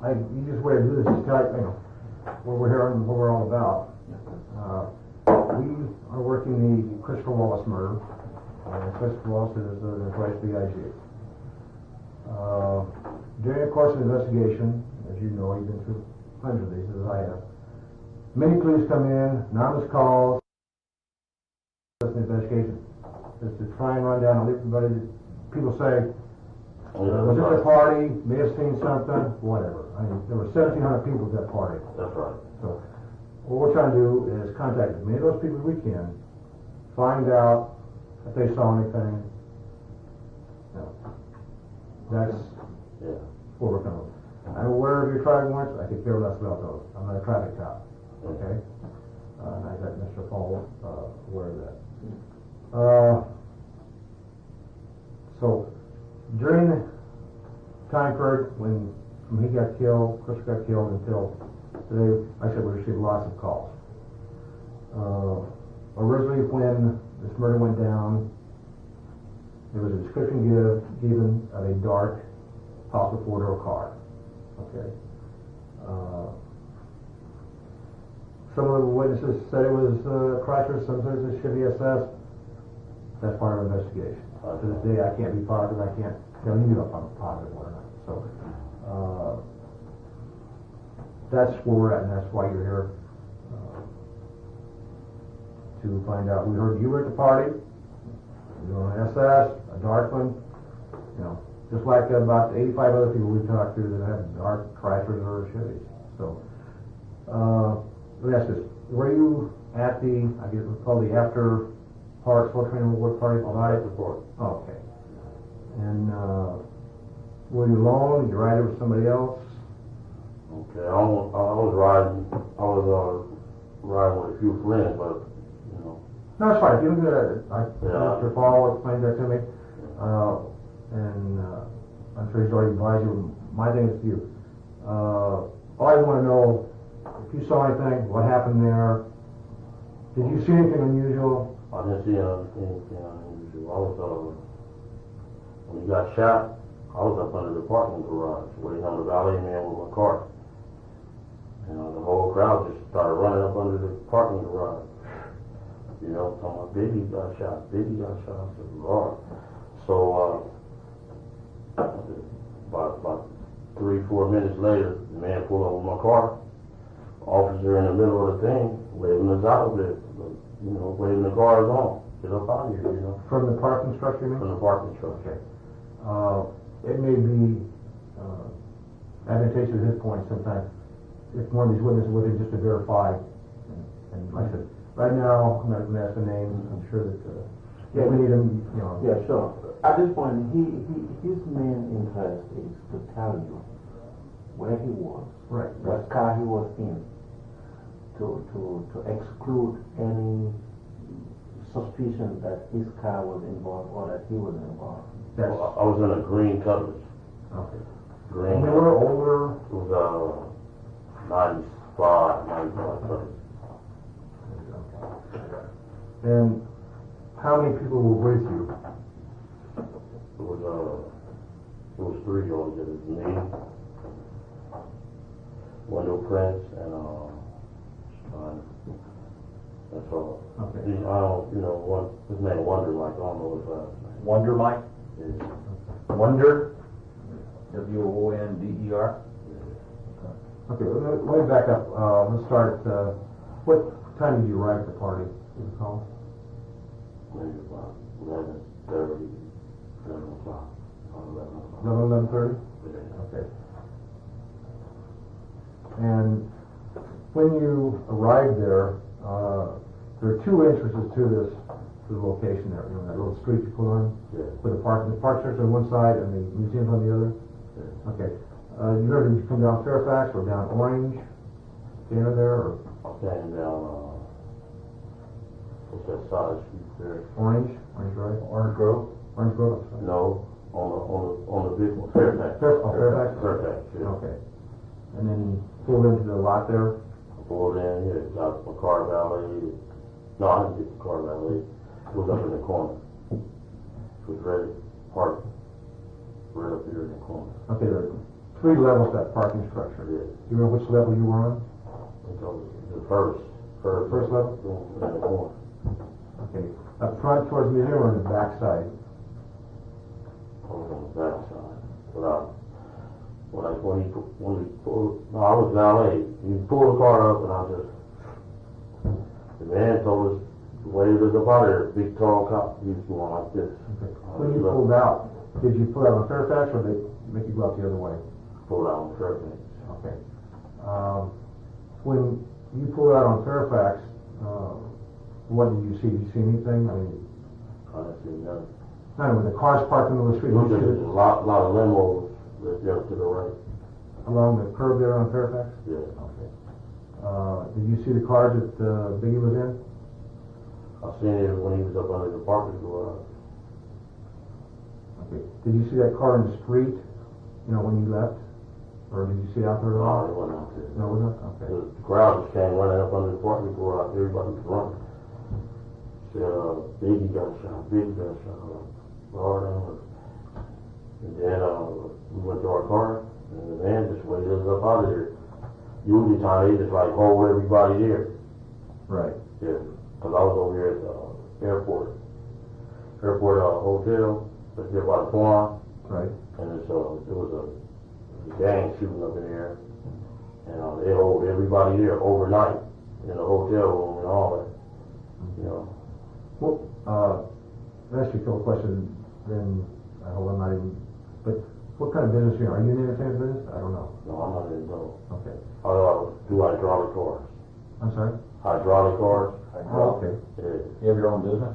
The easiest way to do this is tell you what we're here and what we're all about. We are working the Christopher Wallace murder. Christopher Wallace is the vice BIG. During the course of the investigation, as you know, you've been through hundreds of these, as I have. Many police come in, anonymous calls, investigation is to try and run down everybody. People say, was at the party, may have seen something, whatever. I mean, there were 1,700 people at that party. That's right. So, what we're trying to do is contact as many of those people as we can, find out if they saw anything. That's what we're coming with. I'm aware of your driving warrants. I could care less about those. I'm not a traffic cop. Okay? And I got Mr. Paul aware of that. So, during the time period when he got killed, Chris got killed, until today, like I said, we received lots of calls. Originally, when this murder went down, there was a description given of a dark, possible four-door car. Okay. Some of the witnesses said it was Chrysler, some said it was Chevy SS. That's part of the investigation. To this day, I can't be positive. I can't tell you if I'm positive or not. So that's where we're at, and that's why you're here to find out. We heard you were at the party. You were an SS, a dark one. You know, just like about 85 other people we talked to that have dark Chryslers or Chevys. So let me ask this: were you at the, I guess it's called the after part, Soul Training Award party? At the port. Oh, okay. And were you alone? Did you ride it with somebody else? Okay, I was riding. I was riding with a few friends, but you know. No, it's fine. If you don't do that, Mr. Paul explained that to me, and I'm sure he's already advised you. My thing is to you. All I want to know, if you saw anything, what happened there? Did you see anything unusual? I didn't see anything unusual. I was when he got shot, I was up under the parking garage waiting on the valet man with my car. You know, the whole crowd just started running up under the parking garage. You know, talking about Biggie got shot, Biggie got shot. I said, Lord. So, about 3-4 minutes later, the man pulled up with my car. Officer in the middle of the thing, waving us out there, you know, waving the cars on. Get up out of here, you know. From the parking structure, you mean? From the parking structure. Okay. It may be advantageous at this point sometimes if one of these witnesses with him just to verify. And like I said, right now, I'm not going to ask the names. I'm sure that if we need him, you know. Yeah, sure. At this point, his main interest is to tell you where he was, right, what car he was in, to exclude any suspicion that his car was involved or that he was involved. I was in a green Cutlass. Okay. Green. Newer, older? It was 95 Cutlass. And how many people were with you? It was 3 altogether. Me, window prints, and that's all. Okay. I don't, his name Wonder Mike. I don't know his last name. Wonder Mike? Yeah. Wonder? W-O-N-D-E-R? Okay, let me back up. Let's start, what time did you arrive at the party? Did you call? Maybe about 11:30, 11 o'clock. 11:30? Yeah. Okay. And when you arrived there, there are two entrances to the location there. That little street you pull on, Yeah. with the park structure on one side and the museum's on the other. Yeah. Okay. You heard you come down Fairfax or down Orange, to enter there, or I came down, what's that side street there? Orange Drive, Orange Grove? Orange Grove. I'm sorry. No, on the big one, Fairfax. Fairfax? Fairfax, yeah. Okay. And then pulled into the lot there. I pulled in, yeah, got my car valet. No, I didn't get the car valet. It was up in the corner. It was ready, parked right up here in the corner. Okay, there are 3 levels to that parking structure. Yeah. You remember which level you were on? It was the first level? In the corner. Okay. Up front towards the museum or on the back side? I was on the back side. But when he pulled, no, I was valet. He pulled the car up and the man told us the way to the body, big tall cop, he was going like this. Okay. When you pulled out, did you pull out on Fairfax or did they make you go out the other way? Pulled out on Fairfax. Okay. When you pulled out on Fairfax, what did you see? Did you see anything? I mean, I didn't see nothing. not when the cars parked in the street. Looked at a lot of limos that there to the right. Along the curb there on Fairfax? Yeah. Okay. Did you see the cars that Biggie was in? I seen it when he was up under the parking garage. Okay. Did you see that car in the street, when you left? Or did you see it out there at all? No, it wasn't out there. No, it wasn't? Okay. The crowd just came running up under the parking garage. Everybody was running. Said, Biggie got shot. Biggie got shot. Lord, and then we went to our car, and the man just waited us up out of there. Usually time they just like hold everybody there. Right. Yeah, because I was over here at the airport hotel, that's there by the pond. Right. And it was a gang shooting up in there, and they hold everybody there overnight in the hotel room and all that. Well, I'll ask you a couple questions, then I hope I'm not even, but what kind of business are you in? Are you in the entertainment business? I don't know. No, I'm not in those. Okay. I do hydraulic cars. I'm sorry? Hydraulic cars. Oh, okay. Yeah. You have your own business?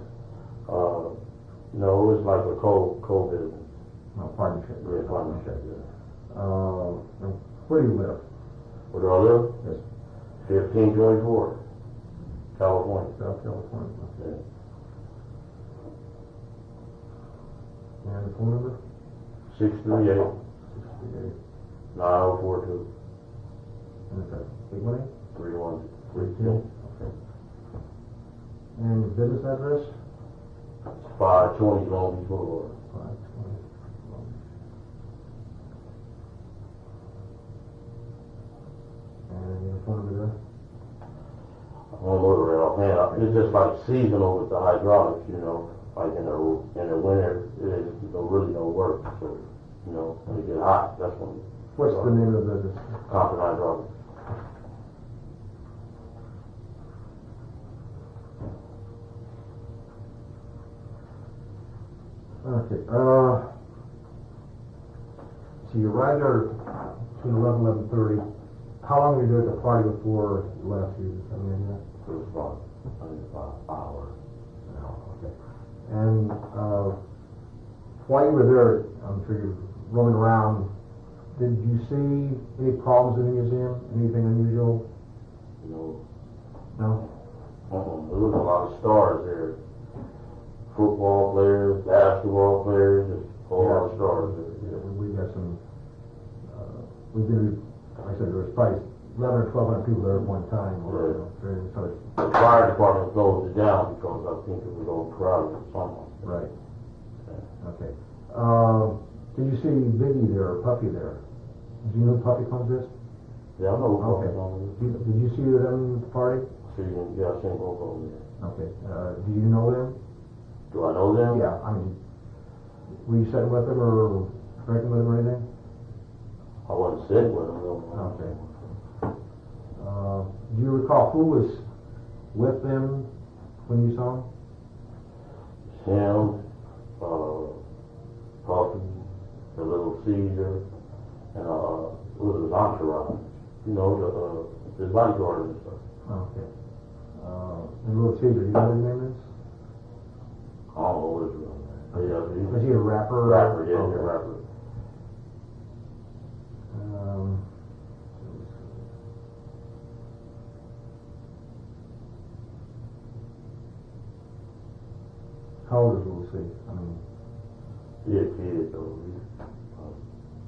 No, it's like a co-business. No, partnership. Yeah, partnership, yeah. And where do you live? Where do I live? Yes. 1524, California. South California. Yeah. And the phone number? 638 9042 And it's at 818? 3132. Okay. And your business address? 520 Long Beach Boulevard. 520. And your phone number there? I don't know the offhand. It's just like seasonal with the hydraulics, like in the winter, it don't really no work. So, when it get hot, that's when. What's the name of the business? Compton Hydraulics. Okay. So you arrived there between 11:30. How long were you there at the party before you left? You come in here? It was about an hour. Okay. And while you were there, I'm sure you're roaming around. Did you see any problems in the museum? Anything unusual? No. No? There was a lot of stars there. Football players, basketball players, just a whole lot of stars there. Yeah, we got some, like I said, there was probably 11 or 1,200 people there at one time. The fire department closed it down because I think it was overcrowded or something. Right. Okay. Did you see Biggie there or Puffy there? Do you know who Puffy comes is? Yeah, I know. Okay. Did you see them at the party? See them, yeah, I seen both of them there. Okay. Do you know them? Do I know them? Yeah, I mean, were you sitting with them or drinking with them or anything? I wasn't sitting with them, no. Okay. Do you recall who was with them when you saw them? Him, Puffy, the little Caesar, and it was his entourage. You know, his bodyguard and stuff. Okay. And Little Caesar, you know what his name is? I don't know what his real name. Is he a rapper? Rapper, yeah, Okay. he's a rapper. How old is Little Caesar? I mean, He a kid though, he's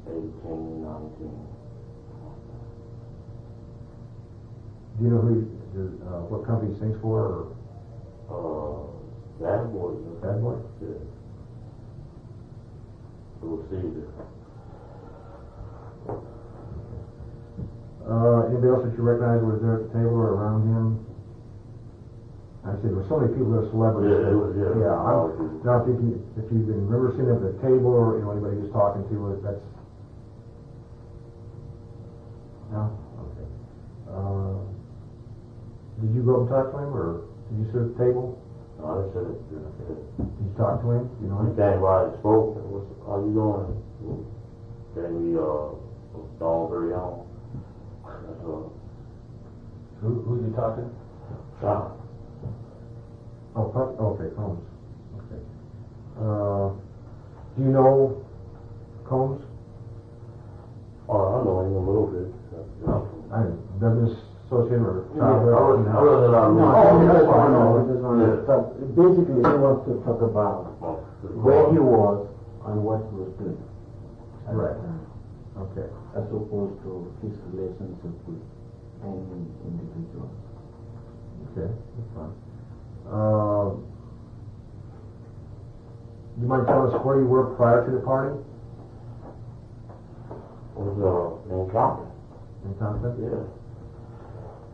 18, 19. do you know what company he sings for? Bad Boy. Bad Boy? Yeah. Little Caesar. Anybody else that you recognize was there at the table or around him? I said there were so many people that are celebrities. Yeah, it was, yeah. Now, if you can remember seeing them at the table or anybody he was talking to, that's no. Okay. Did you go up and talk to him, or did you sit at the table? No, I didn't sit at the Okay. Did you talk to him? You know He him? came by and spoke. How you doing? Gave me Don very on. That's all. Who'd you talk to? Sean. Oh, okay, Combs. Okay. Do you know Combs? Oh, I know him a little bit. Business associate or Other than I Basically, he wants to talk about where he was and what he was doing. Right. Okay. As opposed to his relationship with any individual. Okay, that's fine. You mind telling us where you were prior to the party? Was in Compton. In Compton? Yeah.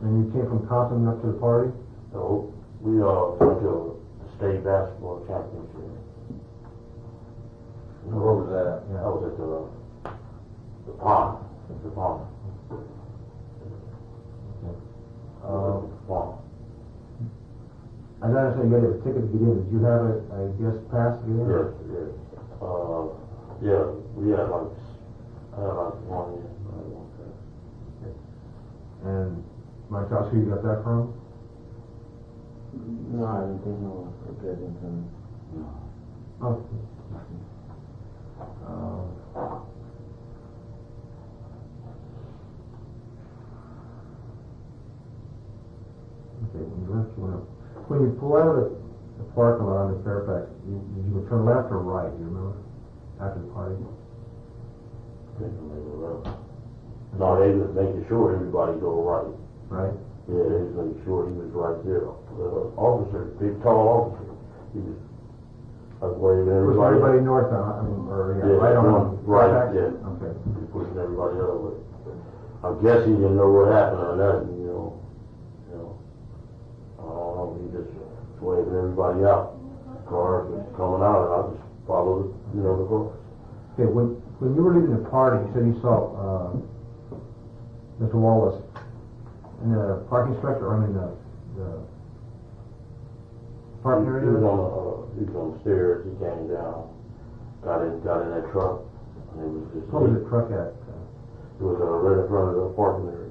And you came from Compton up to the party? So we went to the state basketball championship. Where was that at? Yeah. That was at the pond. The pond. Pond. I understand you got a ticket to get in. Did you have a guest pass to get in? Yes, yes. Yeah, we had like, I had like one year. And my tell us who you got that from? No, I don't think no Reddington. No. Oh. Okay, when you pull out of the parking lot on the Fairfax, you would turn left or right, you remember? After the party? No, they was making sure everybody go right. Right? Yeah, they was making sure he was right there. The officer, big tall officer, he was like waving Was everybody. everybody north on, or Yeah, right on? right, Fairfax? yeah. Okay. He pushing everybody other way. I guess he didn't know what happened or nothing, you know. I don't know, he just waving everybody out. Cars was coming out, and I just followed, the cars. Okay, when you were leaving the party, you said you saw Mr. Wallace in the parking structure, or in the parking area? He was on the stairs, he came down, got in that truck, and it was just... What was the truck at? It was right in front of the parking area.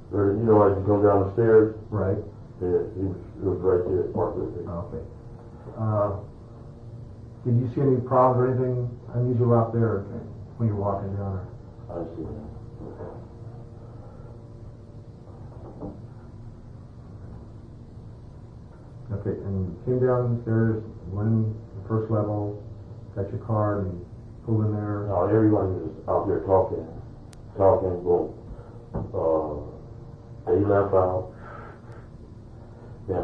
Right, as you come down the stairs? Right. Yeah, it was right there, parked right there. Okay. Did you see any problems or anything unusual out there when you're walking down there? I didn't see that. Okay, and you came down the stairs, went in the first level, got your card, and pulled in there. No, everybody was out there talking, boom. They left out. Then,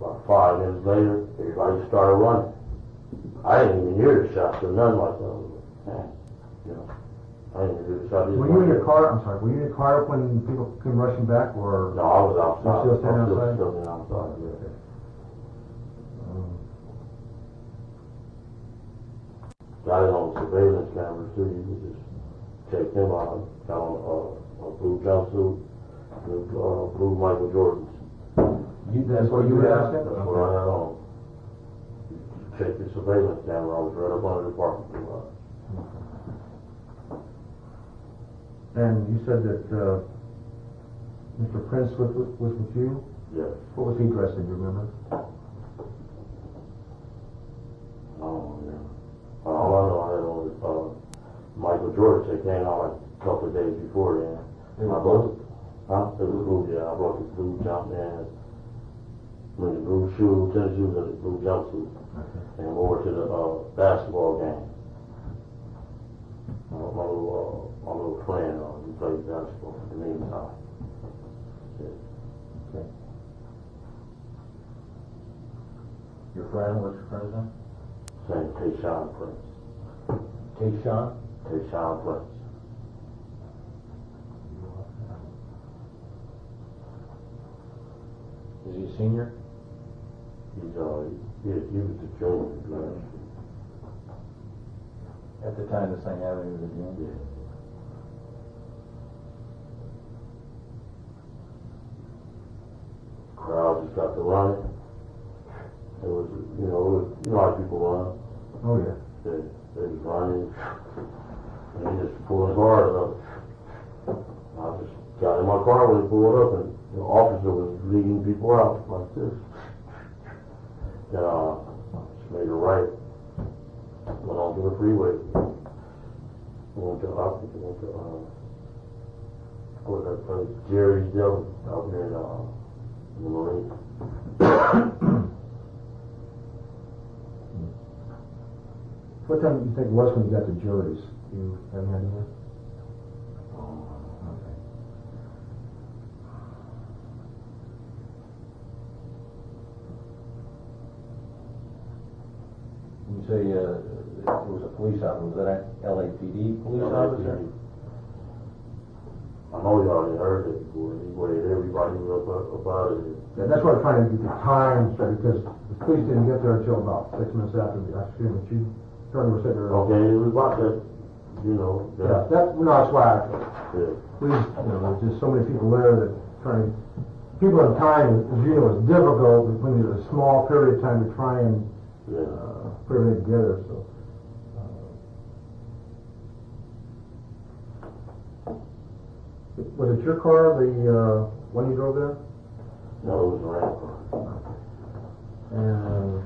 about 5 minutes later, everybody started running. I didn't even hear the shots or nothing like that. Man, I didn't hear the shot. Were you in your car, I'm sorry, were you in your car when people came rushing back, or? No, I was outside. You still standing I was outside? still standing outside, yeah. Got it on surveillance cameras too. You can just check them out. Got on a blue jumpsuit, with blue Michael Jordans. That's what you were asking? That's what I had on. Check the surveillance camera. I was right up under the parking lot. And you said that Mr. Prince was with you? Yes. What was he dressed in, do you remember? Oh, yeah. All I know, I had on Michael Jordan that came out like a couple of days before then. It was blue? Huh? It was blue, yeah. I brought the blue jumpman, the blue shoes, tennis shoes, and the blue jumpsuit. Okay. And wore it to the basketball game. My little friend, he played basketball in the meantime. Yeah. Okay. Your friend, what's your friend's name? Saying Tayshawn Prince. Tayshawn? Tayshawn Prince. Is he a senior? He was the junior. At the time this thing happened, he was a junior? Yeah. Crowd just got to running. It was, you know how people run. Oh, yeah. They was running, and he just pulled his hard up. I just got in my car when he pulled up, and the officer was leading people out like this. Then just made a right, went on to the freeway. Went to what was that place? Jerry's Deli out here in the Marine. What time do you think it was when you got to Jury's? Do you have any idea? Okay. You say it was a police officer. Was that an LAPD police officer? I know y'all had heard it before. Anyway, everybody was up about it. Yeah, that's what I'm trying to get the time, because the police didn't get there until about 6 minutes after the accident, but you were sitting there. Okay, it was about that, you know. Yeah, that's why Yeah. there's just so many people there that people in time, as you know, it's difficult when there's a small period of time to try and put everything together, so. Was it your car, the one you drove there? No, it was a rental car. And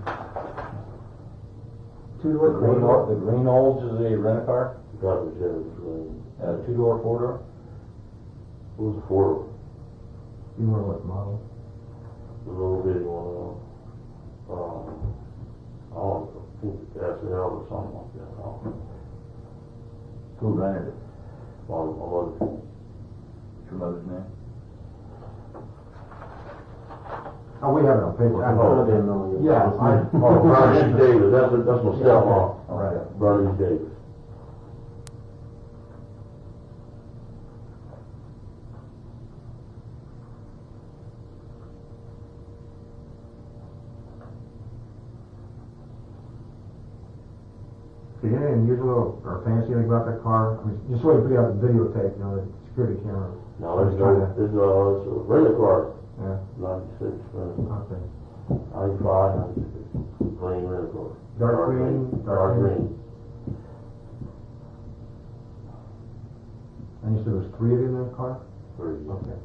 the green Olds is a rent-a-car? That was green. Two-door, four-door? It was a four-door. You remember what model? A little bitty one. I don't think SL or something like that. I don't know. Who rented it? My mother. Your mother's name? Oh, we have it on paper. Yeah. Bernice Davis. That's my stepmom. All right. Bernice Davis. Did anything unusual or fancy about that car? I mean, just so you put out the videotape, the security camera. No, it's a rental car. Yeah. 96. Okay. 95, 96. Green rental car. Dark green? Dark green. And you said there was 3 of you in that car? 3. Okay.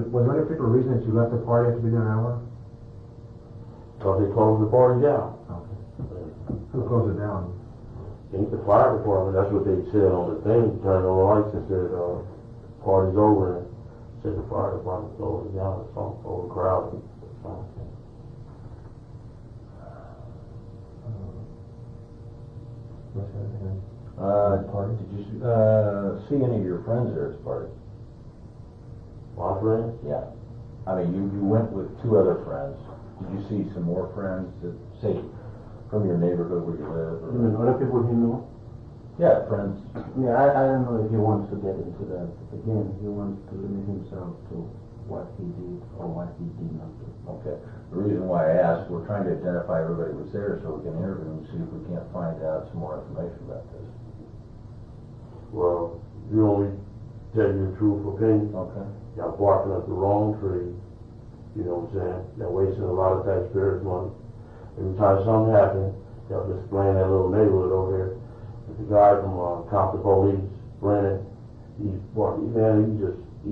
Was there any particular reason that you left the party after being there an hour? Because they closed the party down. Okay. Who closed it down? I think the fire department, that's what they said on the thing, turned on the lights and said, party's over, and said the fire department closed it down, or something, overcrowded. Did you see any of your friends there at the party? My friends? Yeah. I mean, you went with 2 other friends. Did you see some more friends that, say, from your neighborhood where you live? Or, You mean other people he knew? yeah, friends. Yeah, I don't know if he wants to get into that. Again, he wants to limit himself to what he did or what he did not do. Okay. The reason why I asked, we're trying to identify everybody who was there so we can interview them and see if we can't find out some more information about this. Well, you only tell you the truth, okay? Okay. Y'all barking up the wrong tree. You know what I'm saying? Y'all wasting a lot of taxpayers' money. Every time something happens, y'all just blame that little neighborhood over there. The guy from Compton Police, Brennan, he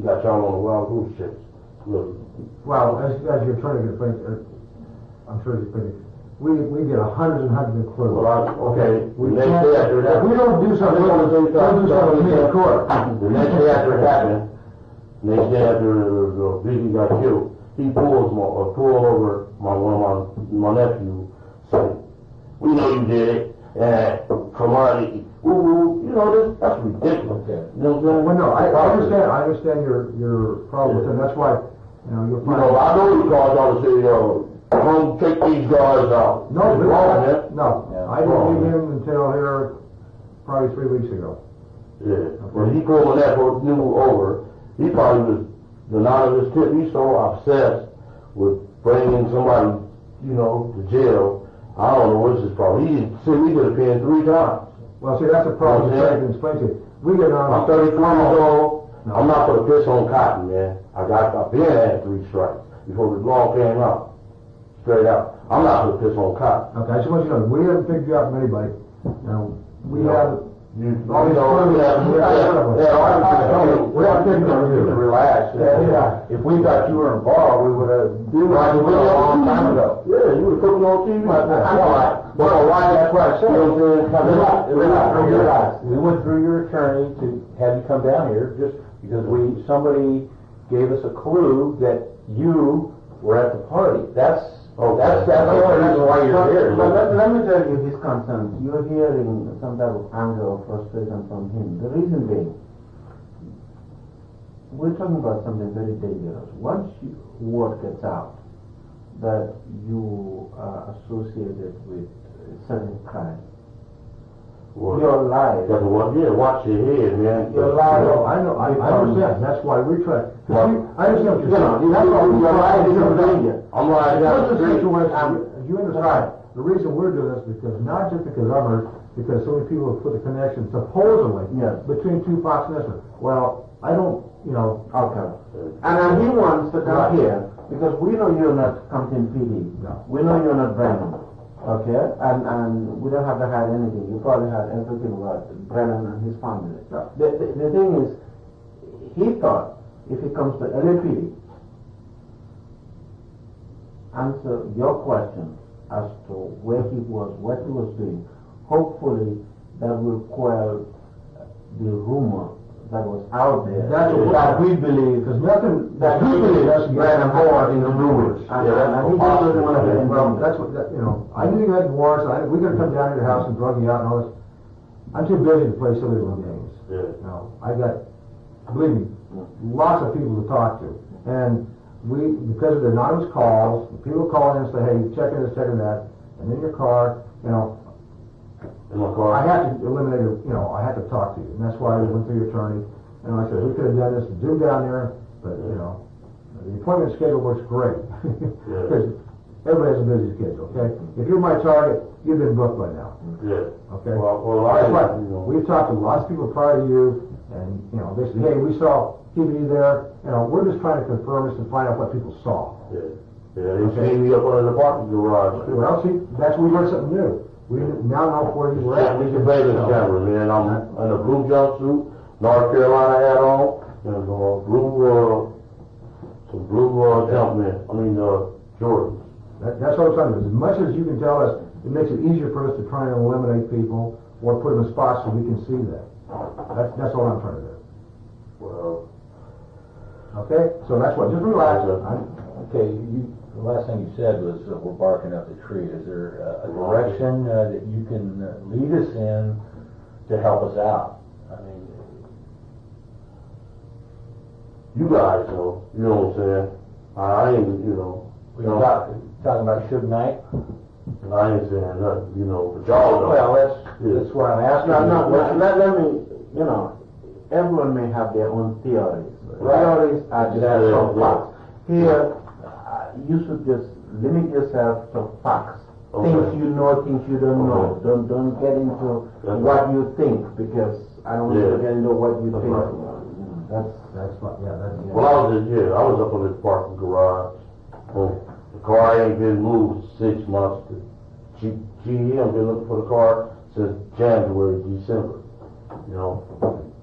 got y'all on the wild goose chase. Really. Well, as you're trying to get a I'm sure you're thinking, we get hundreds and hundreds of clues. Well, okay. We the next can't, day after that, if we don't do something, I'm just gonna we'll do something with me in court. The next day after it happened, next day after the Biggie got killed, he pulled over one of my nephew, saying, "We know you did it." And Kamani, you know, that's ridiculous. Okay. You know what I'm saying? Well, no, I understand your problem with it, and that's why, you'll You find. know, I know you called y'all to say, come take these guys out. No, It's wrong, man. no, I didn't meet him until here probably 3 weeks ago. Yeah, when he pulled that new over, he probably was the anonymous tip. He's so obsessed with bringing somebody, to jail. I don't know what's his problem. We could have pinned 3 times. Well, see, that's a problem that I can explain to you. We get on. I'm 34 years old. No. I'm not gonna piss on cotton, man. I've been had 3 strikes before the law came out. Straight out. I'm not gonna piss on cotton. Okay, I just want you to know, we haven't picked you up from anybody. We have. We have to relax. Yeah. If we thought you were involved, we would have a long time ago. Yeah, you would put me on TV. That's what I said. Relax. We went through your attorney to have you come down here just because somebody gave us a clue that you were at the party. That's the only reason why you're here. But let me tell you his concerns. You're hearing some type of anger or frustration from him. The reason being, we're talking about something very dangerous. Once word gets out that you are associated with certain crime, your life. Watch your head, man. Your life. I know. I understand. That's why we try. I understand what you're saying. That's why your life is in danger. I'm right. That's the situation. You understand? The reason we're doing this because not just because I'm hurt, because so many people have put the connection supposedly between Tupac and this. Well, I don't. Okay. And he wants to come here because we know you're not Compton PD. No. We know you're not Brennan. Okay? And we don't have to hide anything. You probably had everything about Brennan and his family. No. The thing is, he thought if he comes to LAPD, answer your question as to where he was, what he was doing, hopefully that will quell the rumor that was out there. That's what we believe, because nothing that he believes ran aboard in the rumors. And he doesn't want to get involved. That's what I knew you had warrants. We could come down to your house and drug you out and all this. I'm too busy to play silly little games. Yeah. I got, believe me, lots of people to talk to, and because of the anonymous calls, people call in and say, "Hey, checking this, checking that," and in your car, in my car. I had to eliminate it, I had to talk to you, and that's why we went through your attorney, and like I said, we could have done this, zoom down there, but, the appointment schedule works great, because everybody has a busy schedule, okay? If you're my target, you've been booked by now. Yeah. Okay? Well, that's why, we've talked to lots of people prior to you, and, they said, "Hey, we saw TV there," we're just trying to confirm this and find out what people saw. Yeah, they seen me up under the parking garage. Well, see, that's we learned something new. We now know where you were at. We can play this camera, man. I'm in a blue jumpsuit, North Carolina hat on, and some blue Jumpman. Jordans. That's what I'm saying. As much as you can tell us, it makes it easier for us to try and eliminate people or put them in spots so we can see that. That's all I'm trying to do. Well, okay. So that's what. Just relax. Okay. The last thing you said was we're barking up the tree. Is there a direction that you can lead us in to help us out? You guys know, you know what I'm saying? I ain't, you know. We talking about Suge Knight? I ain't saying nothing, you know, but y'all know. Well, that's what I'm asking. Let me, you know, everyone may have their own theories. Right. Theories are just Yeah, some yeah. facts. Here, you should just limit yourself to facts. Okay. Things you know, things you don't know. Don't get into what you think, because I don't want you to get into what you think. That's what, Well, I was up in this parking garage. The car ain't been moved 6 months. GM been looking for the car since January, December. You know,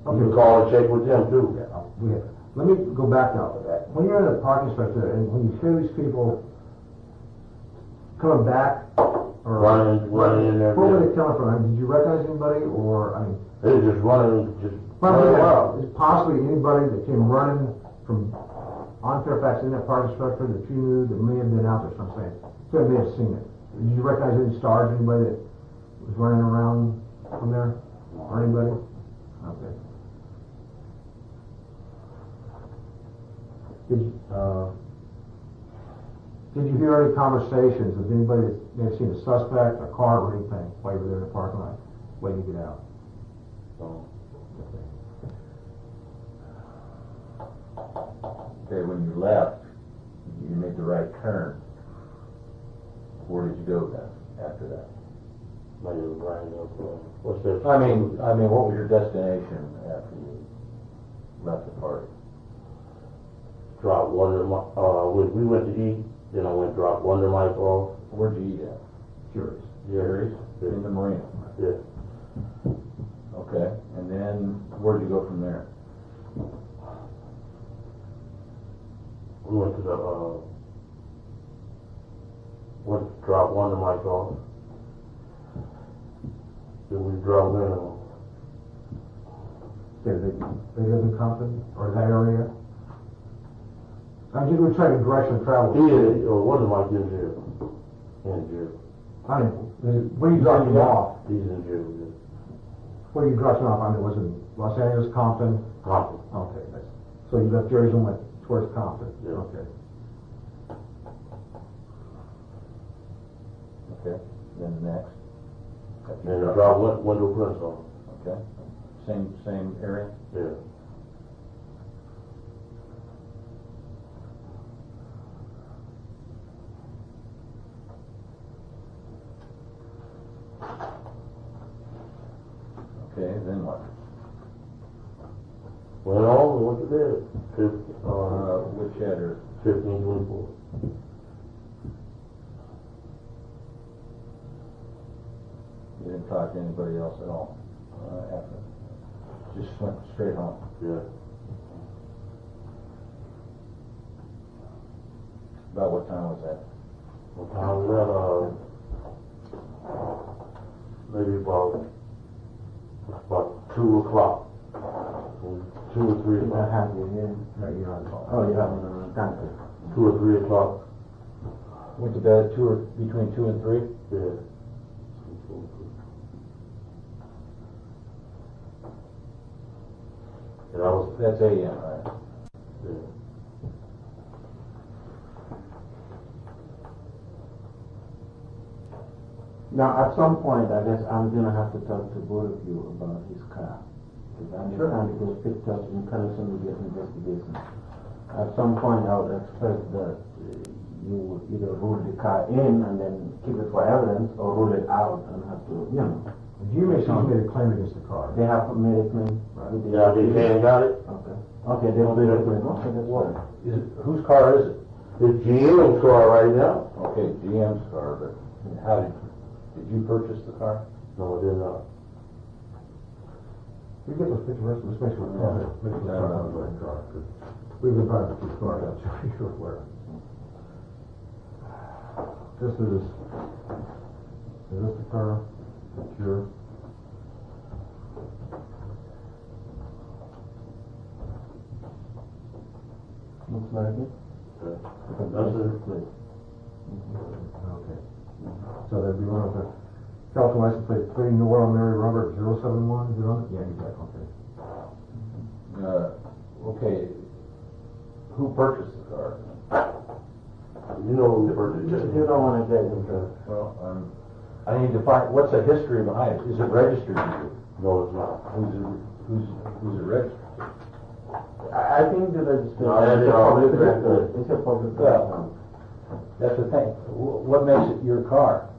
you can call and check with them too. Let me go back now. When you're in a parking structure and when you hear these people coming back or running in there. Where were they coming from? I mean, did you recognize anybody, or I mean? They were just running, Well, is possibly anybody that came running from on Fairfax in that parking structure that you knew that may have been out there? So I'm saying, so they may have seen it. Did you recognize any stars, anybody that was running around from there, or anybody? Okay. Did you hear any conversations with anybody that may have seen a suspect, a car, or anything while you were there in the parking lot, waiting to get out? Okay, when you left, you made the right turn. Where did you go then, after that? What's that? I mean, what was your destination after you left the party? Dropped Wonder Mike, we went to eat, then I went drop Wonder Mike off. Where'd you eat at? Curious. Jerry's? In the marina? Yeah. Okay, and then where'd you go from there? We went to drop Wonder Mike off. Then we drove in. They live in Compton, or that area? I'm just going to try to direction of travel. Wonder Mike in jail. In jail. I mean, where you dropped him off? He's in jail, yeah. Where you dropped him off? I mean, was it Los Angeles, Compton? Compton. Okay, so you left Jerry's and went towards Compton? Yeah. Okay. Okay, then next? And I dropped Wendell Prince off. Okay. Same area? Yeah. Okay, then what? Went on and went to bed. Which address? 1524. You didn't talk to anybody else at all after? Just went straight home? Yeah. About what time was that? What time was that? Maybe about 2 o'clock. 2 or 3 o'clock. I have you here. No, you're on call. Oh, you have me on country. 2 or 3 o'clock. Went to bed between 2 and 3? Yeah. And that's AM, right? Yeah. Now, at some point, I guess I'm going to have to talk to both of you about his car. Because I understand it was picked up in connection with this investigation. At some point, I would expect that you would either rule the car in and then keep it for evidence, or rule it out and have to, you know. You made a claim against the car. They have made a claim? Right. Yeah, they came and got it. Okay. Okay, they don't made a claim. Okay, that's fine. Whose car is it? It's GM's car right now. Okay, GM's car, but how did you purchase the car? No, I did not. We get those pictures, let's make sure we're talking about the right car. We've been talking about this car, that's for sure where. This is this the car? That's yours? Looks like it. That's it. Please. Okay. So there'd be one of the California license plate 3 New Orleans Mary Robert 071, is it on it? Yeah, exactly. Okay. Okay. Who purchased the car? You know who purchased it. You don't want to get into, well, I need to find, what's the history behind it? Is it registered to you? No, it's not. Who's it registered to? I think the registration No, that's is a all. public record. It's a public record. That's the thing. What makes it your car?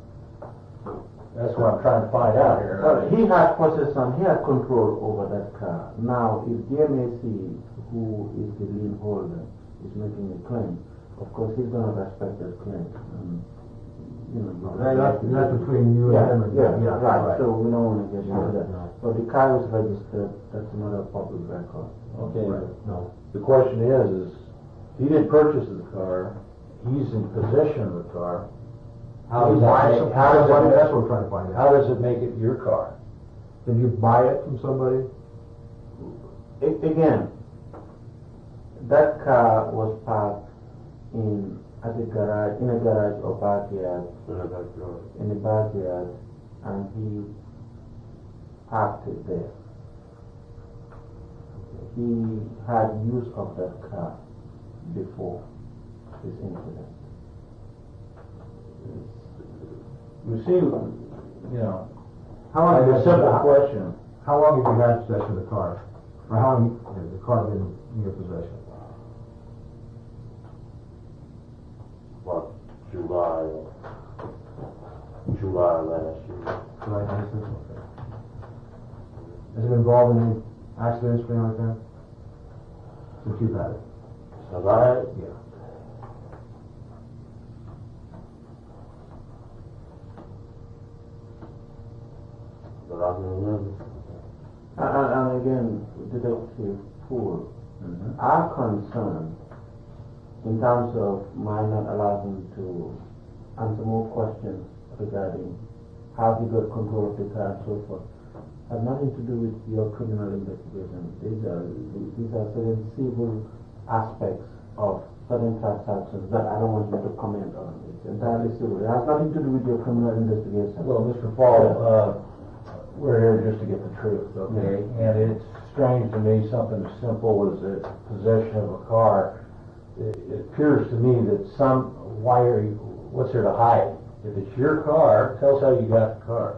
That's what I'm trying to find out here. Well, he had possession, he had control over that car. Now, if DMAC, who is the lien holder, is making a claim, of course, he's going to respect that claim. That's between you and him. Yeah, right. So we don't want to get into that. But the car was registered, that's another public record. Okay, no. The question is he didn't purchase the car, he's in possession of the car. That's what we're trying to find out. How does it make it your car? Did you buy it from somebody? Again, that car was parked in a garage or backyard, in the backyard, and he parked it there. He had use of that car before this incident. You see, how long have you simple question? How long have you had possession of the car? Or how long has the car been in your possession? About July last year. July 26th? Okay. Has it been involved in any accidents or anything like that? Since you've had it? Have I had it? Yeah. But I can remember. And again, Detective Poole, our concern in terms of my not allowing him to answer more questions regarding how he got control of the car and so forth have nothing to do with your criminal investigation. These are certain civil aspects of certain transactions that I don't want you to comment on. It's entirely civil. It has nothing to do with your criminal investigation. Well, Mr. Paul, we're here just to get the truth, okay? And it's strange to me, something as simple as the possession of a car. It appears to me that what's there to hide? If it's your car, tell us how you got the car.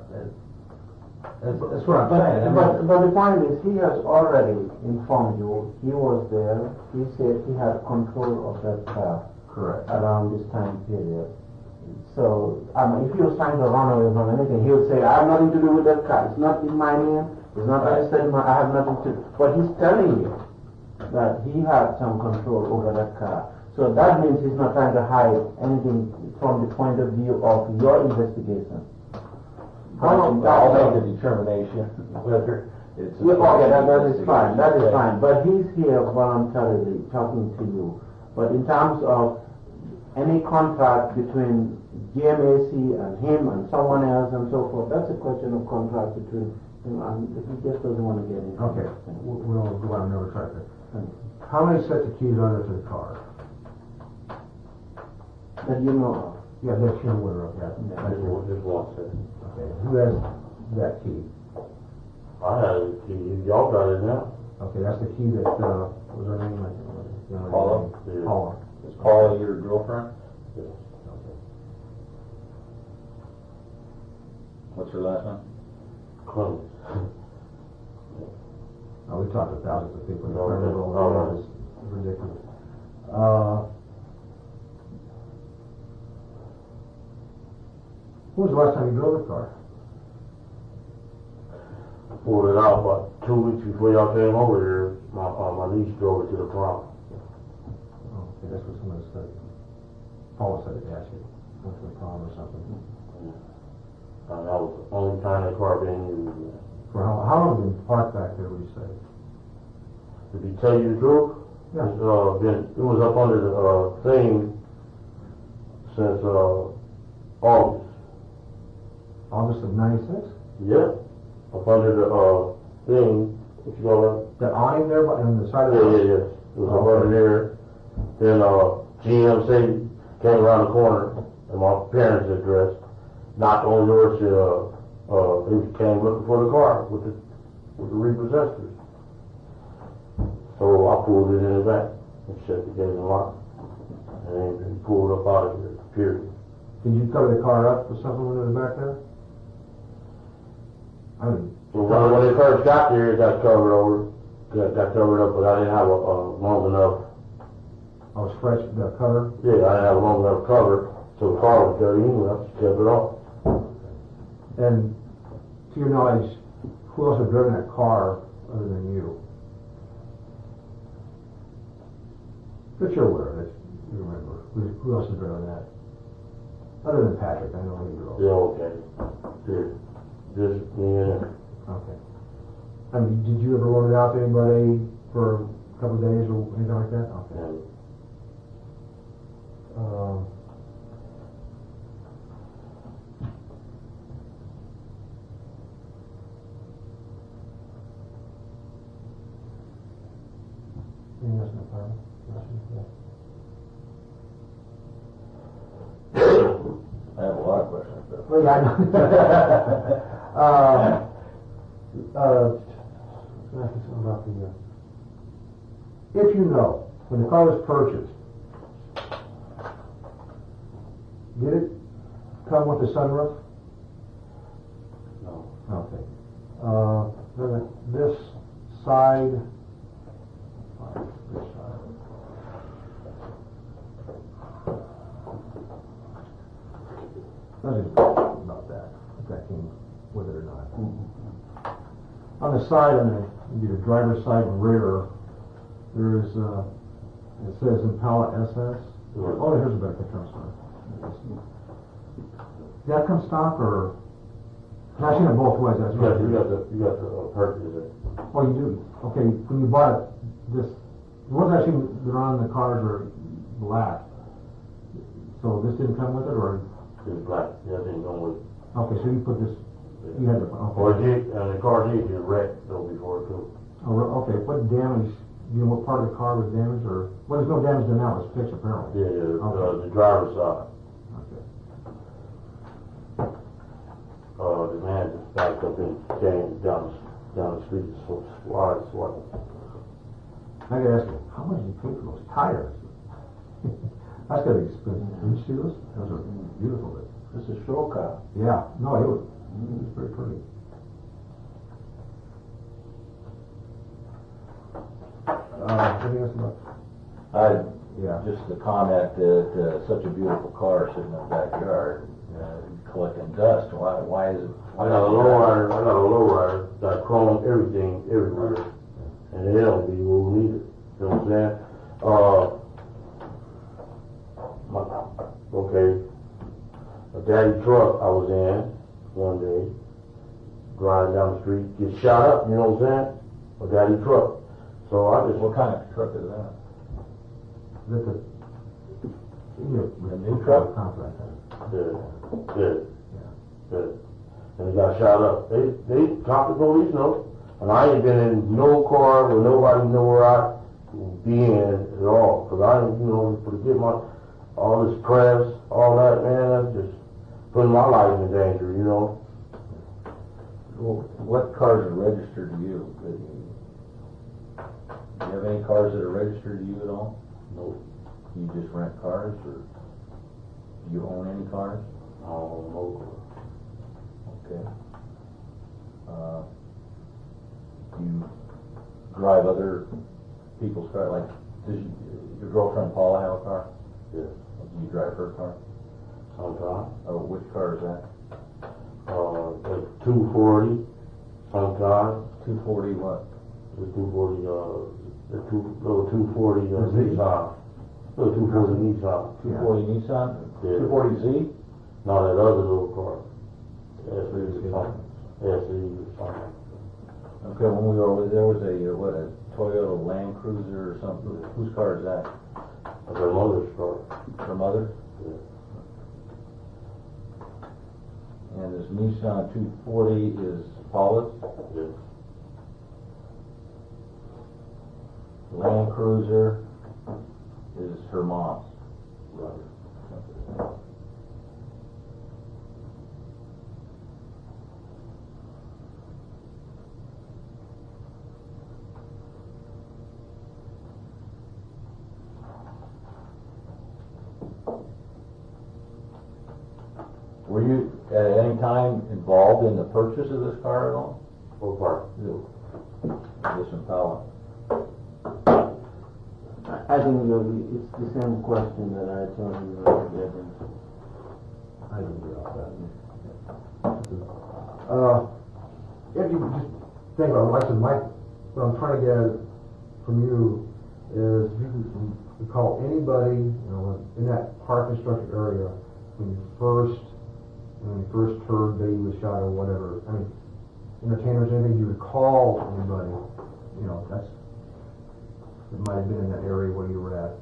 That's what I'm saying. But the point is, he has already informed you. He was there. He said he had control of that car. Correct. Around this time period. So, if he was trying to run away from anything, he would say, I have nothing to do with that car. It's not in my name. It's not registered in my, I have nothing to do. But he's telling you that he had some control over that car. So that means he's not trying to hide anything from the point of view of your investigation. I'll make the determination whether it's... Okay, that is fine. That is fine. But he's here voluntarily talking to you. But in terms of any contract between GMAC and him and someone else and so forth, that's a question of contract between him and he just doesn't want to get into. Okay, we'll go on another track there. How many sets of keys are there to the car? That you know of? Yeah, that's your winner of that. Just one set. Okay, who has that key? I have the key. Y'all got it now. Okay, that's the key that, what was her name? Paula? Yeah. Paula. Is Paula your girlfriend? Yes. Okay. What's her last name? Clemens. We talked to thousands of people. Okay. It's ridiculous. When was the last time you drove the car? I pulled it out about 2 weeks before y'all came over here. My niece drove it to the prom. Oh, okay, that's what somebody said. Paula said it, actually. Went to the prom or something. And that was the only time that car being used. For how long have you been parked back there, would you say? To tell you the truth, Yeah. it was up under the thing since August. August of 96? Yeah. Up under the thing, what you call it? That awning there on the side of the house? Yeah. It was up under there. Then GMC came around the corner at my parents' address, knocked on the door, said they came looking for the car with the repossessors. So I pulled it in the back and shut the gate and locked. And he pulled up out of here, period. Did you cover the car up with something when it was back there? I mean, Well, when they first got there, it got covered over, got covered up, but I didn't have a long enough. I was fresh, the cover? Yeah, I didn't have a long enough cover, so the car was dirty anyway, I just kept it off. And to your knowledge, who else had driven that car other than you? That you're aware of, that you remember. Who else had driven that? Other than Patrick, I know he drove. Yeah, okay. Just me and him. Okay. I mean, did you ever loan it out to anybody for a couple of days or anything like that? Okay. Yeah. Anything else in the file? I have a lot of questions, but. Well, yeah, I know. Can I ask you something about the, if you know, when the car was purchased, did it come with a sunroof? No. Okay. Then this side, this side. Nothing about that, if that came with it or not. On the side, on the driver's side and rear, there's, it says Impala SS. Oh, here's a better picture, I'm sorry. Did that come stock or? I've seen it both ways. That's right. You got the purchase it. Oh, you do? Okay, when you bought it, the ones I've seen that are on the cars are black. So this didn't come with it, or? It's black, yeah, didn't go with it. Okay, so you put this, you had the, okay. Or it did, and the car did get wrecked though before too. Oh, okay, what damage, do you know what part of the car was damaged, or? Well, there's no damage to now, it's fixed apparently. Yeah, Okay. the driver's side. Okay. The man just backed up and came down the street, so wide, so I gotta ask you, how much did you pay for those tires? That's gotta be expensive. Did you see those? Those are beautiful. This is show car. Yeah, no, it was very pretty. Anything else about? Just the comment that such a beautiful car sitting in the backyard, collecting dust. Why is it? I got a lowrider, got chrome, everything, everywhere. And it don't be where we need it. You know what I'm saying? Okay. A daddy truck I was in one day, driving down the street, get shot up, you know what I'm saying? A daddy truck. So I just... What kind of truck is that? Is it a new truck? Yeah. And they got shot up. They caught the police, no. And I ain't been in no car where nobody know where I be in at all. Cause I ain't, to get all this press, all that, man, that's just putting my life in danger, Well, what cars are registered to you? Do you have any cars that are registered to you at all? Nope. You just rent cars, or do you own any cars? I don't know. Okay. You drive other people's cars, like, does your girlfriend Paula have a car? Yeah. Do you drive her car? Sometimes. Oh, which car is that? The 240, sometimes. 240 what? The 240, the 240 Nissan. The 240 Nissan. 240 Nissan? Yeah. 240Z? No, that other little car. SE or something. Okay, when we were over there was a Toyota Land Cruiser or something. Whose car is that? That's her mother's car. Her mother? Yeah. And this Nissan 240 is Paula's? Yeah. Land Cruiser is her mom's. Right. Were you at any time involved in the purchase of this car at all? What part? This Impala. I think it's the same question that I told you earlier. I can do all that. If you just think about it, like I said, what I'm trying to get from you is if you can call anybody, in that parking structure area when you first heard baby was shot or whatever. I mean, entertainers, anything you would call anybody, that's it might have been in that area where you were at.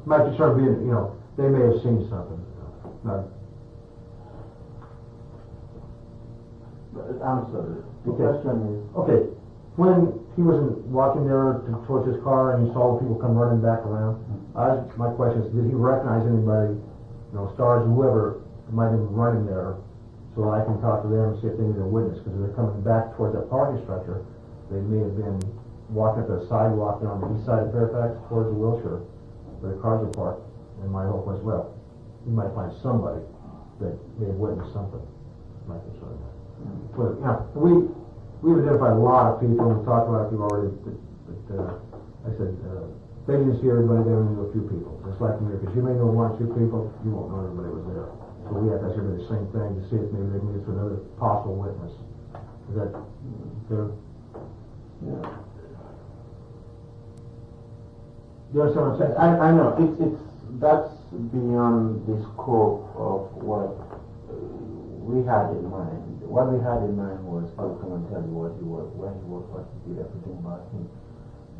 Might just start being, they may have seen something. I'm sorry. The question is. Okay, when he was walking there towards his car and he saw the people come running back around, my question is, did he recognize anybody, stars, whoever might have been running there, so I can talk to them and see if they need a witness, because they're coming back towards that parking structure. They may have been walking up the sidewalk on the east side of Fairfax towards the Wilshire, where the cars are parked, and my hope was, well, you might find somebody that may have witnessed something. My concern. But, we've identified a lot of people, we've talked about a few already, but like I said, they didn't see everybody, they only knew a few people. Just like me, because you may know one or two people, you won't know everybody was there. So we have to ask everybody the same thing to see if maybe they can get to another possible witness. Is that fair? Yeah. You understand what I'm saying? I know that's beyond the scope of what we had in mind. What we had in mind was to come and tell you what he was, where he was, what he did, everything about him.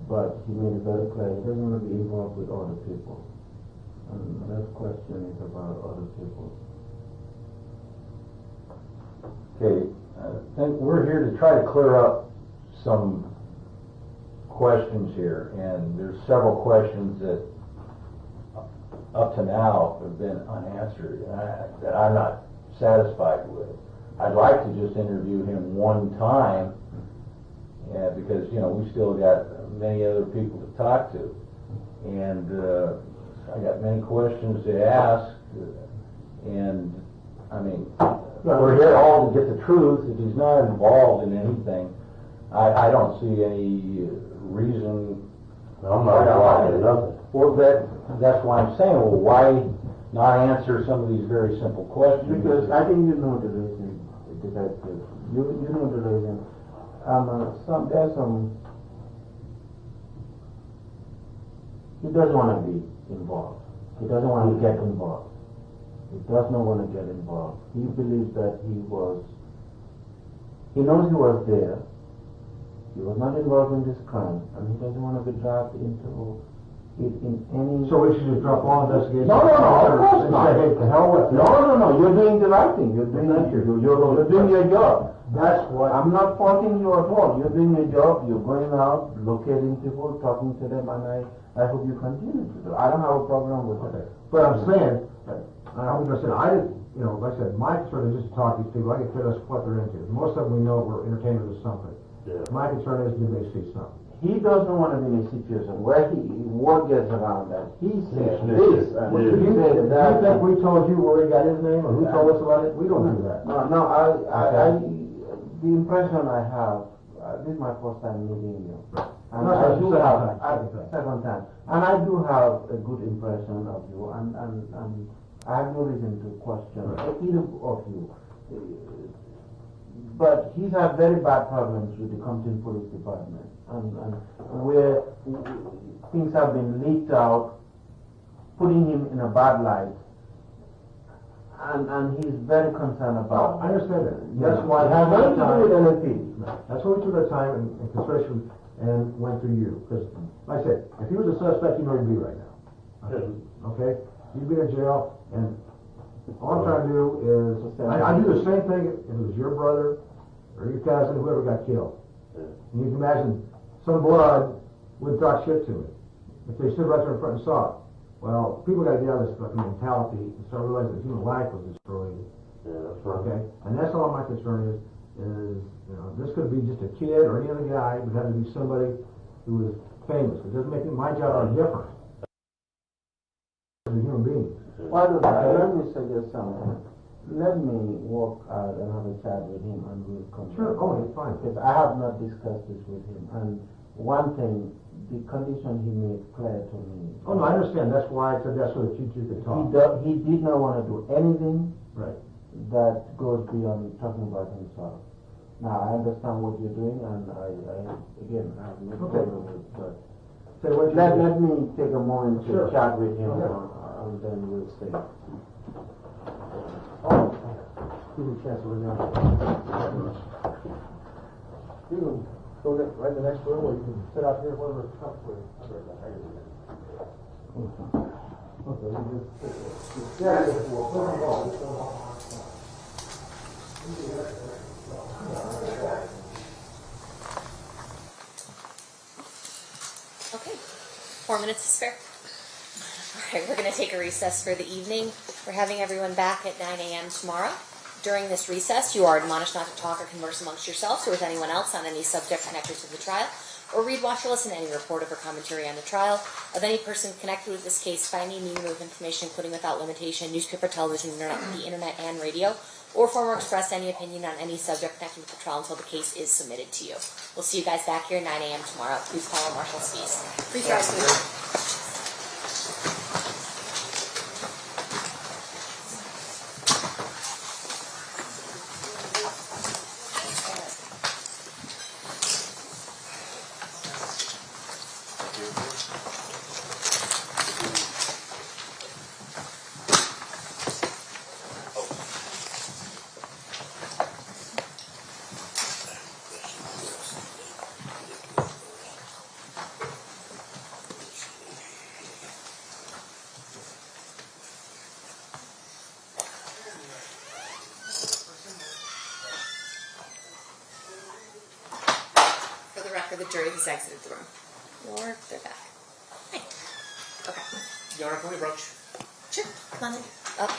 But he made it very clear he doesn't want to be involved with other people. And that question is about other people. Okay, I think we're here to try to clear up some questions here, and there's several questions that up to now have been unanswered that I'm not satisfied with. I'd like to just interview him one time, because we still got many other people to talk to, and I got many questions to ask, and I mean, we're here all to get the truth. If he's not involved in anything, I don't see any reason. I'm not involved in nothing. Well, that's why I'm saying, well, why not answer some of these very simple questions? Because I think you know the reason, detective. You know the reason. There's some. He doesn't want to be involved. He doesn't want to get involved. He does not want to get involved. He believes that he knows he was there. He was not involved in this crime, and he doesn't want to be dragged into it in any. So we should just drop all investigation? No, of course and not. say, hey, to hell with it. No. You're doing the right thing. You're doing your job. That's what. I'm not faulting you at all. You're doing your job. You're going out, locating people, talking to them, and I hope you continue to do. I don't have a problem with that. But I'm saying, I was going to say, I didn't, like I said, my concern is just to talk to these people. I can tell us what they're into. Most of them we know we're entertainers or something. Yeah. My concern is, did they see something? He doesn't want to be in a situation where word gets around that he said Yeah. this. Do you think we told you where he got his name, or who told us about it? We don't do that. No, the impression I have, this is my first time meeting you. And No, I sir, do second have, time. second time. And I do have a good impression of you, and I have no reason to question either of you. But he's had very bad problems with the Compton Police Department, and where things have been leaked out, putting him in a bad light, and he's very concerned about. I understand that. That's why it has nothing nothing to do with with anything. That's why we took our time and consideration and went through you. Because, like I said, if he was a suspect, you know he'd be right now. Okay? He'd be in jail, and all I'm trying to do is, I do the same thing if it was your brother or your cousin, whoever got killed. And you can imagine some blood would talk shit to me if they stood right there in front and saw it. Well, people got to get out of this fucking mentality and start realizing that human life was destroyed. Yeah, that's right. Okay? And that's all my concern is this could be just a kid or any other guy, but it had to be somebody who was famous. It doesn't make my job any different. As a human being. Why don't let me suggest something. Let me walk out and have a chat with him and we'll come. Sure, oh, it's fine. Because I have not discussed this with him. And one thing, the condition he made clear to me. Oh, no, I understand. That's why I said that's so that you two could talk. He did not want to do anything Right. that goes beyond talking about himself. Now, I understand what you're doing, and I again, I have no Okay. problem with it, but Say what you let did. me take a moment to Sure. chat with him, Okay. and then we'll see. Oh, give me a chance to run down. You can go right in the next room, or you can sit out here, whatever comes for you. Okay, you just, yeah, well, put them all. Okay, 4 minutes to spare. All right, we're going to take a recess for the evening. We're having everyone back at 9 a.m. tomorrow. During this recess, you are admonished not to talk or converse amongst yourselves or with anyone else on any subject connected to the trial, or read, watch, or listen to any report or commentary on the trial of any person connected with this case by any medium of information, including without limitation, newspaper, television, the internet, and radio, or form or express any opinion on any subject connected with the trial until the case is submitted to you. We'll see you guys back here at 9 a.m. tomorrow. Please follow Marshall Spees. Please rise, please. For the record, the jury has exited the room. Or they're back. Hey. Okay. Yara, can we approach? Sure. Come on in. Up.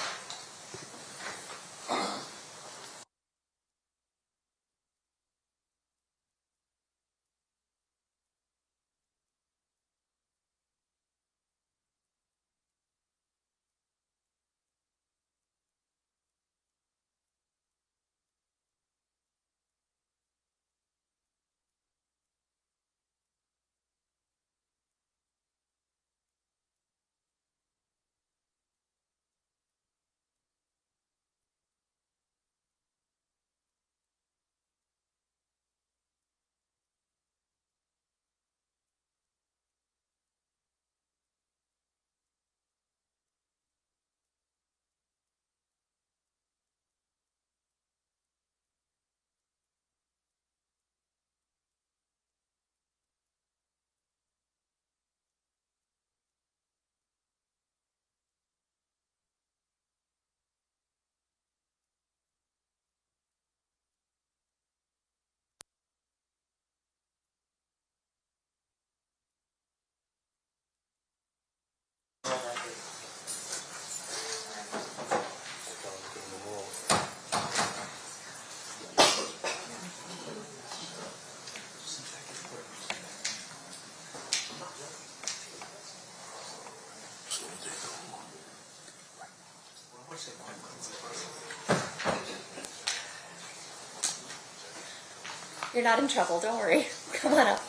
You're not in trouble, don't worry. Come on up.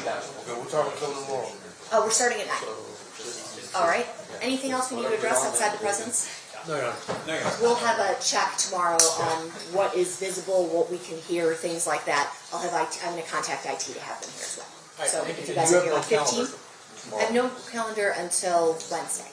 Okay, we'll talk until tomorrow. Oh, we're starting at 9. All right. Anything else we need to address outside the presence? No. We'll have a check tomorrow on what is visible, what we can hear, things like that. I'll have IT, I'm going to contact IT to have them here as well. So if you guys are here on 15, I have no calendar until Wednesday.